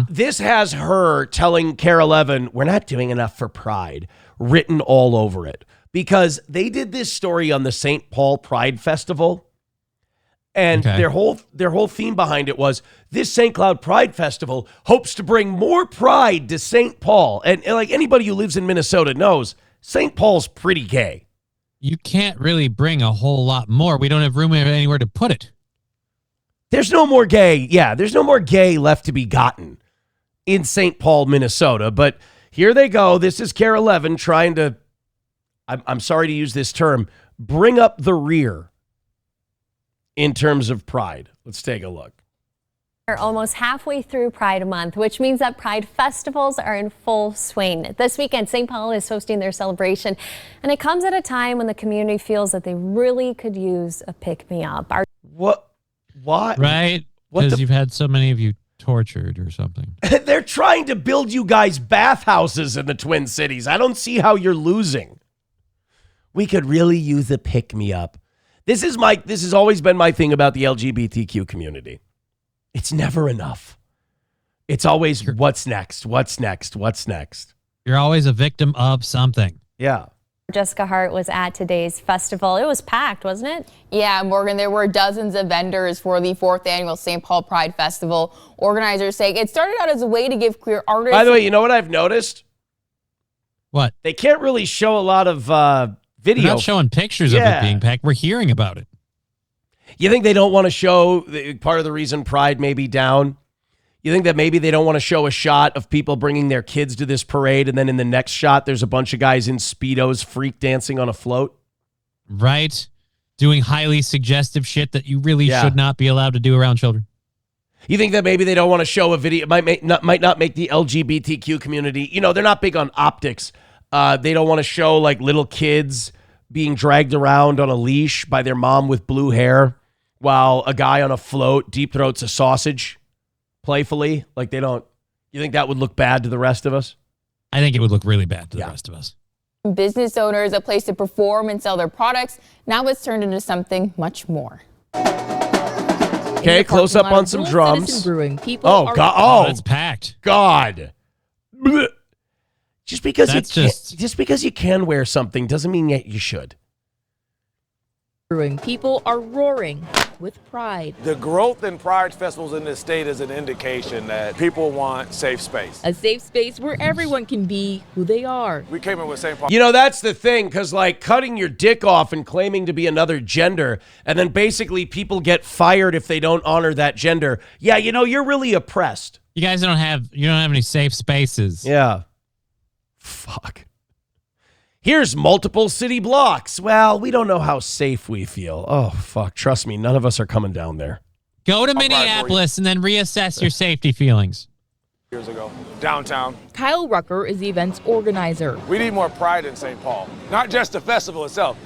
This has her telling Cara Levin, we're not doing enough for Pride, written all over it. Because they did this story on the St. Paul Pride Festival. And their whole theme behind it was this St. Cloud Pride Festival hopes to bring more pride to St. Paul. And like anybody who lives in Minnesota knows, St. Paul's pretty gay. You can't really bring a whole lot more. We don't have room anywhere to put it. There's no more gay. Yeah, there's no more gay left to be gotten in St. Paul, Minnesota. But Here they go. This is Kara Levin trying to, I'm sorry to use this term, bring up the rear in terms of pride. Let's take a look. We're almost halfway through Pride Month, which means that Pride festivals are in full swing. This weekend, St. Paul is hosting their celebration, and it comes at a time when the community feels that they really could use a pick-me-up. What? Why? Right? Because you've had so many of you tortured or something. They're trying to build you guys bathhouses in the Twin Cities. I don't see how you're losing. We could really use a pick-me-up. This has always been my thing about the LGBTQ community. It's never enough. It's always what's next, what's next, what's next. You're always a victim of something. Yeah. Jessica Hart was at today's festival. It was packed, wasn't it? Yeah, Morgan, there were dozens of vendors for the 4th annual St. Paul Pride Festival. Organizers say it started out as a way to give queer artists... By the way, you know what I've noticed? What? They can't really show a lot of video. We're not showing pictures of it being packed. We're hearing about it. You think they don't want to show part of the reason Pride may be down? You think that maybe they don't want to show a shot of people bringing their kids to this parade, and then in the next shot, there's a bunch of guys in Speedos freak dancing on a float? Right. Doing highly suggestive shit that you really should not be allowed to do around children. You think that maybe they don't want to show a video? It might not make the LGBTQ community, they're not big on optics. They don't want to show like little kids being dragged around on a leash by their mom with blue hair while a guy on a float deep throats a sausage playfully. Like they don't. You think that would look bad to the rest of us? I think it would look really bad to the rest of us. Business owners, a place to perform and sell their products. Now it's turned into something much more. Okay, close up on some drums. Brewing. Oh, God. Oh, it's packed. God. Blech. Just because you can wear something doesn't mean that you should. People are roaring with pride. The growth in pride festivals in this state is an indication that people want safe space. A safe space where everyone can be who they are. We came in with St. Paul. That's the thing, because like cutting your dick off and claiming to be another gender, and then basically people get fired if they don't honor that gender. Yeah, you're really oppressed. You guys don't have any safe spaces. Yeah. Fuck. Here's multiple city blocks. Well, we don't know how safe we feel. Oh, fuck. Trust me, none of us are coming down there. Go to Minneapolis and then reassess your safety feelings. Years ago, downtown. Kyle Rucker is the event's organizer. We need more pride in St. Paul. Not just the festival itself,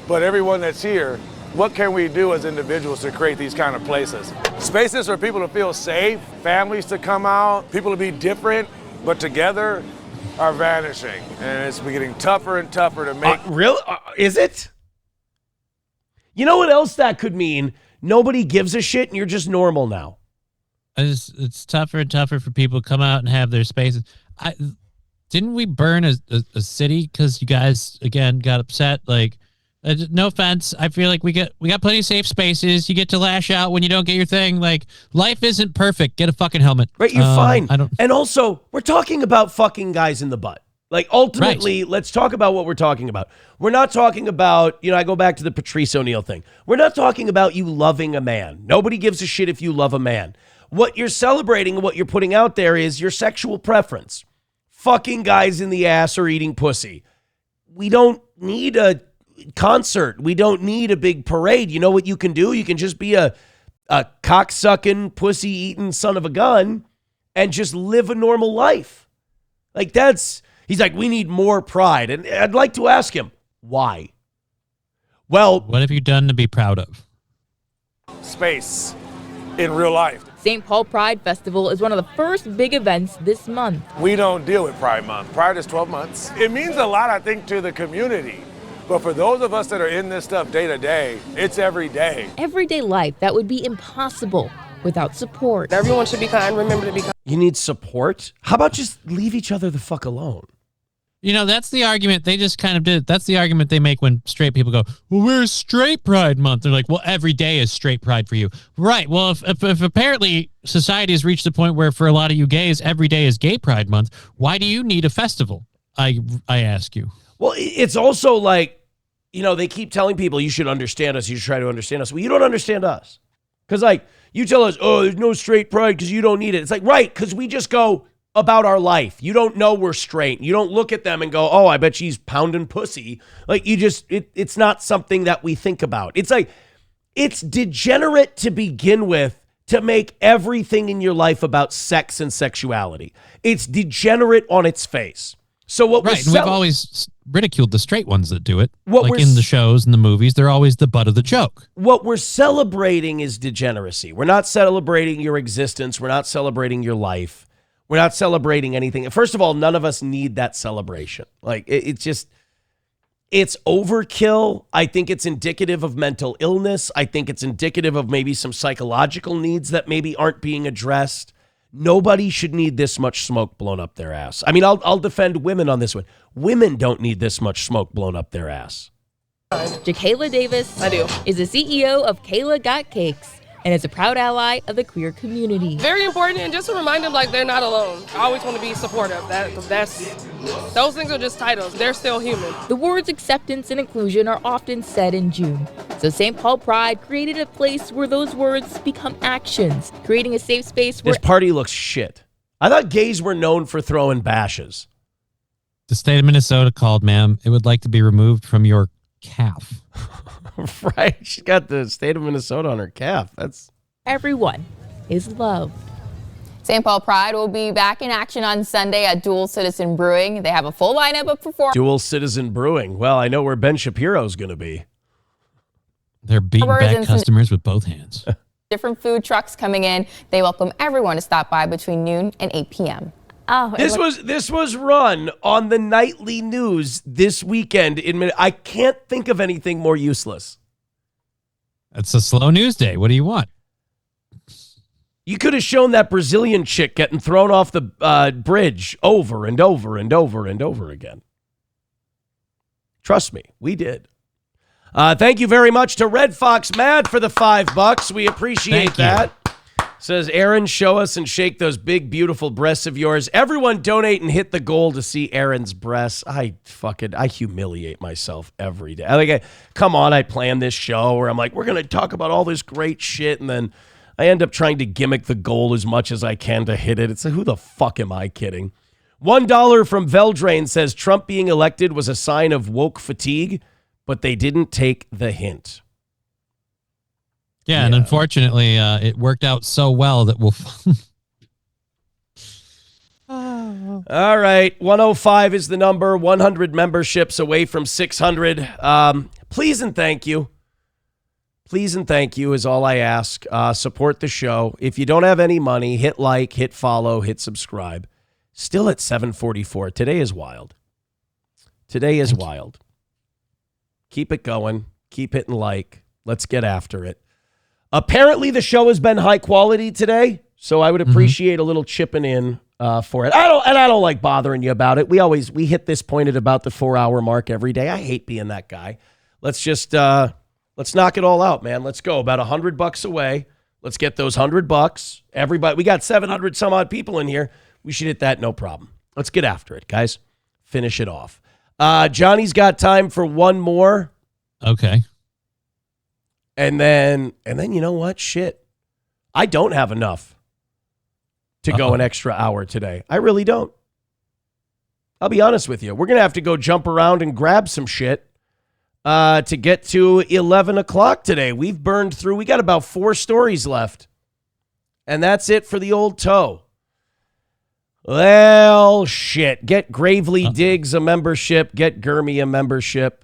but everyone that's here. What can we do as individuals to create these kind of places? Spaces for people to feel safe, families to come out, people to be different, but together are vanishing. And it's getting tougher and tougher to make. Really? Is it? You know what else that could mean? Nobody gives a shit and you're just normal now. It's tougher and tougher for people to come out and have their spaces. Didn't we burn a city because you guys, again, got upset? Like, no offense. I feel like we got plenty of safe spaces. You get to lash out when you don't get your thing. Like, life isn't perfect. Get a fucking helmet. Right, you're fine. And also, we're talking about fucking guys in the butt. Like, ultimately, let's talk about what we're talking about. We're not talking about, I go back to the Patrice O'Neal thing. We're not talking about you loving a man. Nobody gives a shit if you love a man. What you're celebrating and what you're putting out there is your sexual preference. Fucking guys in the ass or eating pussy. We don't need a concert. We don't need a big parade. You know what you can do? You can just be a cocksucking, pussy-eating son of a gun and just live a normal life. Like he's like, we need more pride. And I'd like to ask him, why? Well, what have you done to be proud of? Space in real life. St. Paul Pride Festival is one of the first big events this month. We don't deal with Pride Month. Pride is 12 months. It means a lot, I think, to the community. But for those of us that are in this stuff day to day, it's every day. Everyday life that would be impossible without support. Everyone should be kind. Remember to be kind. You need support? How about just leave each other the fuck alone? That's the argument they just kind of did. That's the argument they make when straight people go, well, where's Straight Pride Month? They're like, well, every day is Straight Pride for you. Right. Well, if apparently society has reached the point where for a lot of you gays, every day is Gay Pride Month, why do you need a festival? I ask you. Well, it's also like, they keep telling people you should understand us. You should try to understand us. Well, you don't understand us. Because, you tell us, oh, there's no straight pride because you don't need it. It's like, right, because we just go, about our life. You don't know we're straight. You don't look at them and go, oh, I bet she's pounding pussy. Like, you just, it's not something that we think about. It's like, it's degenerate to begin with to make everything in your life about sex and sexuality. It's degenerate on its face. So what right, and we've always ridiculed the straight ones that do it. What like we're in the shows and the movies, they're always the butt of the joke. What we're celebrating is degeneracy. We're not celebrating your existence. We're not celebrating your life. We're not celebrating anything. First of all, none of us need that celebration. Like, it's just, it's overkill. I think it's indicative of mental illness. I think it's indicative of maybe some psychological needs that maybe aren't being addressed. Nobody should need this much smoke blown up their ass. I mean, I'll defend women on this one. Women don't need this much smoke blown up their ass. Jakayla Davis is the CEO of Kayla Got Cakes and is a proud ally of the queer community. Very important, and just to remind them, like, they're not alone. I always want to be supportive. Those things are just titles. They're still human. The words acceptance and inclusion are often said in June. So St. Paul Pride created a place where those words become actions, creating a safe space where... This party looks shit. I thought gays were known for throwing bashes. The state of Minnesota called, ma'am. It would like to be removed from your calf. Right. She's got the state of Minnesota on her calf. That's... Everyone is loved. St. Paul Pride will be back in action on Sunday at Dual Citizen Brewing. They have a full lineup of performers. Dual Citizen Brewing. Well, I know where Ben Shapiro's going to be. They're beating back customers with both hands. Different food trucks coming in. They welcome everyone to stop by between noon and 8 p.m. Oh, this was run on the nightly news this weekend. I can't think of anything more useless. It's a slow news day. What do you want? You could have shown that Brazilian chick getting thrown off the bridge over and over and over and over again. Trust me, we did. Thank you very much to Red Fox Mad for the $5. We appreciate that. Says, Aaron, show us and shake those big, beautiful breasts of yours. Everyone donate and hit the goal to see Aaron's breasts. I humiliate myself every day. Come on, I plan this show where I'm like, we're going to talk about all this great shit, and then I end up trying to gimmick the goal as much as I can to hit it. It's like, who the fuck am I kidding? $1 from Veldrain says, Trump being elected was a sign of woke fatigue, but they didn't take the hint. Yeah, and unfortunately, it worked out so well that we'll... All right, 105 is the number, 100 memberships away from 600. Please and thank you. Please and thank you is all I ask. Support the show. If you don't have any money, hit like, hit follow, hit subscribe. Still at 744. Today is wild. Today is wild. Keep it going. Keep hitting like. Let's get after it. Apparently, the show has been high quality today, so I would appreciate a little chipping in for it. I don't like bothering you about it. We hit this point at about the 4-hour mark every day. I hate being that guy. Let's just let's knock it all out, man. Let's go. About $100 away. Let's get those $100. Everybody, we got 700 some odd people in here. We should hit that, no problem. Let's get after it, guys. Finish it off. Johnny's got time for one more. Okay. And then you know what? Shit. I don't have enough to go an extra hour today. I really don't. I'll be honest with you. We're going to have to go jump around and grab some shit to get to 11 o'clock today. We've burned through. We got about 4 stories left. And that's it for the old toe. Well, shit. Get Gravely Diggs a membership. Get Gurmy a membership.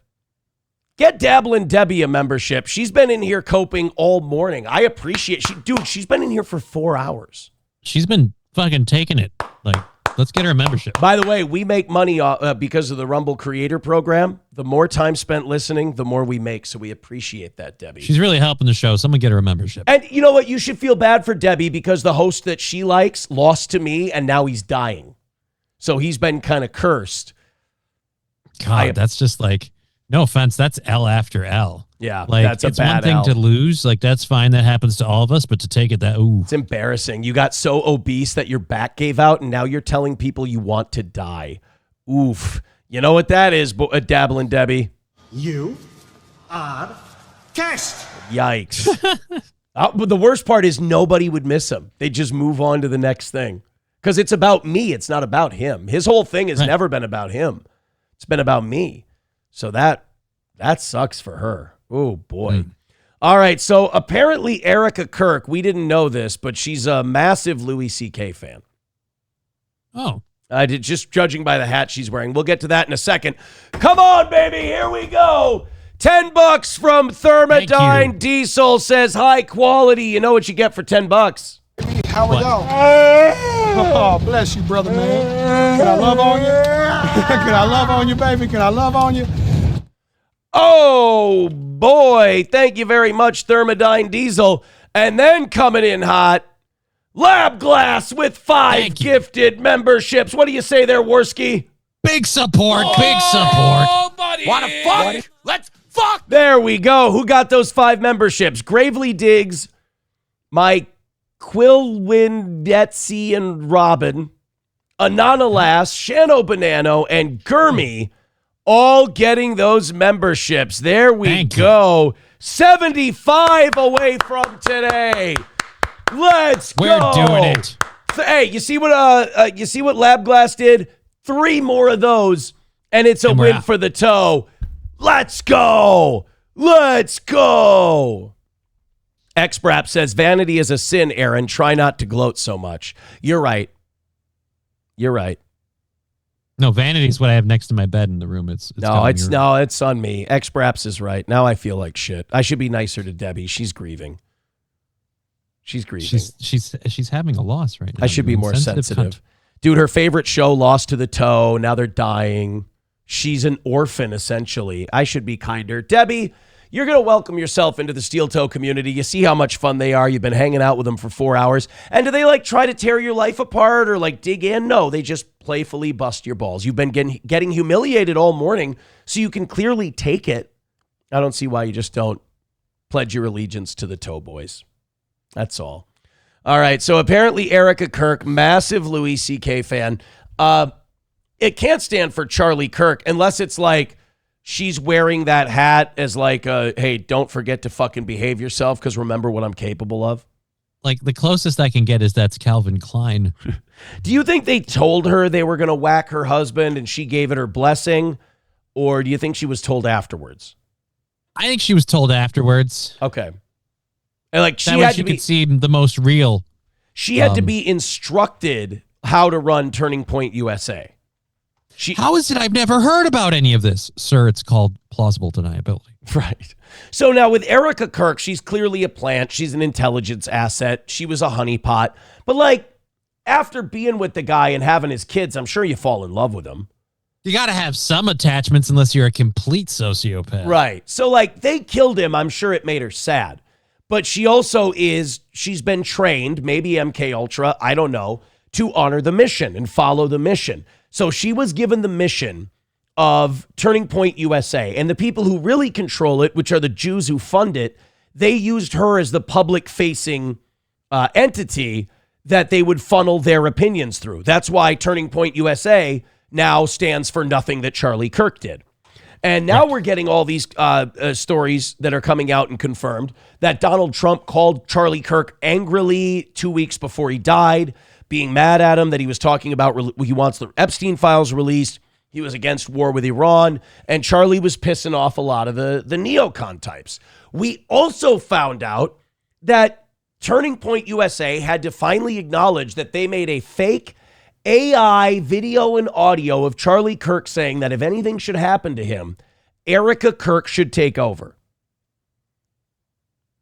Get Dabblin' Debbie a membership. She's been in here coping all morning. I appreciate she's been in here for 4 hours. She's been fucking taking it. Like, let's get her a membership. By the way, we make money because of the Rumble Creator Program. The more time spent listening, the more we make. So we appreciate that, Debbie. She's really helping the show. Someone get her a membership. And you know what? You should feel bad for Debbie because the host that she likes lost to me and now he's dying. So he's been kind of cursed. God, that's just like... No offense, that's L after L. Yeah, like that's it's one thing to lose, like that's fine, that happens to all of us, but to take it it's embarrassing. You got so obese that your back gave out, and now you're telling people you want to die. Oof. You know what that is, Dabblin' Debbie? You are cursed. Yikes. But the worst part is nobody would miss him. They just move on to the next thing. Because it's about me. It's not about him. His whole thing has never been about him. It's been about me. So that sucks for her. Oh, boy. All right. So apparently Erica Kirk, we didn't know this, but she's a massive Louis C.K. fan. Oh. Just judging by the hat she's wearing. We'll get to that in a second. Come on, baby. Here we go. $10 from Thermodyne Diesel says high quality. You know what you get for $10. How we go? Oh, bless you, brother, man. Can I love on you? Can I love on you, baby? Can I love on you? Oh, boy. Thank you very much, Thermodyne Diesel. And then coming in hot, Lab Glass with 5 gifted memberships. What do you say there, Worski? Big support. Big support. Oh, buddy. What a fuck? Let's fuck. There we go. Who got those 5 memberships? Gravely Diggs, my Quilwindetsy and Robin, Ananalas, Shano Banano, and Gurmy all getting those memberships. There we go. 75 away from today. Let's go. We're doing it. Hey, you see what Lab Glass did? 3 more of those, and it's a win for the toe. Let's go. Let's go. Xbrap says, vanity is a sin, Aaron. Try not to gloat so much. You're right. You're right. No, vanity is what I have next to my bed in the room. It's it's on me. Xbraps is right. Now I feel like shit. I should be nicer to Debbie. She's grieving. She's grieving. She's having a loss right now. I should be more sensitive. Dude, her favorite show lost to the toe. Now they're dying. She's an orphan, essentially. I should be kinder. Debbie, you're going to welcome yourself into the steel toe community. You see how much fun they are. You've been hanging out with them for 4 hours. And do they try to tear your life apart or dig in? No, they just playfully bust your balls. You've been getting humiliated all morning, so you can clearly take it. I don't see why you just don't pledge your allegiance to the toe boys. That's all. All right, so apparently Erica Kirk, massive Louis C.K. fan. It can't stand for Charlie Kirk unless it's she's wearing that hat as hey, don't forget to fucking behave yourself because remember what I'm capable of. The closest I can get is that's Calvin Klein. Do you think they told her they were going to whack her husband and she gave it her blessing? Or do you think she was told afterwards? I think she was told afterwards. Okay. And she had to could seem the most real. She had to be instructed how to run Turning Point USA. How is it I've never heard about any of this? Sir, it's called plausible deniability. Right. So now with Erica Kirk, she's clearly a plant. She's an intelligence asset. She was a honeypot. But after being with the guy and having his kids, I'm sure you fall in love with him. You got to have some attachments unless you're a complete sociopath. Right. So they killed him. I'm sure it made her sad. But she also she's been trained, maybe MK Ultra, I don't know, to honor the mission and follow the mission. So she was given the mission of Turning Point USA. And the people who really control it, which are the Jews who fund it, they used her as the public-facing entity that they would funnel their opinions through. That's why Turning Point USA now stands for nothing that Charlie Kirk did. And now we're getting all these stories that are coming out and confirmed that Donald Trump called Charlie Kirk angrily 2 weeks before he died, being mad at him that he was talking about he wants the Epstein files released. He was against war with Iran. And Charlie was pissing off a lot of the neocon types. We also found out that Turning Point USA had to finally acknowledge that they made a fake AI video and audio of Charlie Kirk saying that if anything should happen to him, Erica Kirk should take over.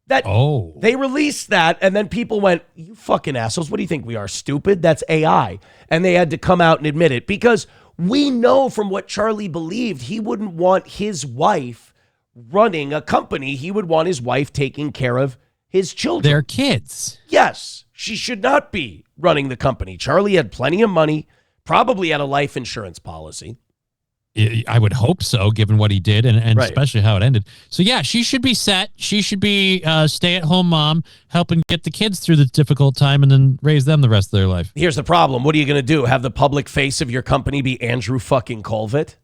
They released that, and then people went, you fucking assholes, what do you think we are, stupid? That's AI. And they had to come out and admit it because we know from what Charlie believed, he wouldn't want his wife running a company. He would want his wife taking care of his children. Their kids. Yes. She should not be running the company. Charlie had plenty of money, probably had a life insurance policy. I would hope so, given what he did and especially how it ended. So, yeah, she should be set. She should be stay-at-home mom, helping get the kids through the difficult time and then raise them the rest of their life. Here's the problem. What are you going to do? Have the public face of your company be Andrew fucking Colvett?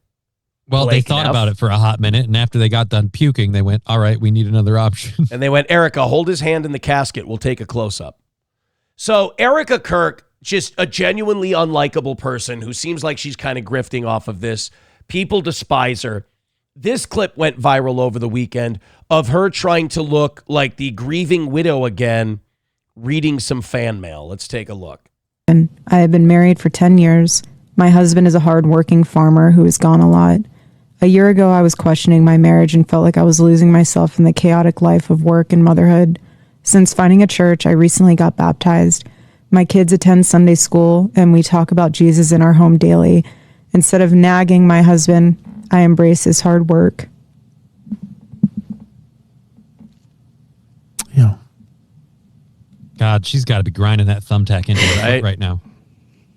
Well, they thought about it for a hot minute, and after they got done puking, they went, all right, we need another option. And they went, Erica, hold his hand in the casket. We'll take a close-up. So Erica Kirk, just a genuinely unlikable person who seems like she's kind of grifting off of this. People despise her. This clip went viral over the weekend of her trying to look like the grieving widow again, reading some fan mail. Let's take a look. I have been married for 10 years. My husband is a hardworking farmer who has gone a lot. A year ago, I was questioning my marriage and felt like I was losing myself in the chaotic life of work and motherhood. Since finding a church, I recently got baptized. My kids attend Sunday school, and we talk about Jesus in our home daily. Instead of nagging my husband, I embrace his hard work. Yeah. God, she's got to be grinding that thumbtack into it right now.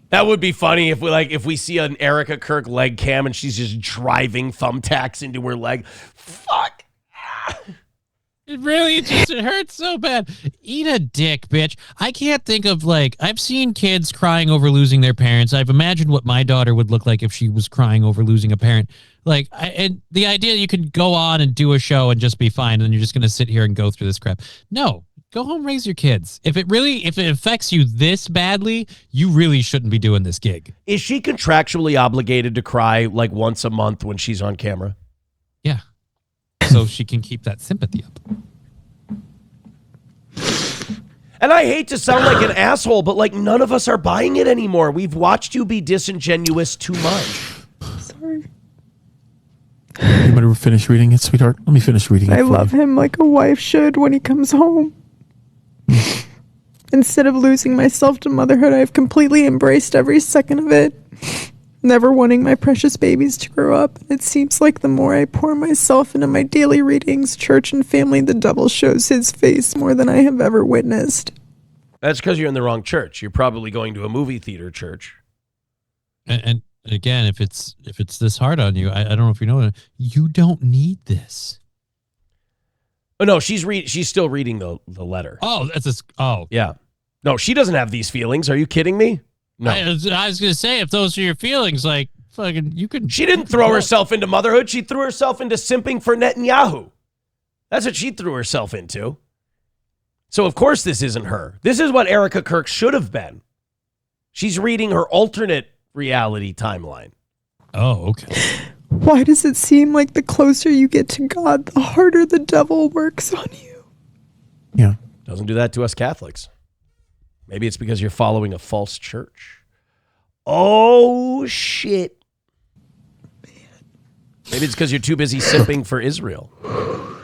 That would be funny if we see an Erica Kirk leg cam and she's just driving thumbtacks into her leg. Fuck. It really just it hurts so bad. Eat a dick, bitch. I can't think of I've seen kids crying over losing their parents. I've imagined what my daughter would look like if she was crying over losing a parent. And the idea you can go on and do a show and just be fine, and you're just going to sit here and go through this crap. No. Go home, raise your kids. If it affects you this badly, you really shouldn't be doing this gig. Is she contractually obligated to cry once a month when she's on camera? Yeah. So she can keep that sympathy up. And I hate to sound like an asshole, but none of us are buying it anymore. We've watched you be disingenuous too much. Sorry. You want to finish reading it, sweetheart? Let me finish reading it. I love him like a wife should when he comes home. Instead of losing myself to motherhood, I've completely embraced every second of it, never wanting my precious babies to grow up. It seems like the more I pour myself into my daily readings, church, and family, the devil shows his face more than I have ever witnessed. That's because you're in the wrong church. You're probably going to a movie theater church. And again, if it's this hard on you, I don't know if you know, you don't need this. Oh no, she's still reading the letter. Oh, Yeah. No, she doesn't have these feelings. Are you kidding me? No. I was gonna say, if those are your feelings, fucking, you can. She didn't throw herself into motherhood. She threw herself into simping for Netanyahu. That's what she threw herself into. So of course this isn't her. This is what Erica Kirk should have been. She's reading her alternate reality timeline. Oh, okay. Why does it seem like the closer you get to God, the harder the devil works on you? Yeah. Doesn't do that to us Catholics. Maybe it's because you're following a false church. Oh, shit. Maybe it's because you're too busy simping for Israel.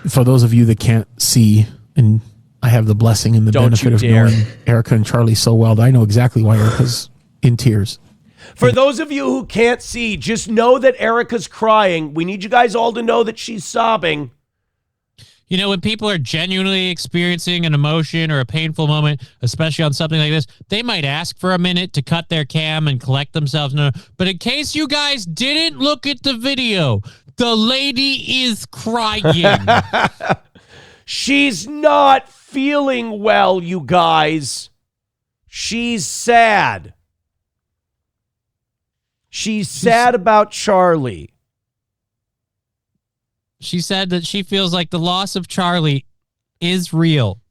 For those of you that can't see, and I have the blessing and the benefit of knowing Erica and Charlie so well that I know exactly why Erica's in tears. For those of you who can't see, just know that Erica's crying. We need you guys all to know that she's sobbing. You know, when people are genuinely experiencing an emotion or a painful moment, especially on something like this, they might ask for a minute to cut their cam and collect themselves. No, but in case you guys didn't look at the video, the lady is crying. She's not feeling well, you guys. She's sad. She's sad about Charlie. She said that she feels like the loss of Charlie is real.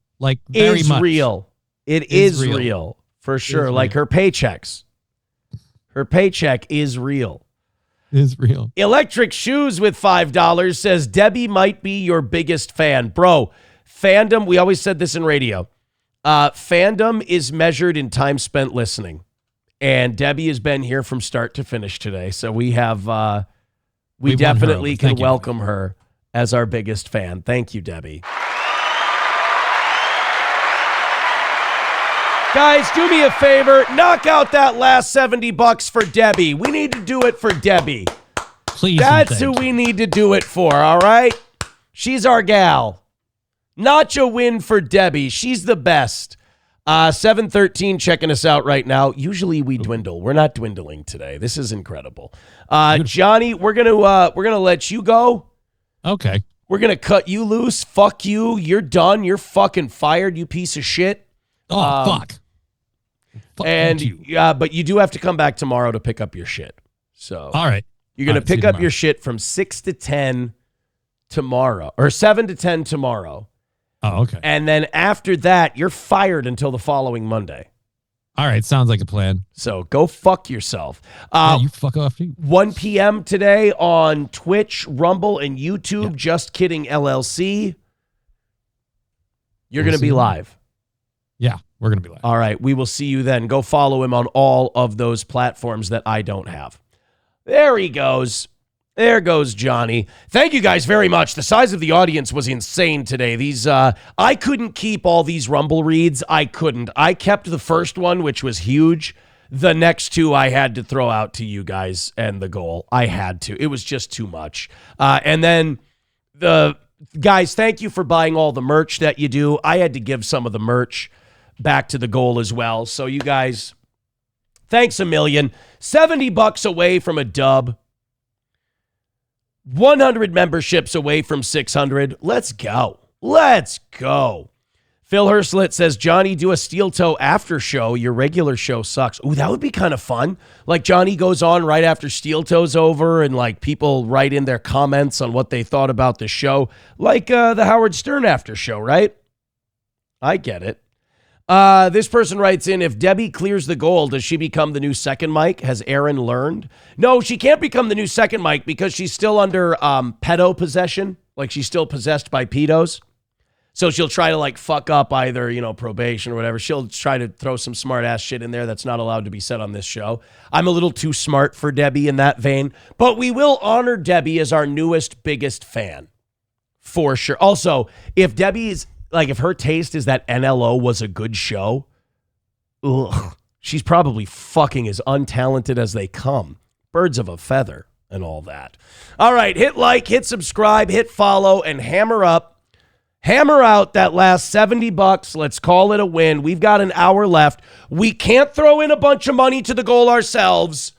Very much. Real. It is real. For sure. Like her paychecks. Her paycheck is real. Is real. Electric Shoes with $5 says, Debbie might be your biggest fan. Bro, fandom, we always said this in radio. Fandom is measured in time spent listening. And Debbie has been here from start to finish today. So we have, we definitely can welcome her as our biggest fan. Thank you, Debbie. Guys, do me a favor. Knock out that last $70 for Debbie. We need to do it for Debbie. Please. That's who we need to do it for, all right? She's our gal. Notch a win for Debbie. She's the best. 713 checking us out right now. Usually we dwindle. We're not dwindling today. This is incredible. Johnny, we're gonna let you go. Okay. We're gonna cut you loose. Fuck you. You're done. You're fucking fired, you piece of shit. Oh, fuck. And but you do have to come back tomorrow to pick up your shit. So all right. You're gonna pick up your shit from 6 to 10 tomorrow. Or 7 to 10 tomorrow. Oh, okay. And then after that, you're fired until the following Monday. All right, sounds like a plan. So go fuck yourself. Yeah, you fuck off too. 1 p.m. today on Twitch, Rumble, and YouTube. Yeah. Just Kidding LLC. You're going to be live. Yeah, we're going to be live. All right, we will see you then. Go follow him on all of those platforms that I don't have. There he goes. There goes Johnny. Thank you guys very much. The size of the audience was insane today. These I couldn't keep all these Rumble reads. I couldn't. I kept the first one, which was huge. The next two I had to throw out to you guys and the goal. I had to. It was just too much. And then the guys, thank you for buying all the merch that you do. I had to give some of the merch back to the goal as well. So you guys, thanks a million. $70 away from a dub. 100 memberships away from 600. Let's go. Let's go. Phil Herslet says, Johnny, do a Steel Toe after show. Your regular show sucks. Ooh, that would be kind of fun. Like Johnny goes on right after Steel Toe's over and like people write in their comments on what they thought about the show. Like the Howard Stern after show, right? I get it. This person writes in, if Debbie clears the goal, does she become the new second mic? Has Aaron learned? No, she can't become the new second mic because she's still under pedo possession. Like she's still possessed by pedos. So she'll try to like fuck up either, probation or whatever. She'll try to throw some smart ass shit in there that's not allowed to be said on this show. I'm a little too smart for Debbie in that vein, but we will honor Debbie as our newest, biggest fan for sure. Also, if Debbie's like, if her taste is that NLO was a good show, she's probably fucking as untalented as they come. Birds of a feather and all that. All right, hit like, hit subscribe, hit follow, and hammer out that last $70. Let's call it a win. We've got an hour left. We can't throw in a bunch of money to the goal ourselves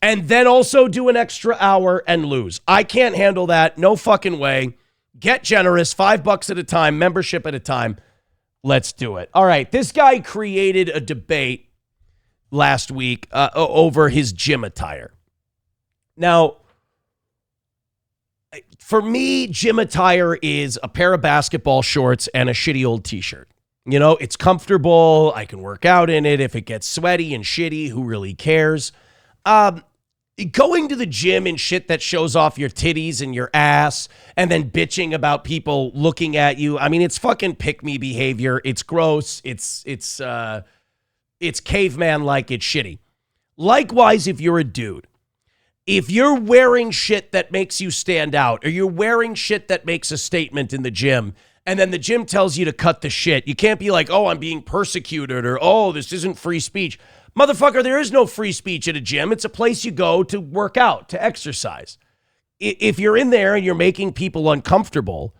and then also do an extra hour and lose. I can't handle that. No fucking way. Get generous, $5 at a time, membership at a time. Let's do it. All right, this guy created a debate last week over his gym attire. Now, for me, gym attire is a pair of basketball shorts and a shitty old t-shirt. It's comfortable. I can work out in it. If it gets sweaty and shitty, who really cares? Going to the gym and shit that shows off your titties and your ass and then bitching about people looking at you. I mean, it's fucking pick-me behavior. It's gross. It's caveman-like. It's shitty. Likewise, if you're a dude, if you're wearing shit that makes you stand out or you're wearing shit that makes a statement in the gym and then the gym tells you to cut the shit, you can't be like, oh, I'm being persecuted or, oh, this isn't free speech. Motherfucker, there is no free speech at a gym. It's a place you go to work out, to exercise. If you're in there and you're making people uncomfortable,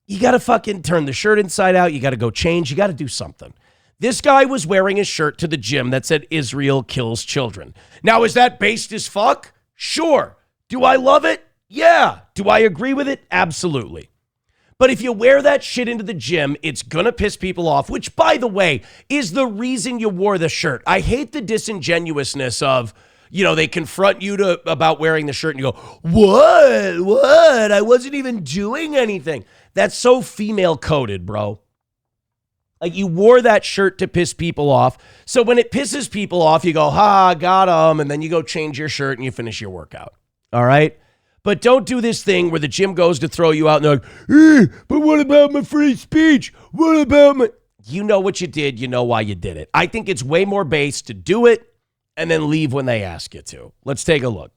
you got to fucking turn the shirt inside out. You got to go change. You got to do something. This guy was wearing a shirt to the gym that said Israel kills children. Now, is that based as fuck? Sure. Do I love it? Yeah. Do I agree with it? Absolutely. But if you wear that shit into the gym, it's going to piss people off, which, by the way, is the reason you wore the shirt. I hate the disingenuousness of, they confront you about wearing the shirt and you go, what? I wasn't even doing anything. That's so female coded, bro. Like you wore that shirt to piss people off. So when it pisses people off, you go, got 'em. And then you go change your shirt and you finish your workout. All right. But don't do this thing where the gym goes to throw you out and they're like, but what about my free speech? What about my... You know what you did. You know why you did it. I think it's way more base to do it and then leave when they ask you to. Let's take a look.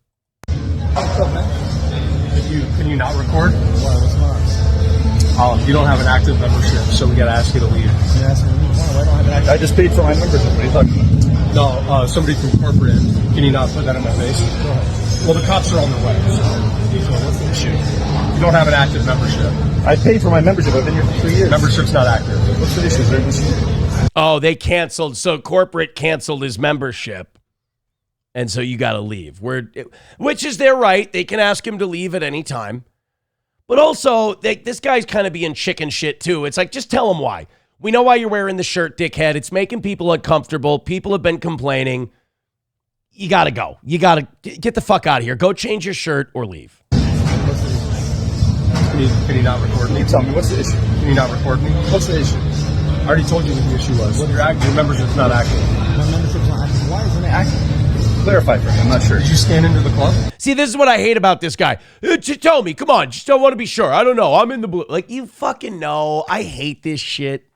What's up, man? Can you not record? Why? What's going on? You don't have an active membership, so we got to ask you to leave. You're asking me why I don't have an active... I just paid for my membership. What are you talking about? No, somebody from corporate. Can you not put that in my face? Go ahead. Well, the cops are on their way, so what's the issue? You don't have an active membership. I paid for my membership. I've been here for 3 years. Membership's not active. What's the issue? Oh, they canceled. So corporate canceled his membership. And so you got to leave. Which is their right. They can ask him to leave at any time. But also, this guy's kind of being chicken shit too. It's like, just tell him why. We know why you're wearing the shirt, dickhead. It's making people uncomfortable. People have been complaining. You got to go. You got to get the fuck out of here. Go change your shirt or leave. Can you not record me? Tell me, what's the issue? Can you not record me? What's the issue? already told you what the issue was. Your membership's not active. My membership's not active. Why isn't it active? Clarify for me. I'm not sure. Did you scan into the club? See, this is what I hate about this guy. Tell me, come on, just don't want to be sure. I don't know. I'm in the blue. Like, you fucking know. I hate this shit.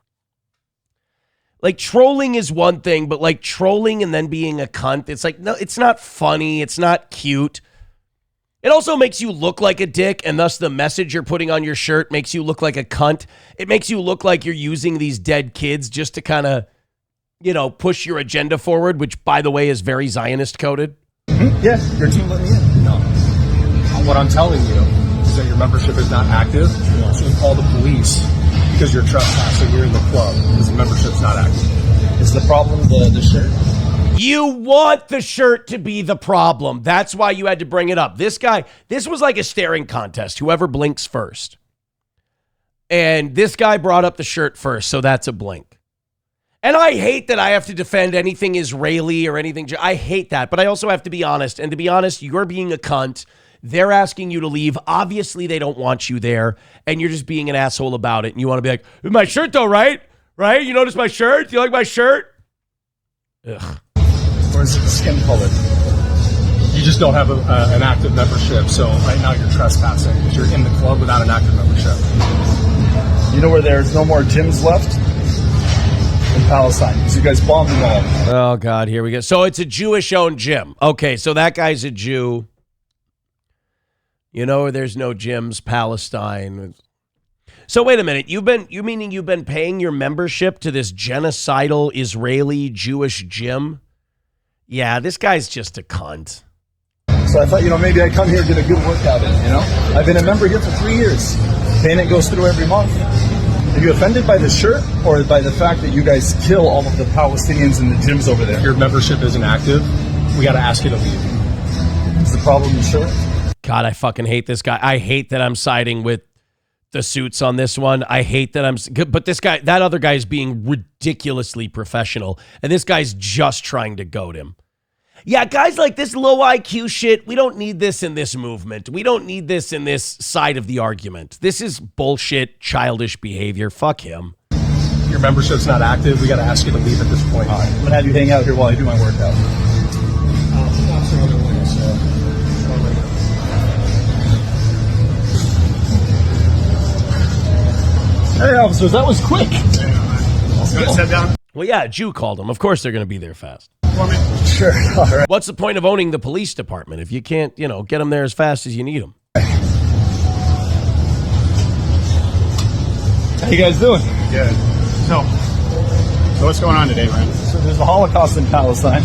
Like, trolling is one thing, but like trolling and then being a cunt, it's like, no, it's not funny. It's not cute. It also makes you look like a dick, and thus the message you're putting on your shirt makes you look like a cunt. It makes you look like you're using these dead kids just to kind of, you know, push your agenda forward, which, by the way, is very Zionist coded. Yes, your team let me in. No. What I'm telling you is that your membership is not active, so you call the police because you're trespassing. You're in the club because the membership's not active. Is the problem the shirt? You want the shirt to be the problem. That's why you had to bring it up. This guy, this was like a staring contest. Whoever blinks first. And this guy brought up the shirt first, so that's a blink. And I hate that I have to defend anything Israeli or anything. I hate that, but I also have to be honest. And to be honest, you're being a cunt. They're asking you to leave. Obviously, they don't want you there, and you're just being an asshole about it. And you want to be like, my shirt though, right? Right? You notice my shirt? Do you like my shirt? Ugh. Or is it the skin color? You just don't have an active membership, so right now you're trespassing because you're in the club without an active membership. You know where there's no more gyms left? In Palestine, because you guys bombed them all. Oh, God, here we go. So it's a Jewish-owned gym. Okay, so that guy's a Jew. You know where there's no gyms, Palestine. So wait a minute, you've been paying your membership to this genocidal Israeli Jewish gym? Yeah, this guy's just a cunt. So I thought, maybe I come here and get a good workout in, I've been a member here for 3 years. Payment goes through every month. Are you offended by the shirt or by the fact that you guys kill all of the Palestinians in the gyms over there? Your membership isn't active. We got to ask you to leave. Is the problem the shirt? God, I fucking hate this guy. I hate that I'm siding with the suits on this one. I hate that but this guy, that other guy is being ridiculously professional, and this guy's just trying to goad him. Yeah, guys like this low IQ shit, we don't need this in this movement. We don't need this in this side of the argument. This is bullshit, childish behavior. Fuck him. Your membership's not active. We got to ask you to leave at this point. All right, I'm going to have you hang out here while I do my workout. Hey, officers, that was quick. Sit down. Well, yeah, a Jew called him. Of course they're going to be there fast. Sure, all right. What's the point of owning the police department if you can't, get them there as fast as you need them? How you guys doing? Good. So what's going on today, Ryan? So there's a Holocaust in Palestine.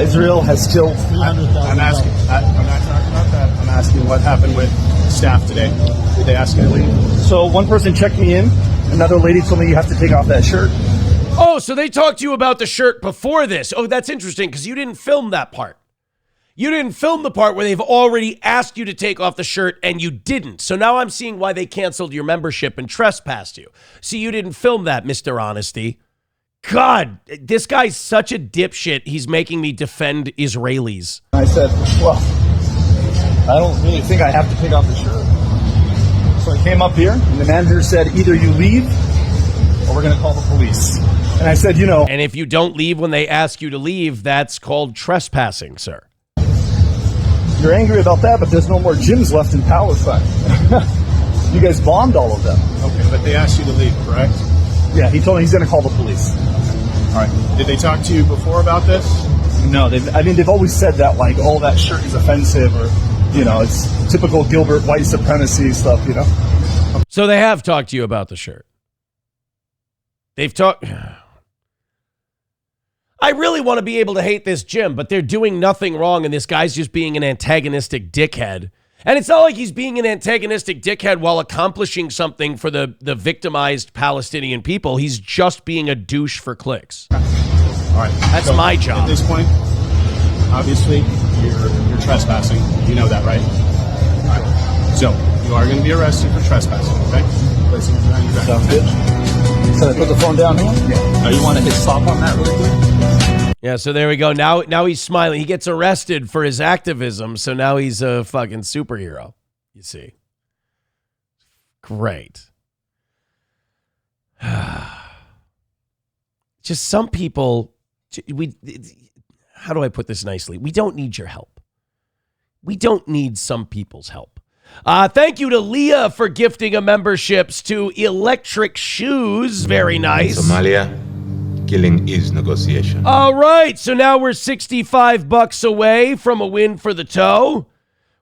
Israel has killed 300,000. I'm not talking about that. I'm asking what happened with staff today. Did they ask you to leave? So one person checked me in. Another lady told me you have to take off that shirt. Oh, so they talked to you about the shirt before this. Oh, that's interesting because you didn't film that part. You didn't film the part where they've already asked you to take off the shirt and you didn't. So now I'm seeing why they canceled your membership and trespassed you. See, you didn't film that, Mr. Honesty. God, this guy's such a dipshit. He's making me defend Israelis. I said, well, I don't really think I have to take off the shirt. So I came up here and the manager said, either you leave or we're going to call the police. And I said, And if you don't leave when they ask you to leave, that's called trespassing, sir. You're angry about that, but there's no more gyms left in Palestine. You guys bombed all of them. Okay, but they asked you to leave, correct? Yeah, he told me he's going to call the police. All right. Did they talk to you before about this? No, they've always said that, like, oh, that shirt is offensive or, it's typical Gilbert white supremacy stuff, So they have talked to you about the shirt. They've talked... I really want to be able to hate this gym, but they're doing nothing wrong, and this guy's just being an antagonistic dickhead. And it's not like he's being an antagonistic dickhead while accomplishing something for the victimized Palestinian people. He's just being a douche for clicks. All right. That's my job. At this point, obviously, you're trespassing. You know that, right? All right. So you are going to be arrested for trespassing, okay? Placing it behind your back. Sounds good. So I put the phone down here? Yeah. Now you want to hit stop on that really quick? Yeah, so there we go. Now he's smiling. He gets arrested for his activism, so now he's a fucking superhero. You see. Great. Just some people, how do I put this nicely? We don't need your help. We don't need some people's help. Thank you to Leah for gifting a memberships to Electric Shoes. Very nice. Somalia, killing is negotiation. All right, so now we're $65 away from a win for the toe.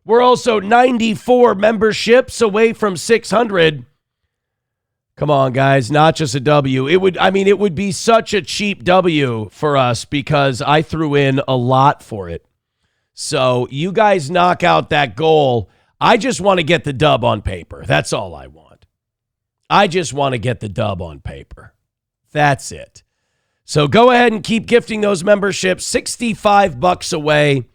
We're also 94 memberships away from 600. Come on, guys, not just a W. It would be such a cheap W for us because I threw in a lot for it. So you guys knock out that goal. I just want to get the dub on paper. That's all I want. I just want to get the dub on paper. That's it. So go ahead and keep gifting those memberships. $65 away.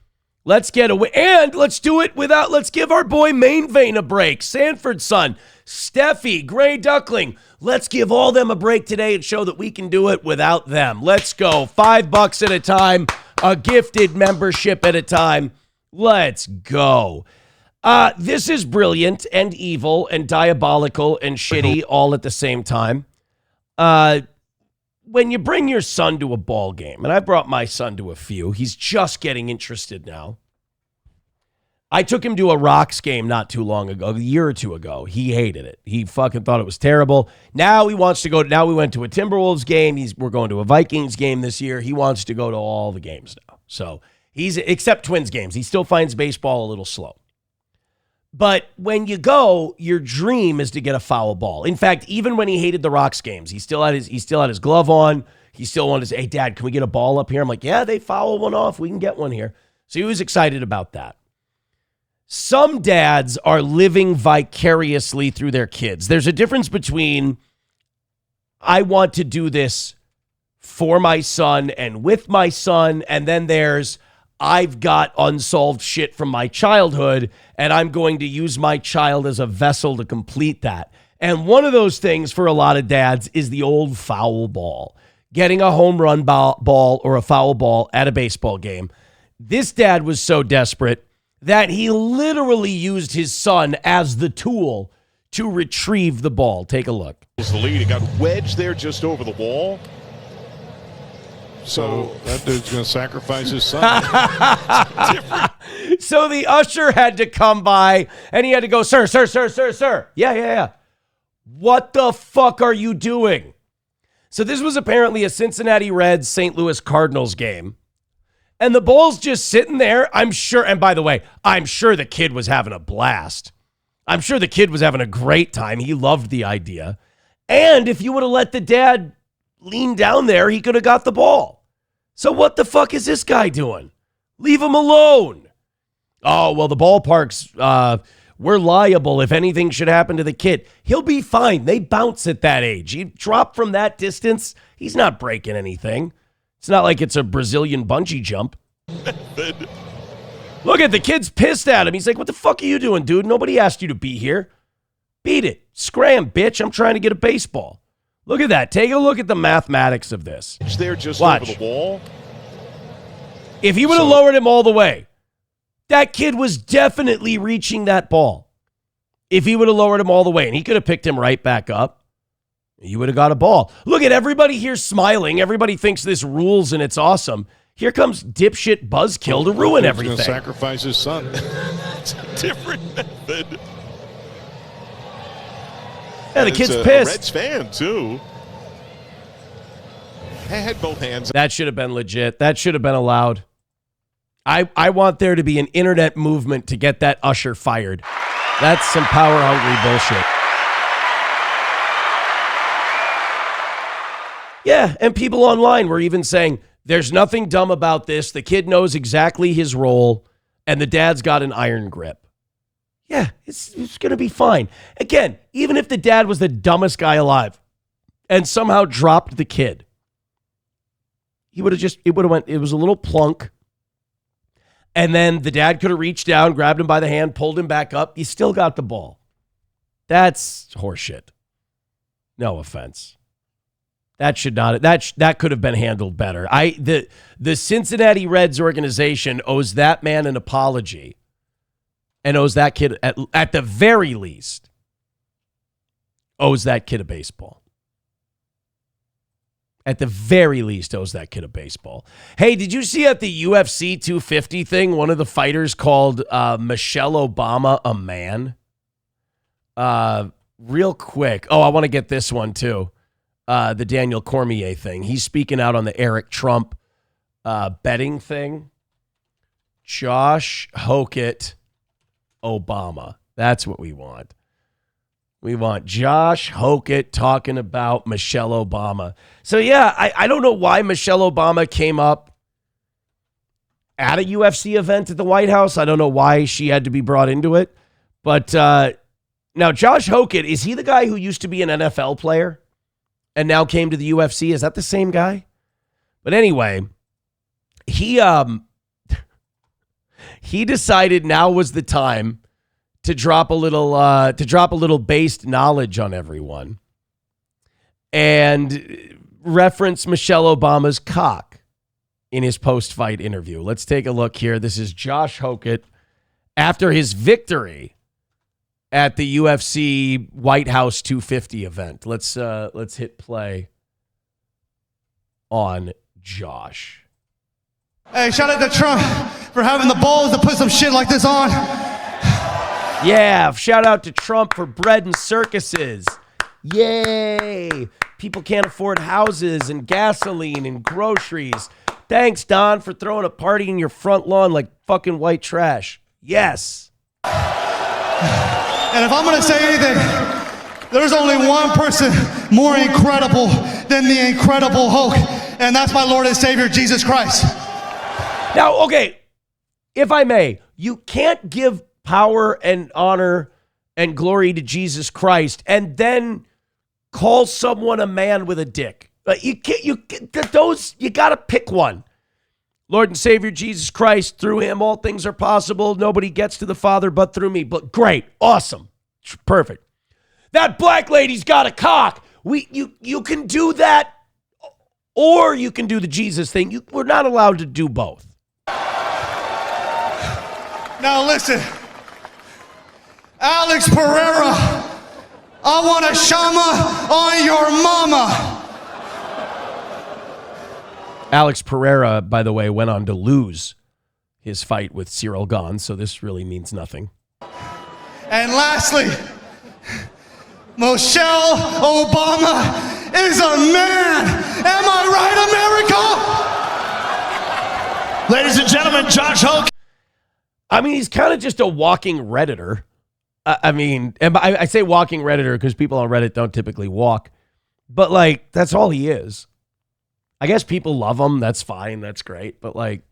Let's get away. And let's do it let's give our boy Main Vein a break. Sanford's son, Steffi, Gray Duckling. Let's give all them a break today and show that we can do it without them. Let's go. $5 at a time. A gifted membership at a time. Let's go. This is brilliant and evil and diabolical and shitty all at the same time. When you bring your son to a ball game, and I brought my son to a few, he's just getting interested now. I took him to a Rocks game not too long ago, a year or two ago. He hated it. He fucking thought it was terrible. Now he wants to go. Now we went to a Timberwolves game. We're going to a Vikings game this year. He wants to go to all the games now. So except Twins games. He still finds baseball a little slow. But when you go, your dream is to get a foul ball. In fact, even when he hated the Rocks games, he still had his glove on. He still wanted to say, "Hey, Dad, can we get a ball up here?" I'm like, "Yeah, they foul one off. We can get one here." So he was excited about that. Some dads are living vicariously through their kids. There's a difference between I want to do this for my son and with my son, and then there's I've got unsolved shit from my childhood, and I'm going to use my child as a vessel to complete that. And one of those things for a lot of dads is the old foul ball. Getting a home run ball or a foul ball at a baseball game. This dad was so desperate that he literally used his son as the tool to retrieve the ball. Take a look. The lead. He got wedged there just over the wall. So that dude's going to sacrifice his son. So the usher had to come by and he had to go, sir. Yeah. What the fuck are you doing? So this was apparently a Cincinnati Reds St. Louis Cardinals game. And the ball's just sitting there. I'm sure. And by the way, I'm sure the kid was having a blast. I'm sure the kid was having a great time. He loved the idea. And if you would have let the dad lean down there, he could have got the ball. So what the fuck is this guy doing? Leave him alone. Oh, well, the ballparks, we're liable if anything should happen to the kid. He'll be fine. They bounce at that age. You drop from that distance, he's not breaking anything. It's not like it's a Brazilian bungee jump. Look at the kid's pissed at him. He's like, what the fuck are you doing, dude? Nobody asked you to be here. Beat it. Scram, bitch. I'm trying to get a baseball. Look at that. Take a look at the mathematics of this. There just Watch. over the wall. If he would have lowered him all the way, that kid was definitely reaching that ball. If he would have lowered him all the way, and he could have picked him right back up, you would have got a ball. Look at everybody here smiling. Everybody thinks this rules and it's awesome. Here comes dipshit buzzkill to ruin everything. He's going to sacrifice his son. It's a different method. Yeah, the kid's a pissed. Reds fan, too. I had both hands. That should have been legit. That should have been allowed. I want there to be an internet movement to get that usher fired. That's some power-hungry bullshit. Yeah, and people online were even saying, there's nothing dumb about this. The kid knows exactly his role, and the dad's got an iron grip. Yeah, it's going to be fine. Again, even if the dad was the dumbest guy alive and somehow dropped the kid, it would have went, it was a little plunk, and then the dad could have reached down, grabbed him by the hand, pulled him back up. You still got the ball. That's horseshit. No offense. That should not. That could have been handled better. The Cincinnati Reds organization owes that man an apology, and owes that kid at the very least owes that kid a baseball. at the very least, owes that kid a baseball. Hey, did you see at the UFC 250 thing, one of the fighters called Michelle Obama a man? Real quick. Oh, I want to get this one too. The Daniel Cormier thing. He's speaking out on the Eric Trump betting thing. Josh Hokett Obama. That's what we want. We want Josh Hokett talking about Michelle Obama. So, yeah, I don't know why Michelle Obama came up at a UFC event at the White House. I don't know why she had to be brought into it. But now, Josh Hokett, is he the guy who used to be an NFL player and now came to the UFC? Is that the same guy? But anyway, he decided now was the time to drop a little based knowledge on everyone and reference Michelle Obama's cock in his post-fight interview. Let's take a look here. This is Josh Hokett after his victory at the UFC White House 250 event. Let's hit play on Josh. Hey, shout out to Trump for having the balls to put some shit like this on. Yeah, shout out to Trump for bread and circuses. Yay! People can't afford houses and gasoline and groceries. Thanks, Don, for throwing a party in your front lawn like fucking white trash. Yes. And if I'm going to say anything, there's only one person more incredible than the Incredible Hulk, and that's my Lord and Savior, Jesus Christ. Now, okay, if I may, you can't give power and honor and glory to Jesus Christ and then call someone a man with a dick. You got to pick one. Lord and Savior Jesus Christ, through him all things are possible. Nobody gets to the Father but through me. But great, awesome, perfect. That black lady's got a cock. You can do that, or you can do the Jesus thing. We're not allowed to do both. Now listen, Alex Pereira, I want a shama on your mama. Alex Pereira, by the way, went on to lose his fight with Cyril Gahn, so this really means nothing. And lastly, Michelle Obama is a man. Am I right, America? Ladies and gentlemen, Josh Hokett. I mean, he's kind of just a walking Redditor. I say walking Redditor because people on Reddit don't typically walk. But, like, that's all he is. I guess people love him. That's fine. That's great. But, like,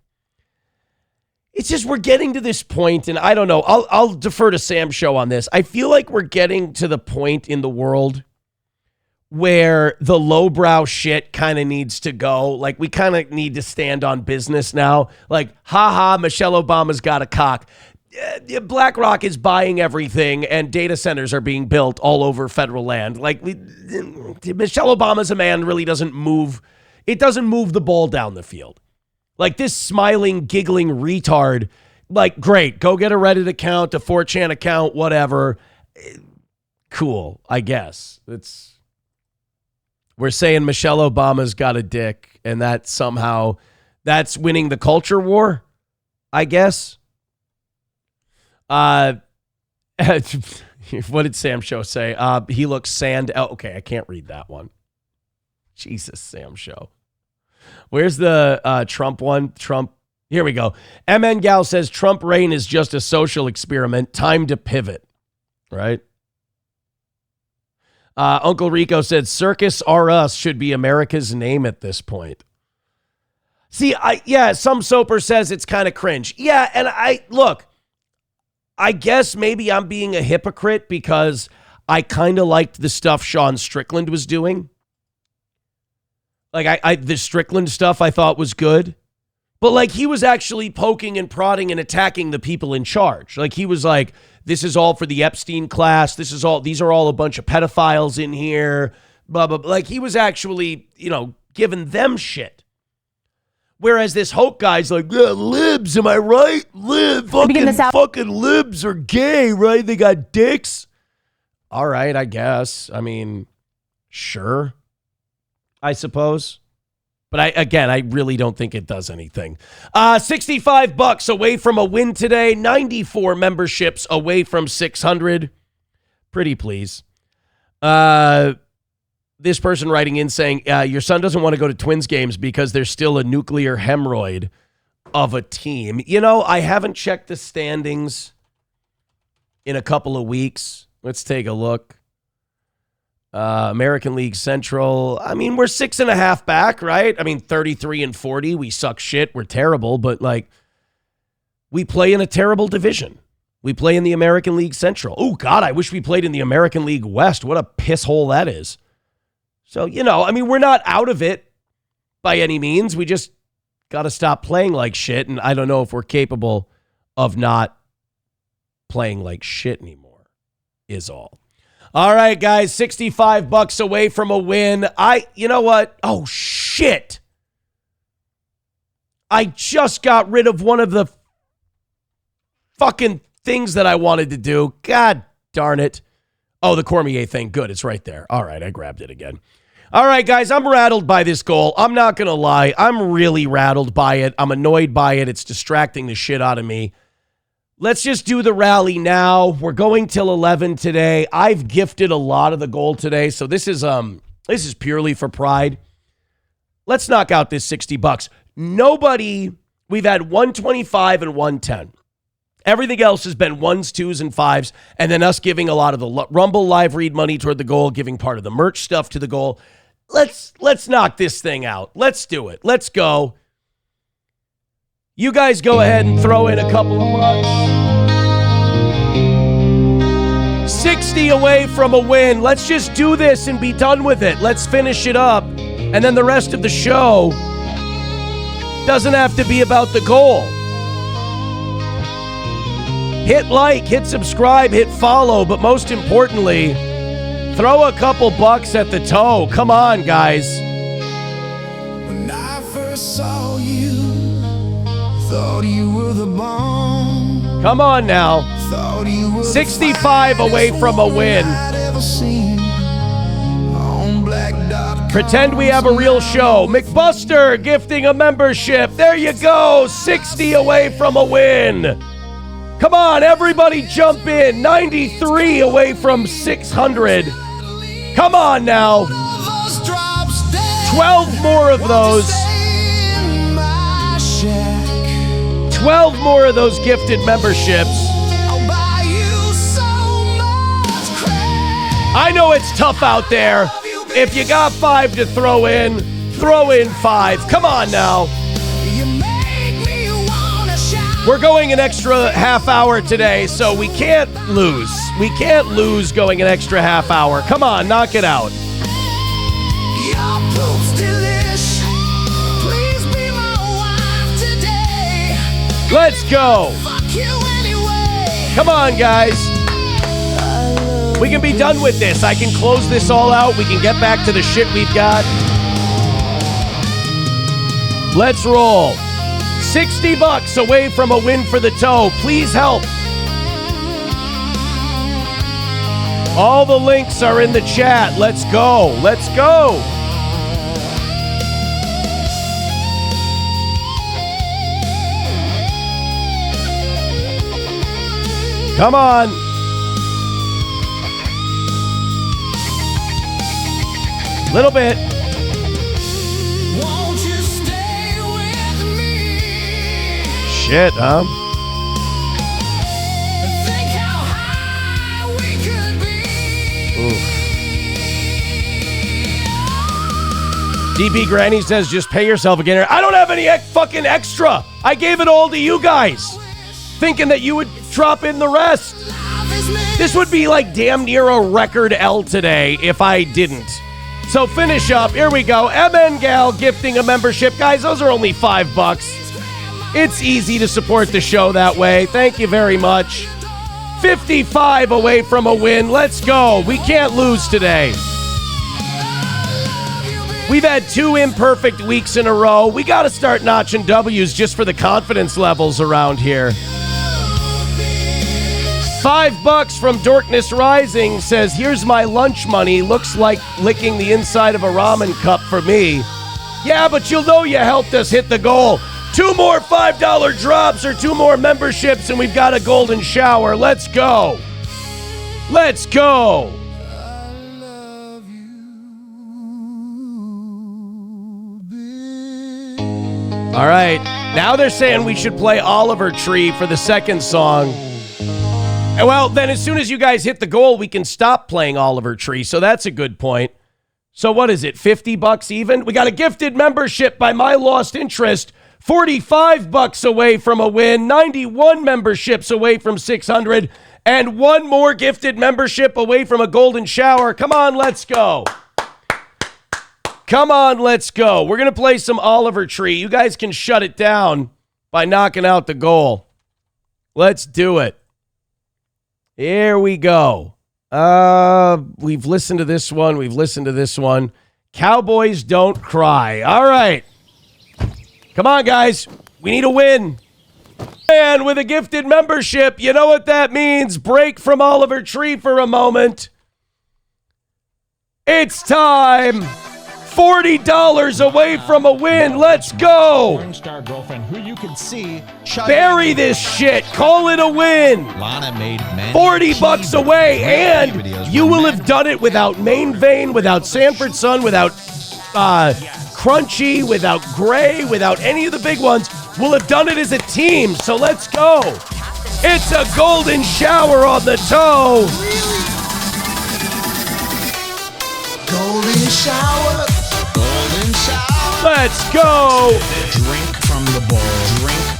it's just we're getting to this point, and I don't know. I'll defer to Sam's show on this. I feel like we're getting to the point in the world where the lowbrow shit kind of needs to go. Like, we kind of need to stand on business now. Like, haha, Michelle Obama's got a cock. BlackRock is buying everything, and data centers are being built all over federal land. Like, Michelle Obama's a man really doesn't move. It doesn't move the ball down the field. Like, this smiling, giggling retard, like, great, go get a Reddit account, a 4chan account, whatever. Cool, I guess. We're saying Michelle Obama's got a dick, and that somehow, that's winning the culture war, I guess. What did Sam Show say? He looks sand. Oh, okay, I can't read that one. Jesus, Sam Show. Where's the Trump one? Trump. Here we go. MN Gal says Trump reign is just a social experiment. Time to pivot. Right? Uncle Rico said Circus R Us should be America's name at this point. See, some soaper says it's kind of cringe. Yeah, and I guess maybe I'm being a hypocrite because I kind of liked the stuff Sean Strickland was doing. Like, the Strickland stuff I thought was good. But, like, he was actually poking and prodding and attacking the people in charge. Like, he was like, this is all for the Epstein class. These are all a bunch of pedophiles in here. Blah, blah, blah. Like, he was actually, giving them shit. Whereas this Hope guy's like, yeah, libs, am I right? Fucking libs are gay, right? They got dicks. All right, I guess. I mean, sure. I suppose. But I really don't think it does anything. $65 away from a win today. 94 memberships away from 600. Pretty please. This person writing in saying, your son doesn't want to go to Twins games because there's still a nuclear hemorrhoid of a team. You know, I haven't checked the standings in a couple of weeks. Let's take a look. American League Central. I mean, we're 6.5 back, right? I mean, 33-40. We suck shit. We're terrible, but like, we play in a terrible division. We play in the American League Central. Oh, God, I wish we played in the American League West. What a piss hole that is. So, you know, I mean, we're not out of it by any means. We just got to stop playing like shit, and I don't know if we're capable of not playing like shit anymore, is all. All right, guys, $65 away from a win. You know what? Oh, shit. I just got rid of one of the fucking things that I wanted to do. God darn it. Oh, the Cormier thing. Good, it's right there. All right, I grabbed it again. All right, guys, I'm rattled by this goal. I'm not going to lie. I'm really rattled by it. I'm annoyed by it. It's distracting the shit out of me. Let's just do the rally now. We're going till 11 today. I've gifted a lot of the goal today, so this is purely for pride. Let's knock out this $60. We've had 125 and 110. Everything else has been 1s, 2s, and 5s, and then us giving a lot of the Rumble live read money toward the goal, giving part of the merch stuff to the goal. Let's knock this thing out. Let's do it. Let's go. You guys go ahead and throw in a couple of bucks. 60 away from a win. Let's just do this and be done with it. Let's finish it up. And then the rest of the show doesn't have to be about the goal. Hit like, hit subscribe, hit follow, but most importantly, throw a couple bucks at the toe. Come on, guys. When I first saw you, thought you were the bomb. Come on now. 65 away from a win. Pretend we have a real show. McBuster gifting a membership. There you go. 60 away from a win. Come on, everybody jump in. 93 away from 600. Come on now. 12 more of those. 12 more of those gifted memberships. I know it's tough out there. If you got 5 to throw in 5. Come on now. We're going an extra half hour today, so we can't lose. We can't lose going an extra half hour. Come on, knock it out. Let's go. Come on, guys. We can be done with this. I can close this all out. We can get back to the shit we've got. Let's roll. $60 away from a win for the toe. Please help. All the links are in the chat. Let's go. Let's go. Come on. Little bit. Shit, huh? Oof. DP Granny says, just pay yourself again. I don't have any fucking extra. I gave it all to you guys, thinking that you would drop in the rest. This would be like damn near a record L today if I didn't. So finish up. Here we go. MN Gal gifting a membership. Guys, those are only $5. It's easy to support the show that way. Thank you very much. 55 away from a win. Let's go. We can't lose today. We've had 2 imperfect weeks in a row. We got to start notching W's just for the confidence levels around here. $5 from Dorkness Rising says, here's my lunch money. Looks like licking the inside of a ramen cup for me. Yeah, but you'll know you helped us hit the goal. 2 more $5 drops or 2 more memberships, and we've got a golden shower. Let's go. Let's go. All right. Now they're saying we should play Oliver Tree for the second song. Well, then as soon as you guys hit the goal, we can stop playing Oliver Tree. So that's a good point. So what is it, $50 even? We got a gifted membership by My Lost Interest, $45 away from a win, 91 memberships away from 600, and 1 more gifted membership away from a golden shower. Come on, let's go. Come on, let's go. We're going to play some Oliver Tree. You guys can shut it down by knocking out the goal. Let's do it. Here we go. We've listened to this one. We've listened to this one. Cowboys don't cry. All right. Come on, guys. We need a win. And with a gifted membership, you know what that means. Break from Oliver Tree for a moment. It's time. $40 away from a win. Let's go. Star girlfriend who you can see bury this shit. Call it a win. Lana made $40 away, and you will have done it without Main Vein, without Sanford Sun, without Crunchy, without Gray, without any of the big ones. We'll have done it as a team. So let's go. It's a golden shower on the toe. Golden shower. Let's go. Drink from the bowl.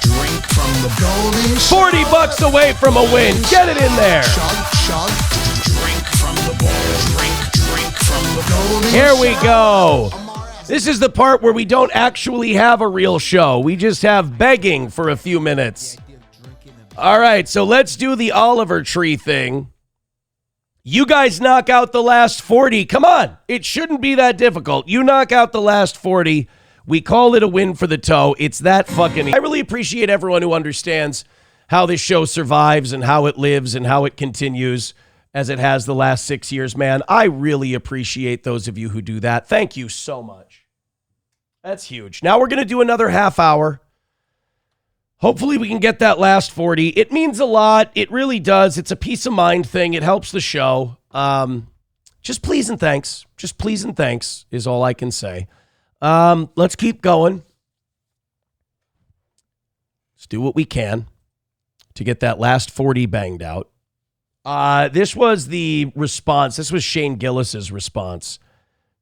Drink from the golden shower. $40 away from a win. Get it in there. Drink from the bowl. Drink from the golden Here we go. This is the part where we don't actually have a real show. We just have begging for a few minutes. All right, so let's do the Oliver Tree thing. You guys knock out the last 40. Come on. It shouldn't be that difficult. You knock out the last 40. We call it a win for the toe. It's that fucking easy. I really appreciate everyone who understands how this show survives and how it lives and how it continues as it has the last 6 years, man. I really appreciate those of you who do that. Thank you so much. That's huge. Now we're going to do another half hour. Hopefully we can get that last 40. It means a lot. It really does. It's a peace of mind thing. It helps the show. Just please and thanks. Just please and thanks is all I can say. Let's keep going. Let's do what we can to get that last 40 banged out. This was the response. This was Shane Gillis's response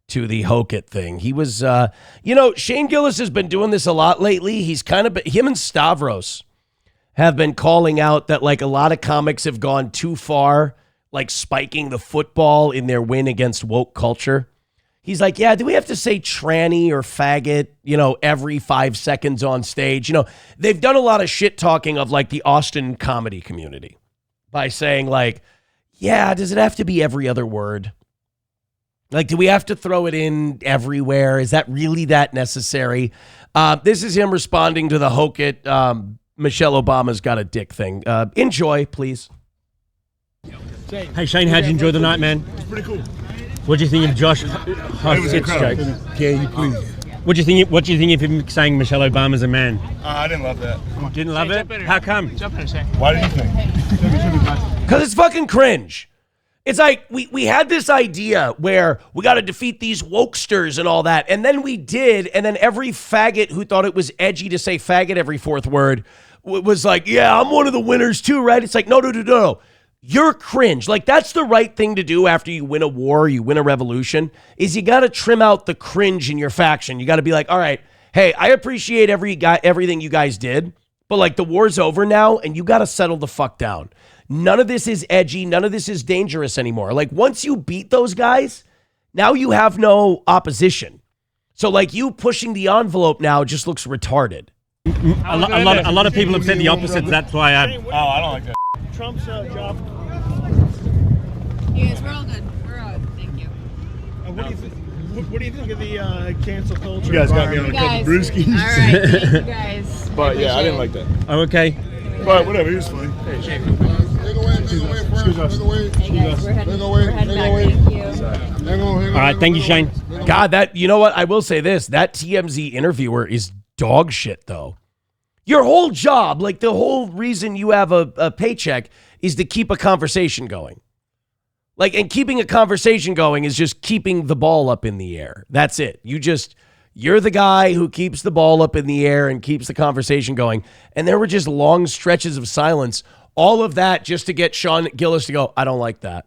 to the Hokit thing. He was, Shane Gillis has been doing this a lot lately. He's him and Stavros have been calling out that like a lot of comics have gone too far, like spiking the football in their win against woke culture. He's like, yeah, do we have to say tranny or faggot, every 5 seconds on stage? They've done a lot of shit talking of like the Austin comedy community by saying like, yeah, does it have to be every other word? Like, do we have to throw it in everywhere? Is that really that necessary? This is him responding to the Hokit, Michelle Obama's got a dick thing. Enjoy, please. Hey, Shane, how'd you enjoy the night, man? It's pretty cool. What do you think of Josh? It was incredible. Can you please? What do you think of him saying Michelle Obama's a man? I didn't love that. Didn't love it? How come? Jump in and say. Why did you think? Because it's fucking cringe. It's like we had this idea where we got to defeat these wokesters and all that. And then we did. And then every faggot who thought it was edgy to say faggot every fourth word was like, yeah, I'm one of the winners too, right? It's like, no. You're cringe. Like, that's the right thing to do after you win a war, you win a revolution, is you got to trim out the cringe in your faction. You got to be like, all right, hey, I appreciate everything you guys did, but like the war's over now and you got to settle the fuck down. None of this is edgy. None of this is dangerous anymore. Like, once you beat those guys, now you have no opposition. So, like, you pushing the envelope now just looks retarded. A lot of people have said the opposite. That's why I don't like that. Trump's job. Yes, we're all good. We're all good. Thank you. What do you think of the cancel culture? You guys got me on a couple brewskis. All right, thank you guys. But yeah, I didn't like that. Oh, okay. But whatever, he was funny. Hey, Excuse us. We're heading back. Thank you. All right, thank you, Shane. God, you know what? I will say this. That TMZ interviewer is dog shit, though. Your whole job, like the whole reason you have a paycheck is to keep a conversation going. Like, and keeping a conversation going is just keeping the ball up in the air. That's it. You're the guy who keeps the ball up in the air and keeps the conversation going. And there were just long stretches of silence. All of that just to get Sean Gillis to go, I don't like that.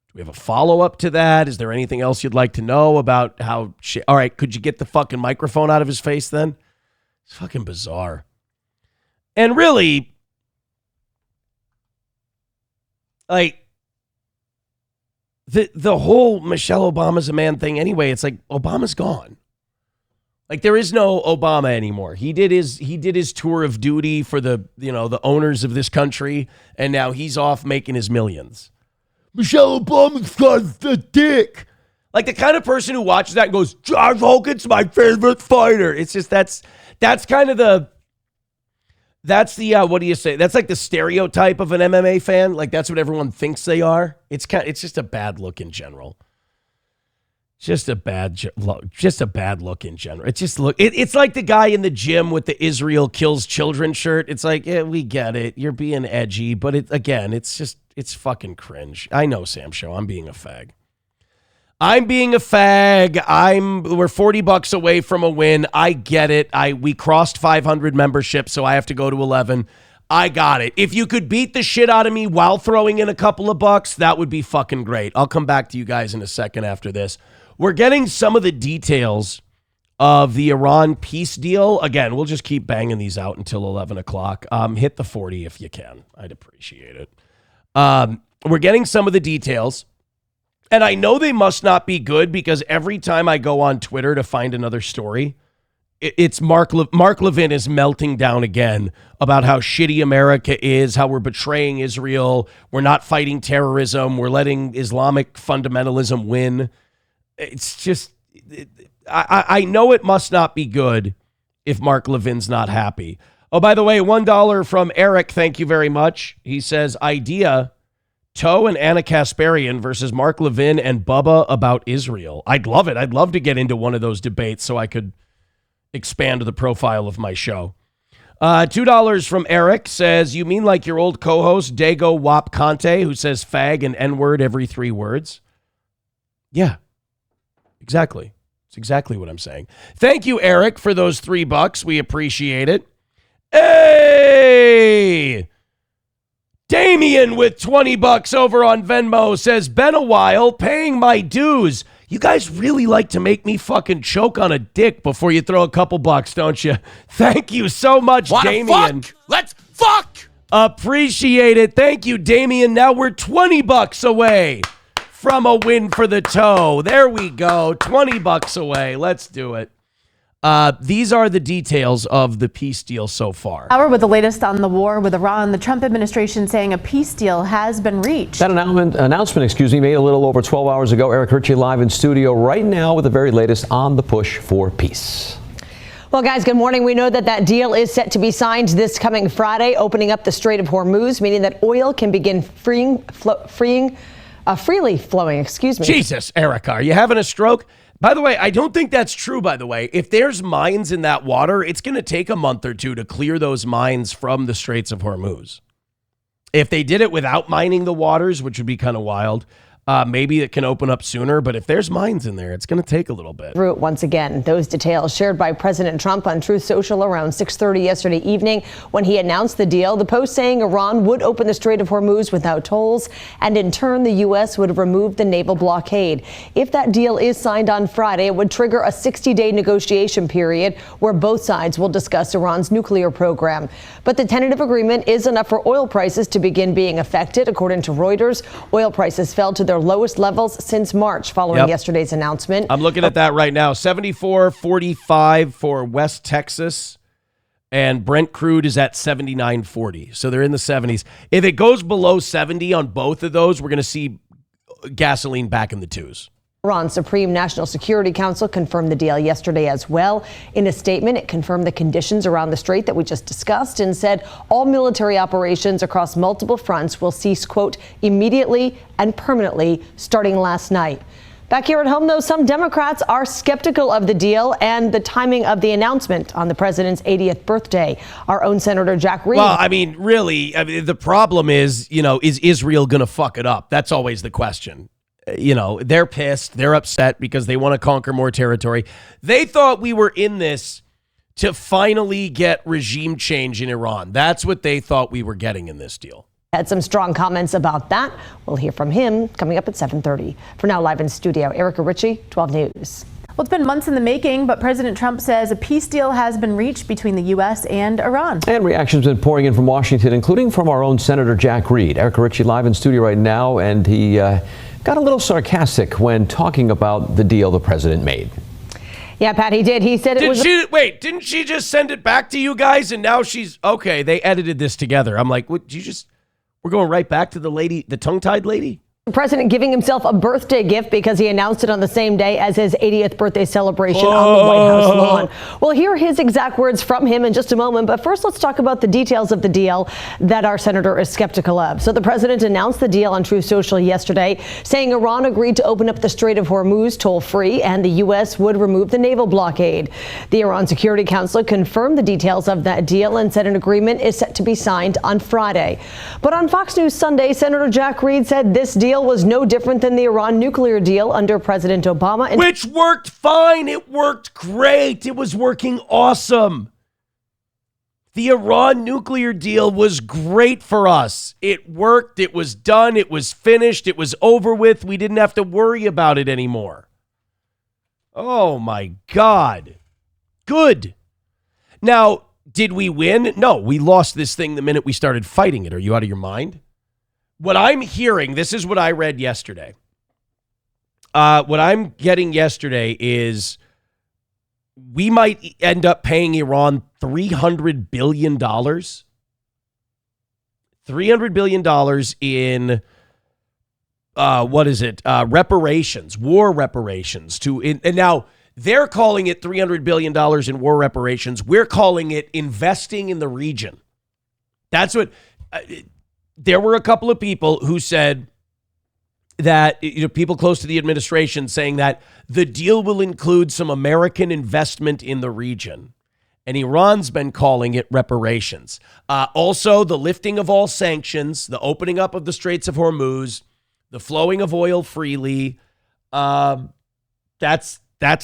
Do we have a follow-up to that? Is there anything else you'd like to know about how all right, could you get the fucking microphone out of his face then? It's fucking bizarre. And really, like, the whole Michelle Obama's a man thing anyway, it's like Obama's gone. Like, there is no Obama anymore. He did his tour of duty for the owners of this country, and now he's off making his millions. Michelle Obama's got a dick. Like, the kind of person who watches that and goes, John Hogan's my favorite fighter. It's just that's kind of the what do you say? That's like the stereotype of an MMA fan. Like, that's what everyone thinks they are. It's just a bad look in general. Just a bad look in general. It's like the guy in the gym with the Israel kills children shirt. It's like, yeah, we get it. You're being edgy, but it's fucking cringe. I know, Sam Show. I'm being a fag. We're $40 away from a win. I get it. We crossed 500 memberships, so I have to go to 11. I got it. If you could beat the shit out of me while throwing in a couple of bucks, that would be fucking great. I'll come back to you guys in a second after this. We're getting some of the details of the Iran peace deal. Again, we'll just keep banging these out until 11 o'clock. Hit the 40 if you can. I'd appreciate it. We're getting some of the details. And I know they must not be good because every time I go on Twitter to find another story, it's Mark Levin is melting down again about how shitty America is, how we're betraying Israel, we're not fighting terrorism, we're letting Islamic fundamentalism win. It's just, I know it must not be good if Mark Levin's not happy. Oh, by the way, $1 from Eric, thank you very much. He says, idea, Toe and Anna Kasparian versus Mark Levin and Bubba about Israel. I'd love it. I'd love to get into one of those debates so I could expand the profile of my show. $2 from Eric says, you mean like your old co-host, Dago Wap Conte, who says fag and N-word every 3 words? Yeah, exactly. It's exactly what I'm saying. Thank you, Eric, for those $3. We appreciate it. Hey! Damien with $20 over on Venmo says, been a while, paying my dues. You guys really like to make me fucking choke on a dick before you throw a couple bucks, don't you? Thank you so much, Damien. Let's fuck! Appreciate it. Thank you, Damien. Now we're $20 away from a win for the Toe. There we go. $20 away. Let's do it. These are the details of the peace deal so far. Hour with the latest on the war with Iran, the Trump administration saying a peace deal has been reached. That announcement, made a little over 12 hours ago. Eric Hirchi live in studio right now with the very latest on the push for peace. Well, guys, good morning. We know that deal is set to be signed this coming Friday, opening up the Strait of Hormuz, meaning that oil can begin freely flowing. Jesus, Erica, are you having a stroke? By the way, I don't think that's true, by the way. If there's mines in that water, it's going to take a month or two to clear those mines from the Straits of Hormuz. If they did it without mining the waters, which would be kind of wild, maybe it can open up sooner. But if there's mines in there, it's going to take a little bit. Through it once again. Those details shared by President Trump on Truth Social around 6:30 yesterday evening when he announced the deal. The Post saying Iran would open the Strait of Hormuz without tolls, and in turn, the U.S. would have removed the naval blockade. If that deal is signed on Friday, it would trigger a 60-day negotiation period where both sides will discuss Iran's nuclear program. But the tentative agreement is enough for oil prices to begin being affected. According to Reuters, oil prices fell to their lowest levels since March following yesterday's announcement. I'm looking at that right now. 74.45 for West Texas, and Brent crude is at 79.40. So they're in the 70s. If it goes below 70 on both of those, we're going to see gasoline back in the 2s. Iran's Supreme National Security Council confirmed the deal yesterday as well. In a statement, it confirmed the conditions around the strait that we just discussed and said all military operations across multiple fronts will cease, quote, immediately and permanently starting last night. Back here at home, though, some Democrats are skeptical of the deal and the timing of the announcement on the president's 80th birthday. Our own Senator Jack Reed. Well, I mean, really, the problem is, is Israel going to fuck it up? That's always the question. They're pissed. They're upset because they want to conquer more territory. They thought we were in this to finally get regime change in Iran. That's what they thought we were getting in this deal. Had some strong comments about that. We'll hear from him coming up at 7:30. For now, live in studio, Erica Ritchie, 12 News. Well, it's been months in the making, but President Trump says a peace deal has been reached between the U.S. and Iran. And reactions have been pouring in from Washington, including from our own Senator Jack Reed. Erica Ritchie live in studio right now, and he got a little sarcastic when talking about the deal the president made. Yeah, Pat, he did. He said Didn't she just send it back to you guys? And now she's, okay, they edited this together. I'm like, what, we're going right back to the tongue-tied lady? The president giving himself a birthday gift because he announced it on the same day as his 80th birthday celebration on the White House lawn. We'll hear his exact words from him in just a moment, but first let's talk about the details of the deal that our senator is skeptical of. So the president announced the deal on Truth Social yesterday, saying Iran agreed to open up the Strait of Hormuz toll-free and the U.S. would remove the naval blockade. The Iran Security Council confirmed the details of that deal and said an agreement is set to be signed on Friday. But on Fox News Sunday, Senator Jack Reed said this deal was no different than the Iran nuclear deal under President Obama. Which worked fine. It worked great. It was working awesome. The Iran nuclear deal was great for us. It worked. It was done. It was finished. It was over with. We didn't have to worry about it anymore. Oh, my God. Good. Now, did we win? No, we lost this thing the minute we started fighting it. Are you out of your mind? What I'm hearing, this is what I read yesterday. What I'm getting yesterday is we might end up paying Iran $300 billion. $300 billion in, reparations, war reparations. And now they're calling it $300 billion in war reparations. We're calling it investing in the region. That's what... there were a couple of people who said that, people close to the administration saying that the deal will include some American investment in the region. And Iran's been calling it reparations. Also, the lifting of all sanctions, the opening up of the Straits of Hormuz, the flowing of oil freely. That's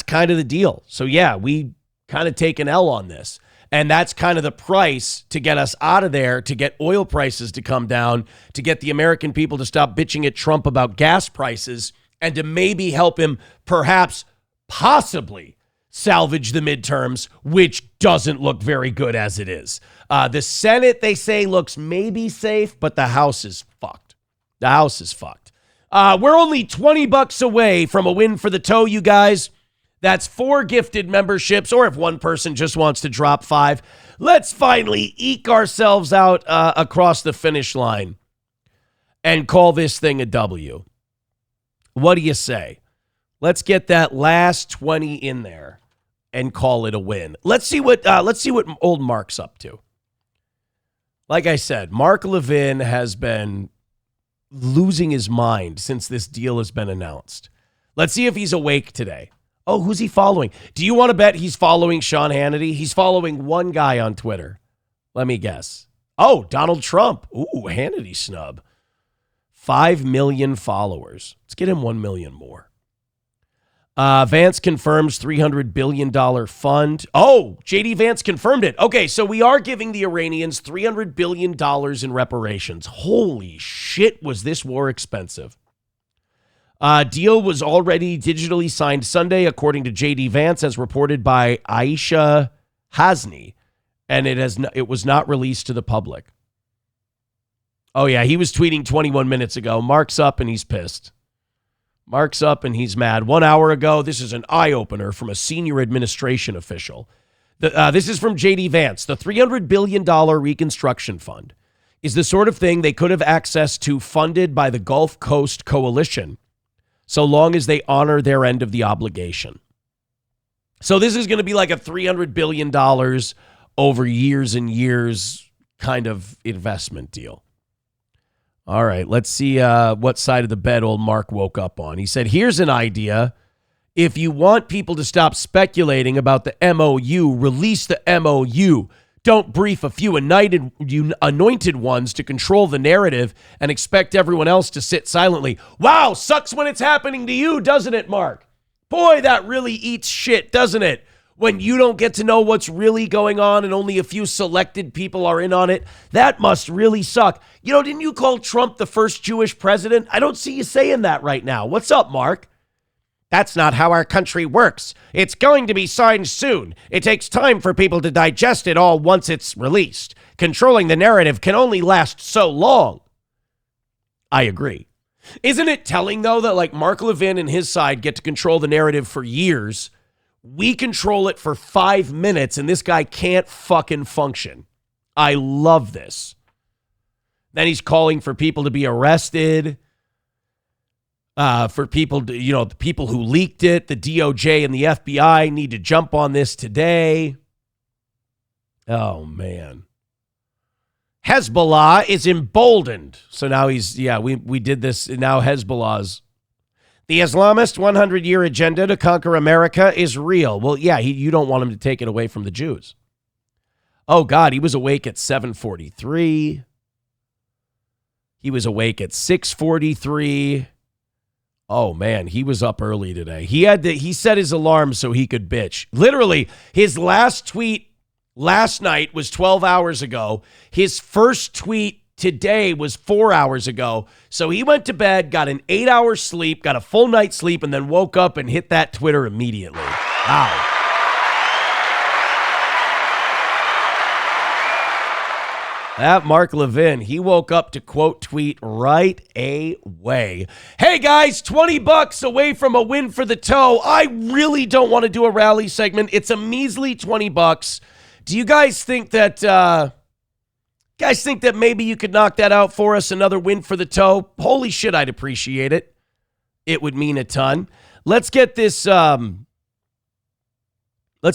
kind of the deal. So, yeah, we kind of take an L on this. And that's kind of the price to get us out of there, to get oil prices to come down, to get the American people to stop bitching at Trump about gas prices, and to maybe help him perhaps, possibly salvage the midterms, which doesn't look very good as it is. The Senate, they say, looks maybe safe, but the House is fucked. The House is fucked. We're only $20 away from a win for the toe, you guys. That's 4 gifted memberships, or if one person just wants to drop 5, let's finally eke ourselves out across the finish line and call this thing a W. What do you say? Let's get that last 20 in there and call it a win. Let's see what old Mark's up to. Like I said, Mark Levin has been losing his mind since this deal has been announced. Let's see if he's awake today. Oh, who's he following? Do you want to bet he's following Sean Hannity? He's following one guy on Twitter. Let me guess. Oh, Donald Trump. Ooh, Hannity snub. 5 million followers. Let's get him 1 million more. Vance confirms $300 billion fund. Oh, JD Vance confirmed it. Okay, so we are giving the Iranians $300 billion in reparations. Holy shit, was this war expensive. Deal was already digitally signed Sunday, according to JD Vance, as reported by Aisha Hasni, and it was not released to the public. Oh, yeah, he was tweeting 21 minutes ago. Mark's up and he's pissed. Mark's up and he's mad. 1 hour ago, this is an eye-opener from a senior administration official. This is from JD Vance. The $300 billion reconstruction fund is the sort of thing they could have access to funded by the Gulf Coast Coalition. so long as they honor their end of the obligation. So this is going to be like a $300 billion over years and years kind of investment deal. All right, let's see what side of the bed old Mark woke up on. He said, here's an idea. If you want people to stop speculating about the MOU, release the MOU. Don't brief a few anointed ones to control the narrative and expect everyone else to sit silently. Wow, sucks when it's happening to you, doesn't it, Mark? Boy, that really eats shit, doesn't it? When you don't get to know what's really going on and only a few selected people are in on it, that must really suck. You know, didn't you call Trump the first Jewish president? I don't see you saying that right now. What's up, Mark? That's not how our country works. It's going to be signed soon. It takes time for people to digest it all once it's released. Controlling the narrative can only last so long. I agree. Isn't it telling, though, that like Mark Levin and his side get to control the narrative for years? We control it for 5 minutes, and this guy can't fucking function. I love this. Then he's calling for people to be arrested, for people to, you know, the people who leaked it, the DOJ and the FBI need to jump on this today. Oh, man. Hezbollah is emboldened. So now we did this. Now Hezbollah's. The Islamist 100-year agenda to conquer America is real. Well, yeah, you don't want him to take it away from the Jews. Oh, God, he was awake at 7:43. He was awake at 6:43. Oh, man, he was up early today. He set his alarm so he could bitch. Literally, his last tweet last night was 12 hours ago. His first tweet today was 4 hours ago. So he went to bed, got an 8-hour sleep, got a full night's sleep, and then woke up and hit that Twitter immediately. Wow. That Mark Levin, he woke up to quote tweet right away. Hey guys, $20 away from a win for the toe. I really don't want to do a rally segment. It's a measly $20. Do you guys think that maybe you could knock that out for us? Another win for the toe? Holy shit, I'd appreciate it. It would mean a ton. Let's get this, let's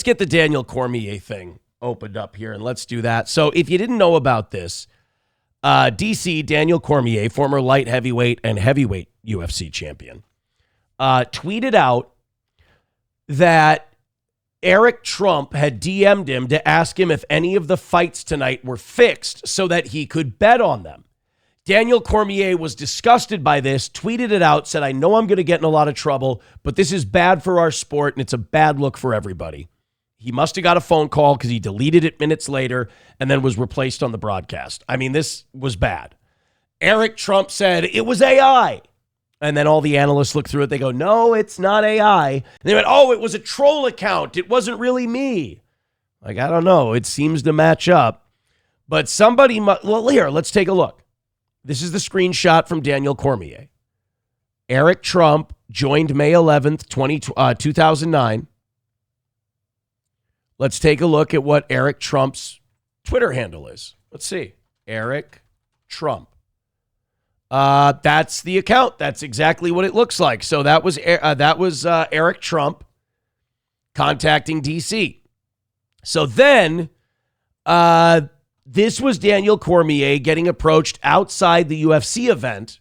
get the Daniel Cormier thing opened up here, and let's do that. So if you didn't know about this, DC Daniel Cormier, former light heavyweight and heavyweight UFC champion, tweeted out that Eric Trump had DM'd him to ask him if any of the fights tonight were fixed so that he could bet on them. Daniel Cormier was disgusted by this, tweeted it out, said, I know I'm going to get in a lot of trouble, but this is bad for our sport and it's a bad look for everybody. He must have got a phone call because he deleted it minutes later and then was replaced on the broadcast. I mean, this was bad. Eric Trump said it was AI. And then all the analysts look through it. They go, no, it's not AI. And they went, oh, it was a troll account. It wasn't really me. Like, I don't know. It seems to match up. But somebody, well, here, let's take a look. This is the screenshot from Daniel Cormier. Eric Trump joined May 11th, 2009. Let's take a look at what Eric Trump's Twitter handle is. Let's see. Eric Trump. That's the account. That's exactly what it looks like. So that was Eric Trump contacting DC. So then this was Daniel Cormier getting approached outside the UFC event,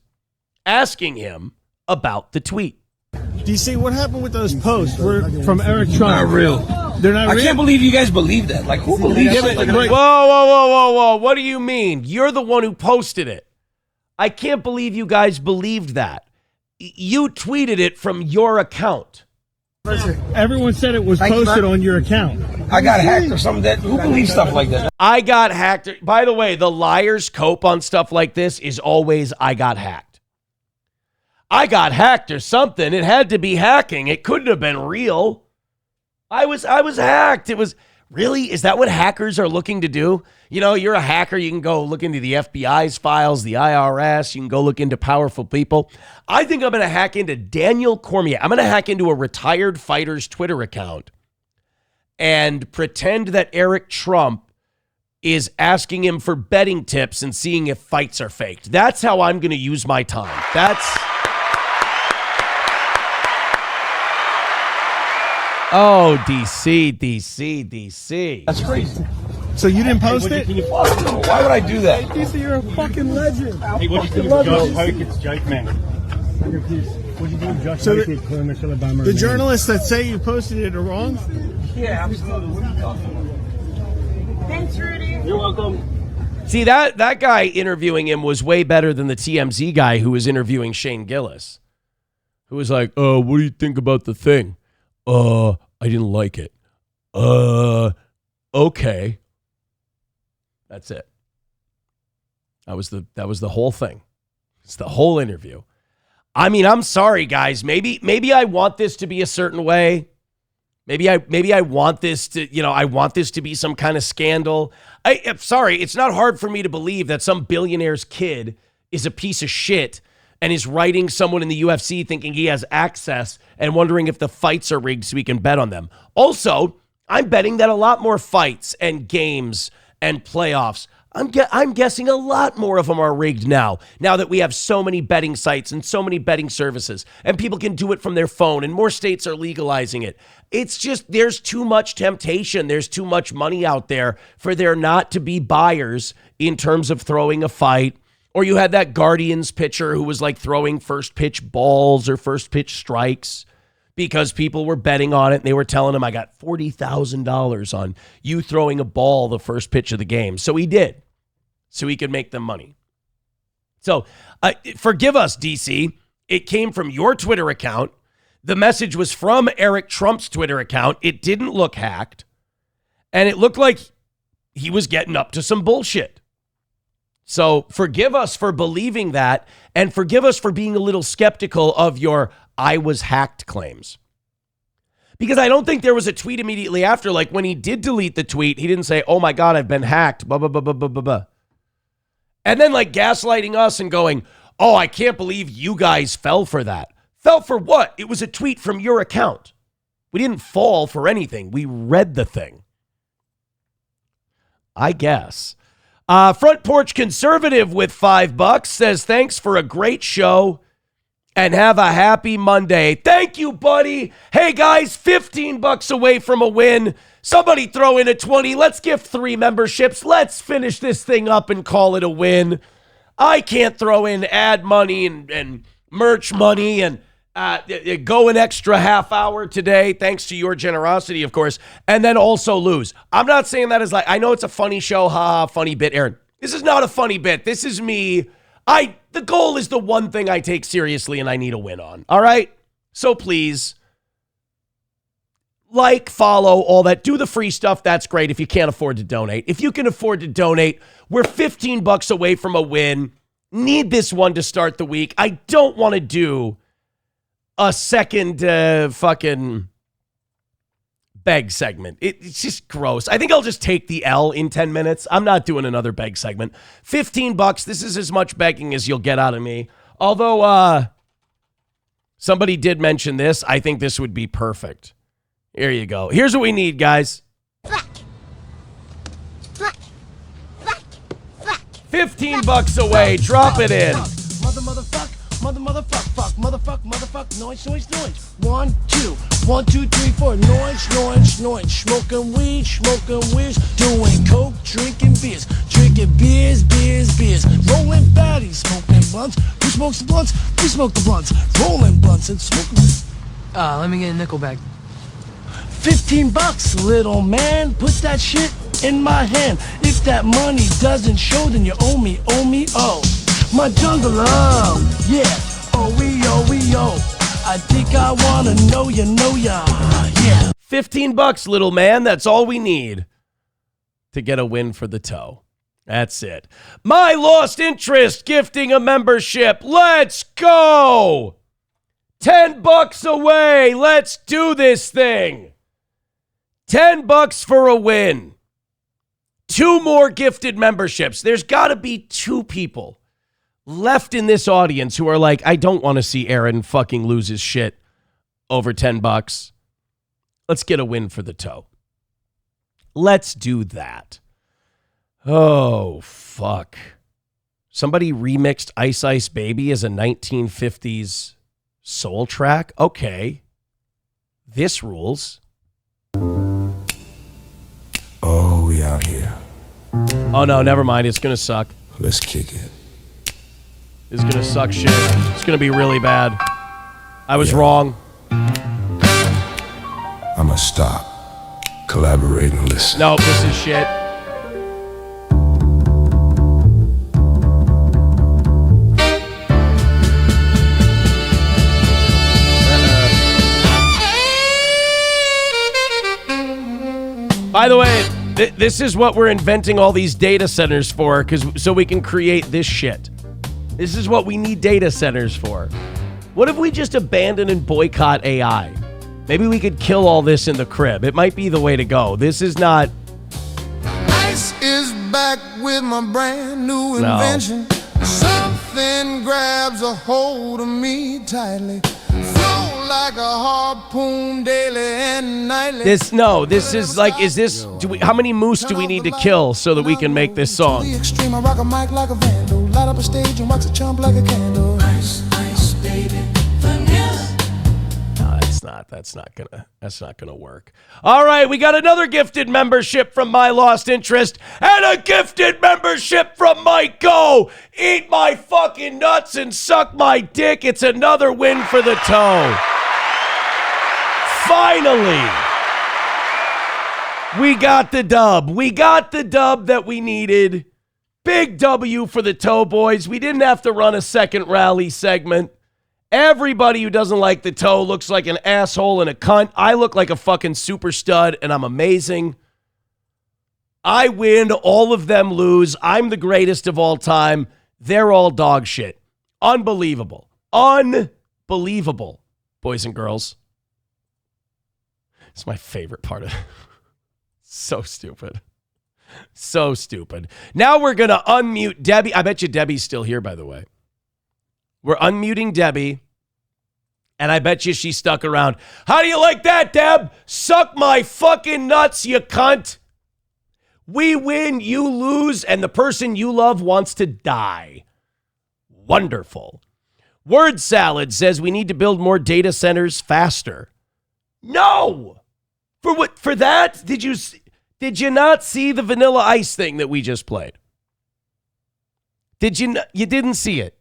asking him about the tweet. DC, what happened with those posts from Eric Trump? Not real. They're not real? I can't believe you guys believe that. Like, who believes that? Whoa. What do you mean? You're the one who posted it. I can't believe you guys believed that. You tweeted it from your account. Everyone said it was posted on your account. I got hacked or something. Who believes stuff like that? I got hacked. By the way, the liar's cope on stuff like this is always I got hacked. I got hacked or something. It had to be hacking. It couldn't have been real. I was hacked. It was really, is that what hackers are looking to do? You know, you're a hacker. You can go look into the FBI's files, the IRS. You can go look into powerful people. I think I'm going to hack into Daniel Cormier. I'm going to hack into a retired fighter's Twitter account and pretend that Eric Trump is asking him for betting tips and seeing if fights are faked. That's how I'm going to use my time. Oh, DC. That's crazy. So you didn't post it? Why would I do that? DC, you're a fucking legend. Hey, what do you think of Josh Hogan's joke, man? What do you think of Josh So Hogan calling Michelle Obama? The journalists that say you posted it are wrong? Yeah, absolutely. What are you talking about? Thanks, Rudy. You're welcome. See, that guy interviewing him was way better than the TMZ guy who was interviewing Shane Gillis, who was like, what do you think about the thing? I didn't like it. Okay. That's it. That was the whole thing. It's the whole interview. I mean, I'm sorry, guys. Maybe I want this to be a certain way. Maybe I want this to, I want this to be some kind of scandal. I'm sorry. It's not hard for me to believe that some billionaire's kid is a piece of shit and is writing someone in the UFC thinking he has access and wondering if the fights are rigged so he can bet on them. Also, I'm betting that a lot more fights and games and playoffs, I'm guessing a lot more of them are rigged now that we have so many betting sites and so many betting services and people can do it from their phone and more states are legalizing it. It's just, there's too much temptation. There's too much money out there for there not to be buyers in terms of throwing a fight. Or you had that Guardians pitcher who was like throwing first pitch balls or first pitch strikes because people were betting on it and they were telling him, I got $40,000 on you throwing a ball the first pitch of the game. So he did, so he could make them money. So forgive us, DC. It came from your Twitter account. The message was from Eric Trump's Twitter account. It didn't look hacked. And it looked like he was getting up to some bullshit. So forgive us for believing that, and forgive us for being a little skeptical of your I was hacked claims. Because I don't think there was a tweet immediately after. Like when he did delete the tweet, he didn't say, oh my God, I've been hacked, blah, blah, blah, blah, blah, blah, blah. And then like gaslighting us and going, oh, I can't believe you guys fell for that. Fell for what? It was a tweet from your account. We didn't fall for anything. We read the thing. I guess. Front Porch Conservative with $5 says, thanks for a great show and have a happy Monday. Thank you, buddy. Hey, guys, $15 away from a win. Somebody throw in a 20. Let's gift 3 memberships. Let's finish this thing up and call it a win. I can't throw in ad money and merch money and go an extra half hour today, thanks to your generosity, of course, and then also lose. I'm not saying that as like, I know it's a funny show, funny bit, Aaron. This is not a funny bit. This is me. The goal is the one thing I take seriously and I need a win on, all right? So please, like, follow, all that. Do the free stuff. That's great if you can't afford to donate. If you can afford to donate, we're $15 away from a win. Need this one to start the week. I don't want to do a second fucking beg segment. It's just gross. I think I'll just take the L in 10 minutes. I'm not doing another beg segment. $15. This is as much begging as you'll get out of me. Although somebody did mention this. I think this would be perfect. Here you go. Here's what we need, guys. $15 away. Drop it in. Motherfuck, noise. 1, 2, 1, 2, 3, 4, noise. Smoking weed, doing coke, drinking beers, rolling fatties, smoking blunts. Who smokes the blunts? We smoke the blunts, rolling blunts and smoking. Let me get a nickel bag. $15, little man, put that shit in my hand. If that money doesn't show, then you owe me, oh. My jungle love, yeah, oh. I think I wanna know ya, yeah. $15, little man, that's all we need to get a win for the toe. That's it. My Lost Interest gifting a membership. Let's go. $10 away. Let's do this thing. $10 for a win. 2 more gifted memberships. There's got to be 2 people left in this audience who are like, I don't want to see Aaron fucking lose his shit over $10. Let's get a win for the toe. Let's do that. Oh, fuck. Somebody remixed Ice Ice Baby as a 1950s soul track. Okay. This rules. Oh no, never mind. It's gonna suck. Let's kick it. It's gonna suck shit. It's gonna be really bad. I was wrong. I'ma stop. Collaborate and listen. No, this is shit. By the way, this is what we're inventing all these data centers for, so we can create this shit. This is what we need data centers for. What if we just abandon and boycott AI? Maybe we could kill all this in the crib. It might be the way to go. This is not... Ice is back with my brand new invention. Something grabs a hold of me tightly. Flow like a harpoon daily and nightly. This is like, is this... how many moose do we need to kill so that we can make this song? The extreme, I rock a mic like a vandal. Light up a stage and wax a chump like a candle. Ice, ice, baby, vanilla. No, that's not gonna work. All right, we got another gifted membership from My Lost Interest and a gifted membership from Mike Go. Eat my fucking nuts and suck my dick. It's another win for the toe. Finally, we got the dub. We got the dub that we needed. Big W for the toe boys. We didn't have to run a second rally segment. Everybody who doesn't like the toe looks like an asshole and a cunt. I look like a fucking super stud, and I'm amazing. I win. All of them lose. I'm the greatest of all time. They're all dog shit. Unbelievable. Unbelievable, boys and girls. It's my favorite part of it. So stupid. So stupid. Now we're going to unmute Debbie. I bet you Debbie's still here, by the way. We're unmuting Debbie, and I bet you she stuck around. How do you like that, Deb? Suck my fucking nuts, you cunt. We win, you lose, and the person you love wants to die. Wonderful. Word Salad says we need to build more data centers faster. No! For what? For that? Did you not see the Vanilla Ice thing that we just played? You didn't see it.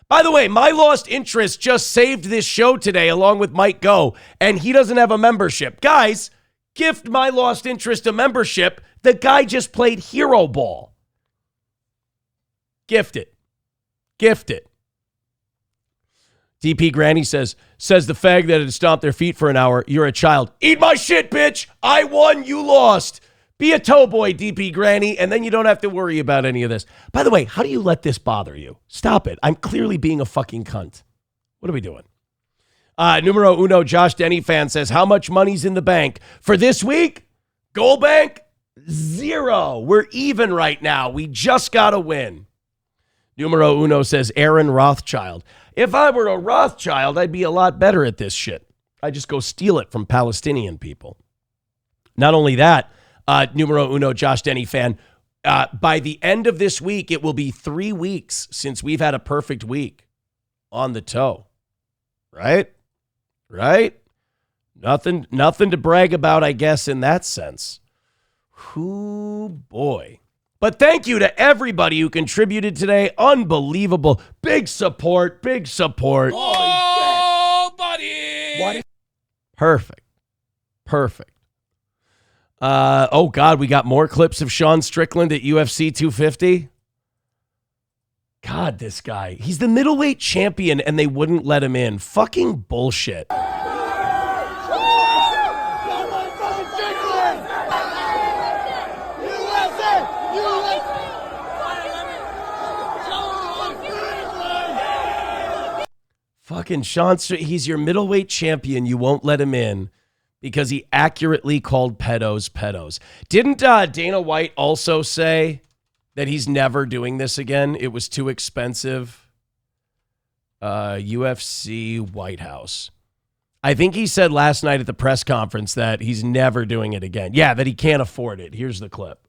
By the way, My Lost Interest just saved this show today along with Mike Go, and he doesn't have a membership. Guys, gift My Lost Interest a membership. The guy just played Hero Ball. Gift it. Gift it. DP Granny says the fag that had stomped their feet for an hour, you're a child. Eat my shit, bitch. I won, you lost. Be a toe boy, DP Granny, and then you don't have to worry about any of this. By the way, how do you let this bother you? Stop it. I'm clearly being a fucking cunt. What are we doing? Numero uno, Josh Denny fan says, how much money's in the bank? For this week, Gold Bank, 0. We're even right now. We just got to win. Numero uno says, Aaron Rothschild. If I were a Rothschild, I'd be a lot better at this shit. I'd just go steal it from Palestinian people. Not only that, numero uno, Josh Denny fan, by the end of this week, it will be 3 weeks since we've had a perfect week on the toe. Right? Right? Nothing to brag about, I guess, in that sense. Ooh, boy. But thank you to everybody who contributed today. Unbelievable. Big support. Big support. Oh, buddy. What? Perfect. Perfect. Oh, God, we got more clips of Sean Strickland at UFC 250. God, this guy. He's the middleweight champion, and they wouldn't let him in. Fucking bullshit. Fucking Sean, he's your middleweight champion. You won't let him in because he accurately called pedos pedos. Didn't Dana White also say that he's never doing this again? It was too expensive. UFC White House. I think he said last night at the press conference that he's never doing it again. Yeah, that he can't afford it. Here's the clip.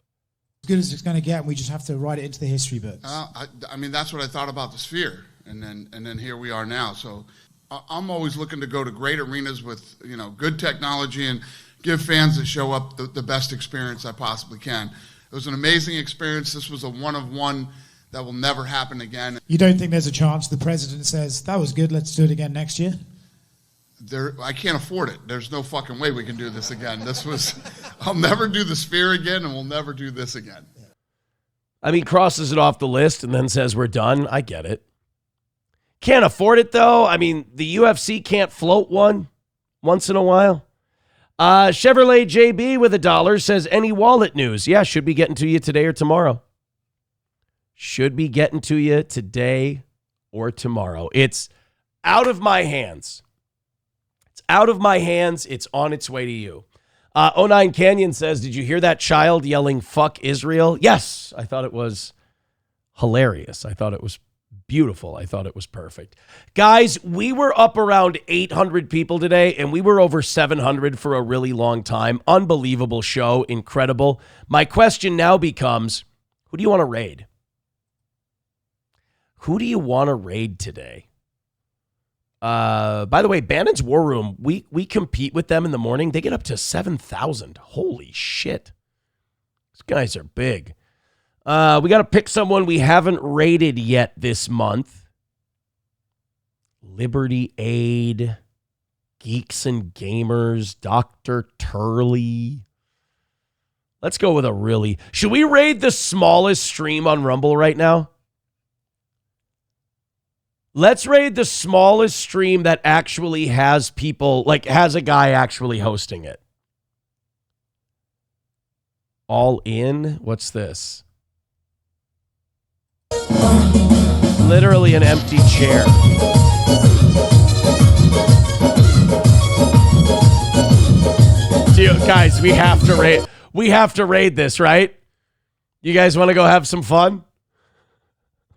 As good as it's going to get, and we just have to write it into the history books. I mean, that's what I thought about the Sphere. And then here we are now. So I'm always looking to go to great arenas with, good technology and give fans that show up the best experience I possibly can. It was an amazing experience. This was a one-of-one that will never happen again. You don't think there's a chance the president says, that was good, let's do it again next year? I can't afford it. There's no fucking way we can do this again. I'll never do the Sphere again, and we'll never do this again. I mean, crosses it off the list and then says we're done. I get it. Can't afford it, though. I mean, the UFC can't float one once in a while. Chevrolet JB with $1 says, any wallet news? Yeah, should be getting to you today or tomorrow. Should be getting to you today or tomorrow. It's out of my hands. It's out of my hands. It's on its way to you. 09 Canyon says, did you hear that child yelling, fuck Israel? Yes, I thought it was hilarious. I thought it was beautiful. I thought it was perfect. Guys, we were up around 800 people today, and we were over 700 for a really long time. Unbelievable show. Incredible. My question now becomes, who do you want to raid? Who do you want to raid today? By the way, Bannon's War Room, we compete with them in the morning. They get up to 7,000. Holy shit. These guys are big. We got to pick someone we haven't rated yet this month. Liberty Aid, Geeks and Gamers, Dr. Turley. Let's go with a really... Should we raid the smallest stream on Rumble right now? Let's raid the smallest stream that actually has people, like has a guy actually hosting it. All in? What's this? Literally an empty chair. Dude, guys, we have to raid this, right? You guys want to go have some fun?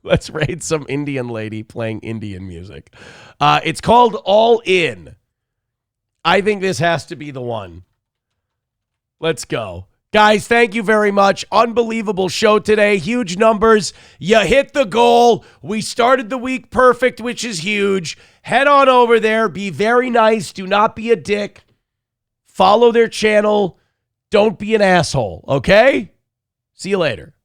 Let's raid some Indian lady playing Indian music. It's called All In. I think this has to be the one. Let's go. Guys, thank you very much. Unbelievable show today. Huge numbers. You hit the goal. We started the week perfect, which is huge. Head on over there. Be very nice. Do not be a dick. Follow their channel. Don't be an asshole, okay? See you later.